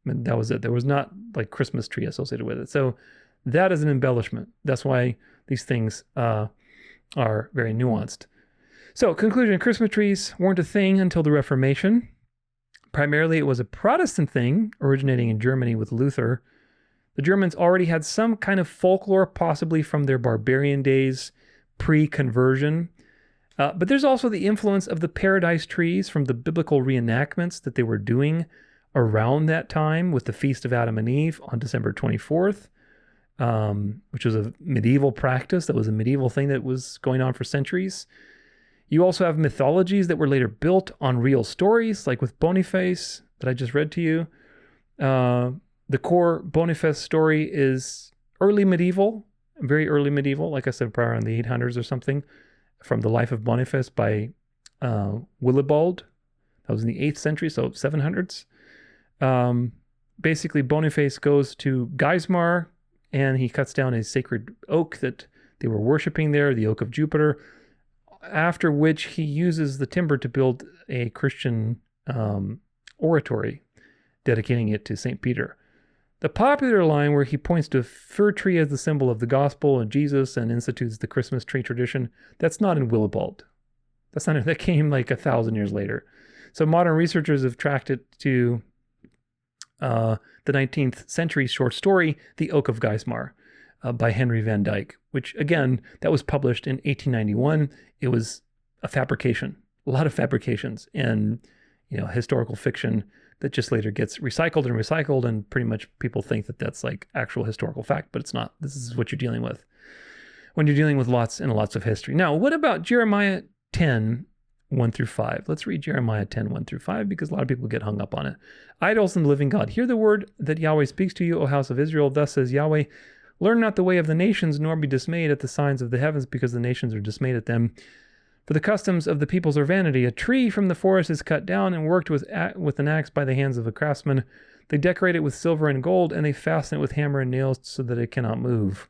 And that was it. There was not like Christmas tree associated with it. So that is an embellishment. That's why these things are very nuanced. So, conclusion, Christmas trees weren't a thing until the Reformation. Primarily, it was a Protestant thing, originating in Germany with Luther. The Germans already had some kind of folklore, possibly from their barbarian days, pre-conversion. But there's also the influence of the paradise trees from the biblical reenactments that they were doing around that time with the Feast of Adam and Eve on December 24th. Which was a medieval practice. That was a medieval thing that was going on for centuries. You also have mythologies that were later built on real stories, like with Boniface that I just read to you. The core Boniface story is early medieval, very early medieval, like I said, prior in the 800s or something, from the life of Boniface by Willibald. That was in the 8th century, so 700s. basically Boniface goes to Geismar and he cuts down a sacred oak that they were worshiping there, the oak of Jupiter, after which he uses the timber to build a Christian oratory, dedicating it to St. Peter. The popular line where he points to a fir tree as the symbol of the gospel and Jesus and institutes the Christmas tree tradition, that's not in Willibald. That came like 1,000 years later. So modern researchers have tracked it to the 19th century short story, The Oak of Geismar, by Henry van Dyke, which again, that was published in 1891. It was a fabrication, a lot of fabrications and, historical fiction that just later gets recycled, and pretty much people think that that's like actual historical fact, but it's not. This is what you're dealing with when you're dealing with lots and lots of history. Now, what about Jeremiah 10, 1 through 5? Let's read Jeremiah 10, 1 through 5, because a lot of people get hung up on it. Idols and the living God. Hear the word that Yahweh speaks to you, O house of Israel. Thus says Yahweh, learn not the way of the nations, nor be dismayed at the signs of the heavens, because the nations are dismayed at them. For the customs of the peoples are vanity. A tree from the forest is cut down and worked with an axe by the hands of a craftsman. They decorate it with silver and gold, and they fasten it with hammer and nails so that it cannot move.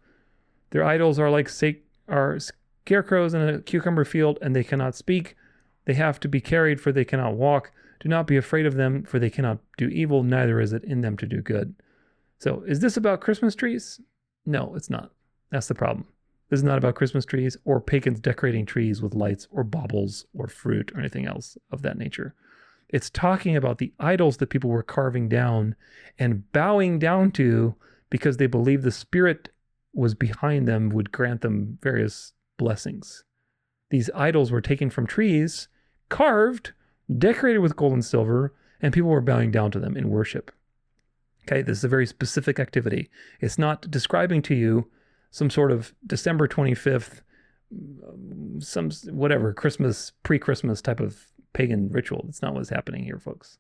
Their idols are like scarecrows in a cucumber field, and they cannot speak. They have to be carried, for they cannot walk. Do not be afraid of them, for they cannot do evil, neither is it in them to do good. So, is this about Christmas trees? No, it's not. That's the problem. This is not about Christmas trees or pagans decorating trees with lights or baubles or fruit or anything else of that nature. It's talking about the idols that people were carving down and bowing down to because they believed the spirit was behind them, would grant them various blessings. These idols were taken from trees, carved, decorated with gold and silver, and people were bowing down to them in worship. Okay, this is a very specific activity. It's not describing to you some sort of December 25th, some whatever, Christmas, pre-Christmas type of pagan ritual. That's not what's happening here, folks.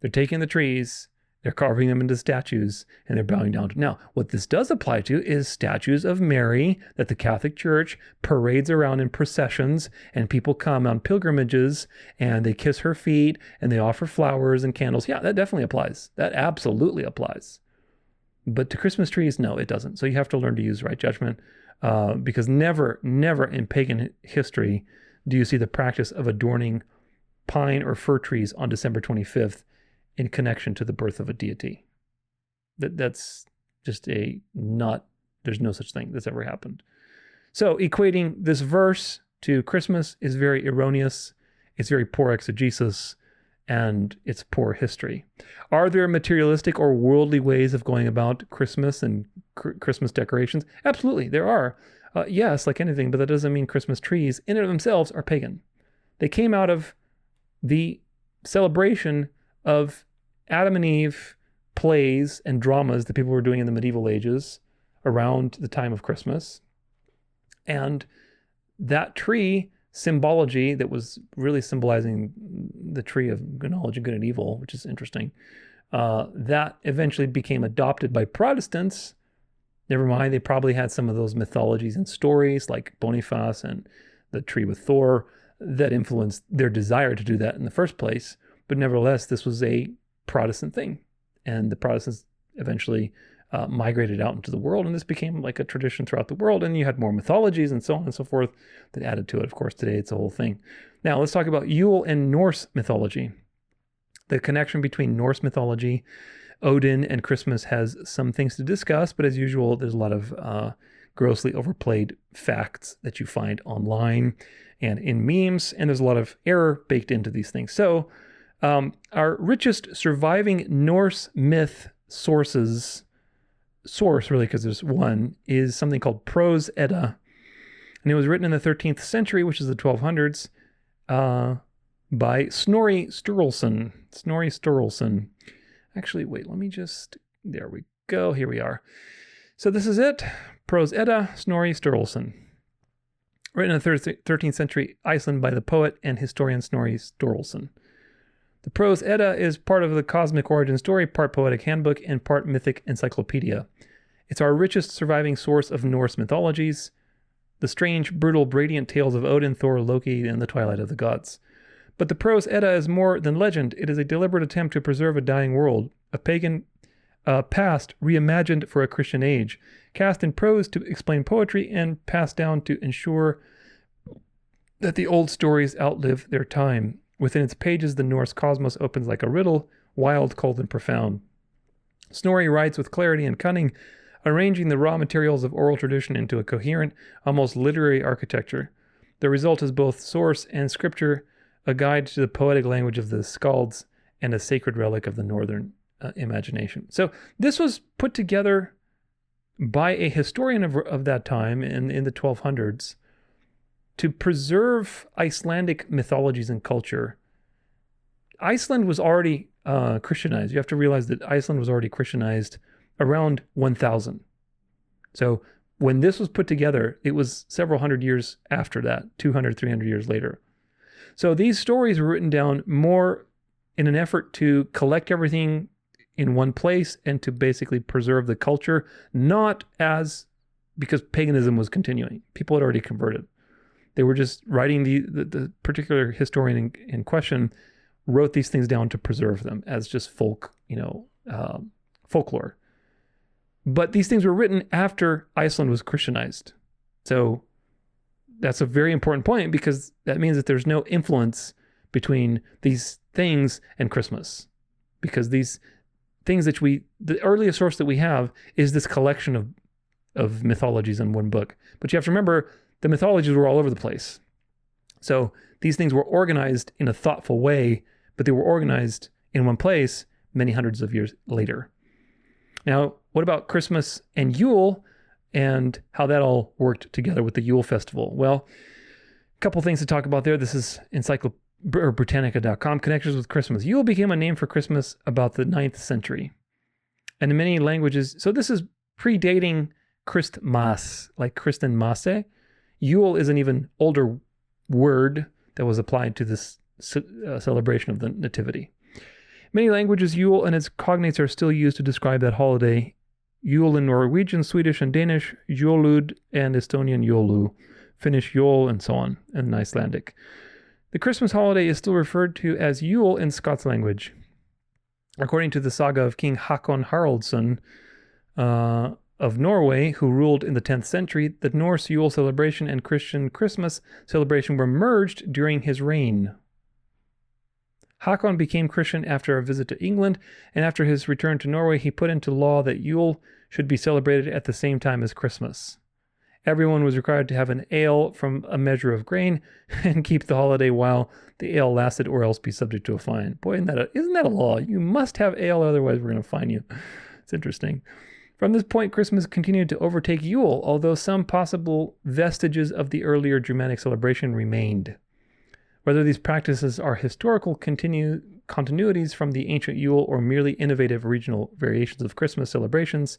They're taking the trees, they're carving them into statues, and they're bowing down to. Now, what this does apply to is statues of Mary that the Catholic Church parades around in processions, and people come on pilgrimages, and they kiss her feet, and they offer flowers and candles. Yeah, that definitely applies. That absolutely applies. But to Christmas trees, no, it doesn't. So you have to learn to use right judgment, because never in pagan history do you see the practice of adorning pine or fir trees on December 25th in connection to the birth of a deity. That's just there's no such thing that's ever happened. So equating this verse to Christmas is very erroneous. It's very poor exegesis, and it's poor history. Are there materialistic or worldly ways of going about Christmas and Christmas decorations? Absolutely, there are. Yes, like anything, but that doesn't mean Christmas trees in and of themselves are pagan. They came out of the celebration of Adam and Eve plays and dramas that people were doing in the medieval ages around the time of Christmas. And that tree symbology that was really symbolizing the tree of knowledge of good and evil, which is interesting, that eventually became adopted by Protestants. Never mind, they probably had some of those mythologies and stories like Boniface and the tree with Thor that influenced their desire to do that in the first place. But nevertheless, this was a Protestant thing. And the Protestants eventually migrated out into the world, and this became like a tradition throughout the world. And you had more mythologies and so on and so forth that added to it. Of course, today it's a whole thing. Now, let's talk about Yule and Norse mythology. The connection between Norse mythology, Odin, and Christmas has some things to discuss, but as usual, there's a lot of grossly overplayed facts that you find online and in memes, and there's a lot of error baked into these things. So our richest surviving Norse myth source, really, because there's one, is something called Prose Edda. And it was written in the 13th century, which is the 1200s, by Snorri Sturluson. Snorri Sturluson. Actually, wait, there we go. Here we are. So this is it. Prose Edda, Snorri Sturluson. Written in the 13th century Iceland by the poet and historian Snorri Sturluson. The Prose Edda is part of the cosmic origin story, part poetic handbook, and part mythic encyclopedia. It's our richest surviving source of Norse mythologies, the strange, brutal, radiant tales of Odin, Thor, Loki, and the twilight of the gods. But the Prose Edda is more than legend. It is a deliberate attempt to preserve a dying world. A pagan past reimagined for a Christian age, cast in prose to explain poetry, and passed down to ensure that the old stories outlive their time. Within its pages, the Norse cosmos opens like a riddle, wild, cold, and profound. Snorri writes with clarity and cunning, arranging the raw materials of oral tradition into a coherent, almost literary architecture. The result is both source and scripture, a guide to the poetic language of the skalds, and a sacred relic of the northern imagination. So this was put together by a historian of that time in the 1200s to preserve Icelandic mythologies and culture. Iceland was already Christianized. You have to realize that Iceland was already Christianized around 1000. So when this was put together, it was several hundred years after that, 200, 300 years later. So these stories were written down more in an effort to collect everything in one place and to basically preserve the culture, not as because paganism was continuing. People had already converted. They were just writing the particular historian in question wrote these things down to preserve them as just folklore. But these things were written after Iceland was Christianized. So that's a very important point because that means that there's no influence between these things and Christmas. Because these things the earliest source that we have is this collection of mythologies in one book. But you have to remember, the mythologies were all over the place. So these things were organized in a thoughtful way, but they were organized in one place many hundreds of years later. Now, what about Christmas and Yule and how that all worked together with the Yule festival? Well, a couple things to talk about there. This is Britannica.com, connections with Christmas. Yule became a name for Christmas about the 9th century. And in many languages, so this is predating Christmas, like Kristen Masse. Yule is an even older word that was applied to this celebration of the Nativity. Many languages, Yule and its cognates are still used to describe that holiday. Yule in Norwegian, Swedish, and Danish, Jolud, and Estonian, Jolu, Finnish, Jol, and so on, and Icelandic. The Christmas holiday is still referred to as Yule in Scots language. According to the saga of King Hakon Haraldsson of Norway, who ruled in the 10th century, the Norse Yule celebration and Christian Christmas celebration were merged during his reign. Hakon became Christian after a visit to England, and after his return to Norway, he put into law that Yule should be celebrated at the same time as Christmas. Everyone was required to have an ale from a measure of grain and keep the holiday while the ale lasted, or else be subject to a fine. Boy, isn't that a law? You must have ale, otherwise we're going to fine you. It's interesting. From this point, Christmas continued to overtake Yule, although some possible vestiges of the earlier Germanic celebration remained. Whether these practices are historical continuities from the ancient Yule or merely innovative regional variations of Christmas celebrations,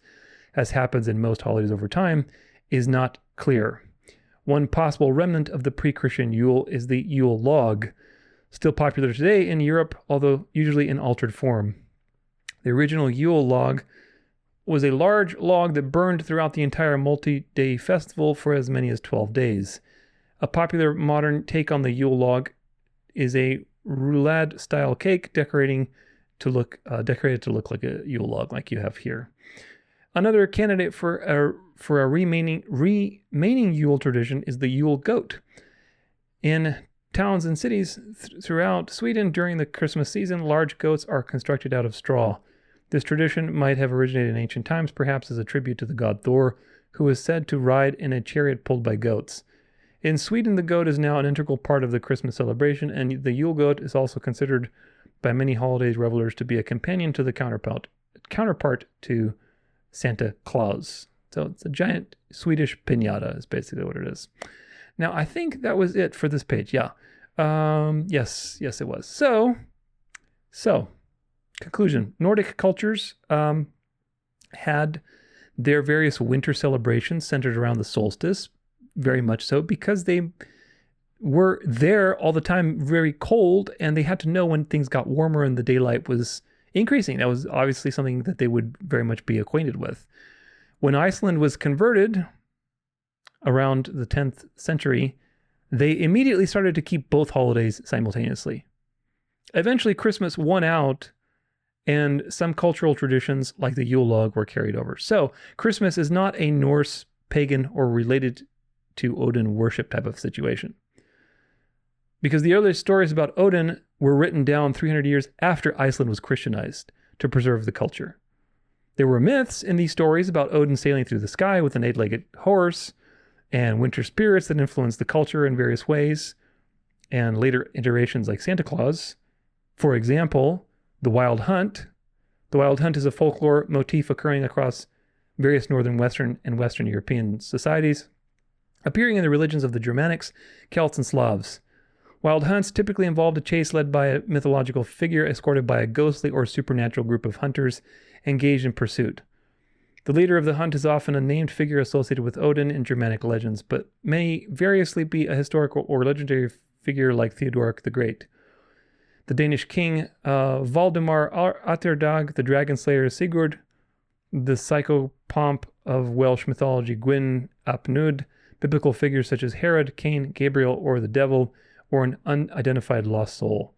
as happens in most holidays over time, is not clear. One possible remnant of the pre-Christian Yule is the Yule log, still popular today in Europe, although usually in altered form. The original Yule log was a large log that burned throughout the entire multi-day festival for as many as 12 days. A popular modern take on the Yule log is a roulade-style cake decorated to look like a Yule log, like you have here. Another candidate for a remaining Yule tradition is the Yule goat. In towns and cities throughout Sweden during the Christmas season, large goats are constructed out of straw. This tradition might have originated in ancient times, perhaps as a tribute to the god Thor, who is said to ride in a chariot pulled by goats. In Sweden, the goat is now an integral part of the Christmas celebration, and the Yule goat is also considered by many holidays revelers to be a companion to the counterpart to Santa Claus. So it's a giant Swedish piñata is basically what it is. Now, I think that was it for this page. Yeah. Yes, it was. So conclusion. Nordic cultures had their various winter celebrations centered around the solstice, very much so, because they were there all the time, very cold, and they had to know when things got warmer and the daylight was increasing. That was obviously something that they would very much be acquainted with. When Iceland was converted around the 10th century, they immediately started to keep both holidays simultaneously. Eventually, Christmas won out and some cultural traditions like the Yule log were carried over. So Christmas is not a Norse, pagan, or related to Odin worship type of situation. Because the earliest stories about Odin were written down 300 years after Iceland was Christianized to preserve the culture. There were myths in these stories about Odin sailing through the sky with an 8-legged horse and winter spirits that influenced the culture in various ways, and later iterations like Santa Claus. For example, the Wild Hunt. The Wild Hunt is a folklore motif occurring across various northern, western, and western European societies, appearing in the religions of the Germanics, Celts, and Slavs. Wild hunts typically involved a chase led by a mythological figure escorted by a ghostly or supernatural group of hunters engaged in pursuit. The leader of the hunt is often a named figure associated with Odin in Germanic legends, but may variously be a historical or legendary figure like Theodoric the Great. The Danish king Valdemar Atterdag, the dragon slayer Sigurd, the psychopomp of Welsh mythology Gwyn ap Nudd, biblical figures such as Herod, Cain, Gabriel, or the devil, or an unidentified lost soul.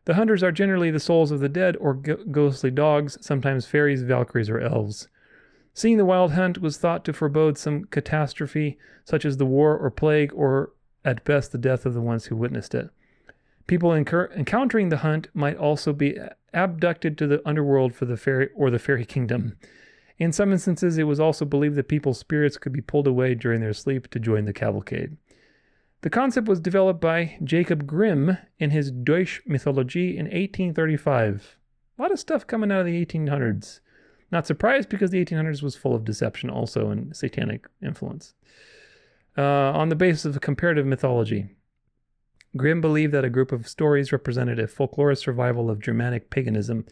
The hunters are generally the souls of the dead or ghostly dogs, sometimes fairies, valkyries, or elves. Seeing the wild hunt was thought to forebode some catastrophe, such as the war or plague, or at best the death of the ones who witnessed it. People encountering the hunt might also be abducted to the underworld for the fairy kingdom. In some instances, it was also believed that people's spirits could be pulled away during their sleep to join the cavalcade. The concept was developed by Jacob Grimm in his Deutsche Mythology in 1835. A lot of stuff coming out of the 1800s. Not surprised, because the 1800s was full of deception also and satanic influence. On the basis of comparative mythology, Grimm believed that a group of stories represented a folklorist survival of Germanic paganism,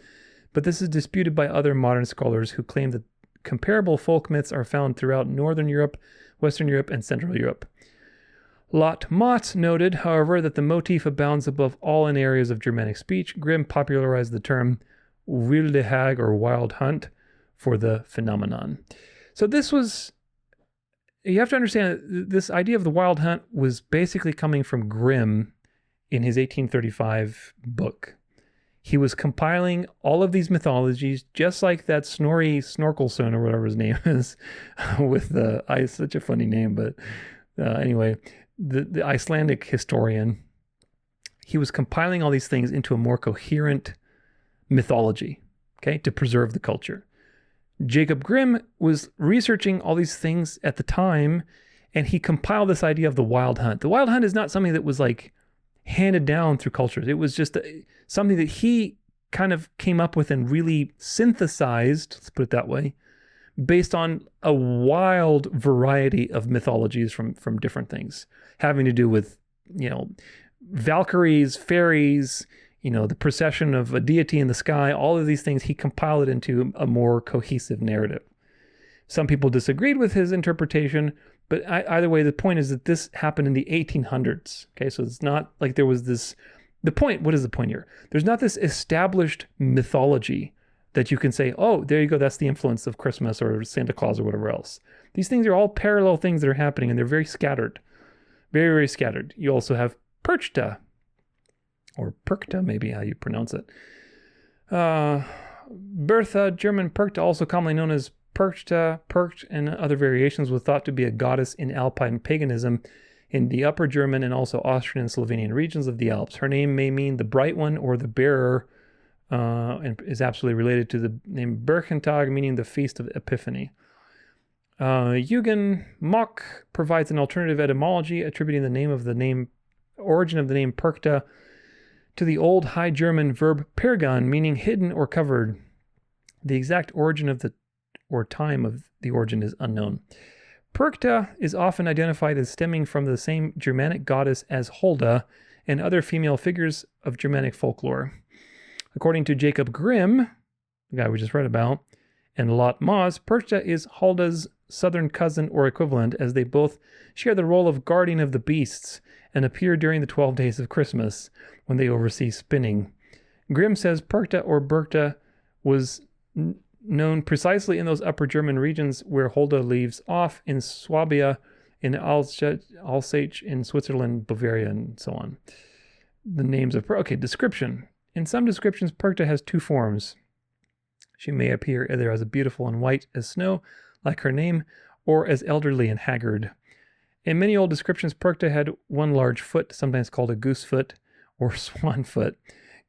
but this is disputed by other modern scholars who claim that comparable folk myths are found throughout Northern Europe, Western Europe, and Central Europe. Lot Mott noted, however, that the motif abounds above all in areas of Germanic speech. Grimm popularized the term wilde hag, or wild hunt, for the phenomenon. So this was, you have to understand, this idea of the wild hunt was basically coming from Grimm in his 1835 book. He was compiling all of these mythologies, just like that Snorri Snorkelson, or whatever his name is, with such a funny name, but anyway, the Icelandic historian. He was compiling all these things into a more coherent mythology, okay, to preserve the culture. Jacob Grimm was researching all these things at the time, and he compiled this idea of the wild hunt. The wild hunt is not something that was like handed down through cultures. It was just something that he kind of came up with and really synthesized, let's put it that way, based on a wild variety of mythologies from different things, having to do with, Valkyries, fairies, the procession of a deity in the sky, all of these things. He compiled it into a more cohesive narrative. Some people disagreed with his interpretation, but either way, the point is that this happened in the 1800s. Okay, so it's not like there was this, what is the point here? There's not this established mythology that you can say, oh, there you go, that's the influence of Christmas or Santa Claus or whatever else. These things are all parallel things that are happening, and they're very scattered. Very, very scattered. You also have Perchta, or Perchta, maybe how you pronounce it. Bertha, German Perchta, also commonly known as Perchta, Percht, and other variations, was thought to be a goddess in Alpine paganism in the Upper German and also Austrian and Slovenian regions of the Alps. Her name may mean the bright one or the bearer, and is absolutely related to the name Berchentag, meaning the feast of Epiphany. Eugen Mock provides an alternative etymology, attributing the origin of the name Perchta to the Old High German verb pergan, meaning hidden or covered. The exact origin of or time of the origin is unknown. Perchta is often identified as stemming from the same Germanic goddess as Holda and other female figures of Germanic folklore. According to Jacob Grimm, the guy we just read about, and Lot Moss, Perchta is Holda's southern cousin or equivalent, as they both share the role of guardian of the beasts and appear during the 12 days of Christmas when they oversee spinning. Grimm says Perchta or Berchta was known precisely in those Upper German regions where Holda leaves off, in Swabia, in Alsace, in Switzerland, Bavaria, and so on. The names of description. In some descriptions, Perchta has two forms. She may appear either as beautiful and white as snow, like her name, or as elderly and haggard. In many old descriptions, Perchta had one large foot, sometimes called a goose foot or swan foot.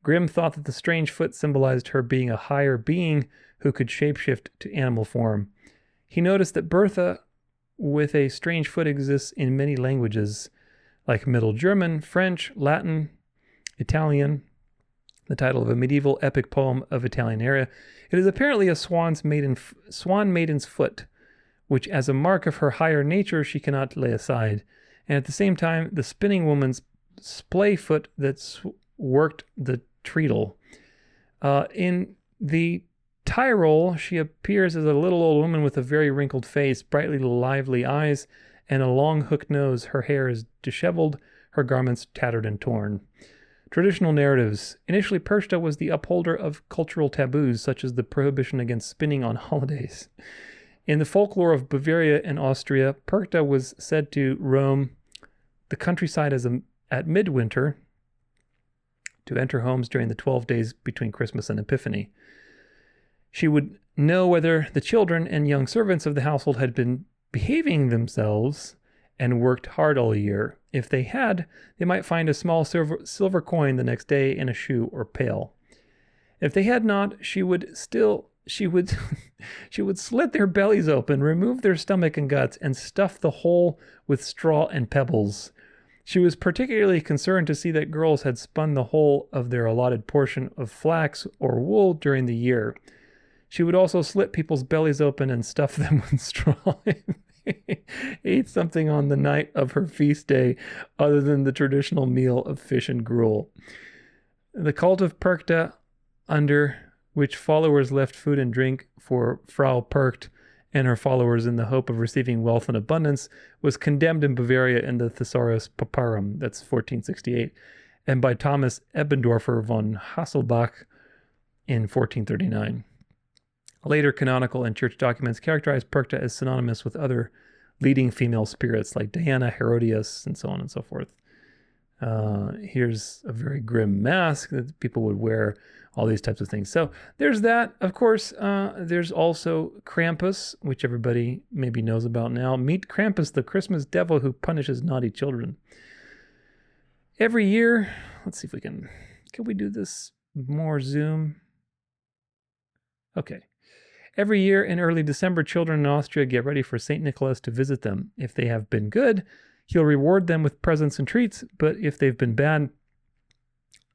Grimm thought that the strange foot symbolized her being a higher being who could shapeshift to animal form. He noticed that Bertha with a strange foot exists in many languages, like Middle German, French, Latin, Italian, the title of a medieval epic poem of Italian era. It is apparently a swan maiden's foot, which as a mark of her higher nature she cannot lay aside, and at the same time the spinning woman's splay foot that worked the treadle. In the Tyrol, she appears as a little old woman with a very wrinkled face, brightly lively eyes, and a long hooked nose. Her hair is disheveled, her garments tattered and torn. Traditional narratives. Initially, Perchta was the upholder of cultural taboos, such as the prohibition against spinning on holidays. In the folklore of Bavaria and Austria, Perchta was said to roam the countryside at midwinter to enter homes during the 12 days between Christmas and Epiphany. She would know whether the children and young servants of the household had been behaving themselves and worked hard all year. If they had, they might find a small silver coin the next day in a shoe or pail. If they had not, she would slit their bellies open, remove their stomach and guts, and stuff the whole with straw and pebbles. She was particularly concerned to see that girls had spun the whole of their allotted portion of flax or wool during the year. She would also slit people's bellies open and stuff them with straw. Ate something on the night of her feast day other than the traditional meal of fish and gruel. The cult of Perchta, under which followers left food and drink for Frau Percht and her followers in the hope of receiving wealth and abundance, was condemned in Bavaria in the Thesaurus Paparum, that's 1468, and by Thomas Ebbendorfer von Hasselbach in 1439. Later canonical and church documents characterize Perchta as synonymous with other leading female spirits like Diana, Herodias, and so on and so forth. Here's a very grim mask that people would wear, all these types of things. So there's that. Of course, there's also Krampus, which everybody maybe knows about now. Meet Krampus, the Christmas devil who punishes naughty children. Every year, let's see if we can we do this more Zoom? Okay. Every year in early December, children in Austria get ready for St. Nicholas to visit them. If they have been good, he'll reward them with presents and treats, but if they've been bad,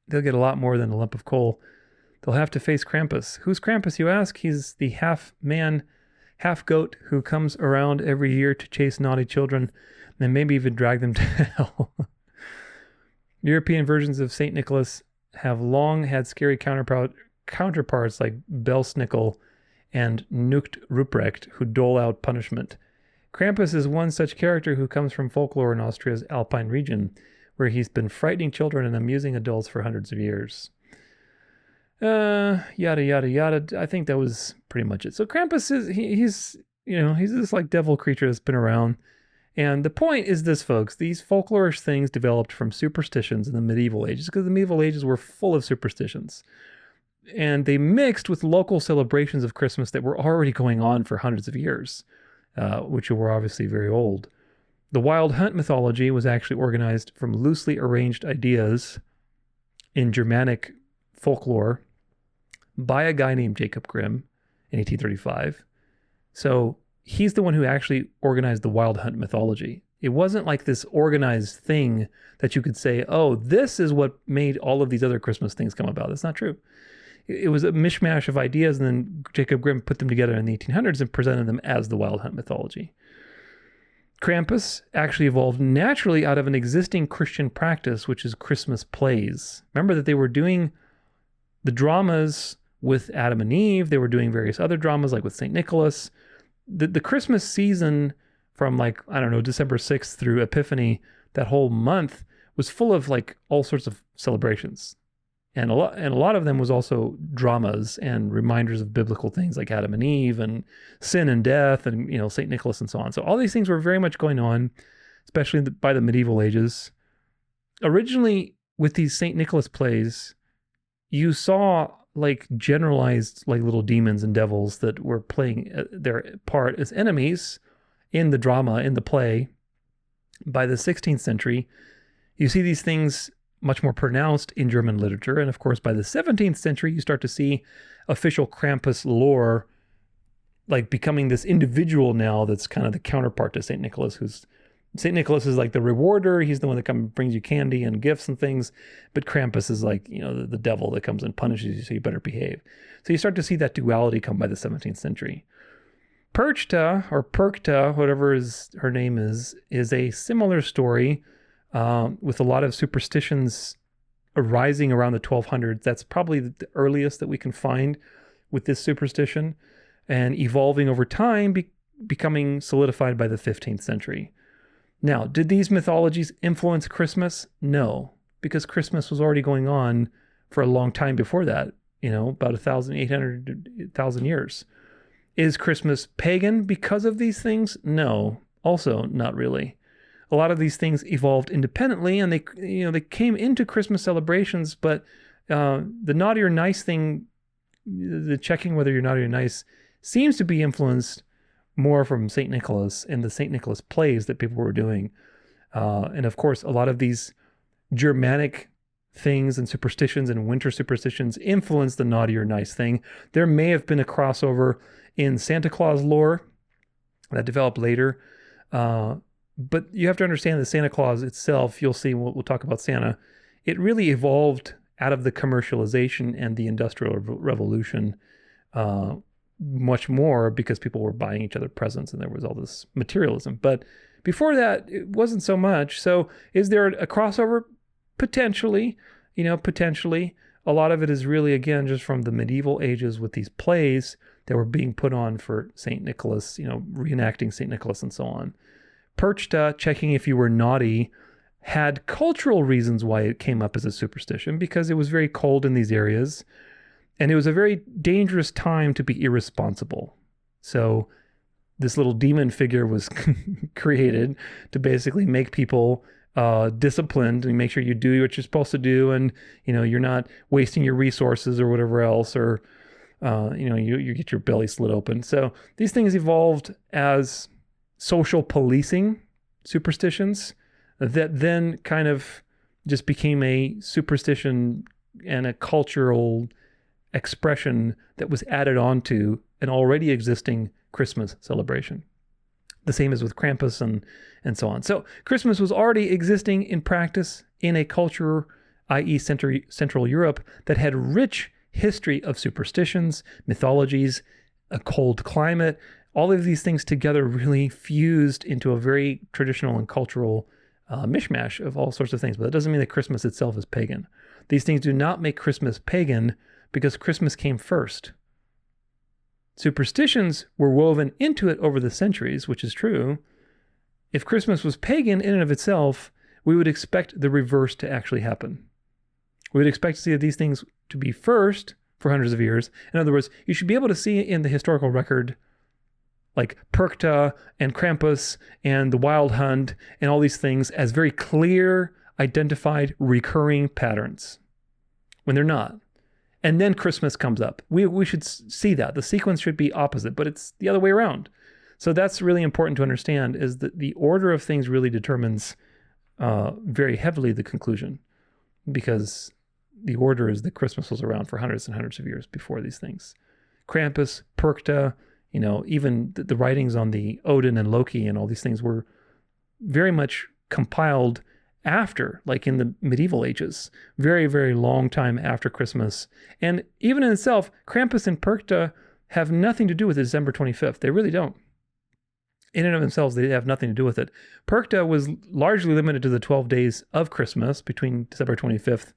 they'll get a lot more than a lump of coal. They'll have to face Krampus. Who's Krampus, you ask? He's the half-man, half-goat who comes around every year to chase naughty children and maybe even drag them to hell. European versions of St. Nicholas have long had scary counterparts like Belsnickel and Nucht Ruprecht, who dole out punishment. Krampus is one such character who comes from folklore in Austria's Alpine region, where he's been frightening children and amusing adults for hundreds of years. Yada, yada, yada. I think that was pretty much it. So Krampus he's this like devil creature that's been around. And the point is this, folks, these folklorish things developed from superstitions in the medieval ages, because the medieval ages were full of superstitions. And they mixed with local celebrations of Christmas that were already going on for hundreds of years, which were obviously very old. The Wild Hunt mythology was actually organized from loosely arranged ideas in Germanic folklore by a guy named Jacob Grimm in 1835. So he's the one who actually organized the Wild Hunt mythology. It wasn't like this organized thing that you could say, oh, this is what made all of these other Christmas things come about. That's not true. It was a mishmash of ideas, and then Jacob Grimm put them together in the 1800s and presented them as the Wild Hunt mythology. Krampus actually evolved naturally out of an existing Christian practice, which is Christmas plays. Remember that they were doing the dramas with Adam and Eve. They were doing various other dramas like with St. Nicholas. The Christmas season from December 6th through Epiphany, that whole month was full of like all sorts of celebrations. And a lot of them was also dramas and reminders of biblical things like Adam and Eve and sin and death and, St. Nicholas and so on. So all these things were very much going on, especially by the medieval ages. Originally, with these St. Nicholas plays, you saw like generalized like little demons and devils that were playing their part as enemies in the drama, in the play. By the 16th century, you see these things much more pronounced in German literature. And of course, by the 17th century, you start to see official Krampus lore like becoming this individual now that's kind of the counterpart to St. Nicholas, St. Nicholas is like the rewarder. He's the one that comes and brings you candy and gifts and things. But Krampus is like, the devil that comes and punishes you, so you better behave. So you start to see that duality come by the 17th century. Perchta, or Perkta, whatever her name is a similar story with a lot of superstitions arising around the 1200s. That's probably the earliest that we can find with this superstition, and evolving over time, becoming solidified by the 15th century. Now, did these mythologies influence Christmas? No, because Christmas was already going on for a long time before that, about 1,800 years. Is Christmas pagan because of these things? No, also not really. A lot of these things evolved independently, and they came into Christmas celebrations, but the naughty or nice thing, the checking whether you're naughty or nice, seems to be influenced more from St. Nicholas and the St. Nicholas plays that people were doing. And of course, a lot of these Germanic things and superstitions and winter superstitions influenced the naughty or nice thing. There may have been a crossover in Santa Claus lore that developed later. But you have to understand that Santa Claus itself, you'll see, we'll talk about Santa, it really evolved out of the commercialization and the Industrial Revolution much more because people were buying each other presents and there was all this materialism. But before that, it wasn't so much. So is there a crossover? Potentially, potentially. A lot of it is really, again, just from the medieval ages with these plays that were being put on for St. Nicholas, reenacting St. Nicholas and so on. Perchta, checking if you were naughty, had cultural reasons why it came up as a superstition, because it was very cold in these areas. And it was a very dangerous time to be irresponsible. So this little demon figure was created to basically make people disciplined and make sure you do what you're supposed to do, and you're not wasting your resources or whatever else, or you get your belly slit open. So these things evolved as social policing superstitions that then kind of just became a superstition and a cultural expression that was added on to an already existing Christmas celebration. The same as with Krampus and so on. So Christmas was already existing in practice in a culture, i.e. Central Europe, that had rich history of superstitions, mythologies, a cold climate. All of these things together really fused into a very traditional and cultural mishmash of all sorts of things. But that doesn't mean that Christmas itself is pagan. These things do not make Christmas pagan, because Christmas came first. Superstitions were woven into it over the centuries, which is true. If Christmas was pagan in and of itself, we would expect the reverse to actually happen. We would expect to see these things to be first for hundreds of years. In other words, you should be able to see in the historical record, like Perchta and Krampus and the Wild Hunt and all these things, as very clear, identified, recurring patterns, when they're not. And then Christmas comes up. We should see that. The sequence should be opposite, but it's the other way around. So that's really important to understand, is that the order of things really determines very heavily the conclusion, because the order is that Christmas was around for hundreds and hundreds of years before these things. Krampus, Perchta, even the writings on the Odin and Loki and all these things were very much compiled after, like in the medieval ages, very, very long time after Christmas. And even in itself, Krampus and Perchta have nothing to do with December 25th. They really don't. In and of themselves, they have nothing to do with it. Perchta was largely limited to the 12 days of Christmas between December 25th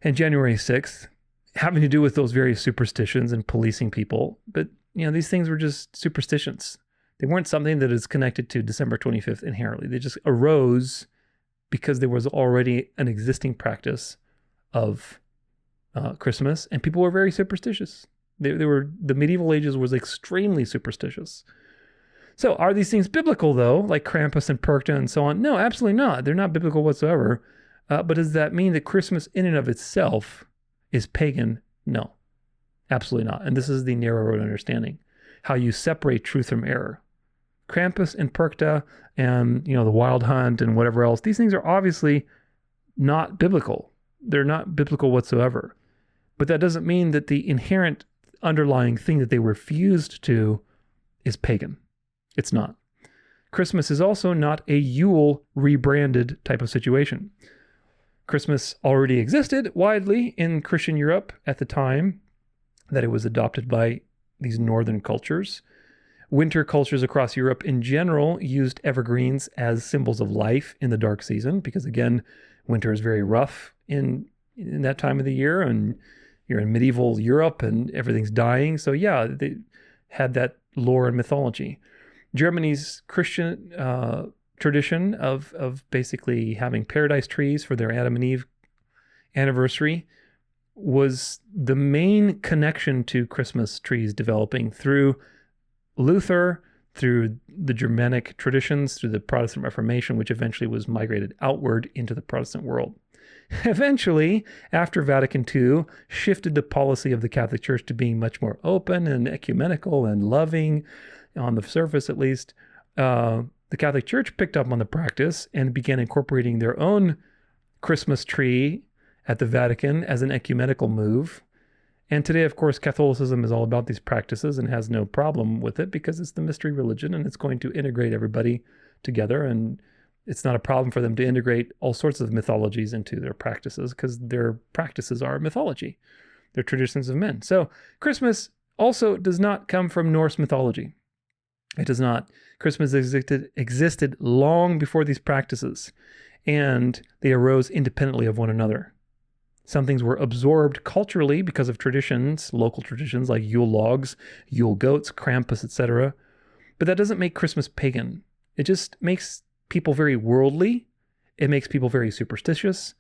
and January 6th, having to do with those various superstitions and policing people. But, these things were just superstitions. They weren't something that is connected to December 25th inherently. They just arose because there was already an existing practice of Christmas, and people were very superstitious. The medieval ages was extremely superstitious. So are these things biblical, though, like Krampus and Perchta and so on? No, absolutely not. They're not biblical whatsoever. But does that mean that Christmas in and of itself is pagan? No. Absolutely not. And this is the narrow road understanding, how you separate truth from error. Krampus and Perkta and, the Wild Hunt and whatever else, these things are obviously not biblical. They're not biblical whatsoever. But that doesn't mean that the inherent underlying thing that they refused to is pagan. It's not. Christmas is also not a Yule rebranded type of situation. Christmas already existed widely in Christian Europe at the time that it was adopted by these northern cultures. Winter cultures across Europe in general used evergreens as symbols of life in the dark season because, again, winter is very rough in that time of the year, and you're in medieval Europe and everything's dying. So yeah, they had that lore and mythology. Germany's Christian tradition of basically having paradise trees for their Adam and Eve anniversary was the main connection to Christmas trees developing through Luther, through the Germanic traditions, through the Protestant Reformation, which eventually was migrated outward into the Protestant world. Eventually, after Vatican II shifted the policy of the Catholic Church to being much more open and ecumenical and loving, on the surface at least, the Catholic Church picked up on the practice and began incorporating their own Christmas tree at the Vatican as an ecumenical move. And today, of course, Catholicism is all about these practices and has no problem with it because it's the mystery religion and it's going to integrate everybody together. And it's not a problem for them to integrate all sorts of mythologies into their practices because their practices are mythology. They're traditions of men. So Christmas also does not come from Norse mythology. It does not. Christmas existed long before these practices, and they arose independently of one another. Some things were absorbed culturally because of traditions, local traditions like Yule logs, Yule goats, Krampus, etc. But that doesn't make Christmas pagan. It just makes people very worldly. It makes people very superstitious.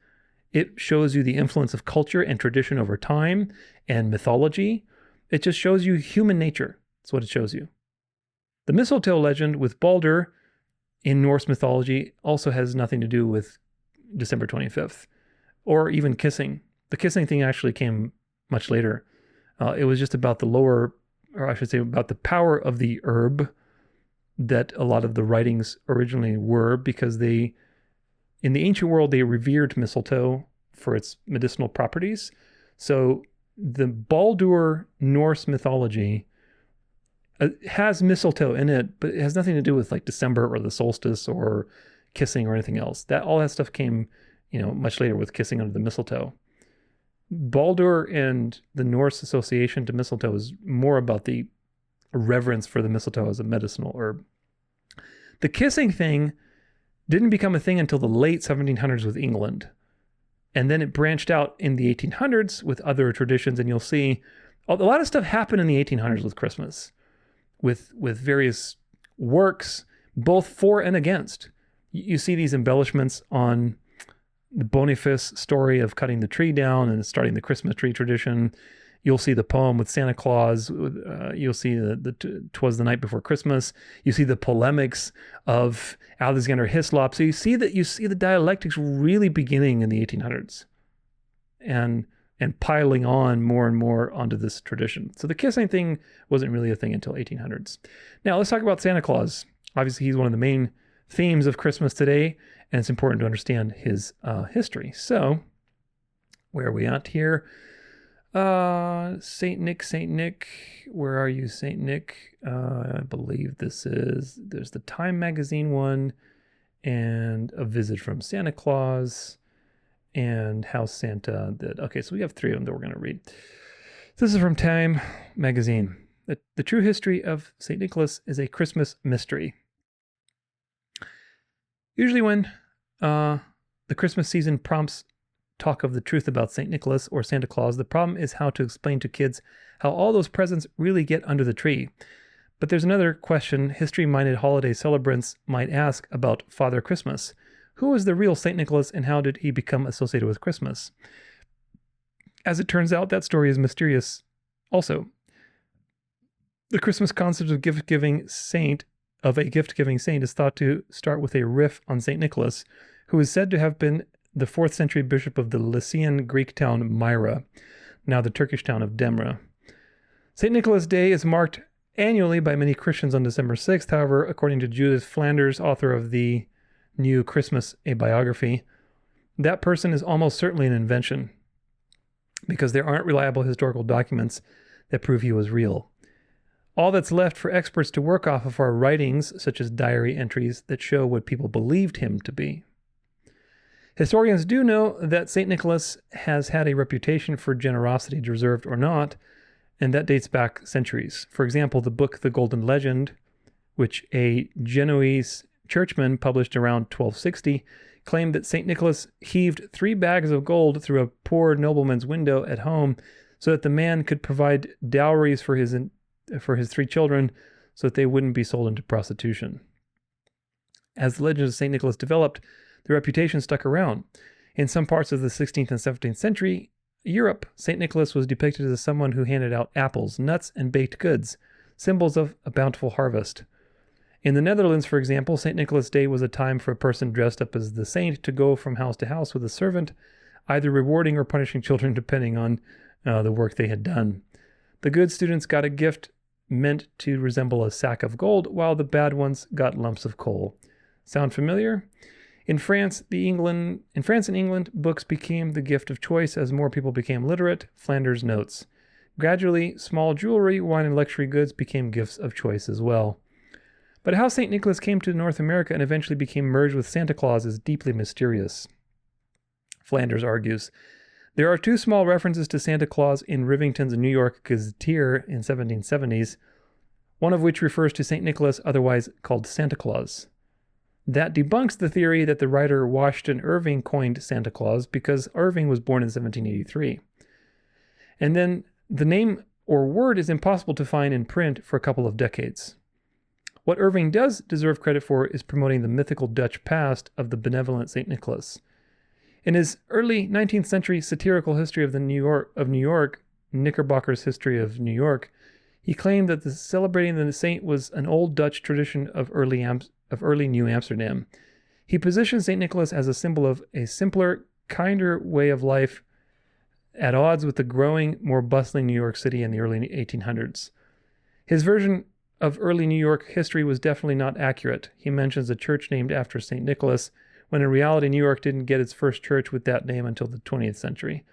It shows you the influence of culture and tradition over time and mythology. It just shows you human nature. That's what it shows you. The mistletoe legend with Baldur in Norse mythology also has nothing to do with December 25th. Or even kissing. The kissing thing actually came much later. It was just about about the power of the herb that a lot of the writings originally were, because in the ancient world, they revered mistletoe for its medicinal properties. So the Baldur Norse mythology has mistletoe in it, but it has nothing to do with like December or the solstice or kissing or anything else. All that stuff came much later with kissing under the mistletoe. Baldur and the Norse association to mistletoe is more about the reverence for the mistletoe as a medicinal herb. The kissing thing didn't become a thing until the late 1700s with England. And then it branched out in the 1800s with other traditions, and you'll see a lot of stuff happened in the 1800s with Christmas, with various works, both for and against. You see these embellishments on the Boniface story of cutting the tree down and starting the Christmas tree tradition. You'll see the poem with Santa Claus. You'll see the 'Twas the Night Before Christmas. You see the polemics of Alexander Hislop. So you see the dialectics really beginning in the 1800s and piling on more and more onto this tradition. So the kissing thing wasn't really a thing until 1800s. Now let's talk about Santa Claus. Obviously, he's one of the main themes of Christmas today, and it's important to understand his history. So, where are we at here? Saint Nick, where are you, Saint Nick? I believe there's the Time magazine one, and a visit from Santa Claus, and how Santa did. Okay, so we have three of them that we're going to read. This is from Time magazine. The true history of Saint Nicholas is a Christmas mystery. Usually when the Christmas season prompts talk of the truth about St. Nicholas or Santa Claus, the problem is how to explain to kids how all those presents really get under the tree. But there's another question history-minded holiday celebrants might ask about Father Christmas. Who is the real St. Nicholas and how did he become associated with Christmas? As it turns out, that story is mysterious also. The Christmas concept of a gift-giving saint is thought to start with a riff on St. Nicholas, who is said to have been the 4th century bishop of the Lycian Greek town Myra, now the Turkish town of Demre. St. Nicholas Day is marked annually by many Christians on December 6th. However, according to Judith Flanders, author of the New Christmas, a biography, that person is almost certainly an invention because there aren't reliable historical documents that prove he was real. All that's left for experts to work off of are writings, such as diary entries, that show what people believed him to be. Historians do know that St. Nicholas has had a reputation for generosity, deserved or not, and that dates back centuries. For example, the book The Golden Legend, which a Genoese churchman published around 1260, claimed that St. Nicholas heaved 3 bags of gold through a poor nobleman's window at home so that the man could provide dowries for his 3 children so that they wouldn't be sold into prostitution. As the legend of St. Nicholas developed, the reputation stuck around. In some parts of the 16th and 17th century Europe, St. Nicholas was depicted as someone who handed out apples, nuts, and baked goods, symbols of a bountiful harvest. In the Netherlands, for example, St. Nicholas Day was a time for a person dressed up as the saint to go from house to house with a servant, either rewarding or punishing children depending on the work they had done. The good students got a gift meant to resemble a sack of gold, while the bad ones got lumps of coal. Sound familiar? In France and England, books became the gift of choice as more people became literate, Flanders notes. Gradually, small jewelry, wine, and luxury goods became gifts of choice as well. But how St. Nicholas came to North America and eventually became merged with Santa Claus is deeply mysterious. Flanders argues, there are 2 small references to Santa Claus in Rivington's New York Gazetteer in 1770s, one of which refers to St. Nicholas, otherwise called Santa Claus. That debunks the theory that the writer Washington Irving coined Santa Claus because Irving was born in 1783. And then the name or word is impossible to find in print for a couple of decades. What Irving does deserve credit for is promoting the mythical Dutch past of the benevolent St. Nicholas. In his early 19th century satirical history of New York, Knickerbocker's History of New York, he claimed that celebrating the saint was an old Dutch tradition of early New Amsterdam. He positioned St. Nicholas as a symbol of a simpler, kinder way of life at odds with the growing, more bustling New York City in the early 1800s. His version of early New York history was definitely not accurate. He mentions a church named after St. Nicholas, when in reality New York didn't get its first church with that name until the 20th century,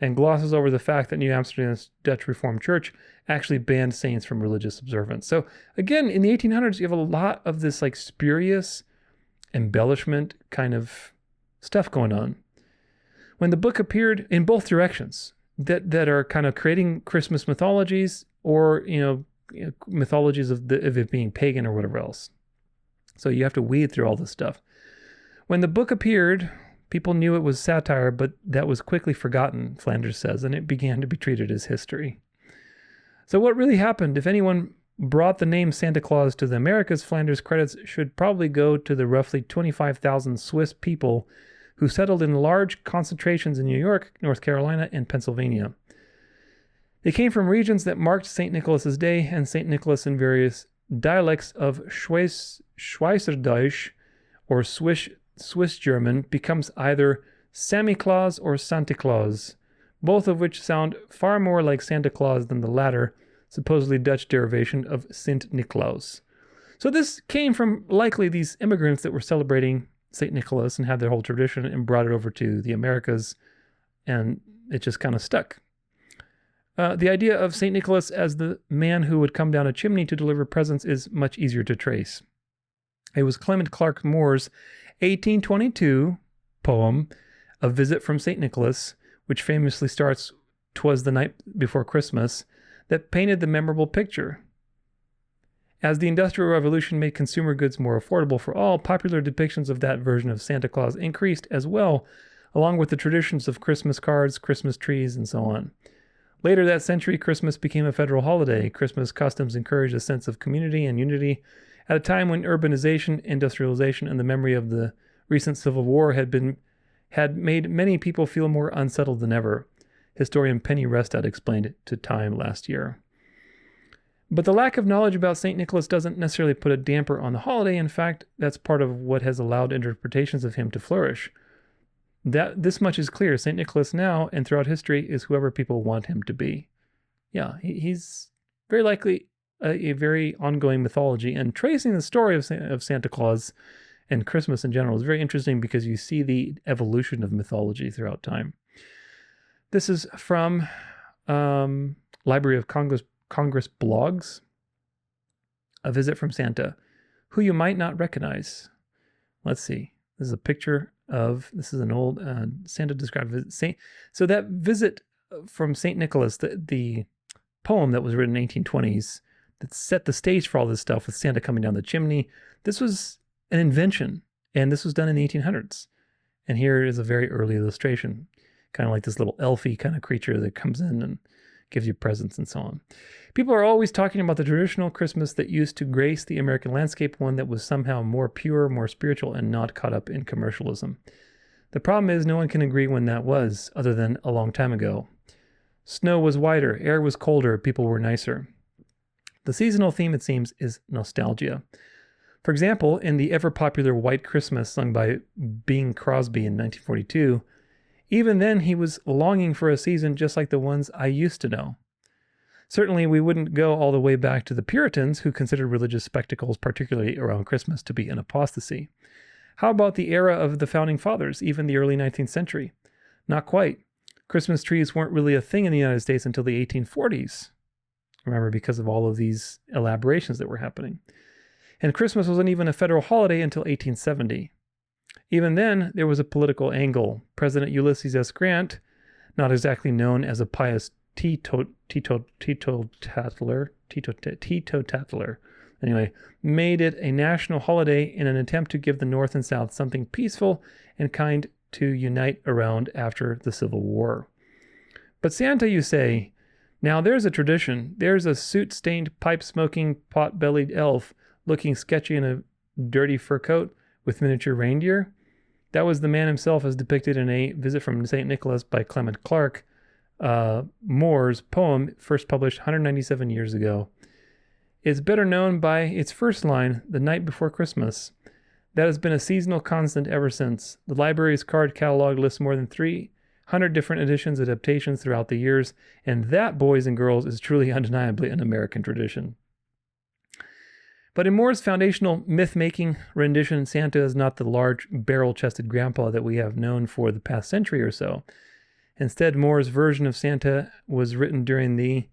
and glosses over the fact that New Amsterdam's Dutch Reformed Church actually banned saints from religious observance. So again, in the 1800s, you have a lot of this like spurious embellishment kind of stuff going on. When the book appeared in both directions, that are kind of creating Christmas mythologies or, mythologies of it being pagan or whatever else. So you have to weed through all this stuff. When the book appeared, people knew it was satire, but that was quickly forgotten, Flanders says, and it began to be treated as history. So what really happened? If anyone brought the name Santa Claus to the Americas, Flanders credits should probably go to the roughly 25,000 Swiss people who settled in large concentrations in New York, North Carolina, and Pennsylvania. They came from regions that marked St. Nicholas's Day and St. Nicholas in various dialects of Schweizerdeutsch or Swiss German becomes either Sammy Claus or Santa Claus, both of which sound far more like Santa Claus than the latter, supposedly Dutch derivation of Sint Niklaus. So this came from likely these immigrants that were celebrating St. Nicholas and had their whole tradition and brought it over to the Americas, and it just kind of stuck. The idea of St. Nicholas as the man who would come down a chimney to deliver presents is much easier to trace. It was Clement Clarke Moore's 1822 poem, A Visit from St. Nicholas, which famously starts, "'Twas the night before Christmas," that painted the memorable picture. As the Industrial Revolution made consumer goods more affordable for all, popular depictions of that version of Santa Claus increased as well, along with the traditions of Christmas cards, Christmas trees, and so on. Later that century, Christmas became a federal holiday. Christmas customs encouraged a sense of community and unity at a time when urbanization, industrialization, and the memory of the recent Civil War had made many people feel more unsettled than ever. Historian Penny Restad explained it to Time last year. But the lack of knowledge about St. Nicholas doesn't necessarily put a damper on the holiday. In fact, that's part of what has allowed interpretations of him to flourish. This much is clear. St. Nicholas now and throughout history is whoever people want him to be. Yeah, he's very likely a very ongoing mythology. And tracing the story of Santa Claus and Christmas in general is very interesting because you see the evolution of mythology throughout time. This is from Library of Congress blogs. A visit from Santa, who you might not recognize. Let's see. This is a picture of, this is an old Santa described visit. So that visit from St. Nicholas, the poem that was written in the 1820s that set the stage for all this stuff with Santa coming down the chimney. This was an invention, and this was done in the 1800s. And here is a very early illustration, kind of like this little elfy kind of creature that comes in and gives you presents and so on. People are always talking about the traditional Christmas that used to grace the American landscape, one that was somehow more pure, more spiritual, and not caught up in commercialism. The problem is no one can agree when that was, other than a long time ago. Snow was whiter, air was colder, people were nicer. The seasonal theme, it seems, is nostalgia. For example, in the ever-popular White Christmas sung by Bing Crosby in 1942, even then he was longing for a season just like the ones I used to know. Certainly we wouldn't go all the way back to the Puritans, who considered religious spectacles, particularly around Christmas, to be an apostasy. How about the era of the Founding Fathers, even the early 19th century? Not quite. Christmas trees weren't really a thing in the United States until the 1840s. Remember, because of all of these elaborations that were happening. And Christmas wasn't even a federal holiday until 1870. Even then, there was a political angle. President Ulysses S. Grant, not exactly known as a pious teetotaler, anyway, made it a national holiday in an attempt to give the North and South something peaceful and kind to unite around after the Civil War. But Santa, you say, now there's a tradition. There's a soot-stained, pipe-smoking, pot-bellied elf looking sketchy in a dirty fur coat with miniature reindeer. That was the man himself as depicted in A Visit from St. Nicholas by Clement Clarke, Moore's poem, first published 197 years ago. It's better known by its first line, The Night Before Christmas. That has been a seasonal constant ever since. The library's card catalog lists more than 300 different editions, adaptations throughout the years, and that, boys and girls, is truly undeniably an American tradition. But in Moore's foundational myth-making rendition, Santa is not the large, barrel-chested grandpa that we have known for the past century or so. Instead, Moore's version of Santa was written during the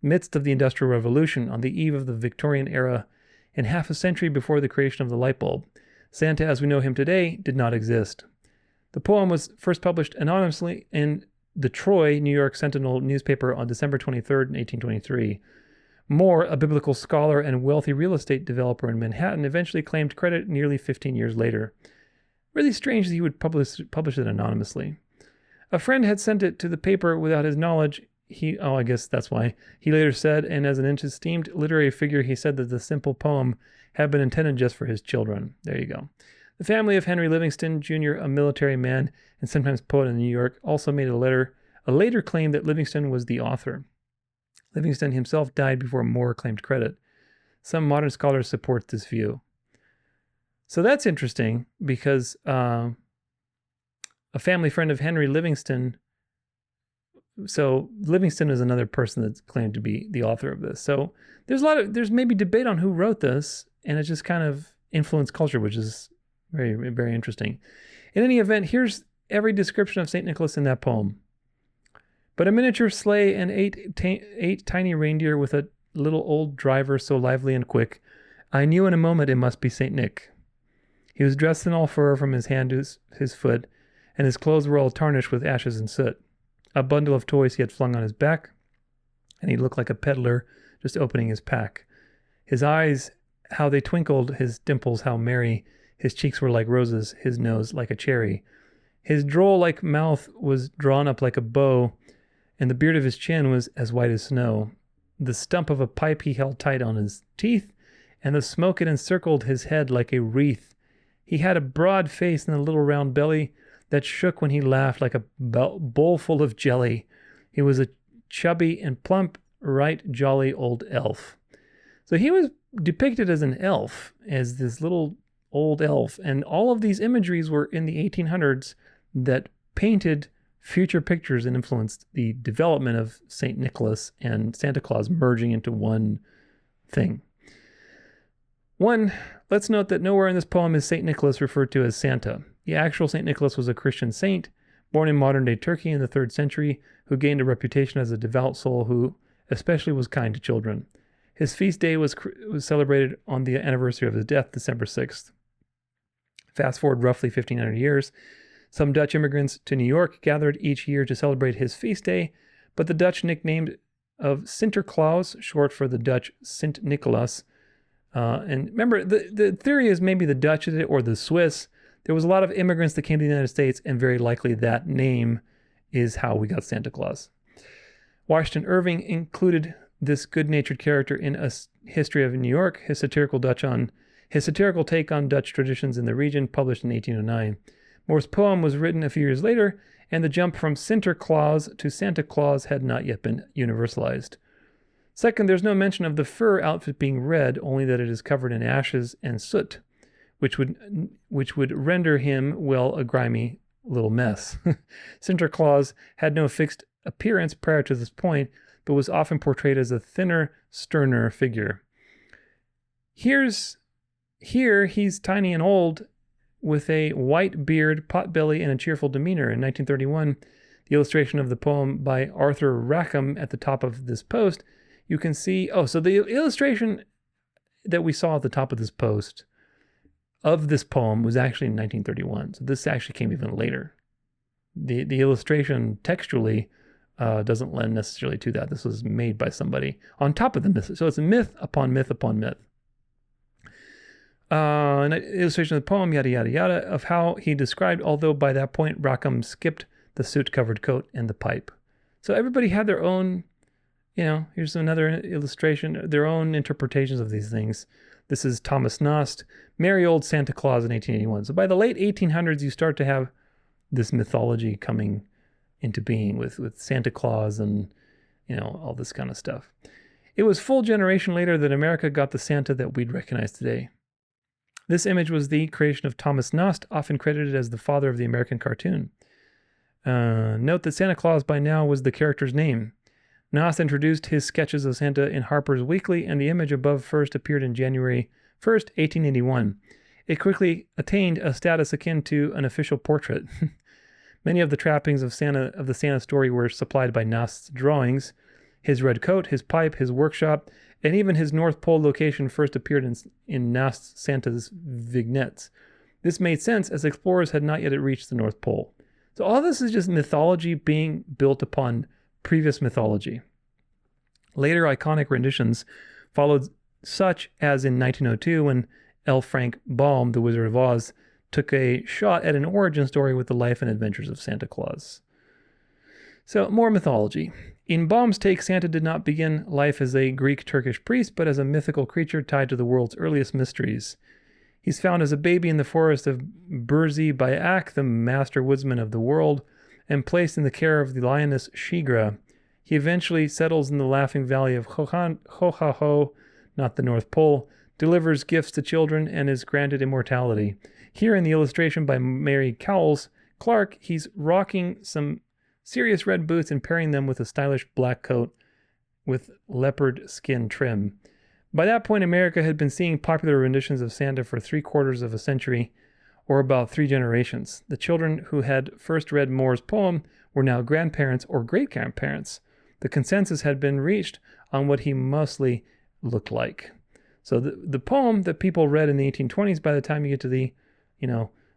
midst of the Industrial Revolution, on the eve of the Victorian era, and half a century before the creation of the light bulb. Santa, as we know him today, did not exist. The poem was first published anonymously in the Troy, New York Sentinel newspaper on December 23rd, 1823. Moore, a biblical scholar and wealthy real estate developer in Manhattan, eventually claimed credit nearly 15 years later. Really strange that he would publish it anonymously. A friend had sent it to the paper without his knowledge. I guess that's why. He later said, and as an esteemed literary figure, he said that the simple poem had been intended just for his children. There you go. The family of Henry Livingston, Jr., a military man and sometimes poet in New York, also made a later claim that Livingston was the author. Livingston himself died before Moore claimed credit. Some modern scholars support this view. So that's interesting because a family friend of Henry Livingston. So Livingston is another person that's claimed to be the author of this. So there's maybe debate on who wrote this, and it just kind of influenced culture, which is very, very interesting. In any event, here's every description of St. Nicholas in that poem. But a miniature sleigh and eight tiny reindeer with a little old driver so lively and quick, I knew in a moment it must be St. Nick. He was dressed in all fur from his hand to his foot, and his clothes were all tarnished with ashes and soot. A bundle of toys he had flung on his back, and he looked like a peddler just opening his pack. His eyes, how they twinkled, his dimples how merry, his cheeks were like roses, his nose like a cherry. His droll-like mouth was drawn up like a bow, and the beard of his chin was as white as snow. The stump of a pipe he held tight on his teeth, and the smoke it encircled his head like a wreath. He had a broad face and a little round belly that shook when he laughed like a bowl full of jelly. He was a chubby and plump, right jolly old elf. So he was depicted as an elf, as this little old elf, and all of these imageries were in the 1800s that painted future pictures and influenced the development of St. Nicholas and Santa Claus merging into one thing. Let's note that nowhere in this poem is St. Nicholas referred to as Santa. The actual St. Nicholas was a Christian saint born in modern-day Turkey in the 3rd century who gained a reputation as a devout soul who especially was kind to children. His feast day was celebrated on the anniversary of his death, December 6th. Fast forward roughly 1,500 years. Some Dutch immigrants to New York gathered each year to celebrate his feast day, but the Dutch nicknamed of Sinterklaas, short for the Dutch Sint Nicholas. And remember, the theory is maybe the Dutch did it or the Swiss. There was a lot of immigrants that came to the United States, and very likely that name is how we got Santa Claus. Washington Irving included this good-natured character in A History of New York, his satirical take on Dutch traditions in the region, published in 1809. Moore's poem was written a few years later, and the jump from Sinterklaas to Santa Claus had not yet been universalized. Second, there's no mention of the fur outfit being red, only that it is covered in ashes and soot, which would render him, well, a grimy little mess. Sinterklaas had no fixed appearance prior to this point, but was often portrayed as a thinner, sterner figure. Here he's tiny and old, with a white beard, pot-belly, and a cheerful demeanor. In 1931, the illustration of the poem by Arthur Rackham at the top of this post, you can see, so the illustration that we saw at the top of this post of this poem was actually in 1931. So this actually came even later. The illustration textually doesn't lend necessarily to that. This was made by somebody on top of the myth. So it's myth upon myth upon myth. An illustration of the poem, yada, yada, yada, of how he described, although by that point Rackham skipped the soot-covered coat and the pipe. So everybody had their own, here's another illustration, their own interpretations of these things. This is Thomas Nast, Merry Old Santa Claus in 1881. So by the late 1800s, you start to have this mythology coming into being with Santa Claus and, all this kind of stuff. It was full generation later that America got the Santa that we'd recognize today. This image was the creation of Thomas Nast, often credited as the father of the American cartoon. Note that Santa Claus by now was the character's name. Nast introduced his sketches of Santa in Harper's Weekly, and the image above first appeared in January 1st, 1881. It quickly attained a status akin to an official portrait. Many of the trappings of the Santa story were supplied by Nast's drawings. His red coat, his pipe, his workshop, and even his North Pole location first appeared in Nast's Santa's vignettes. This made sense as explorers had not yet reached the North Pole. So all this is just mythology being built upon previous mythology. Later iconic renditions followed, such as in 1902 when L. Frank Baum, The Wizard of Oz, took a shot at an origin story with the life and adventures of Santa Claus. So, more mythology. In Baum's take, Santa did not begin life as a Greek-Turkish priest, but as a mythical creature tied to the world's earliest mysteries. He's found as a baby in the forest of Burzi by Ak, the master woodsman of the world, and placed in the care of the lioness Shigra. He eventually settles in the laughing valley of Ho-ha-ho, not the North Pole, delivers gifts to children, and is granted immortality. Here in the illustration by Mary Cowles Clark, he's rocking some serious red boots and pairing them with a stylish black coat with leopard skin trim. By that point, America had been seeing popular renditions of Santa for 3/4 of a century, or about 3 generations. The children who had first read Moore's poem were now grandparents or great-grandparents. The consensus had been reached on what he mostly looked like. So the poem that people read in the 1820s, by the time you get to the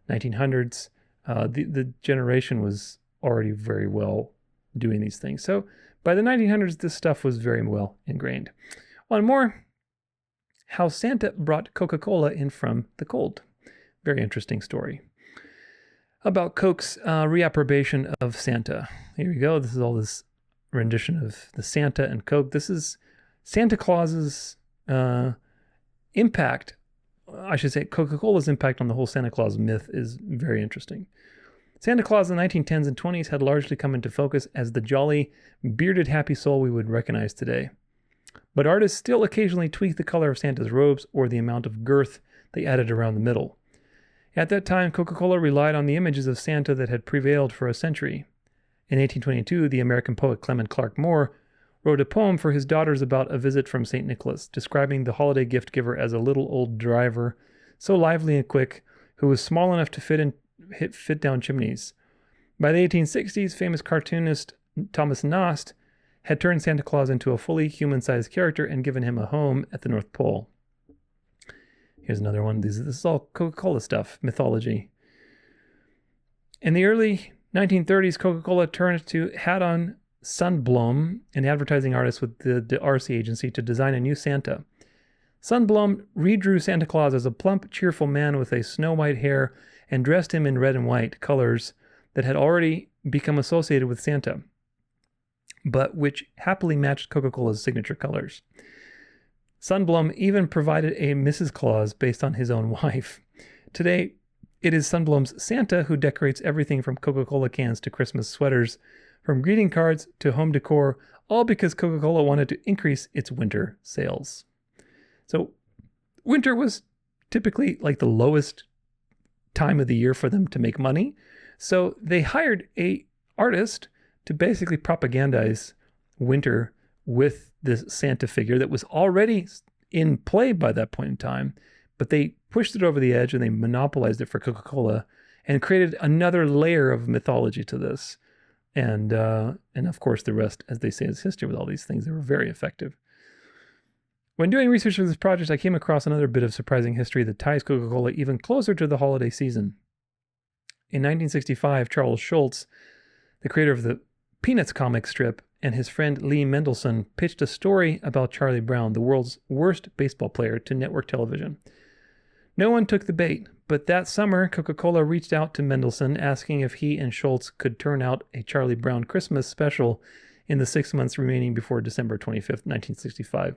1900s, the generation was already very well doing these things. So by the 1900s, this stuff was very well ingrained. One more, how Santa brought Coca-Cola in from the cold. Very interesting story about Coke's reapprobation of Santa. Here we go. This is all this rendition of the Santa and Coke. This is Santa Claus's impact. I should say Coca-Cola's impact on the whole Santa Claus myth is very interesting. Santa Claus in the 1910s and 20s had largely come into focus as the jolly, bearded, happy soul we would recognize today. But artists still occasionally tweak the color of Santa's robes or the amount of girth they added around the middle. At that time, Coca-Cola relied on the images of Santa that had prevailed for a century. In 1822, the American poet Clement Clarke Moore wrote a poem for his daughters about a visit from St. Nicholas, describing the holiday gift giver as a little old driver, so lively and quick, who was small enough to fit down chimneys. By the 1860s, famous cartoonist Thomas Nast had turned Santa Claus into a fully human-sized character and given him a home at the North Pole. Here's another one. This is all Coca-Cola stuff, mythology. In the early 1930s, Coca-Cola turned to Haddon Sundblom, an advertising artist with the RC agency, to design a new Santa. Sundblom redrew Santa Claus as a plump, cheerful man with a snow-white hair and dressed him in red and white colors that had already become associated with Santa, but which happily matched Coca-Cola's signature colors. Sundblom even provided a Mrs. Claus based on his own wife. Today, it is Sundblom's Santa who decorates everything from Coca-Cola cans to Christmas sweaters, from greeting cards to home decor, all because Coca-Cola wanted to increase its winter sales. So winter was typically like the lowest time of the year for them to make money. So they hired a artist to basically propagandize winter with this Santa figure that was already in play by that point in time, but they pushed it over the edge and they monopolized it for Coca-Cola and created another layer of mythology to this. And of course, the rest, as they say, is history with all these things. They were very effective. When doing research for this project, I came across another bit of surprising history that ties Coca-Cola even closer to the holiday season. In 1965, Charles Schulz, the creator of the Peanuts comic strip, and his friend Lee Mendelson pitched a story about Charlie Brown, the world's worst baseball player, to network television. No one took the bait, but that summer, Coca-Cola reached out to Mendelson asking if he and Schulz could turn out a Charlie Brown Christmas special in the 6 months remaining before December 25th, 1965.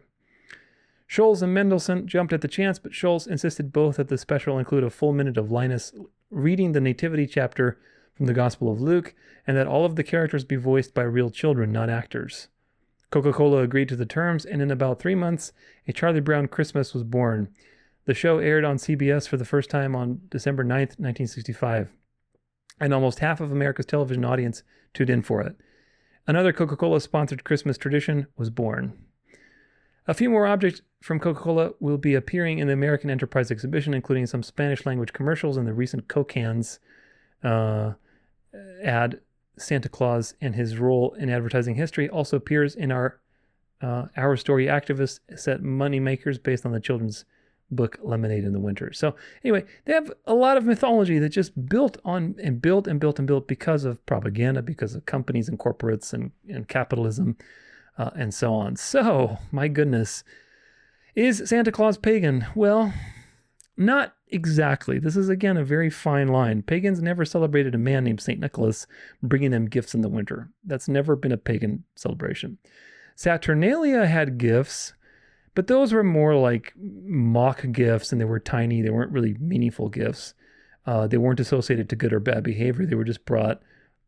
Schulz and Mendelson jumped at the chance, but Schulz insisted both that the special include a full minute of Linus reading the Nativity chapter from the Gospel of Luke, and that all of the characters be voiced by real children, not actors. Coca-Cola agreed to the terms, and in about 3 months, a Charlie Brown Christmas was born. The show aired on CBS for the first time on December 9th, 1965, and almost half of America's television audience tuned in for it. Another Coca-Cola-sponsored Christmas tradition was born. A few more objects from Coca-Cola will be appearing in the American Enterprise exhibition, including some Spanish-language commercials and the recent Coke-Cans ad. Santa Claus and his role in advertising history also appears in our Story activist set Moneymakers based on the children's book Lemonade in the Winter. So anyway, they have a lot of mythology that just built on and built and built and built because of propaganda, because of companies and corporates and capitalism and so on. So, my goodness, is Santa Claus pagan? Well, not exactly. This is, again, a very fine line. Pagans never celebrated a man named St. Nicholas bringing them gifts in the winter. That's never been a pagan celebration. Saturnalia had gifts, but those were more like mock gifts, and they were tiny. They weren't really meaningful gifts. They weren't associated to good or bad behavior. They were just brought,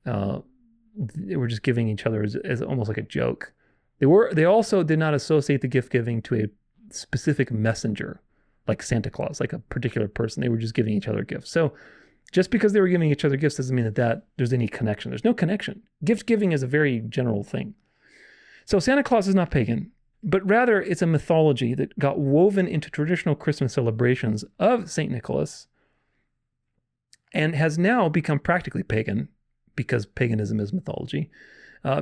they were just giving each other as almost like a joke. They also did not associate the gift giving to a specific messenger, like Santa Claus, like a particular person. They were just giving each other gifts. So just because they were giving each other gifts doesn't mean that there's any connection. There's no connection. Gift giving is a very general thing. So Santa Claus is not pagan, but rather it's a mythology that got woven into traditional Christmas celebrations of St. Nicholas and has now become practically pagan because paganism is mythology,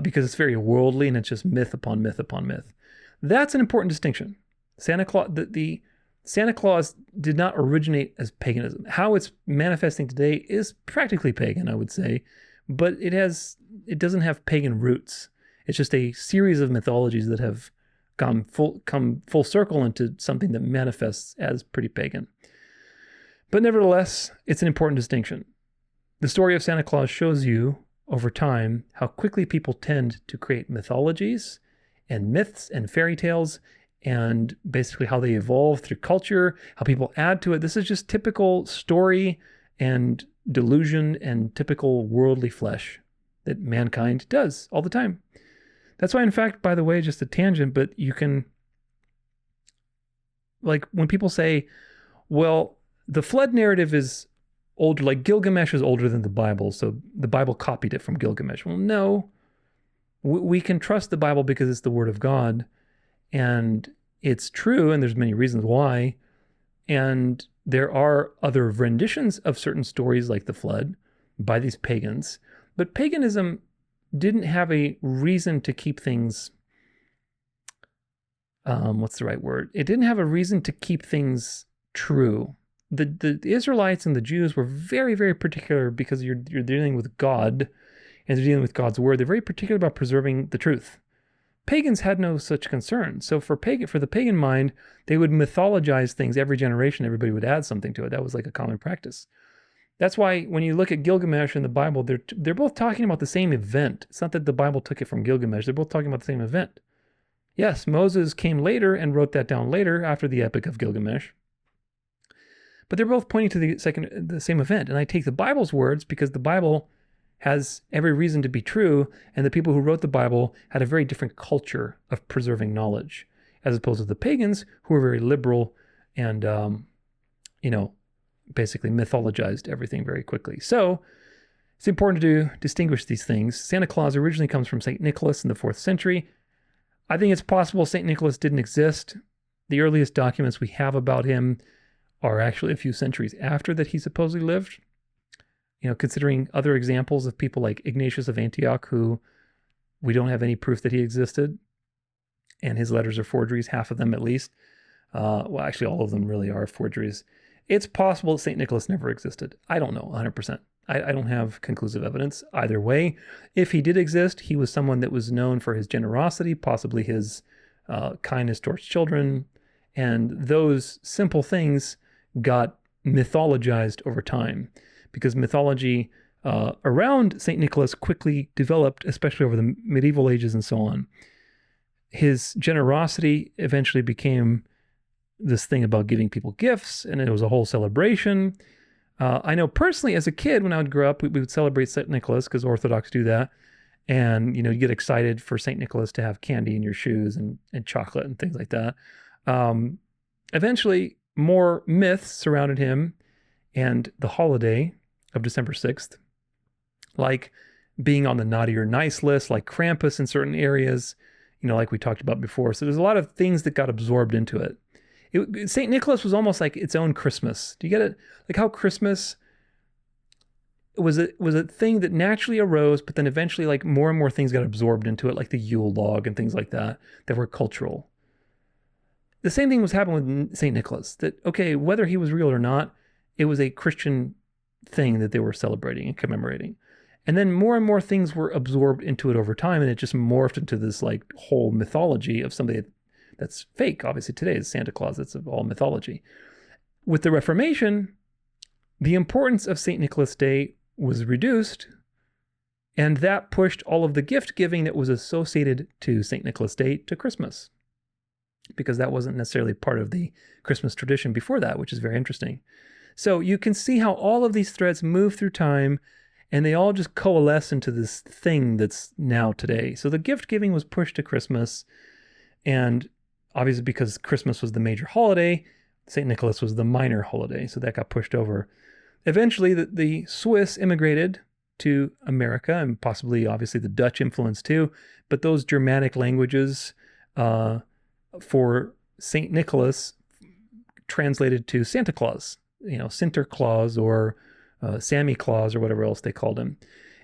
because it's very worldly and it's just myth upon myth upon myth. That's an important distinction. Santa Claus, the Santa Claus did not originate as paganism. How it's manifesting today is practically pagan, I would say, but it doesn't have pagan roots. It's just a series of mythologies that have come full circle into something that manifests as pretty pagan. But nevertheless, it's an important distinction. The story of Santa Claus shows you, over time, how quickly people tend to create mythologies and myths and fairy tales, and basically how they evolve through culture, how people add to it. This is just typical story and delusion and typical worldly flesh that mankind does all the time. That's why, in fact, by the way, just a tangent, but you can, like when people say, well, the flood narrative is older, like Gilgamesh is older than the Bible, so the Bible copied it from Gilgamesh. Well, no, we can trust the Bible because it's the Word of God, and it's true, and there's many reasons why. And there are other renditions of certain stories like the flood by these pagans, but paganism didn't have a reason to keep things, what's the right word? It didn't have a reason to keep things true. The Israelites and the Jews were very, very particular because you're dealing with God and they're dealing with God's word. They're very particular about preserving the truth. Pagans had no such concern. So for the pagan mind, they would mythologize things every generation. Everybody would add something to it. That was like a common practice. That's why when you look at Gilgamesh in the Bible, they're both talking about the same event. It's not that the Bible took it from Gilgamesh. They're both talking about the same event. Yes, Moses came later and wrote that down later after the Epic of Gilgamesh. But they're both pointing to the same event. And I take the Bible's words because the Bible has every reason to be true, and the people who wrote the Bible had a very different culture of preserving knowledge, as opposed to the pagans who were very liberal and, basically mythologized everything very quickly. So it's important to distinguish these things. Santa Claus originally comes from St. Nicholas in the 4th century. I think it's possible St. Nicholas didn't exist. The earliest documents we have about him are actually a few centuries after that he supposedly lived. Considering other examples of people like Ignatius of Antioch, who we don't have any proof that he existed, and his letters are forgeries, half of them at least. Well, actually, all of them really are forgeries. It's possible that St. Nicholas never existed. I don't know 100%. I don't have conclusive evidence either way. If he did exist, he was someone that was known for his generosity, possibly his kindness towards children, and those simple things got mythologized over time, because mythology around St. Nicholas quickly developed, especially over the medieval ages and so on. His generosity eventually became this thing about giving people gifts, and it was a whole celebration. I know personally as a kid, when I would grow up, we would celebrate St. Nicholas because Orthodox do that. And, you get excited for St. Nicholas to have candy in your shoes and chocolate and things like that. Eventually, more myths surrounded him and the holiday of December 6th, like being on the naughty or nice list, like Krampus in certain areas, like we talked about before. So there's a lot of things that got absorbed into it. St. Nicholas was almost like its own Christmas. Do you get it? Like how Christmas was a thing that naturally arose, but then eventually like more and more things got absorbed into it, like the Yule log and things like that were cultural. The same thing was happening with St. Nicholas, that, okay, whether he was real or not, it was a Christian thing that they were celebrating and commemorating. And then more and more things were absorbed into it over time, and it just morphed into this like whole mythology of somebody that's fake. Obviously today is Santa Claus. That's all mythology. With the Reformation, the importance of St. Nicholas Day was reduced, and that pushed all of the gift giving that was associated to St. Nicholas Day to Christmas, because that wasn't necessarily part of the Christmas tradition before that, which is very interesting. So you can see how all of these threads move through time, and they all just coalesce into this thing that's now today. So the gift giving was pushed to Christmas, and obviously because Christmas was the major holiday, St. Nicholas was the minor holiday, so that got pushed over. Eventually, the Swiss immigrated to America, and possibly, obviously, the Dutch influence too, but those Germanic languages for St. Nicholas translated to Santa Claus, Sinterklaas or Sammy Claus or whatever else they called him.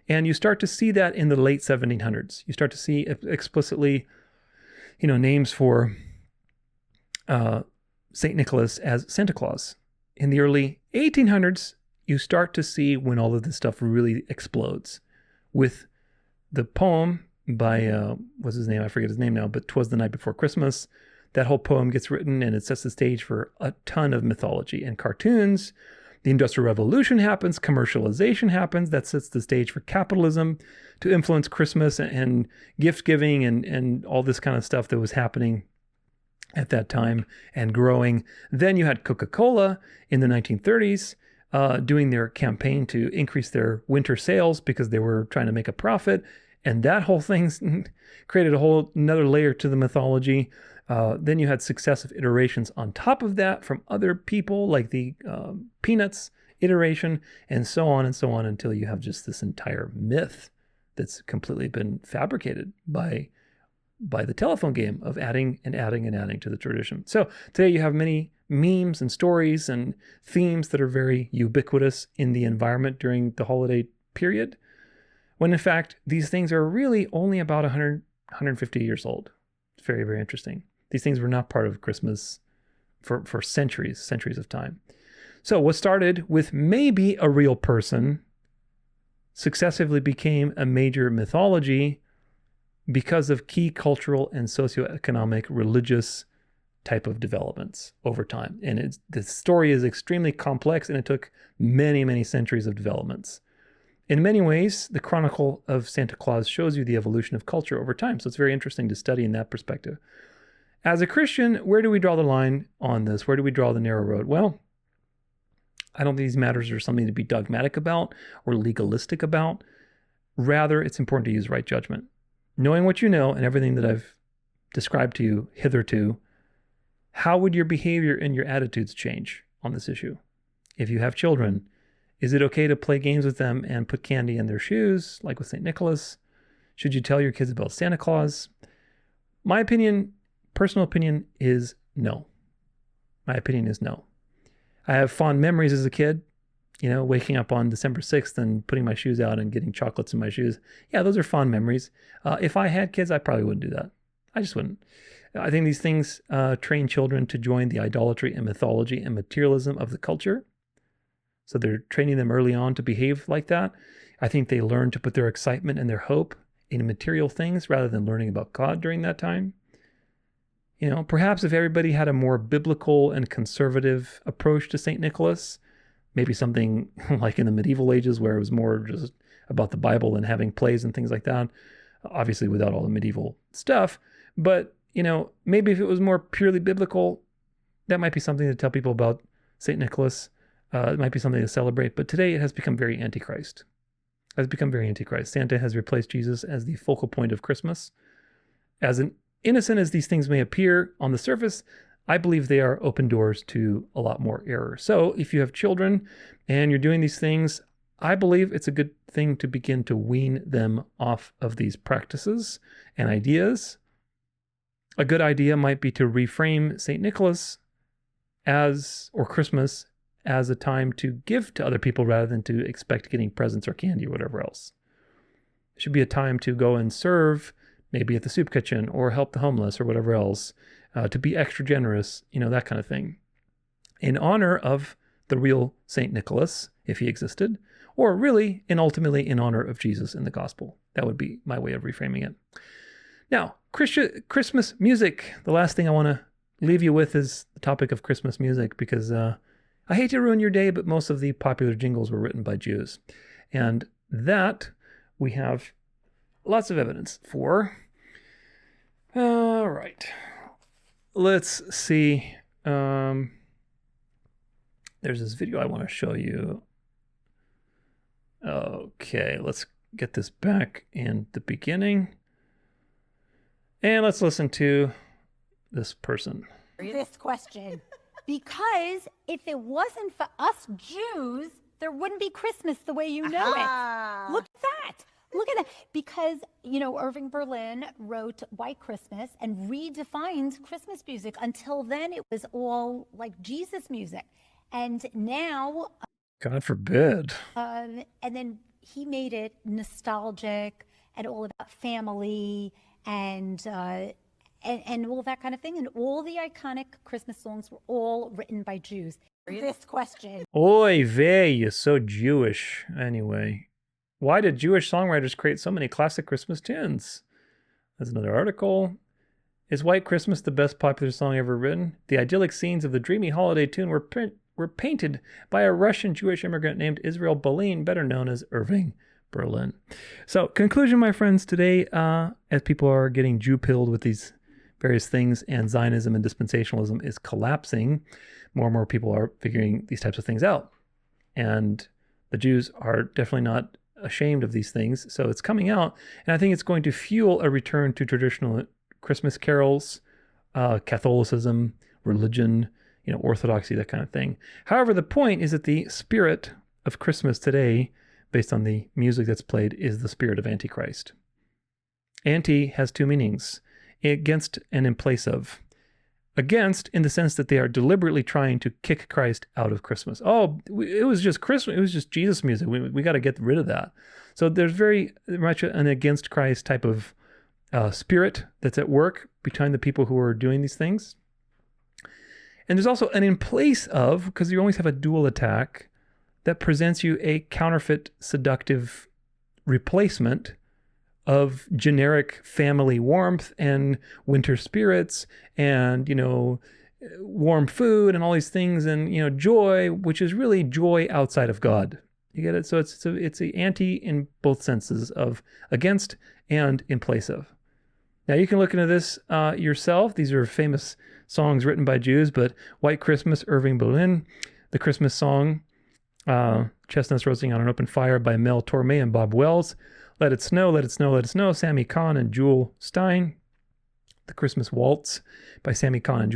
And you start to see that in the late 1700s. You start to see explicitly, names for St. Nicholas as Santa Claus. In the early 1800s, you start to see when all of this stuff really explodes with the poem by, what's his name? I forget his name now, but 'Twas the Night Before Christmas. That whole poem gets written, and it sets the stage for a ton of mythology and cartoons. The Industrial Revolution happens, commercialization happens. That sets the stage for capitalism to influence Christmas and gift giving and all this kind of stuff that was happening at that time and growing. Then you had Coca-Cola in the 1930s doing their campaign to increase their winter sales because they were trying to make a profit. And that whole thing created a whole another layer to the mythology. Then you had successive iterations on top of that from other people, like the Peanuts iteration, and so on until you have just this entire myth that's completely been fabricated by the telephone game of adding and adding and adding to the tradition. So today you have many memes and stories and themes that are very ubiquitous in the environment during the holiday period, when in fact these things are really only about 150 years old. It's very, very interesting. These things were not part of Christmas for centuries of time. So what started with maybe a real person successively became a major mythology because of key cultural and socioeconomic religious type of developments over time. And the story is extremely complex, and it took many, many centuries of developments. In many ways, the Chronicle of Santa Claus shows you the evolution of culture over time. So it's very interesting to study in that perspective. As a Christian, where do we draw the line on this? Where do we draw the narrow road? Well, I don't think these matters are something to be dogmatic about or legalistic about. Rather, it's important to use right judgment. Knowing what you know and everything that I've described to you hitherto, how would your behavior and your attitudes change on this issue? If you have children, is it okay to play games with them and put candy in their shoes, like with St. Nicholas? Should you tell your kids about Santa Claus? My opinion, personal opinion, is no. My opinion is no. I have fond memories as a kid, waking up on December 6th and putting my shoes out and getting chocolates in my shoes. Yeah, those are fond memories. If I had kids, I probably wouldn't do that. I just wouldn't. I think these things train children to join the idolatry and mythology and materialism of the culture. So they're training them early on to behave like that. I think they learn to put their excitement and their hope in material things rather than learning about God during that time. Perhaps if everybody had a more biblical and conservative approach to St. Nicholas, maybe something like in the medieval ages where it was more just about the Bible and having plays and things like that, obviously without all the medieval stuff. But, maybe if it was more purely biblical, that might be something to tell people about St. Nicholas. It might be something to celebrate. But today it has become very antichrist. Santa has replaced Jesus as the focal point of Christmas. As innocent as these things may appear on the surface, I believe they are open doors to a lot more error. So if you have children and you're doing these things, I believe it's a good thing to begin to wean them off of these practices and ideas. A good idea might be to reframe St. Nicholas or Christmas as a time to give to other people rather than to expect getting presents or candy or whatever else. It should be a time to go and serve, maybe at the soup kitchen, or help the homeless or whatever else, to be extra generous, that kind of thing. In honor of the real St. Nicholas, if he existed, or really and ultimately in honor of Jesus in the gospel. That would be my way of reframing it. Now, Christmas music. The last thing I want to leave you with is the topic of Christmas music, because I hate to ruin your day, but most of the popular jingles were written by Jews. And that we have lots of evidence for. All right. Let's see. There's this video I want to show you. Okay, let's get this back in the beginning. And let's listen to this person. This question. Because if it wasn't for us Jews, there wouldn't be Christmas the way you know it. Look at that. Look at that. Because, Irving Berlin wrote White Christmas and redefined Christmas music. Until then, it was all like Jesus music. And now... God forbid. And then he made it nostalgic and all about family and all that kind of thing. And all the iconic Christmas songs were all written by Jews. This question. Oy vey, you're so Jewish. Anyway, why did Jewish songwriters create so many classic Christmas tunes? There's another article. Is White Christmas the best popular song ever written? The idyllic scenes of the dreamy holiday tune were painted by a Russian Jewish immigrant named Israel Boleyn, better known as Irving Berlin. So, conclusion, my friends, today, as people are getting Jew-pilled with these various things and Zionism and dispensationalism is collapsing, more and more people are figuring these types of things out. And the Jews are definitely not ashamed of these things. So it's coming out. And I think it's going to fuel a return to traditional Christmas carols, Catholicism, religion, orthodoxy, that kind of thing. However, the point is that the spirit of Christmas today, based on the music that's played, is the spirit of Antichrist. Anti has two meanings: against and in place of. Against, in the sense that they are deliberately trying to kick Christ out of Christmas. Oh, it was just Christmas. It was just Jesus music. We got to get rid of that. So there's very much an against Christ type of spirit that's at work behind the people who are doing these things. And there's also an in place of, because you always have a dual attack that presents you a counterfeit, seductive replacement of generic family warmth and winter spirits and, warm food and all these things and, joy, which is really joy outside of God. You get it? So it's the anti in both senses of against and in place of. Now you can look into this yourself. These are famous songs written by Jews, but White Christmas, Irving Berlin, the Christmas song, Chestnuts Roasting on an Open Fire by Mel Torme and Bob Wells, Let It Snow, Let It Snow, Let It Snow, Sammy Kahn and Jewel Stein, The Christmas Waltz by Sammy Kahn and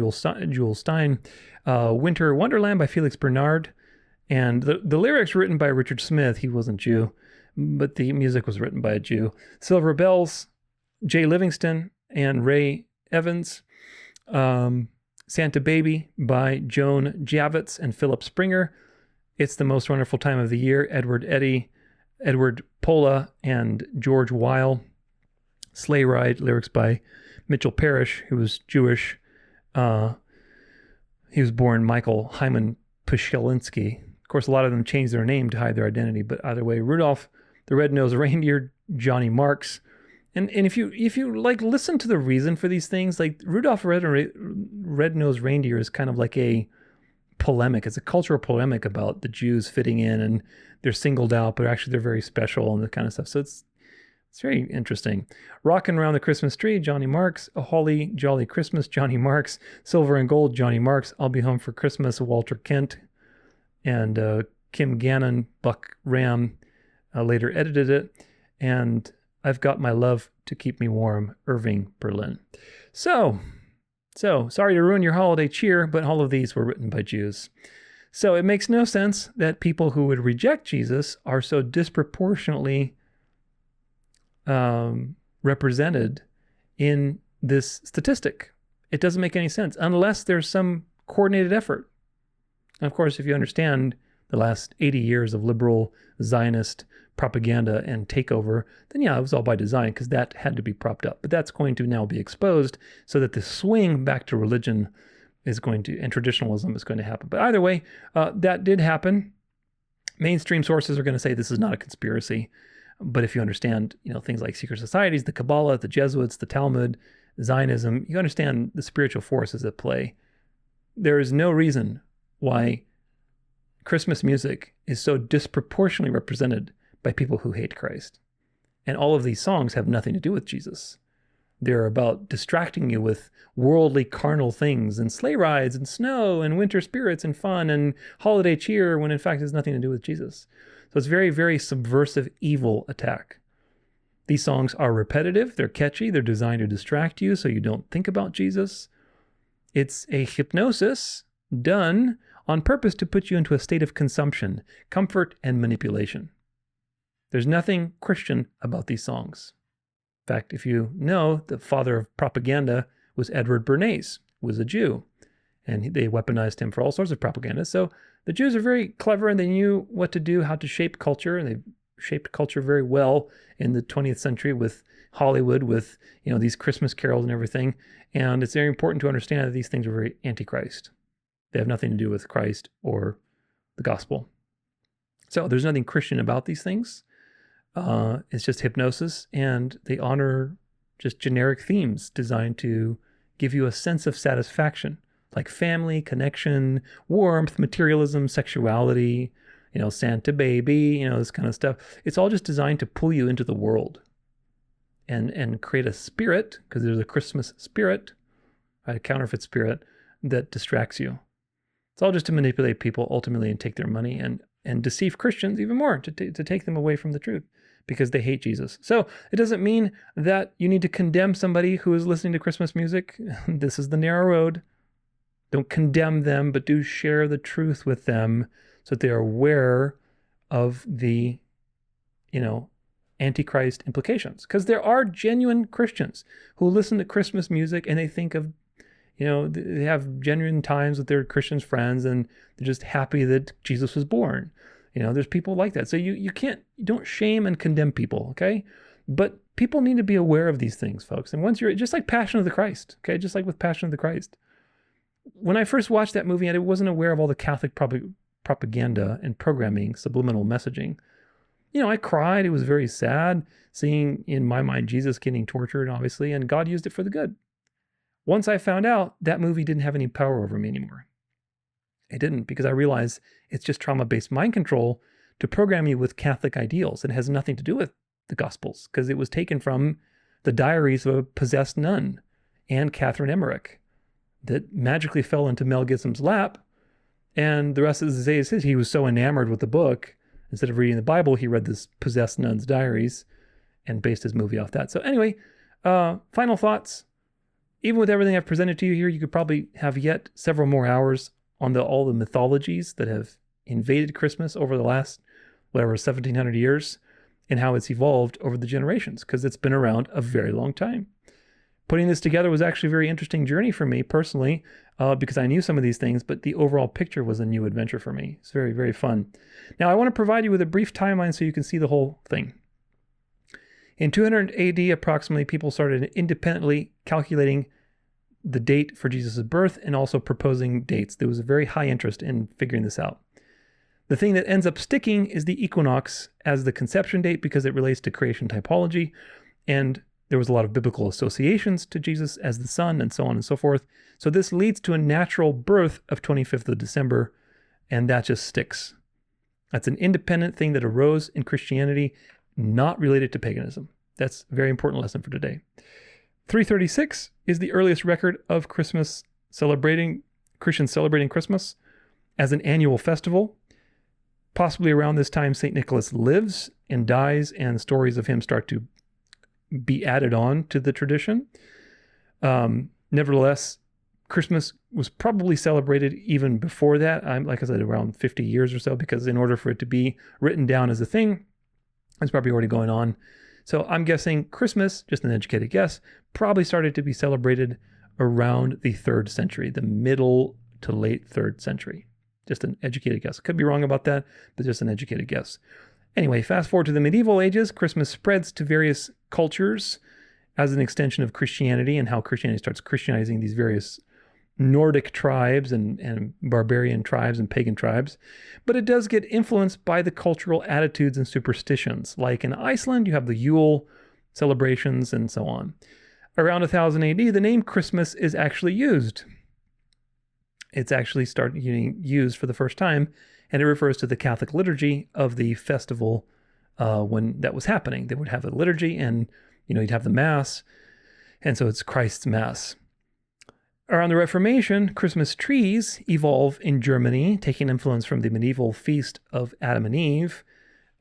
Jewel Stein, Winter Wonderland by Felix Bernard, and the lyrics written by Richard Smith. He wasn't Jew, but the music was written by a Jew. Silver Bells, Jay Livingston and Ray Evans, Santa Baby by Joan Javits and Philip Springer, It's the Most Wonderful Time of the Year, Edward Pola and George Weil, Sleigh Ride, lyrics by Mitchell Parrish, who was Jewish. He was born Michael Hyman Pushelinski. Of course, a lot of them changed their name to hide their identity, but either way, Rudolph the Red-Nosed Reindeer, Johnny Marks. And if you listen to the reason for these things, like Rudolph the Red-Nosed Reindeer is kind of like a polemic. It's a cultural polemic about the Jews fitting in and they're singled out, but actually they're very special and that kind of stuff. So it's very interesting. Rockin' Around the Christmas Tree, Johnny Marks. A Holly Jolly Christmas, Johnny Marks. Silver and Gold, Johnny Marks. I'll Be Home for Christmas, Walter Kent. And Kim Gannon, Buck Ram later edited it. And I've Got My Love to Keep Me Warm, Irving Berlin. So sorry to ruin your holiday cheer, but all of these were written by Jews. So it makes no sense that people who would reject Jesus are so disproportionately represented in this statistic. It doesn't make any sense unless there's some coordinated effort. And of course, if you understand the last 80 years of liberal Zionist propaganda and takeover, then yeah, it was all by design because that had to be propped up. But that's going to now be exposed so that the swing back to religion is going to, and traditionalism is going to happen. But either way, that did happen. Mainstream sources are going to say this is not a conspiracy. But if you understand, things like secret societies, the Kabbalah, the Jesuits, the Talmud, Zionism, you understand the spiritual forces at play. There is no reason why Christmas music is so disproportionately represented by people who hate Christ. And all of these songs have nothing to do with Jesus. They're about distracting you with worldly, carnal things and sleigh rides and snow and winter spirits and fun and holiday cheer when in fact it has nothing to do with Jesus. So it's very, very subversive, evil attack. These songs are repetitive, they're catchy, they're designed to distract you so you don't think about Jesus. It's a hypnosis done on purpose to put you into a state of consumption, comfort, and manipulation. There's nothing Christian about these songs. In fact, if you know, the father of propaganda was Edward Bernays, who was a Jew, and they weaponized him for all sorts of propaganda. So the Jews are very clever and they knew what to do, how to shape culture, and they shaped culture very well in the 20th century with Hollywood, with these Christmas carols and everything. And it's very important to understand that these things are very anti-Christ. They have nothing to do with Christ or the gospel. So there's nothing Christian about these things. It's just hypnosis, and they honor just generic themes designed to give you a sense of satisfaction, like family, connection, warmth, materialism, sexuality, Santa baby, this kind of stuff. It's all just designed to pull you into the world and create a spirit, because there's a Christmas spirit, a counterfeit spirit that distracts you. It's all just to manipulate people ultimately and take their money and deceive Christians even more, to take them away from the truth because they hate Jesus. So it doesn't mean that you need to condemn somebody who is listening to Christmas music. This is the narrow road. Don't condemn them, but do share the truth with them so that they are aware of the, Antichrist implications. Because there are genuine Christians who listen to Christmas music and they think of, they have genuine times with their Christian friends and they're just happy that Jesus was born. There's people like that. So you don't shame and condemn people, okay? But people need to be aware of these things, folks. And once you're, just like Passion of the Christ, okay? Just like with Passion of the Christ. When I first watched that movie, I wasn't aware of all the Catholic propaganda and programming, subliminal messaging. I cried. It was very sad seeing, in my mind, Jesus getting tortured, obviously, and God used it for the good. Once I found out, that movie didn't have any power over me anymore. It didn't, because I realized it's just trauma-based mind control to program you with Catholic ideals. It has nothing to do with the Gospels, because it was taken from the diaries of a possessed nun, Anne Catherine Emmerich, that magically fell into Mel Gibson's lap. And the rest of the day is he was so enamored with the book, instead of reading the Bible, he read this possessed nun's diaries and based his movie off that. So anyway, final thoughts. Even with everything I've presented to you here, you could probably have yet several more hours on all the mythologies that have invaded Christmas over the last, 1,700 years, and how it's evolved over the generations, because it's been around a very long time. Putting this together was actually a very interesting journey for me personally, because I knew some of these things, but the overall picture was a new adventure for me. It's very, very fun. Now, I want to provide you with a brief timeline so you can see the whole thing. In 200 AD, approximately, people started independently calculating the date for Jesus' birth and also proposing dates. There was a very high interest in figuring this out. The thing that ends up sticking is the equinox as the conception date because it relates to creation typology, and there was a lot of biblical associations to Jesus as the Son and so on and so forth. So this leads to a natural birth of 25th of December, and that just sticks. That's an independent thing that arose in Christianity, not related to paganism. That's a very important lesson for today. 336 is the earliest record of Christmas Christians celebrating Christmas as an annual festival. Possibly around this time, St. Nicholas lives and dies, and stories of him start to be added on to the tradition. Nevertheless, Christmas was probably celebrated even before that. Like I said, around 50 years or so, because in order for it to be written down as a thing, it's probably already going on. So I'm guessing Christmas, just an educated guess, probably started to be celebrated around the 3rd century, the middle to late 3rd century. Just an educated guess. Could be wrong about that, but just an educated guess. Anyway, fast forward to the medieval ages, Christmas spreads to various cultures as an extension of Christianity, and how Christianity starts Christianizing these various Nordic tribes and barbarian tribes and pagan tribes. But it does get influenced by the cultural attitudes and superstitions. Like in Iceland, you have the Yule celebrations and so on. Around 1000 AD, the name Christmas is actually used. It's actually started getting used for the first time, and it refers to the Catholic liturgy of the festival when that was happening. They would have a liturgy, and you'd have the Mass, and so it's Christ's Mass. Around the Reformation, Christmas trees evolve in Germany, taking influence from the medieval feast of Adam and Eve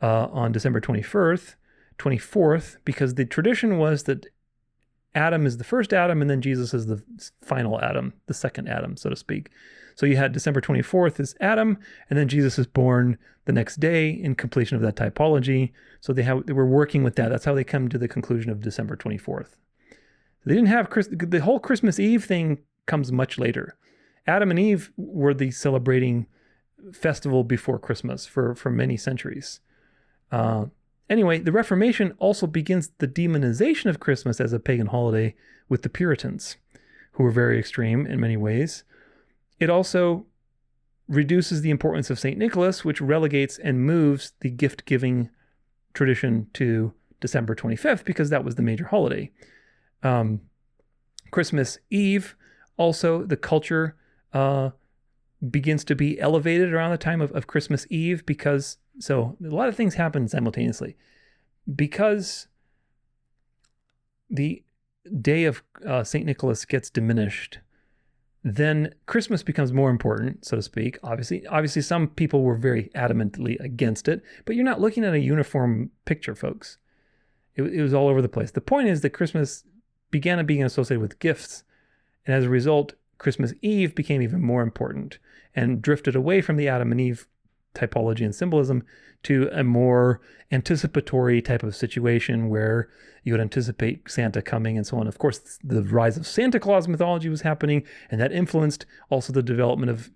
on December 24th, because the tradition was that Adam is the first Adam, and then Jesus is the final Adam, the second Adam, so to speak. So you had December 24th is Adam, and then Jesus is born the next day in completion of that typology. So they were working with that. That's how they come to the conclusion of December 24th. They didn't have the whole Christmas Eve thing comes much later. Adam and Eve were the celebrating festival before Christmas for many centuries. Anyway, the Reformation also begins the demonization of Christmas as a pagan holiday with the Puritans, who were very extreme in many ways. It also reduces the importance of St. Nicholas, which relegates and moves the gift-giving tradition to December 25th, because that was the major holiday. Christmas Eve, also the culture begins to be elevated around the time of Christmas Eve, because so a lot of things happen simultaneously. Because the day of St. Nicholas gets diminished, then Christmas becomes more important, so to speak. Obviously, some people were very adamantly against it, but you're not looking at a uniform picture, folks. It was all over the place. The point is that Christmas began being associated with gifts, and as a result, Christmas Eve became even more important and drifted away from the Adam and Eve typology and symbolism to a more anticipatory type of situation where you would anticipate Santa coming and so on. Of course, the rise of Santa Claus mythology was happening, and that influenced also the development of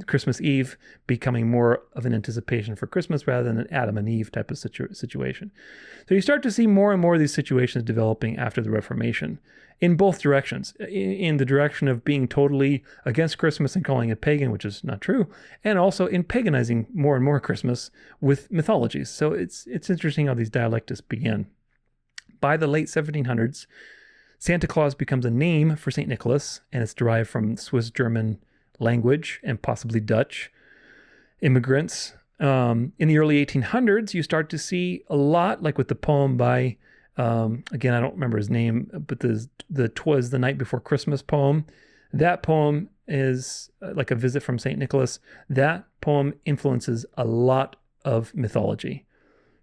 Christmas Eve becoming more of an anticipation for Christmas rather than an Adam and Eve type of situation. So you start to see more and more of these situations developing after the Reformation in both directions, in the direction of being totally against Christmas and calling it pagan, which is not true, and also in paganizing more and more Christmas with mythologies. So it's interesting how these dialectics began. By the late 1700s, Santa Claus becomes a name for St. Nicholas, and it's derived from Swiss German language and possibly Dutch immigrants. In the early 1800s, you start to see a lot, like with the poem by, again, I don't remember his name, but the 'Twas the Night Before Christmas poem. That poem is like a visit from St. Nicholas. That poem influences a lot of mythology,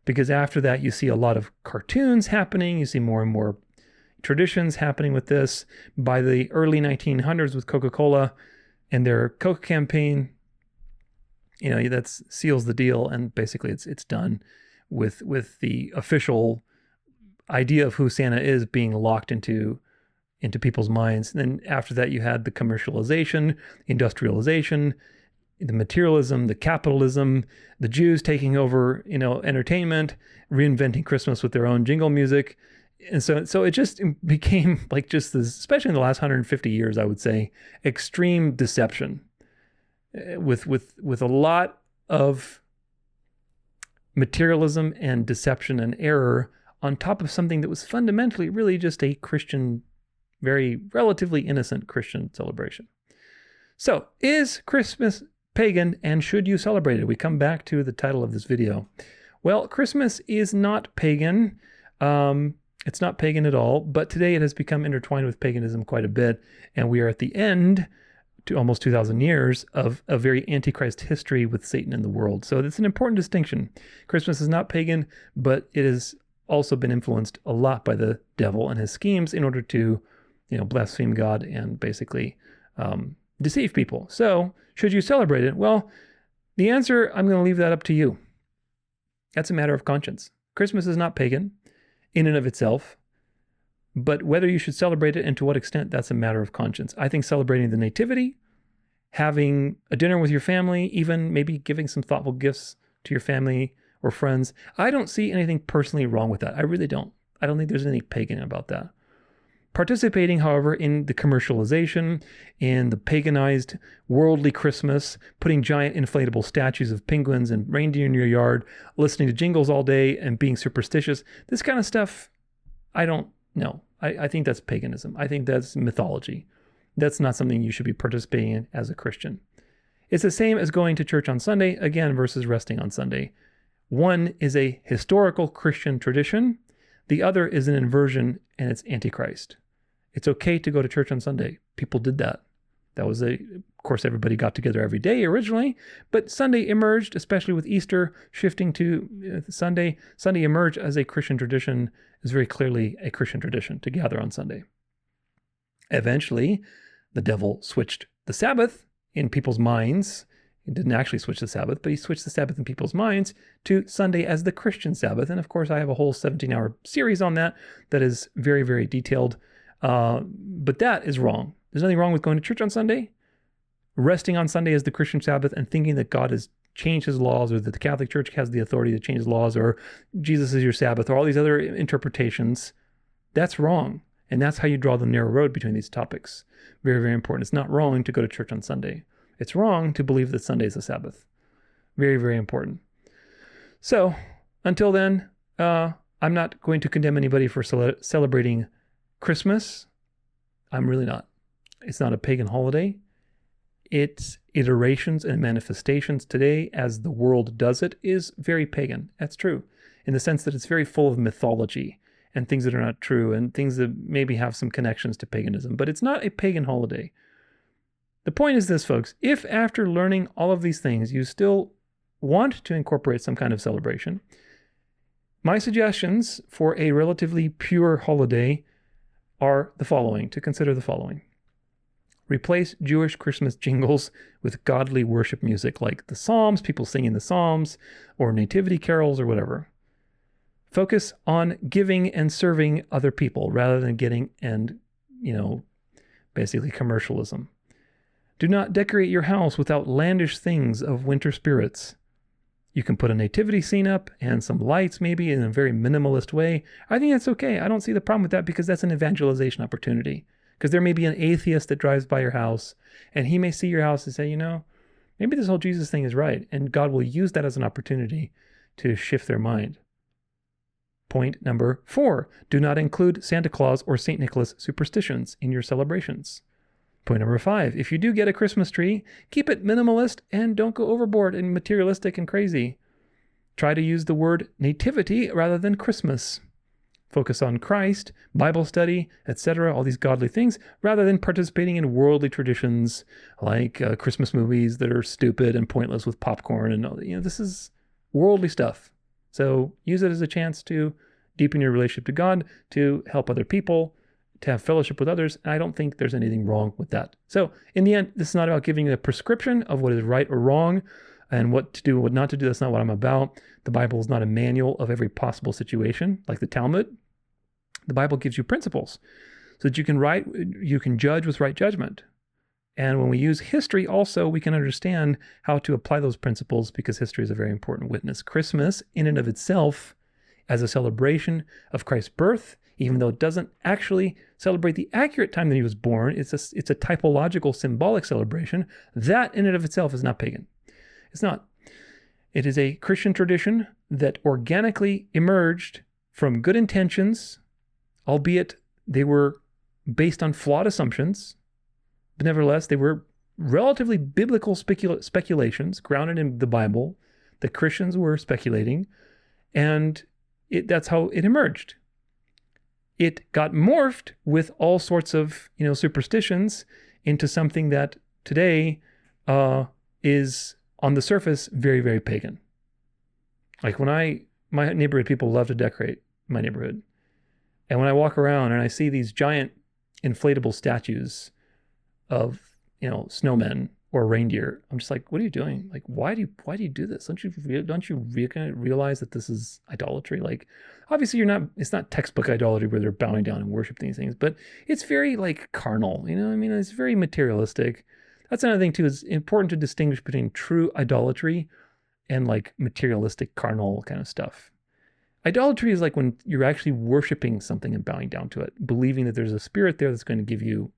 because after that, you see a lot of cartoons happening. You see more and more traditions happening with this. By the early 1900s with Coca-Cola and their Coke campaign, that seals the deal, and basically it's done with the official idea of who Santa is being locked into people's minds. And then after that, you had the commercialization, industrialization, the materialism, the capitalism, the Jews taking over, entertainment, reinventing Christmas with their own jingle music. And so it just became like just this, especially in the last 150 years, I would say, extreme deception with a lot of materialism and deception and error on top of something that was fundamentally really just a Christian, very relatively innocent Christian celebration. So is Christmas pagan, and should you celebrate it? We come back to the title of this video. Well, Christmas is not pagan. It's not pagan at all, but today it has become intertwined with paganism quite a bit, and we are at the end, to almost 2,000 years, of a very antichrist history with Satan in the world. So it's an important distinction. Christmas is not pagan, but it has also been influenced a lot by the devil and his schemes in order to, blaspheme God and basically deceive people. So should you celebrate it? Well, the answer, I'm going to leave that up to you. That's a matter of conscience. Christmas is not pagan in and of itself, but whether you should celebrate it and to what extent, that's a matter of conscience. I think celebrating the nativity, having a dinner with your family, even maybe giving some thoughtful gifts to your family or friends, I don't see anything personally wrong with that. I really don't. I don't think there's anything pagan about that. Participating, however, in the commercialization, in the paganized worldly Christmas, putting giant inflatable statues of penguins and reindeer in your yard, listening to jingles all day and being superstitious, this kind of stuff, I don't know. I think that's paganism. I think that's mythology. That's not something you should be participating in as a Christian. It's the same as going to church on Sunday, again, versus resting on Sunday. One is a historical Christian tradition. The other is an inversion, and it's antichrist. It's okay to go to church on Sunday. People did that. That was of course, everybody got together every day originally, but Sunday emerged, especially with Easter shifting to Sunday. Sunday emerged as a Christian tradition, is very clearly a Christian tradition to gather on Sunday. Eventually, the devil switched the Sabbath in people's minds. He didn't actually switch the Sabbath, but he switched the Sabbath in people's minds to Sunday as the Christian Sabbath. And of course, I have a whole 17-hour series on that is very, very detailed. But that is wrong. There's nothing wrong with going to church on Sunday, resting on Sunday as the Christian Sabbath, and thinking that God has changed his laws, or that the Catholic Church has the authority to change laws, or Jesus is your Sabbath, or all these other interpretations. That's wrong. And that's how you draw the narrow road between these topics. Very, very important. It's not wrong to go to church on Sunday. It's wrong to believe that Sunday is the Sabbath. Very, very important. So until then, I'm not going to condemn anybody for celebrating Christmas. I'm really not. It's not a pagan holiday. Its iterations and manifestations today, as the world does it, is very pagan. That's true, in the sense that it's very full of mythology and things that are not true and things that maybe have some connections to paganism. But it's not a pagan holiday. The point is this, folks. If after learning all of these things, you still want to incorporate some kind of celebration, my suggestions for a relatively pure holiday are the following, to consider the following. Replace Jewish Christmas jingles with godly worship music like the Psalms, people singing the Psalms, or nativity carols or whatever. Focus on giving and serving other people rather than getting and, basically commercialism. Do not decorate your house with outlandish things of winter spirits. You can put a nativity scene up and some lights maybe in a very minimalist way. I think that's okay. I don't see the problem with that because that's an evangelization opportunity. Because there may be an atheist that drives by your house and he may see your house and say, maybe this whole Jesus thing is right. And God will use that as an opportunity to shift their mind. Point number 4, do not include Santa Claus or St. Nicholas superstitions in your celebrations. Point number 5, if you do get a Christmas tree, keep it minimalist and don't go overboard and materialistic and crazy. Try to use the word nativity rather than Christmas. Focus on Christ, Bible study, etc., all these godly things, rather than participating in worldly traditions like Christmas movies that are stupid and pointless with popcorn and all. This is worldly stuff. So use it as a chance to deepen your relationship to God, to help other people, to have fellowship with others. And I don't think there's anything wrong with that. So in the end, this is not about giving you a prescription of what is right or wrong and what to do and what not to do. That's not what I'm about. The Bible is not a manual of every possible situation like the Talmud. The Bible gives you principles so that you can judge with right judgment. And when we use history also, we can understand how to apply those principles because history is a very important witness. Christmas in and of itself as a celebration of Christ's birth, even though it doesn't actually celebrate the accurate time that he was born, it's a typological, symbolic celebration. That in and of itself is not pagan. It's not. It is a Christian tradition that organically emerged from good intentions, albeit they were based on flawed assumptions, but nevertheless, they were relatively biblical speculations grounded in the Bible that Christians were speculating, and that's how it emerged. It got morphed with all sorts of superstitions into something that today is on the surface very, very pagan. Like my neighborhood, people love to decorate my neighborhood. And when I walk around and I see these giant inflatable statues of, snowmen or reindeer, I'm just like, what are you doing? Like, why do you do this? Don't you realize that this is idolatry? Like, obviously it's not textbook idolatry where they're bowing down and worshiping these things, but it's very like carnal, it's very materialistic. That's another thing too, it's important to distinguish between true idolatry and like materialistic carnal kind of stuff. Idolatry is like when you're actually worshiping something and bowing down to it, believing that there's a spirit there that's going to give you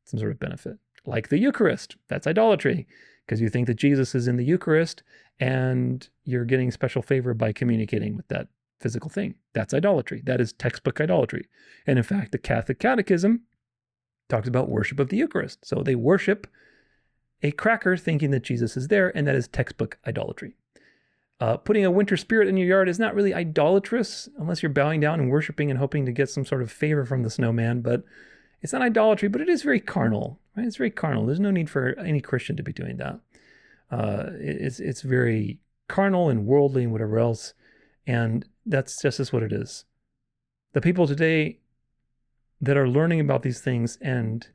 some sort of benefit. Like the Eucharist, that's idolatry, because you think that Jesus is in the Eucharist and you're getting special favor by communicating with that physical thing. That's idolatry. That is textbook idolatry. And in fact, the Catholic Catechism talks about worship of the Eucharist. So they worship a cracker thinking that Jesus is there, and that is textbook idolatry. Putting a winter spirit in your yard is not really idolatrous unless you're bowing down and worshiping and hoping to get some sort of favor from the snowman, but it's not idolatry, but it is very carnal, right? It's very carnal. There's no need for any Christian to be doing that. It's very carnal and worldly and whatever else, and that's just what it is. The people today that are learning about these things and,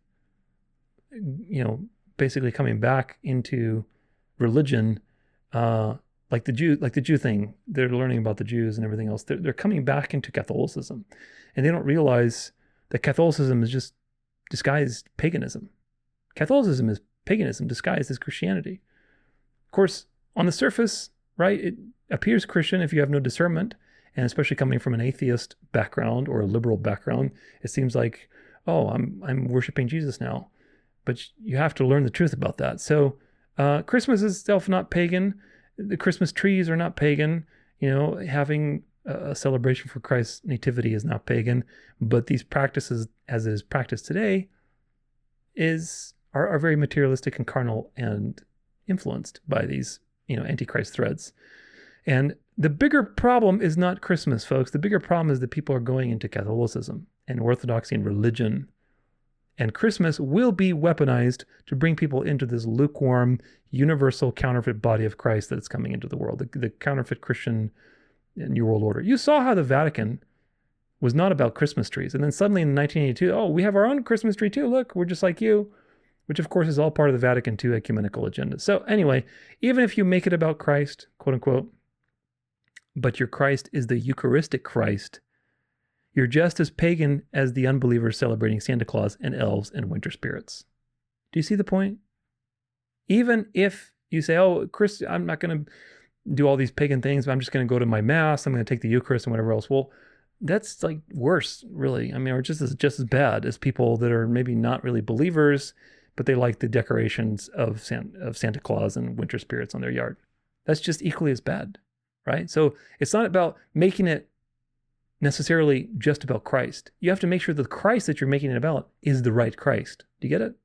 basically coming back into religion, like the Jew thing, they're learning about the Jews and everything else. They're coming back into Catholicism, and they don't realize that Catholicism is just disguised paganism. Catholicism is paganism disguised as Christianity. Of course, on the surface, right, it appears Christian if you have no discernment, and especially coming from an atheist background or a liberal background, it seems like, oh, I'm worshiping Jesus now. But you have to learn the truth about that. So Christmas is itself not pagan. The Christmas trees are not pagan. Having a celebration for Christ's nativity is not pagan. But these practices, as it is practiced today, are very materialistic and carnal and influenced by these, antichrist threads. And the bigger problem is not Christmas, folks. The bigger problem is that people are going into Catholicism and Orthodoxy and religion. And Christmas will be weaponized to bring people into this lukewarm, universal, counterfeit body of Christ that's coming into the world, the counterfeit Christian New World Order. You saw how the Vatican was not about Christmas trees. And then suddenly in 1982, oh, we have our own Christmas tree too. Look, we're just like you. which of course is all part of the Vatican II ecumenical agenda. So anyway, even if you make it about Christ, quote unquote, but your Christ is the Eucharistic Christ, you're just as pagan as the unbelievers celebrating Santa Claus and elves and winter spirits. Do you see the point? Even if you say, oh, Chris, I'm not going to do all these pagan things, but I'm just going to go to my mass, I'm going to take the Eucharist and whatever else. Well, that's like worse, really. I mean, or just as bad as people that are maybe not really believers, but they like the decorations of Santa Claus and winter spirits on their yard. That's just equally as bad, right? So it's not about making it necessarily just about Christ. You have to make sure that the Christ that you're making it about is the right Christ. Do you get it?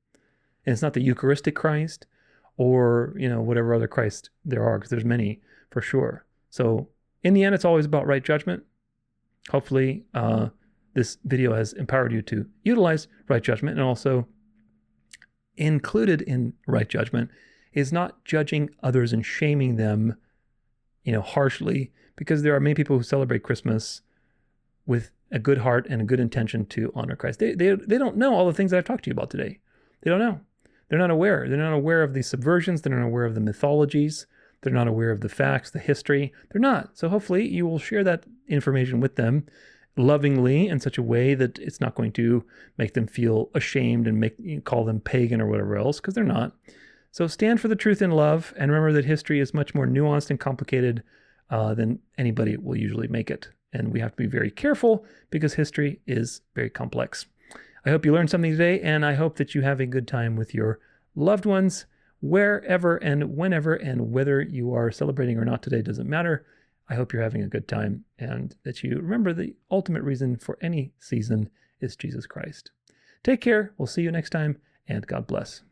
And it's not the Eucharistic Christ or, whatever other Christ there are, because there's many for sure. So in the end, it's always about right judgment. Hopefully, this video has empowered you to utilize right judgment, and also included in right judgment is not judging others and shaming them, harshly, because there are many people who celebrate Christmas with a good heart and a good intention to honor Christ. They don't know all the things that I've talked to you about today. They don't know. They're not aware. They're not aware of the subversions. They're not aware of the mythologies. They're not aware of the facts, the history. They're not. So hopefully you will share that information with them lovingly in such a way that it's not going to make them feel ashamed and call them pagan or whatever else, because they're not. So stand for the truth in love, and remember that history is much more nuanced and complicated than anybody will usually make it. And we have to be very careful because history is very complex. I hope you learned something today, and I hope that you have a good time with your loved ones, wherever and whenever, and whether you are celebrating or not today doesn't matter. I hope you're having a good time, and that you remember the ultimate reason for any season is Jesus Christ. Take care. We'll see you next time, and God bless.